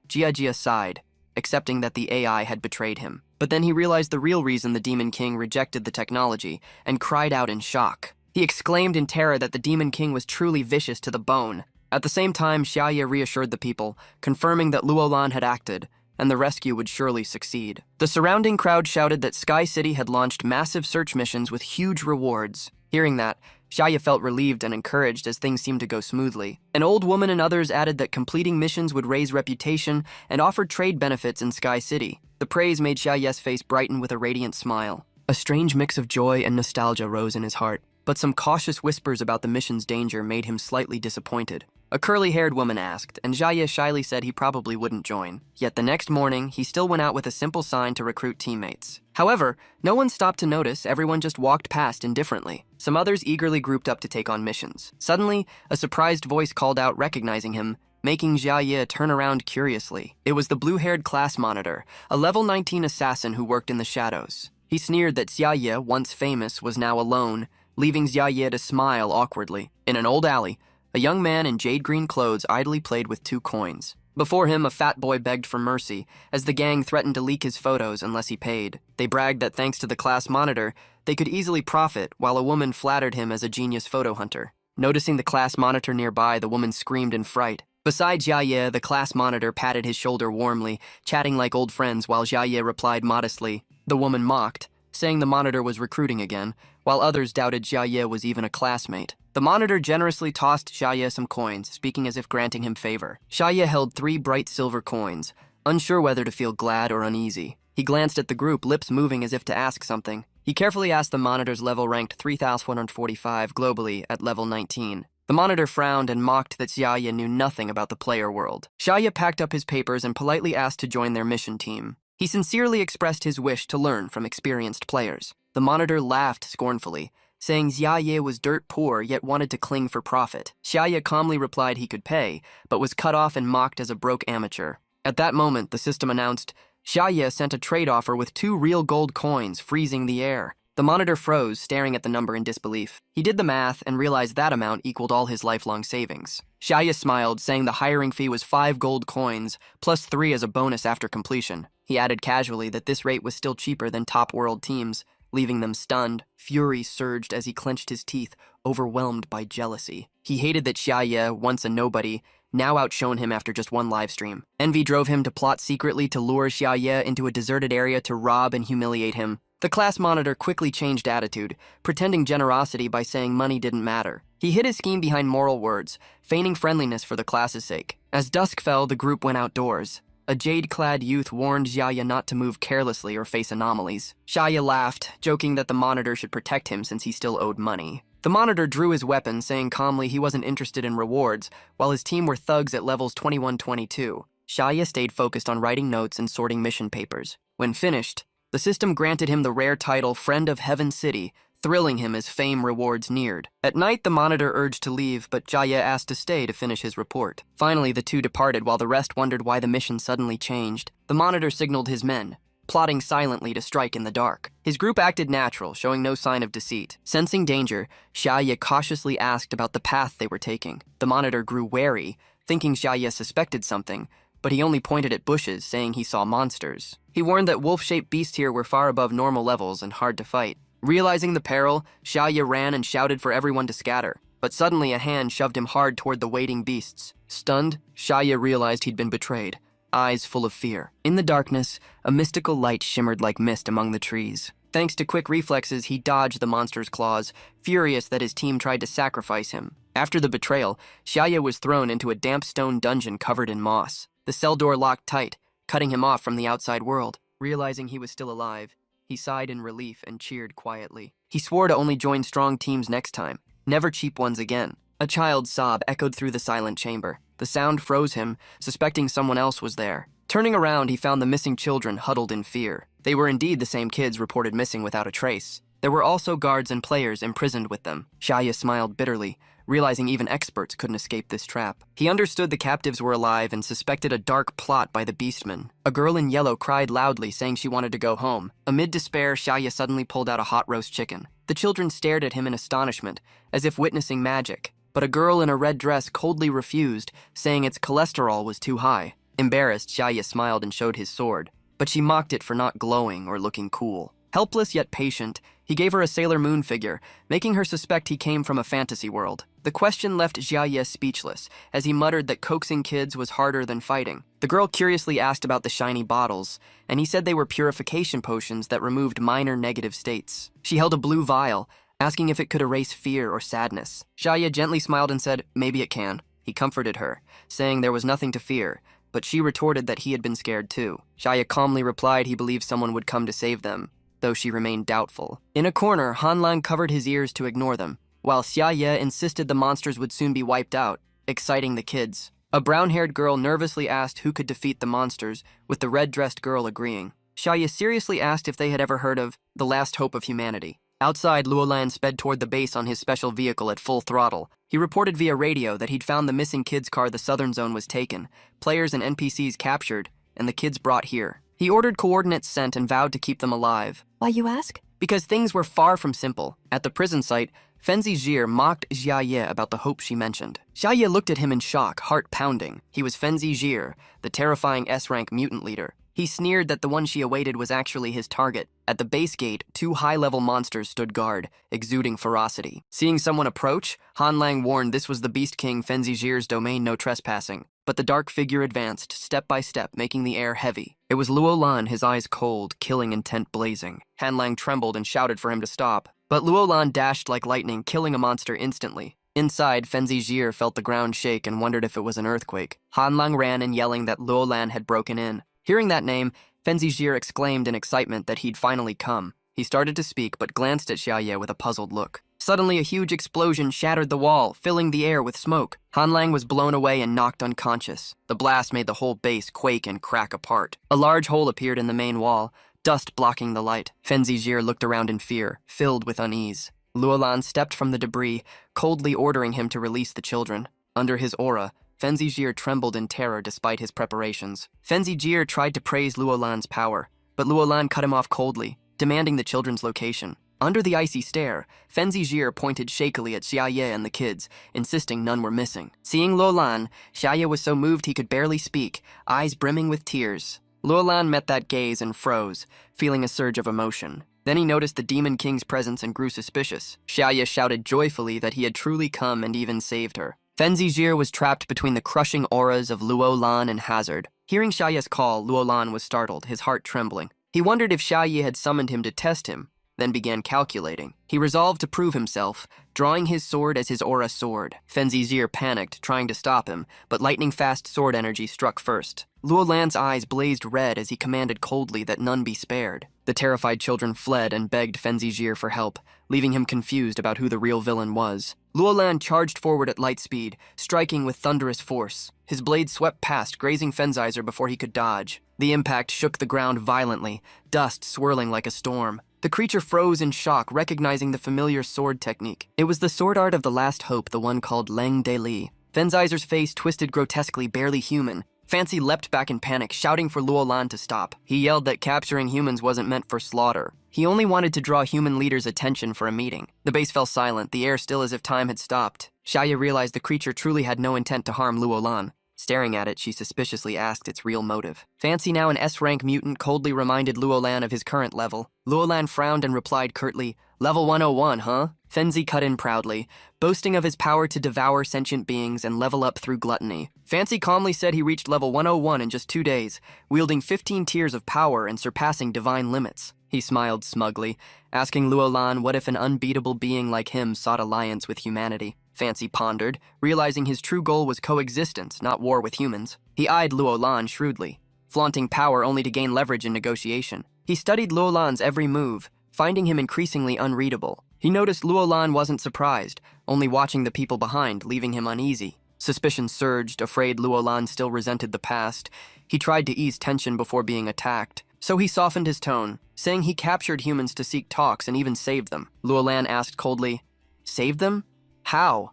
Jia sighed, accepting that the AI had betrayed him. But then he realized the real reason the Demon King rejected the technology and cried out in shock. He exclaimed in terror that the Demon King was truly vicious to the bone. At the same time, Shia reassured the people, confirming that Luolan had acted, and the rescue would surely succeed. The surrounding crowd shouted that Sky City had launched massive search missions with huge rewards. Hearing that, Shia felt relieved and encouraged as things seemed to go smoothly. An old woman and others added that completing missions would raise reputation and offered trade benefits in Sky City. The praise made Shia's face brighten with a radiant smile. A strange mix of joy and nostalgia rose in his heart, but some cautious whispers about the mission's danger made him slightly disappointed. A curly-haired woman asked, and Shia shyly said he probably wouldn't join. Yet the next morning, he still went out with a simple sign to recruit teammates. However, no one stopped to notice, everyone just walked past indifferently. Some others eagerly grouped up to take on missions. Suddenly, a surprised voice called out, recognizing him, making Shia turn around curiously. It was the blue-haired class monitor, a level 19 assassin who worked in the shadows. He sneered that Shia, once famous, was now alone, leaving Shia to smile awkwardly. In an old alley, a young man in jade-green clothes idly played with 2 coins. Before him, a fat boy begged for mercy, as the gang threatened to leak his photos unless he paid. They bragged that thanks to the class monitor, they could easily profit, while a woman flattered him as a genius photo hunter. Noticing the class monitor nearby, the woman screamed in fright. Beside Shia, the class monitor patted his shoulder warmly, chatting like old friends while Shia replied modestly. The woman mocked, saying the monitor was recruiting again, while others doubted Shia was even a classmate. The monitor generously tossed Shia some coins, speaking as if granting him favor. Shia held 3 bright silver coins, unsure whether to feel glad or uneasy. He glanced at the group, lips moving as if to ask something. He carefully asked the monitor's level ranked 3,145 globally at level 19. The monitor frowned and mocked that Shia knew nothing about the player world. Shia packed up his papers and politely asked to join their mission team. He sincerely expressed his wish to learn from experienced players. The monitor laughed scornfully, saying Shia was dirt poor yet wanted to cling for profit. Shia calmly replied he could pay, but was cut off and mocked as a broke amateur. At that moment, the system announced, Shia sent a trade offer with 2 real gold coins, freezing the air. The monitor froze, staring at the number in disbelief. He did the math and realized that amount equaled all his lifelong savings. Shia smiled, saying the hiring fee was 5 gold coins, plus 3 as a bonus after completion. He added casually that this rate was still cheaper than top world teams, leaving them stunned. Fury surged as he clenched his teeth, overwhelmed by jealousy. He hated that Shia, once a nobody, now outshone him after just 1 livestream. Envy drove him to plot secretly to lure Shia into a deserted area to rob and humiliate him. The class monitor quickly changed attitude, pretending generosity by saying money didn't matter. He hid his scheme behind moral words, feigning friendliness for the class's sake. As dusk fell, the group went outdoors. A jade-clad youth warned Shia not to move carelessly or face anomalies. Shia laughed, joking that the monitor should protect him since he still owed money. The monitor drew his weapon, saying calmly he wasn't interested in rewards, while his team were thugs at levels 21-22. Shia stayed focused on writing notes and sorting mission papers. When finished, the system granted him the rare title Friend of Heaven City, thrilling him as fame rewards neared. At night, the monitor urged to leave, but Shia asked to stay to finish his report. Finally, the 2 departed while the rest wondered why the mission suddenly changed. The monitor signaled his men, plotting silently to strike in the dark. His group acted natural, showing no sign of deceit. Sensing danger, Shia cautiously asked about the path they were taking. The monitor grew wary, thinking Shia suspected something, but he only pointed at bushes, saying he saw monsters. He warned that wolf-shaped beasts here were far above normal levels and hard to fight. Realizing the peril, Shia ran and shouted for everyone to scatter, but suddenly a hand shoved him hard toward the waiting beasts. Stunned, Shia realized he'd been betrayed, eyes full of fear. In the darkness, a mystical light shimmered like mist among the trees. Thanks to quick reflexes, he dodged the monster's claws, furious that his team tried to sacrifice him. After the betrayal, Shia was thrown into a damp stone dungeon covered in moss. The cell door locked tight, cutting him off from the outside world. Realizing he was still alive, he sighed in relief and cheered quietly. He swore to only join strong teams next time, never cheap ones again. A child's sob echoed through the silent chamber. The sound froze him, suspecting someone else was there. Turning around, he found the missing children huddled in fear. They were indeed the same kids reported missing without a trace. There were also guards and players imprisoned with them. Shia smiled bitterly, realizing even experts couldn't escape this trap. He understood the captives were alive and suspected a dark plot by the beastmen. A girl in yellow cried loudly, saying she wanted to go home. Amid despair, Shia suddenly pulled out a hot roast chicken. The children stared at him in astonishment, as if witnessing magic. But a girl in a red dress coldly refused, saying its cholesterol was too high. Embarrassed, Shia smiled and showed his sword, but she mocked it for not glowing or looking cool. Helpless yet patient, he gave her a Sailor Moon figure, making her suspect he came from a fantasy world. The question left Shia speechless, as he muttered that coaxing kids was harder than fighting. The girl curiously asked about the shiny bottles, and he said they were purification potions that removed minor negative states. She held a blue vial, asking if it could erase fear or sadness. Shia gently smiled and said, "Maybe it can." He comforted her, saying there was nothing to fear, but she retorted that he had been scared too. Shia calmly replied he believed someone would come to save them, though she remained doubtful. In a corner, Hanlang covered his ears to ignore them, while Shia insisted the monsters would soon be wiped out, exciting the kids. A brown-haired girl nervously asked who could defeat the monsters, with the red-dressed girl agreeing. Shia seriously asked if they had ever heard of the last hope of humanity. Outside, Luolan sped toward the base on his special vehicle at full throttle. He reported via radio that he'd found the missing kids' car. The southern zone was taken, players and NPCs captured, and the kids brought here. He ordered coordinates sent and vowed to keep them alive. Why, you ask? Because things were far from simple. At the prison site, Fenzi Jir mocked Xia about the hope she mentioned. Xia looked at him in shock, heart pounding. He was Fenzi Jir, the terrifying S-rank mutant leader. He sneered that the one she awaited was actually his target. At the base gate, 2 high-level monsters stood guard, exuding ferocity. Seeing someone approach, Hanlang warned this was the Beast King Fenzi Jir's domain, no trespassing. But the dark figure advanced, step by step, making the air heavy. It was Luolan, his eyes cold, killing intent blazing. Hanlang trembled and shouted for him to stop. But Luolan dashed like lightning, killing a monster instantly. Inside, Fenzi Jir felt the ground shake and wondered if it was an earthquake. Hanlang ran in, yelling that Luolan had broken in. Hearing that name, Fenzi Jir exclaimed in excitement that he'd finally come. He started to speak, but glanced at Xia with a puzzled look. Suddenly, a huge explosion shattered the wall, filling the air with smoke. Hanlang was blown away and knocked unconscious. The blast made the whole base quake and crack apart. A large hole appeared in the main wall, dust blocking the light. Fenzi Jir looked around in fear, filled with unease. Luolan stepped from the debris, coldly ordering him to release the children. Under his aura, Fenzi Jir trembled in terror despite his preparations. Fenzi Jir tried to praise Luolan's power, but Luolan cut him off coldly, demanding the children's location. Under the icy stare, Fenzi Jir pointed shakily at Xia and the kids, insisting none were missing. Seeing Luolan, Xia was so moved he could barely speak, eyes brimming with tears. Luolan met that gaze and froze, feeling a surge of emotion. Then he noticed the Demon King's presence and grew suspicious. Xia shouted joyfully that he had truly come and even saved her. Fenzi Jir was trapped between the crushing auras of Luolan and Hazard. Hearing Xia's call, Luolan was startled, his heart trembling. He wondered if Xia had summoned him to test him, then began calculating. He resolved to prove himself, drawing his sword as his aura soared. Fenzi Jir panicked, trying to stop him, but lightning-fast sword energy struck first. Luolan's eyes blazed red as he commanded coldly that none be spared. The terrified children fled and begged Fenzi Jir for help, leaving him confused about who the real villain was. Luolan charged forward at light speed, striking with thunderous force. His blade swept past, grazing Fenzaiser before he could dodge. The impact shook the ground violently, dust swirling like a storm. The creature froze in shock, recognizing the familiar sword technique. It was the sword art of the last hope, the one called Leng De Li. Fenzaiser's face twisted grotesquely, barely human. Fancy leapt back in panic, shouting for Luolan to stop. He yelled that capturing humans wasn't meant for slaughter. He only wanted to draw human leaders' attention for a meeting. The base fell silent, the air still as if time had stopped. Xia realized the creature truly had no intent to harm Luolan. Staring at it, she suspiciously asked its real motive. Fancy, now an S-rank mutant, coldly reminded Luolan of his current level. Luolan frowned and replied curtly, "Level 101, huh?" Fenzi cut in proudly, boasting of his power to devour sentient beings and level up through gluttony. Fancy calmly said he reached level 101 in just 2 days, wielding 15 tiers of power and surpassing divine limits. He smiled smugly, asking Luolan what if an unbeatable being like him sought alliance with humanity. Fancy pondered, realizing his true goal was coexistence, not war with humans. He eyed Luolan shrewdly, flaunting power only to gain leverage in negotiation. He studied Luolan's every move, finding him increasingly unreadable. He noticed Luolan wasn't surprised, only watching the people behind, leaving him uneasy. Suspicion surged, afraid Luolan still resented the past. He tried to ease tension before being attacked. So he softened his tone, saying he captured humans to seek talks and even saved them. Luolan asked coldly, "Saved them? How?"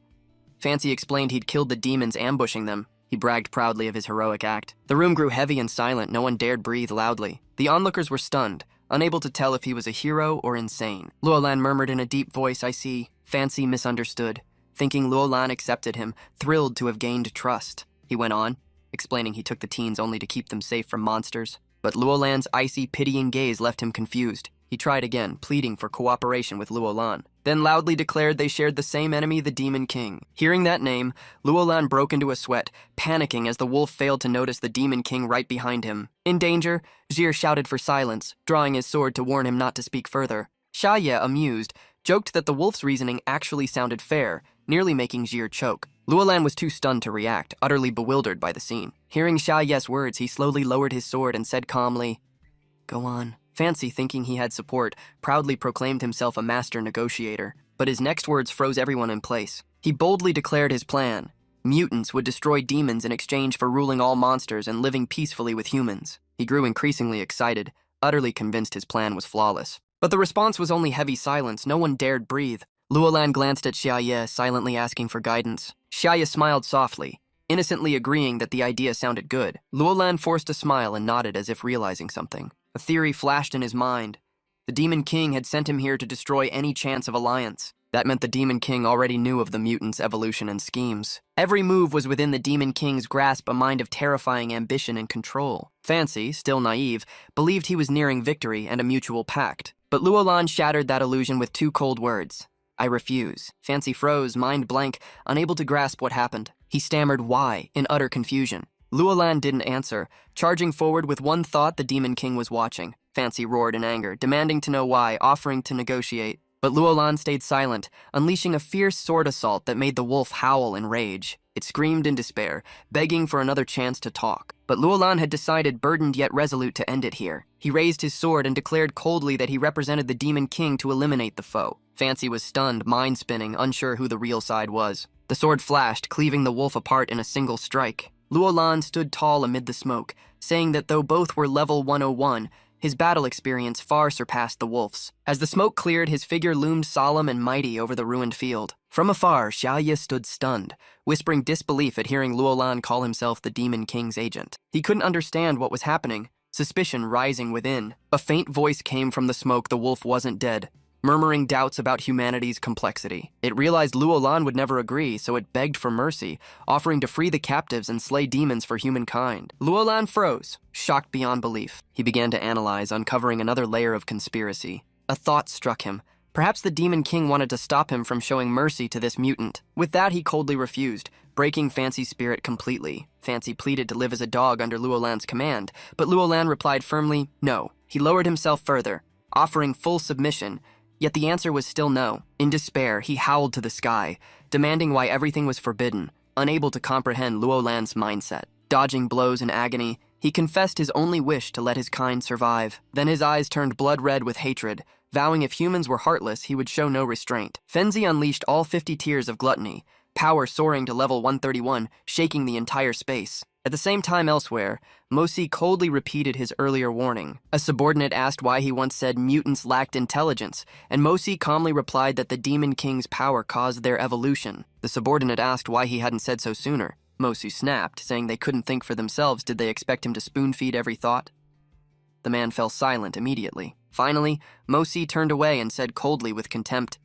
Fancy explained he'd killed the demons ambushing them. He bragged proudly of his heroic act. The room grew heavy and silent, no one dared breathe loudly. The onlookers were stunned, unable to tell if he was a hero or insane. Luolan murmured in a deep voice, "I see." Fancy misunderstood, thinking Luolan accepted him, thrilled to have gained trust. He went on, explaining he took the teens only to keep them safe from monsters. But Luolan's icy, pitying gaze left him confused. He tried again, pleading for cooperation with Luolan, then loudly declared they shared the same enemy, the Demon King. Hearing that name, Luolan broke into a sweat, panicking as the wolf failed to notice the Demon King right behind him. In danger, Shia shouted for silence, drawing his sword to warn him not to speak further. Shia, amused, joked that the wolf's reasoning actually sounded fair, nearly making Shia choke. Luolan was too stunned to react, utterly bewildered by the scene. Hearing Shia's words, he slowly lowered his sword and said calmly, "Go on." Fancy, thinking he had support, proudly proclaimed himself a master negotiator. But his next words froze everyone in place. He boldly declared his plan. Mutants would destroy demons in exchange for ruling all monsters and living peacefully with humans. He grew increasingly excited, utterly convinced his plan was flawless. But the response was only heavy silence. No one dared breathe. Luolan glanced at Shia, silently asking for guidance. Shia smiled softly, innocently agreeing that the idea sounded good. Luolan forced a smile and nodded as if realizing something. A theory flashed in his mind. The Demon King had sent him here to destroy any chance of alliance. That meant the Demon King already knew of the mutants' evolution and schemes. Every move was within the Demon King's grasp, a mind of terrifying ambition and control. Fancy, still naive, believed he was nearing victory and a mutual pact. But Luolan shattered that illusion with two cold words. "I refuse." Fancy froze, mind blank, unable to grasp what happened. He stammered why, in utter confusion. Luolan didn't answer, charging forward with one thought: the Demon King was watching. Fancy roared in anger, demanding to know why, offering to negotiate. But Luolan stayed silent, unleashing a fierce sword assault that made the wolf howl in rage. It screamed in despair, begging for another chance to talk. But Luolan had decided, burdened yet resolute, to end it here. He raised his sword and declared coldly that he represented the Demon King to eliminate the foe. Fancy was stunned, mind-spinning, unsure who the real side was. The sword flashed, cleaving the wolf apart in a single strike. Luolan stood tall amid the smoke, saying that though both were level 101, his battle experience far surpassed the wolf's. As the smoke cleared, his figure loomed solemn and mighty over the ruined field. From afar, Shia stood stunned, whispering disbelief at hearing Luolan call himself the Demon King's agent. He couldn't understand what was happening, suspicion rising within. A faint voice came from the smoke: the wolf wasn't dead, murmuring doubts about humanity's complexity. It realized Luolan would never agree, so it begged for mercy, offering to free the captives and slay demons for humankind. Luolan froze, shocked beyond belief. He began to analyze, uncovering another layer of conspiracy. A thought struck him. Perhaps the Demon King wanted to stop him from showing mercy to this mutant. With that, he coldly refused, breaking Fancy's spirit completely. Fancy pleaded to live as a dog under Luolan's command, but Luolan replied firmly, no. He lowered himself further, offering full submission. Yet the answer was still no. In despair, he howled to the sky, demanding why everything was forbidden, unable to comprehend Luolan's mindset. Dodging blows in agony, he confessed his only wish to let his kind survive. Then his eyes turned blood red with hatred, vowing if humans were heartless, he would show no restraint. Fancy unleashed all 50 tiers of gluttony, power soaring to level 131, shaking the entire space. At the same time elsewhere, Moser coldly repeated his earlier warning. A subordinate asked why he once said mutants lacked intelligence, and Moser calmly replied that the Demon King's power caused their evolution. The subordinate asked why he hadn't said so sooner. Moser snapped, saying they couldn't think for themselves. Did they expect him to spoon-feed every thought? The man fell silent immediately. Finally, Moser turned away and said coldly with contempt,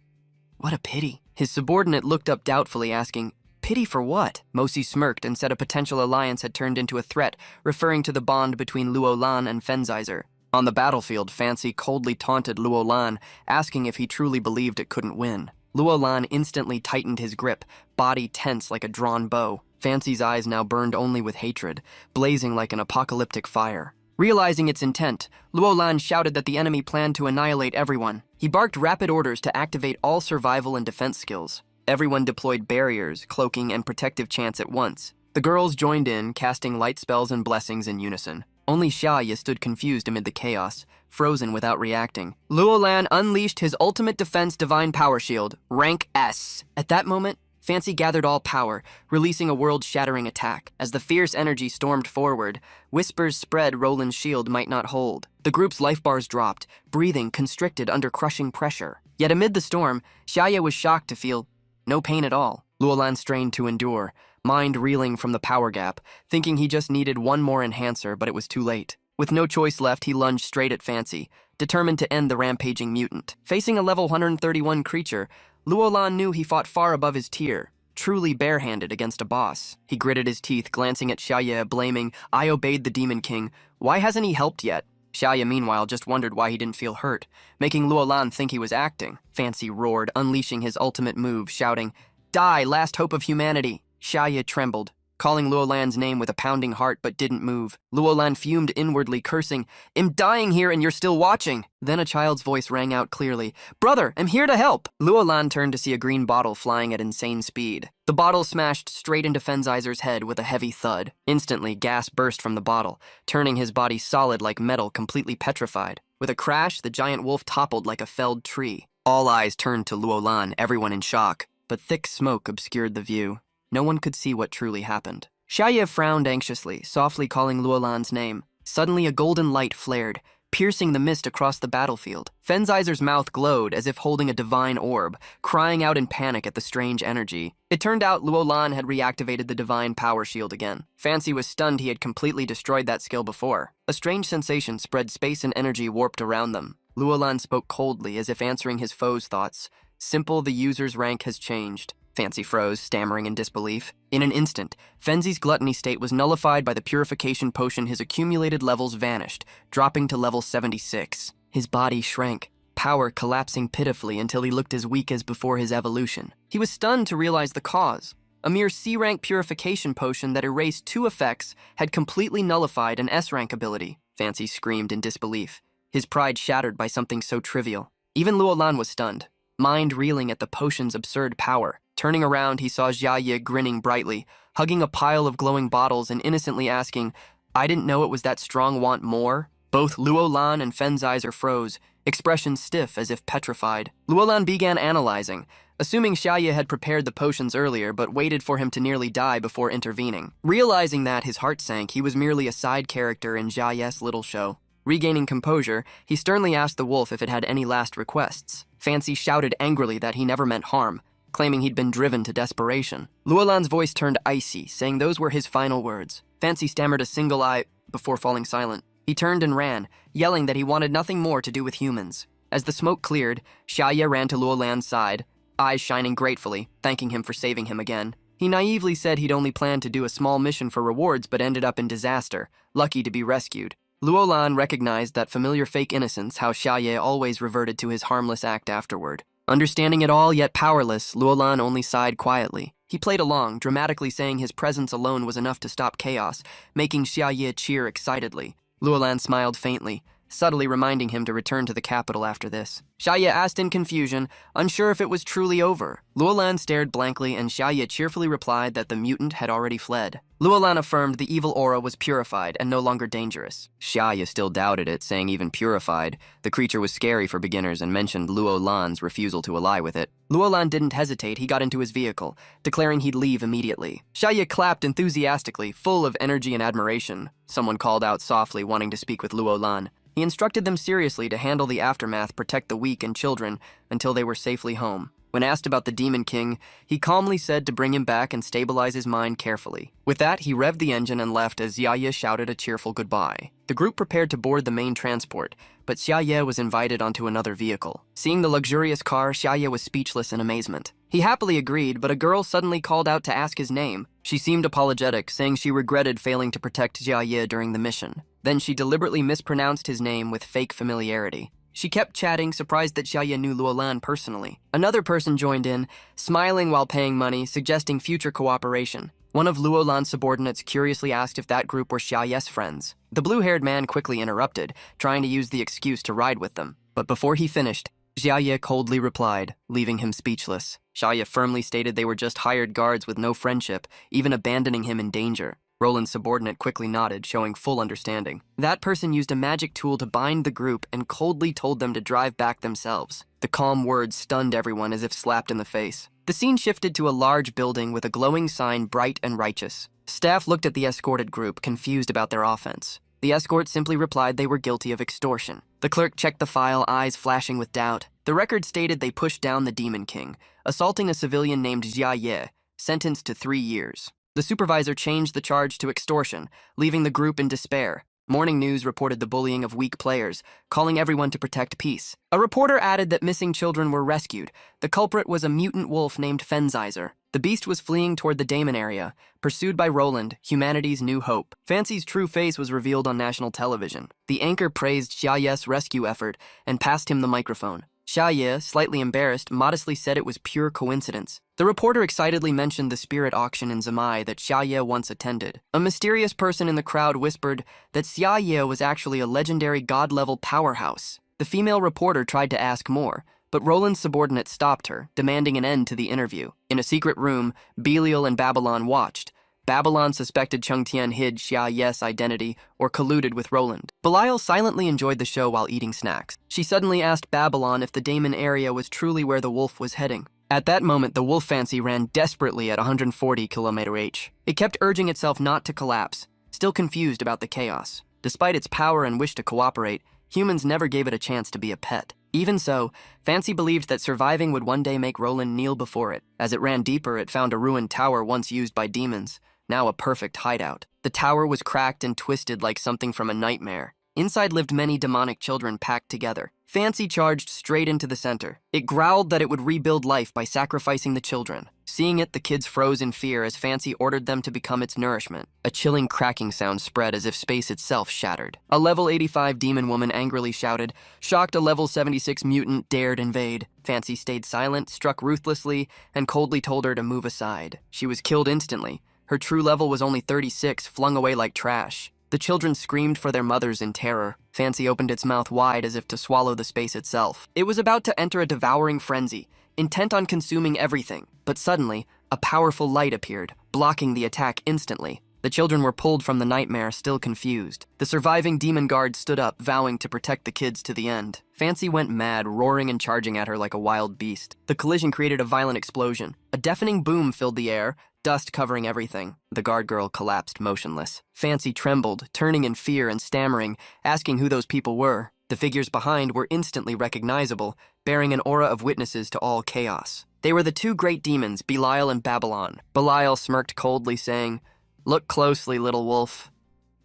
"What a pity." His subordinate looked up doubtfully, asking, "Pity for what?" Moser smirked and said a potential alliance had turned into a threat, referring to the bond between Luolan and Fenzizer. On the battlefield, Fancy coldly taunted Luolan, asking if he truly believed it couldn't win. Luolan instantly tightened his grip, body tense like a drawn bow. Fancy's eyes now burned only with hatred, blazing like an apocalyptic fire. Realizing its intent, Luolan shouted that the enemy planned to annihilate everyone. He barked rapid orders to activate all survival and defense skills. Everyone deployed barriers, cloaking, and protective chants at once. The girls joined in, casting light spells and blessings in unison. Only Shia stood confused amid the chaos, frozen without reacting. Luolan unleashed his ultimate defense divine power shield, rank S. At that moment, Fancy gathered all power, releasing a world-shattering attack. As the fierce energy stormed forward, whispers spread Roland's shield might not hold. The group's life bars dropped, breathing constricted under crushing pressure. Yet amid the storm, Shia was shocked to feel no pain at all. Luolan strained to endure, mind reeling from the power gap, thinking he just needed one more enhancer, but it was too late. With no choice left, he lunged straight at Fancy, determined to end the rampaging mutant. Facing a level 131 creature, Luolan knew he fought far above his tier. truly barehanded against a boss. He gritted his teeth, glancing at Shia, blaming, "I obeyed the Demon King. Why hasn't he helped yet?" Shia, meanwhile, just wondered why he didn't feel hurt, making Luolan think he was acting. Fancy roared, unleashing his ultimate move, shouting, "Die, last hope of humanity!" Shia trembled, calling Luolan's name with a pounding heart but didn't move. Luolan fumed inwardly, cursing, "I'm dying here and you're still watching!" Then a child's voice rang out clearly, "Brother, I'm here to help!" Luolan turned to see a green bottle flying at insane speed. The bottle smashed straight into Fenzizer's head with a heavy thud. Instantly, gas burst from the bottle, turning his body solid like metal, completely petrified. With a crash, the giant wolf toppled like a felled tree. All eyes turned to Luolan, everyone in shock, but thick smoke obscured the view. No one could see what truly happened. Shia frowned anxiously, softly calling Luolan's name. Suddenly, a golden light flared, piercing the mist across the battlefield. Fenzizer's mouth glowed as if holding a divine orb, crying out in panic at the strange energy. It turned out Luolan had reactivated the divine power shield again. Fancy was stunned he had completely destroyed that skill before. A strange sensation spread, space and energy warped around them. Luolan spoke coldly, as if answering his foe's thoughts. "Simple, the user's rank has changed." Fancy froze, stammering in disbelief. In an instant, Fenzi's gluttony state was nullified by the purification potion. His accumulated levels vanished, dropping to level 76. His body shrank, power collapsing pitifully until he looked as weak as before his evolution. He was stunned to realize the cause. A mere C-rank purification potion that erased 2 effects had completely nullified an S-rank ability. Fancy screamed in disbelief, his pride shattered by something so trivial. Even Luolan was stunned, mind reeling at the potion's absurd power. Turning around, he saw Xia grinning brightly, hugging a pile of glowing bottles and innocently asking, "I didn't know it was that strong, want more?" Both Luolan and Fenzizer froze, expressions stiff as if petrified. Luolan began analyzing, assuming Xia had prepared the potions earlier but waited for him to nearly die before intervening. Realizing that, his heart sank. He was merely a side character in Xia's little show. Regaining composure, he sternly asked the wolf if it had any last requests. Fancy shouted angrily that he never meant harm, claiming he'd been driven to desperation. Luolan's voice turned icy, saying those were his final words. Fancy stammered a single "I" before falling silent. He turned and ran, yelling that he wanted nothing more to do with humans. As the smoke cleared, Xia ran to Luolan's side, eyes shining gratefully, thanking him for saving him again. He naively said he'd only planned to do a small mission for rewards but ended up in disaster, lucky to be rescued. Luolan recognized that familiar fake innocence, how Xia always reverted to his harmless act afterward. Understanding it all, yet powerless, Luolan only sighed quietly. He played along, dramatically saying his presence alone was enough to stop chaos, making Xia cheer excitedly. Luolan smiled faintly, subtly reminding him to return to the capital after this. Xia asked in confusion, unsure if it was truly over. Luolan stared blankly, and Xia cheerfully replied that the mutant had already fled. Luolan affirmed the evil aura was purified and no longer dangerous. Xia still doubted it, saying even purified, the creature was scary for beginners and mentioned Luolan's refusal to ally with it. Luolan didn't hesitate. He got into his vehicle, declaring he'd leave immediately. Xia clapped enthusiastically, full of energy and admiration. Someone called out softly, wanting to speak with Luolan. He instructed them seriously to handle the aftermath, protect the weak and children until they were safely home. When asked about the Demon King, he calmly said to bring him back and stabilize his mind carefully. With that, he revved the engine and left as Xia shouted a cheerful goodbye. The group prepared to board the main transport, but Xia was invited onto another vehicle. Seeing the luxurious car, Xia was speechless in amazement. He happily agreed, but a girl suddenly called out to ask his name. She seemed apologetic, saying she regretted failing to protect Xia during the mission. Then she deliberately mispronounced his name with fake familiarity. She kept chatting, surprised that Xia knew Luolan personally. Another person joined in, smiling while paying money, suggesting future cooperation. One of Luolan's subordinates curiously asked if that group were Xia's friends. The blue-haired man quickly interrupted, trying to use the excuse to ride with them. But before he finished, Xia coldly replied, leaving him speechless. Xia firmly stated they were just hired guards with no friendship, even abandoning him in danger. Roland's subordinate quickly nodded, showing full understanding. That person used a magic tool to bind the group and coldly told them to drive back themselves. The calm words stunned everyone as if slapped in the face. The scene shifted to a large building with a glowing sign, bright and righteous. Staff looked at the escorted group, confused about their offense. The escort simply replied they were guilty of extortion. The clerk checked the file, eyes flashing with doubt. The record stated they pushed down the Demon King, assaulting a civilian named Xia, sentenced to 3 years. The supervisor changed the charge to extortion, leaving the group in despair. Morning news reported the bullying of weak players, calling everyone to protect peace. A reporter added that missing children were rescued. The culprit was a mutant wolf named Fenzizer. The beast was fleeing toward the Daemon area, pursued by Roland, humanity's new hope. Fancy's true face was revealed on national television. The anchor praised Shia's rescue effort and passed him the microphone. Shia, slightly embarrassed, modestly said it was pure coincidence. The reporter excitedly mentioned the spirit auction in Zamai that Shia once attended. A mysterious person in the crowd whispered that Shia was actually a legendary god-level powerhouse. The female reporter tried to ask more, but Roland's subordinate stopped her, demanding an end to the interview. In a secret room, Beiel and Babylon watched. Babylon suspected Chengtian hid Xia's identity or colluded with Roland. Belial silently enjoyed the show while eating snacks. She suddenly asked Babylon if the Daemon area was truly where the wolf was heading. At that moment, the wolf fancy ran desperately at 140 km/h. It kept urging itself not to collapse, still confused about the chaos. Despite its power and wish to cooperate, humans never gave it a chance to be a pet. Even so, Fancy believed that surviving would one day make Roland kneel before it. As it ran deeper, it found a ruined tower once used by demons, now a perfect hideout. The tower was cracked and twisted like something from a nightmare. Inside lived many demonic children packed together. Fancy charged straight into the center. It growled that it would rebuild life by sacrificing the children. Seeing it, the kids froze in fear as Fancy ordered them to become its nourishment. A chilling cracking sound spread as if space itself shattered. A level 85 demon woman angrily shouted. Shocked, a level 76 mutant dared invade. Fancy stayed silent, struck ruthlessly, and coldly told her to move aside. She was killed instantly. Her true level was only 36, flung away like trash. The children screamed for their mothers in terror. Fancy opened its mouth wide as if to swallow the space itself. It was about to enter a devouring frenzy, intent on consuming everything. But suddenly, a powerful light appeared, blocking the attack instantly. The children were pulled from the nightmare, still confused. The surviving demon guard stood up, vowing to protect the kids to the end. Fancy went mad, roaring and charging at her like a wild beast. The collision created a violent explosion. A deafening boom filled the air, dust covering everything. The guard girl collapsed motionless. Fancy trembled, turning in fear and stammering, asking who those people were. The figures behind were instantly recognizable, bearing an aura of witnesses to all chaos. They were the two great demons, Belial and Babylon. Belial smirked coldly, saying, "Look closely, little wolf.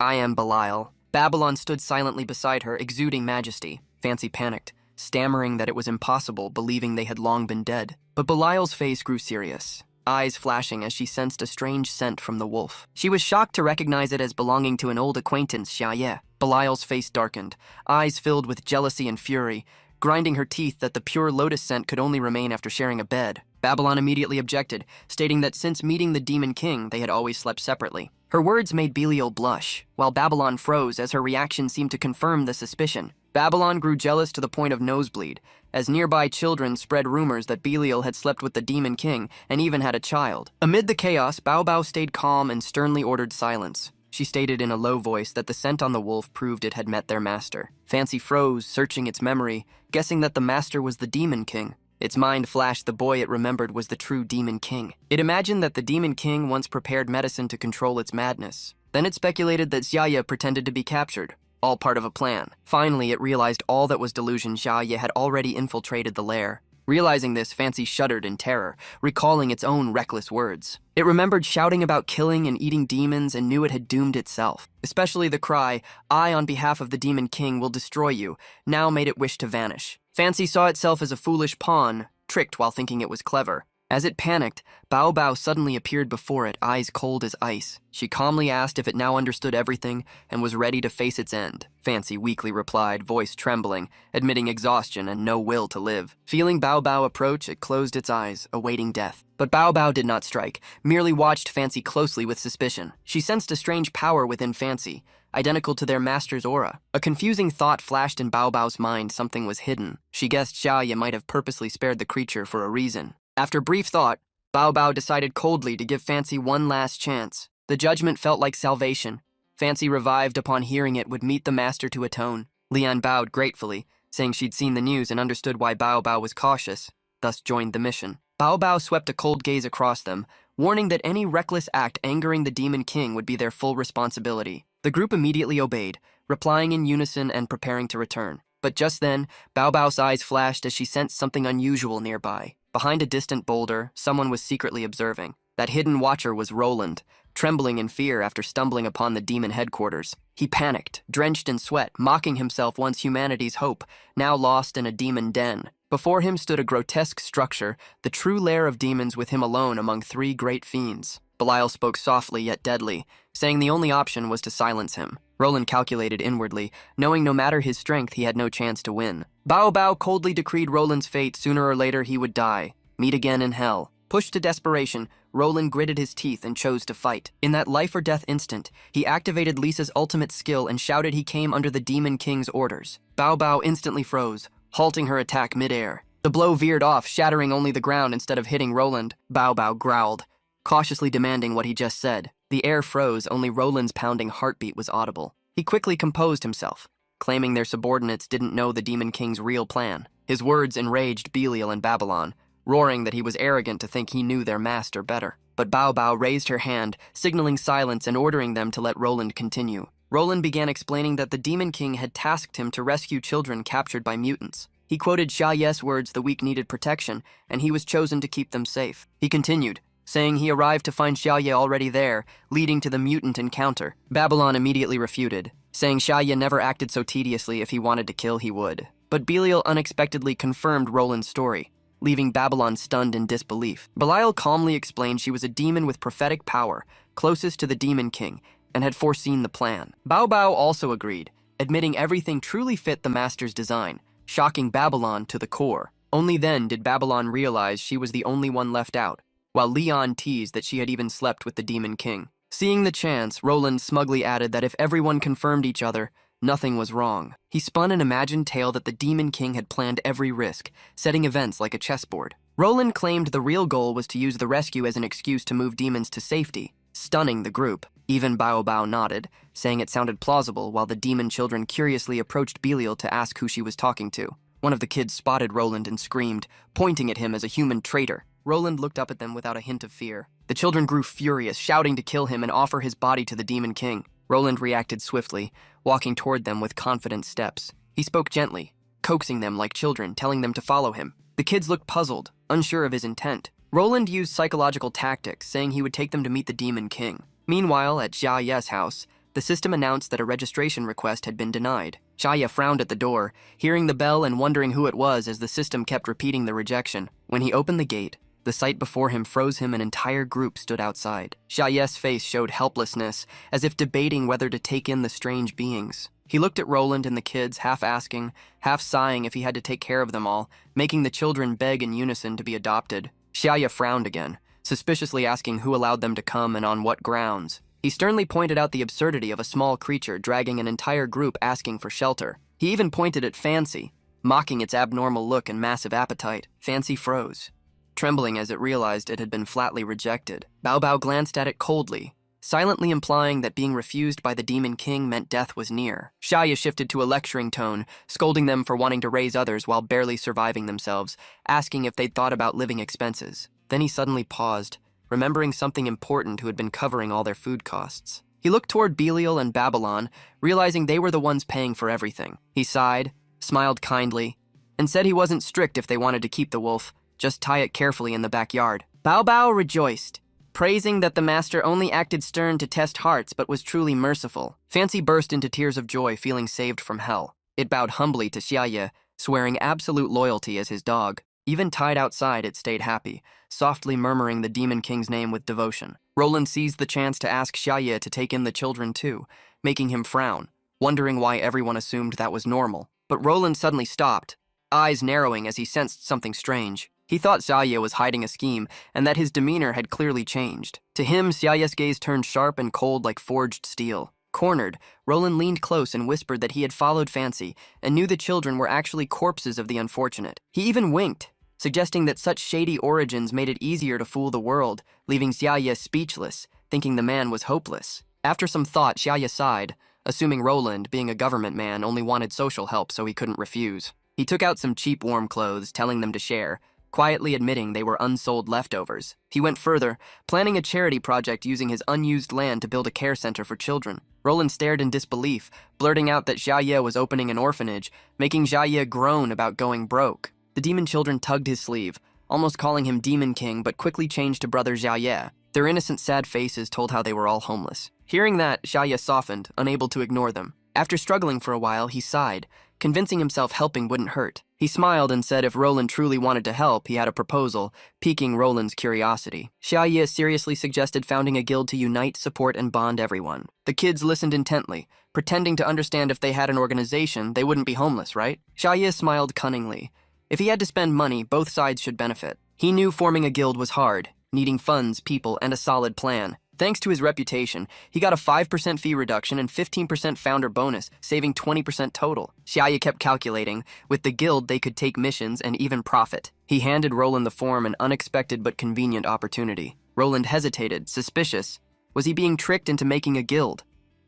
I am Belial." Babylon stood silently beside her, exuding majesty. Fancy panicked, stammering that it was impossible, believing they had long been dead. But Belial's face grew serious, eyes flashing as she sensed a strange scent from the wolf. She was shocked to recognize it as belonging to an old acquaintance, Shia. Belial's face darkened, eyes filled with jealousy and fury, grinding her teeth that the pure lotus scent could only remain after sharing a bed. Babylon immediately objected, stating that since meeting the Demon King, they had always slept separately. Her words made Belial blush, while Babylon froze as her reaction seemed to confirm the suspicion. Babylon grew jealous to the point of nosebleed, as nearby children spread rumors that Belial had slept with the Demon King and even had a child. Amid the chaos, Bao stayed calm and sternly ordered silence. She stated in a low voice that the scent on the wolf proved it had met their master. Fancy froze, searching its memory, guessing that the master was the Demon King. Its mind flashed the boy it remembered was the true Demon King. It imagined that the Demon King once prepared medicine to control its madness. Then it speculated that Shia pretended to be captured, all part of a plan. Finally, it realized all that was delusion. Shia had already infiltrated the lair. Realizing this, Fancy shuddered in terror, recalling its own reckless words. It remembered shouting about killing and eating demons and knew it had doomed itself. Especially the cry, "I, on behalf of the Demon King, will destroy you," now made it wish to vanish. Fancy saw itself as a foolish pawn, tricked while thinking it was clever. As it panicked, Bao suddenly appeared before it, eyes cold as ice. She calmly asked if it now understood everything and was ready to face its end. Fancy weakly replied, voice trembling, admitting exhaustion and no will to live. Feeling Bao approach, it closed its eyes, awaiting death. But Bao did not strike, merely watched Fancy closely with suspicion. She sensed a strange power within Fancy, identical to their master's aura. A confusing thought flashed in Bao's mind. Something was hidden. She guessed Shia might have purposely spared the creature for a reason. After brief thought, Bao decided coldly to give Fancy one last chance. The judgment felt like salvation. Fancy, revived upon hearing it, would meet the master to atone. Lian bowed gratefully, saying she'd seen the news and understood why Bao was cautious, thus joined the mission. Bao swept a cold gaze across them, warning that any reckless act angering the Demon King would be their full responsibility. The group immediately obeyed, replying in unison and preparing to return. But just then, Bao's eyes flashed as she sensed something unusual nearby. Behind a distant boulder, someone was secretly observing. That hidden watcher was Roland, trembling in fear after stumbling upon the demon headquarters. He panicked, drenched in sweat, mocking himself once humanity's hope, now lost in a demon den. Before him stood a grotesque structure, the true lair of demons with him alone among 3 great fiends. Belial spoke softly yet deadly, saying the only option was to silence him. Roland calculated inwardly, knowing no matter his strength he had no chance to win. Bao coldly decreed Roland's fate. Sooner or later he would die. Meet again in hell. Pushed to desperation, Roland gritted his teeth and chose to fight. In that life-or-death instant, he activated Lisa's ultimate skill and shouted he came under the Demon King's orders. Bao instantly froze, halting her attack mid-air. The blow veered off, shattering only the ground instead of hitting Roland. Bao growled, cautiously demanding what he just said. The air froze, only Roland's pounding heartbeat was audible. He quickly composed himself, claiming their subordinates didn't know the Demon King's real plan. His words enraged Beiel and Babylon, roaring that he was arrogant to think he knew their master better. But Bao raised her hand, signaling silence and ordering them to let Roland continue. Roland began explaining that the Demon King had tasked him to rescue children captured by mutants. He quoted Shia's words, the weak needed protection, and he was chosen to keep them safe. He continued, saying he arrived to find Shia already there, leading to the mutant encounter. Babylon immediately refuted, saying Shia never acted so tediously. If he wanted to kill, he would. But Beiel unexpectedly confirmed Roland's story, leaving Babylon stunned in disbelief. Belial calmly explained she was a demon with prophetic power, closest to the Demon King, and had foreseen the plan. Bao also agreed, admitting everything truly fit the master's design, shocking Babylon to the core. Only then did Babylon realize she was the only one left out, while Luan teased that she had even slept with the Demon King. Seeing the chance, Roland smugly added that if everyone confirmed each other, nothing was wrong. He spun an imagined tale that the Demon King had planned every risk, setting events like a chessboard. Roland claimed the real goal was to use the rescue as an excuse to move demons to safety, stunning the group. Even Bao nodded, saying it sounded plausible, while the demon children curiously approached Beiel to ask who she was talking to. One of the kids spotted Roland and screamed, pointing at him as a human traitor. Roland looked up at them without a hint of fear. The children grew furious, shouting to kill him and offer his body to the Demon King. Roland reacted swiftly, walking toward them with confident steps. He spoke gently, coaxing them like children, telling them to follow him. The kids looked puzzled, unsure of his intent. Roland used psychological tactics, saying he would take them to meet the Demon King. Meanwhile, at Shia's house, the system announced that a registration request had been denied. Shia frowned at the door, hearing the bell and wondering who it was as the system kept repeating the rejection. When he opened the gate, the sight before him froze him. An entire group stood outside. Shia's face showed helplessness, as if debating whether to take in the strange beings. He looked at Roland and the kids, half asking, half sighing if he had to take care of them all, making the children beg in unison to be adopted. Shia frowned again, suspiciously asking who allowed them to come and on what grounds. He sternly pointed out the absurdity of a small creature dragging an entire group asking for shelter. He even pointed at Fancy, mocking its abnormal look and massive appetite. Fancy froze, trembling as it realized it had been flatly rejected. Bao glanced at it coldly, silently implying that being refused by the Demon King meant death was near. Shia shifted to a lecturing tone, scolding them for wanting to raise others while barely surviving themselves, asking if they'd thought about living expenses. Then he suddenly paused, remembering something important who had been covering all their food costs. He looked toward Beiel and Babylon, realizing they were the ones paying for everything. He sighed, smiled kindly, and said he wasn't strict if they wanted to keep the wolf, just tie it carefully in the backyard. Bao rejoiced, praising that the master only acted stern to test hearts but was truly merciful. Fancy burst into tears of joy, feeling saved from hell. It bowed humbly to Shia, swearing absolute loyalty as his dog. Even tied outside, it stayed happy, softly murmuring the Demon King's name with devotion. Roland seized the chance to ask Shia to take in the children too, making him frown, wondering why everyone assumed that was normal. But Roland suddenly stopped, eyes narrowing as he sensed something strange. He thought Shia was hiding a scheme, and that his demeanor had clearly changed. To him, Shia's gaze turned sharp and cold like forged steel. Cornered, Roland leaned close and whispered that he had followed Fancy and knew the children were actually corpses of the unfortunate. He even winked, suggesting that such shady origins made it easier to fool the world, leaving Shia speechless, thinking the man was hopeless. After some thought, Shia sighed, assuming Roland, being a government man, only wanted social help so he couldn't refuse. He took out some cheap warm clothes, telling them to share, quietly admitting they were unsold leftovers. He went further, planning a charity project using his unused land to build a care center for children. Roland stared in disbelief, blurting out that Shia was opening an orphanage, making Shia groan about going broke. The demon children tugged his sleeve, almost calling him Demon King, but quickly changed to Brother Shia, Their innocent, sad faces told how they were all homeless. Hearing that, Shia softened, unable to ignore them. After struggling for a while, he sighed, convincing himself helping wouldn't hurt. He smiled and said if Roland truly wanted to help, he had a proposal, piquing Roland's curiosity. Shia seriously suggested founding a guild to unite, support, and bond everyone. The kids listened intently, pretending to understand if they had an organization, they wouldn't be homeless, right? Shia smiled cunningly. If he had to spend money, both sides should benefit. He knew forming a guild was hard, needing funds, people, and a solid plan. Thanks to his reputation, he got a 5% fee reduction and 15% founder bonus, saving 20% total. Shia kept calculating. With the guild, they could take missions and even profit. He handed Roland the form, an unexpected but convenient opportunity. Roland hesitated, suspicious. Was he being tricked into making a guild?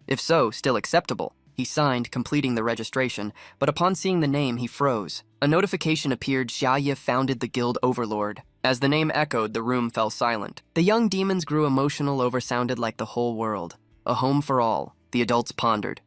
If so, still acceptable. He signed, completing the registration, but upon seeing the name, he froze. A notification appeared. Shia founded the guild Overlord. As the name echoed, the room fell silent. The young demons grew emotional. Over sounded like the whole world. A home for all, the adults pondered.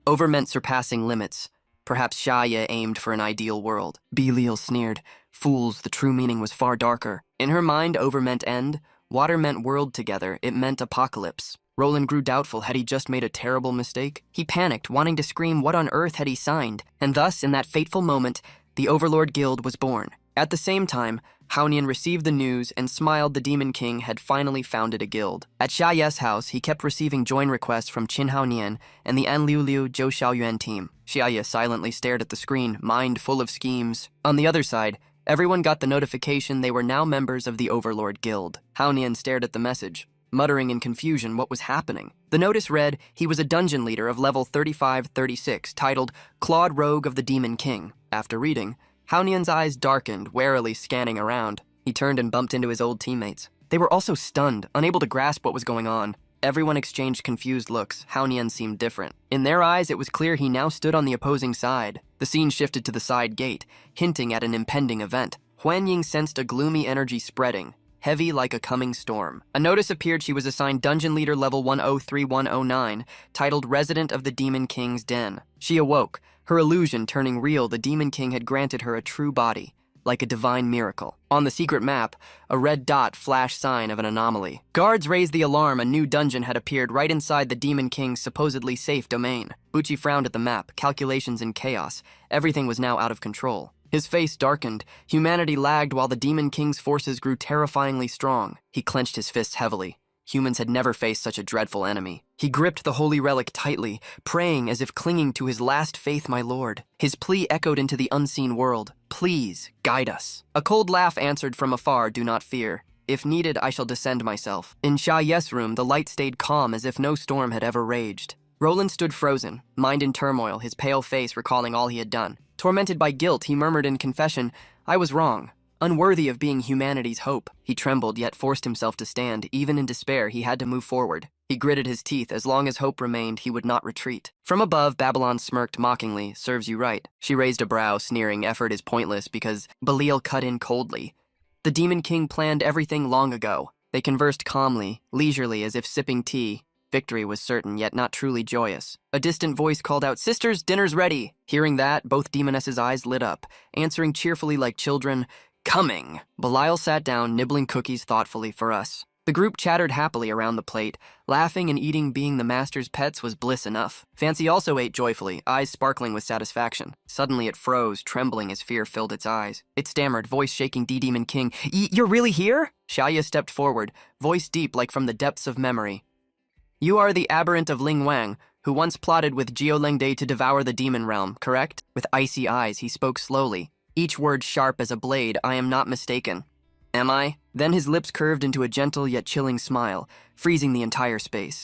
Over meant surpassing limits. Perhaps Shia aimed for an ideal world. Beel sneered. Fools, the true meaning was far darker. In her mind, over meant end. Water meant world together. It meant apocalypse. Roland grew doubtful. Had he just made a terrible mistake? He panicked, wanting to scream what on earth had he signed? And thus, in that fateful moment, the Overlord Guild was born. At the same time, Haonian received the news and smiled. The Demon King had finally founded a guild. At Xiaoye's house, he kept receiving join requests from Qin Haonian and the Enlu Zhou Xiaoyuan team. Xiaoye silently stared at the screen, mind full of schemes. On the other side, everyone got the notification they were now members of the Overlord Guild. Haonian stared at the message, muttering in confusion what was happening. The notice read he was a dungeon leader of level 35-36, titled Claude Rogue of the Demon King. After reading, Haonian's eyes darkened, warily scanning around. He turned and bumped into his old teammates. They were also stunned, unable to grasp what was going on. Everyone exchanged confused looks. Haonian seemed different. In their eyes, it was clear he now stood on the opposing side. The scene shifted to the side gate, hinting at an impending event. Huanying sensed a gloomy energy spreading, heavy like a coming storm. A notice appeared. She was assigned Dungeon Leader level 103109, titled Resident of the Demon King's Den. She awoke, her illusion turning real. The Demon King had granted her a true body, like a divine miracle. On the secret map, a red dot flashed sign of an anomaly. Guards raised the alarm. A new dungeon had appeared right inside the Demon King's supposedly safe domain. Bucci frowned at the map, calculations in chaos. Everything was now out of control. His face darkened. Humanity lagged while the Demon King's forces grew terrifyingly strong. He clenched his fists heavily. Humans had never faced such a dreadful enemy. He gripped the holy relic tightly, praying as if clinging to his last faith, my lord. His plea echoed into the unseen world. Please, guide us. A cold laugh answered from afar, do not fear. If needed, I shall descend myself. In Xiaoye's room, the light stayed calm as if no storm had ever raged. Roland stood frozen, mind in turmoil, his pale face recalling all he had done. Tormented by guilt, he murmured in confession, I was wrong. Unworthy of being humanity's hope. He trembled, yet forced himself to stand. Even in despair, he had to move forward. He gritted his teeth. As long as hope remained, he would not retreat. From above, Babylon smirked mockingly. Serves you right. She raised a brow, sneering. Effort is pointless because Beiel cut in coldly. The Demon King planned everything long ago. They conversed calmly, leisurely, as if sipping tea. Victory was certain, yet not truly joyous. A distant voice called out, Sisters, dinner's ready. Hearing that, both demonesses' eyes lit up, answering cheerfully like children, Coming. Belial sat down, nibbling cookies thoughtfully. For us. The group chattered happily around the plate. Laughing and eating, being the master's pets, was bliss enough. Fancy also ate joyfully, eyes sparkling with satisfaction. Suddenly it froze, trembling as fear filled its eyes. It stammered, voice shaking. Demon King, you're really here? Shia stepped forward, voice deep like from the depths of memory. You are the aberrant of Ling Wang, who once plotted with Jiao Lengde to devour the demon realm, correct? With icy eyes, he spoke slowly, each word sharp as a blade. I am not mistaken. Am I? Then his lips curved into a gentle yet chilling smile, freezing the entire space.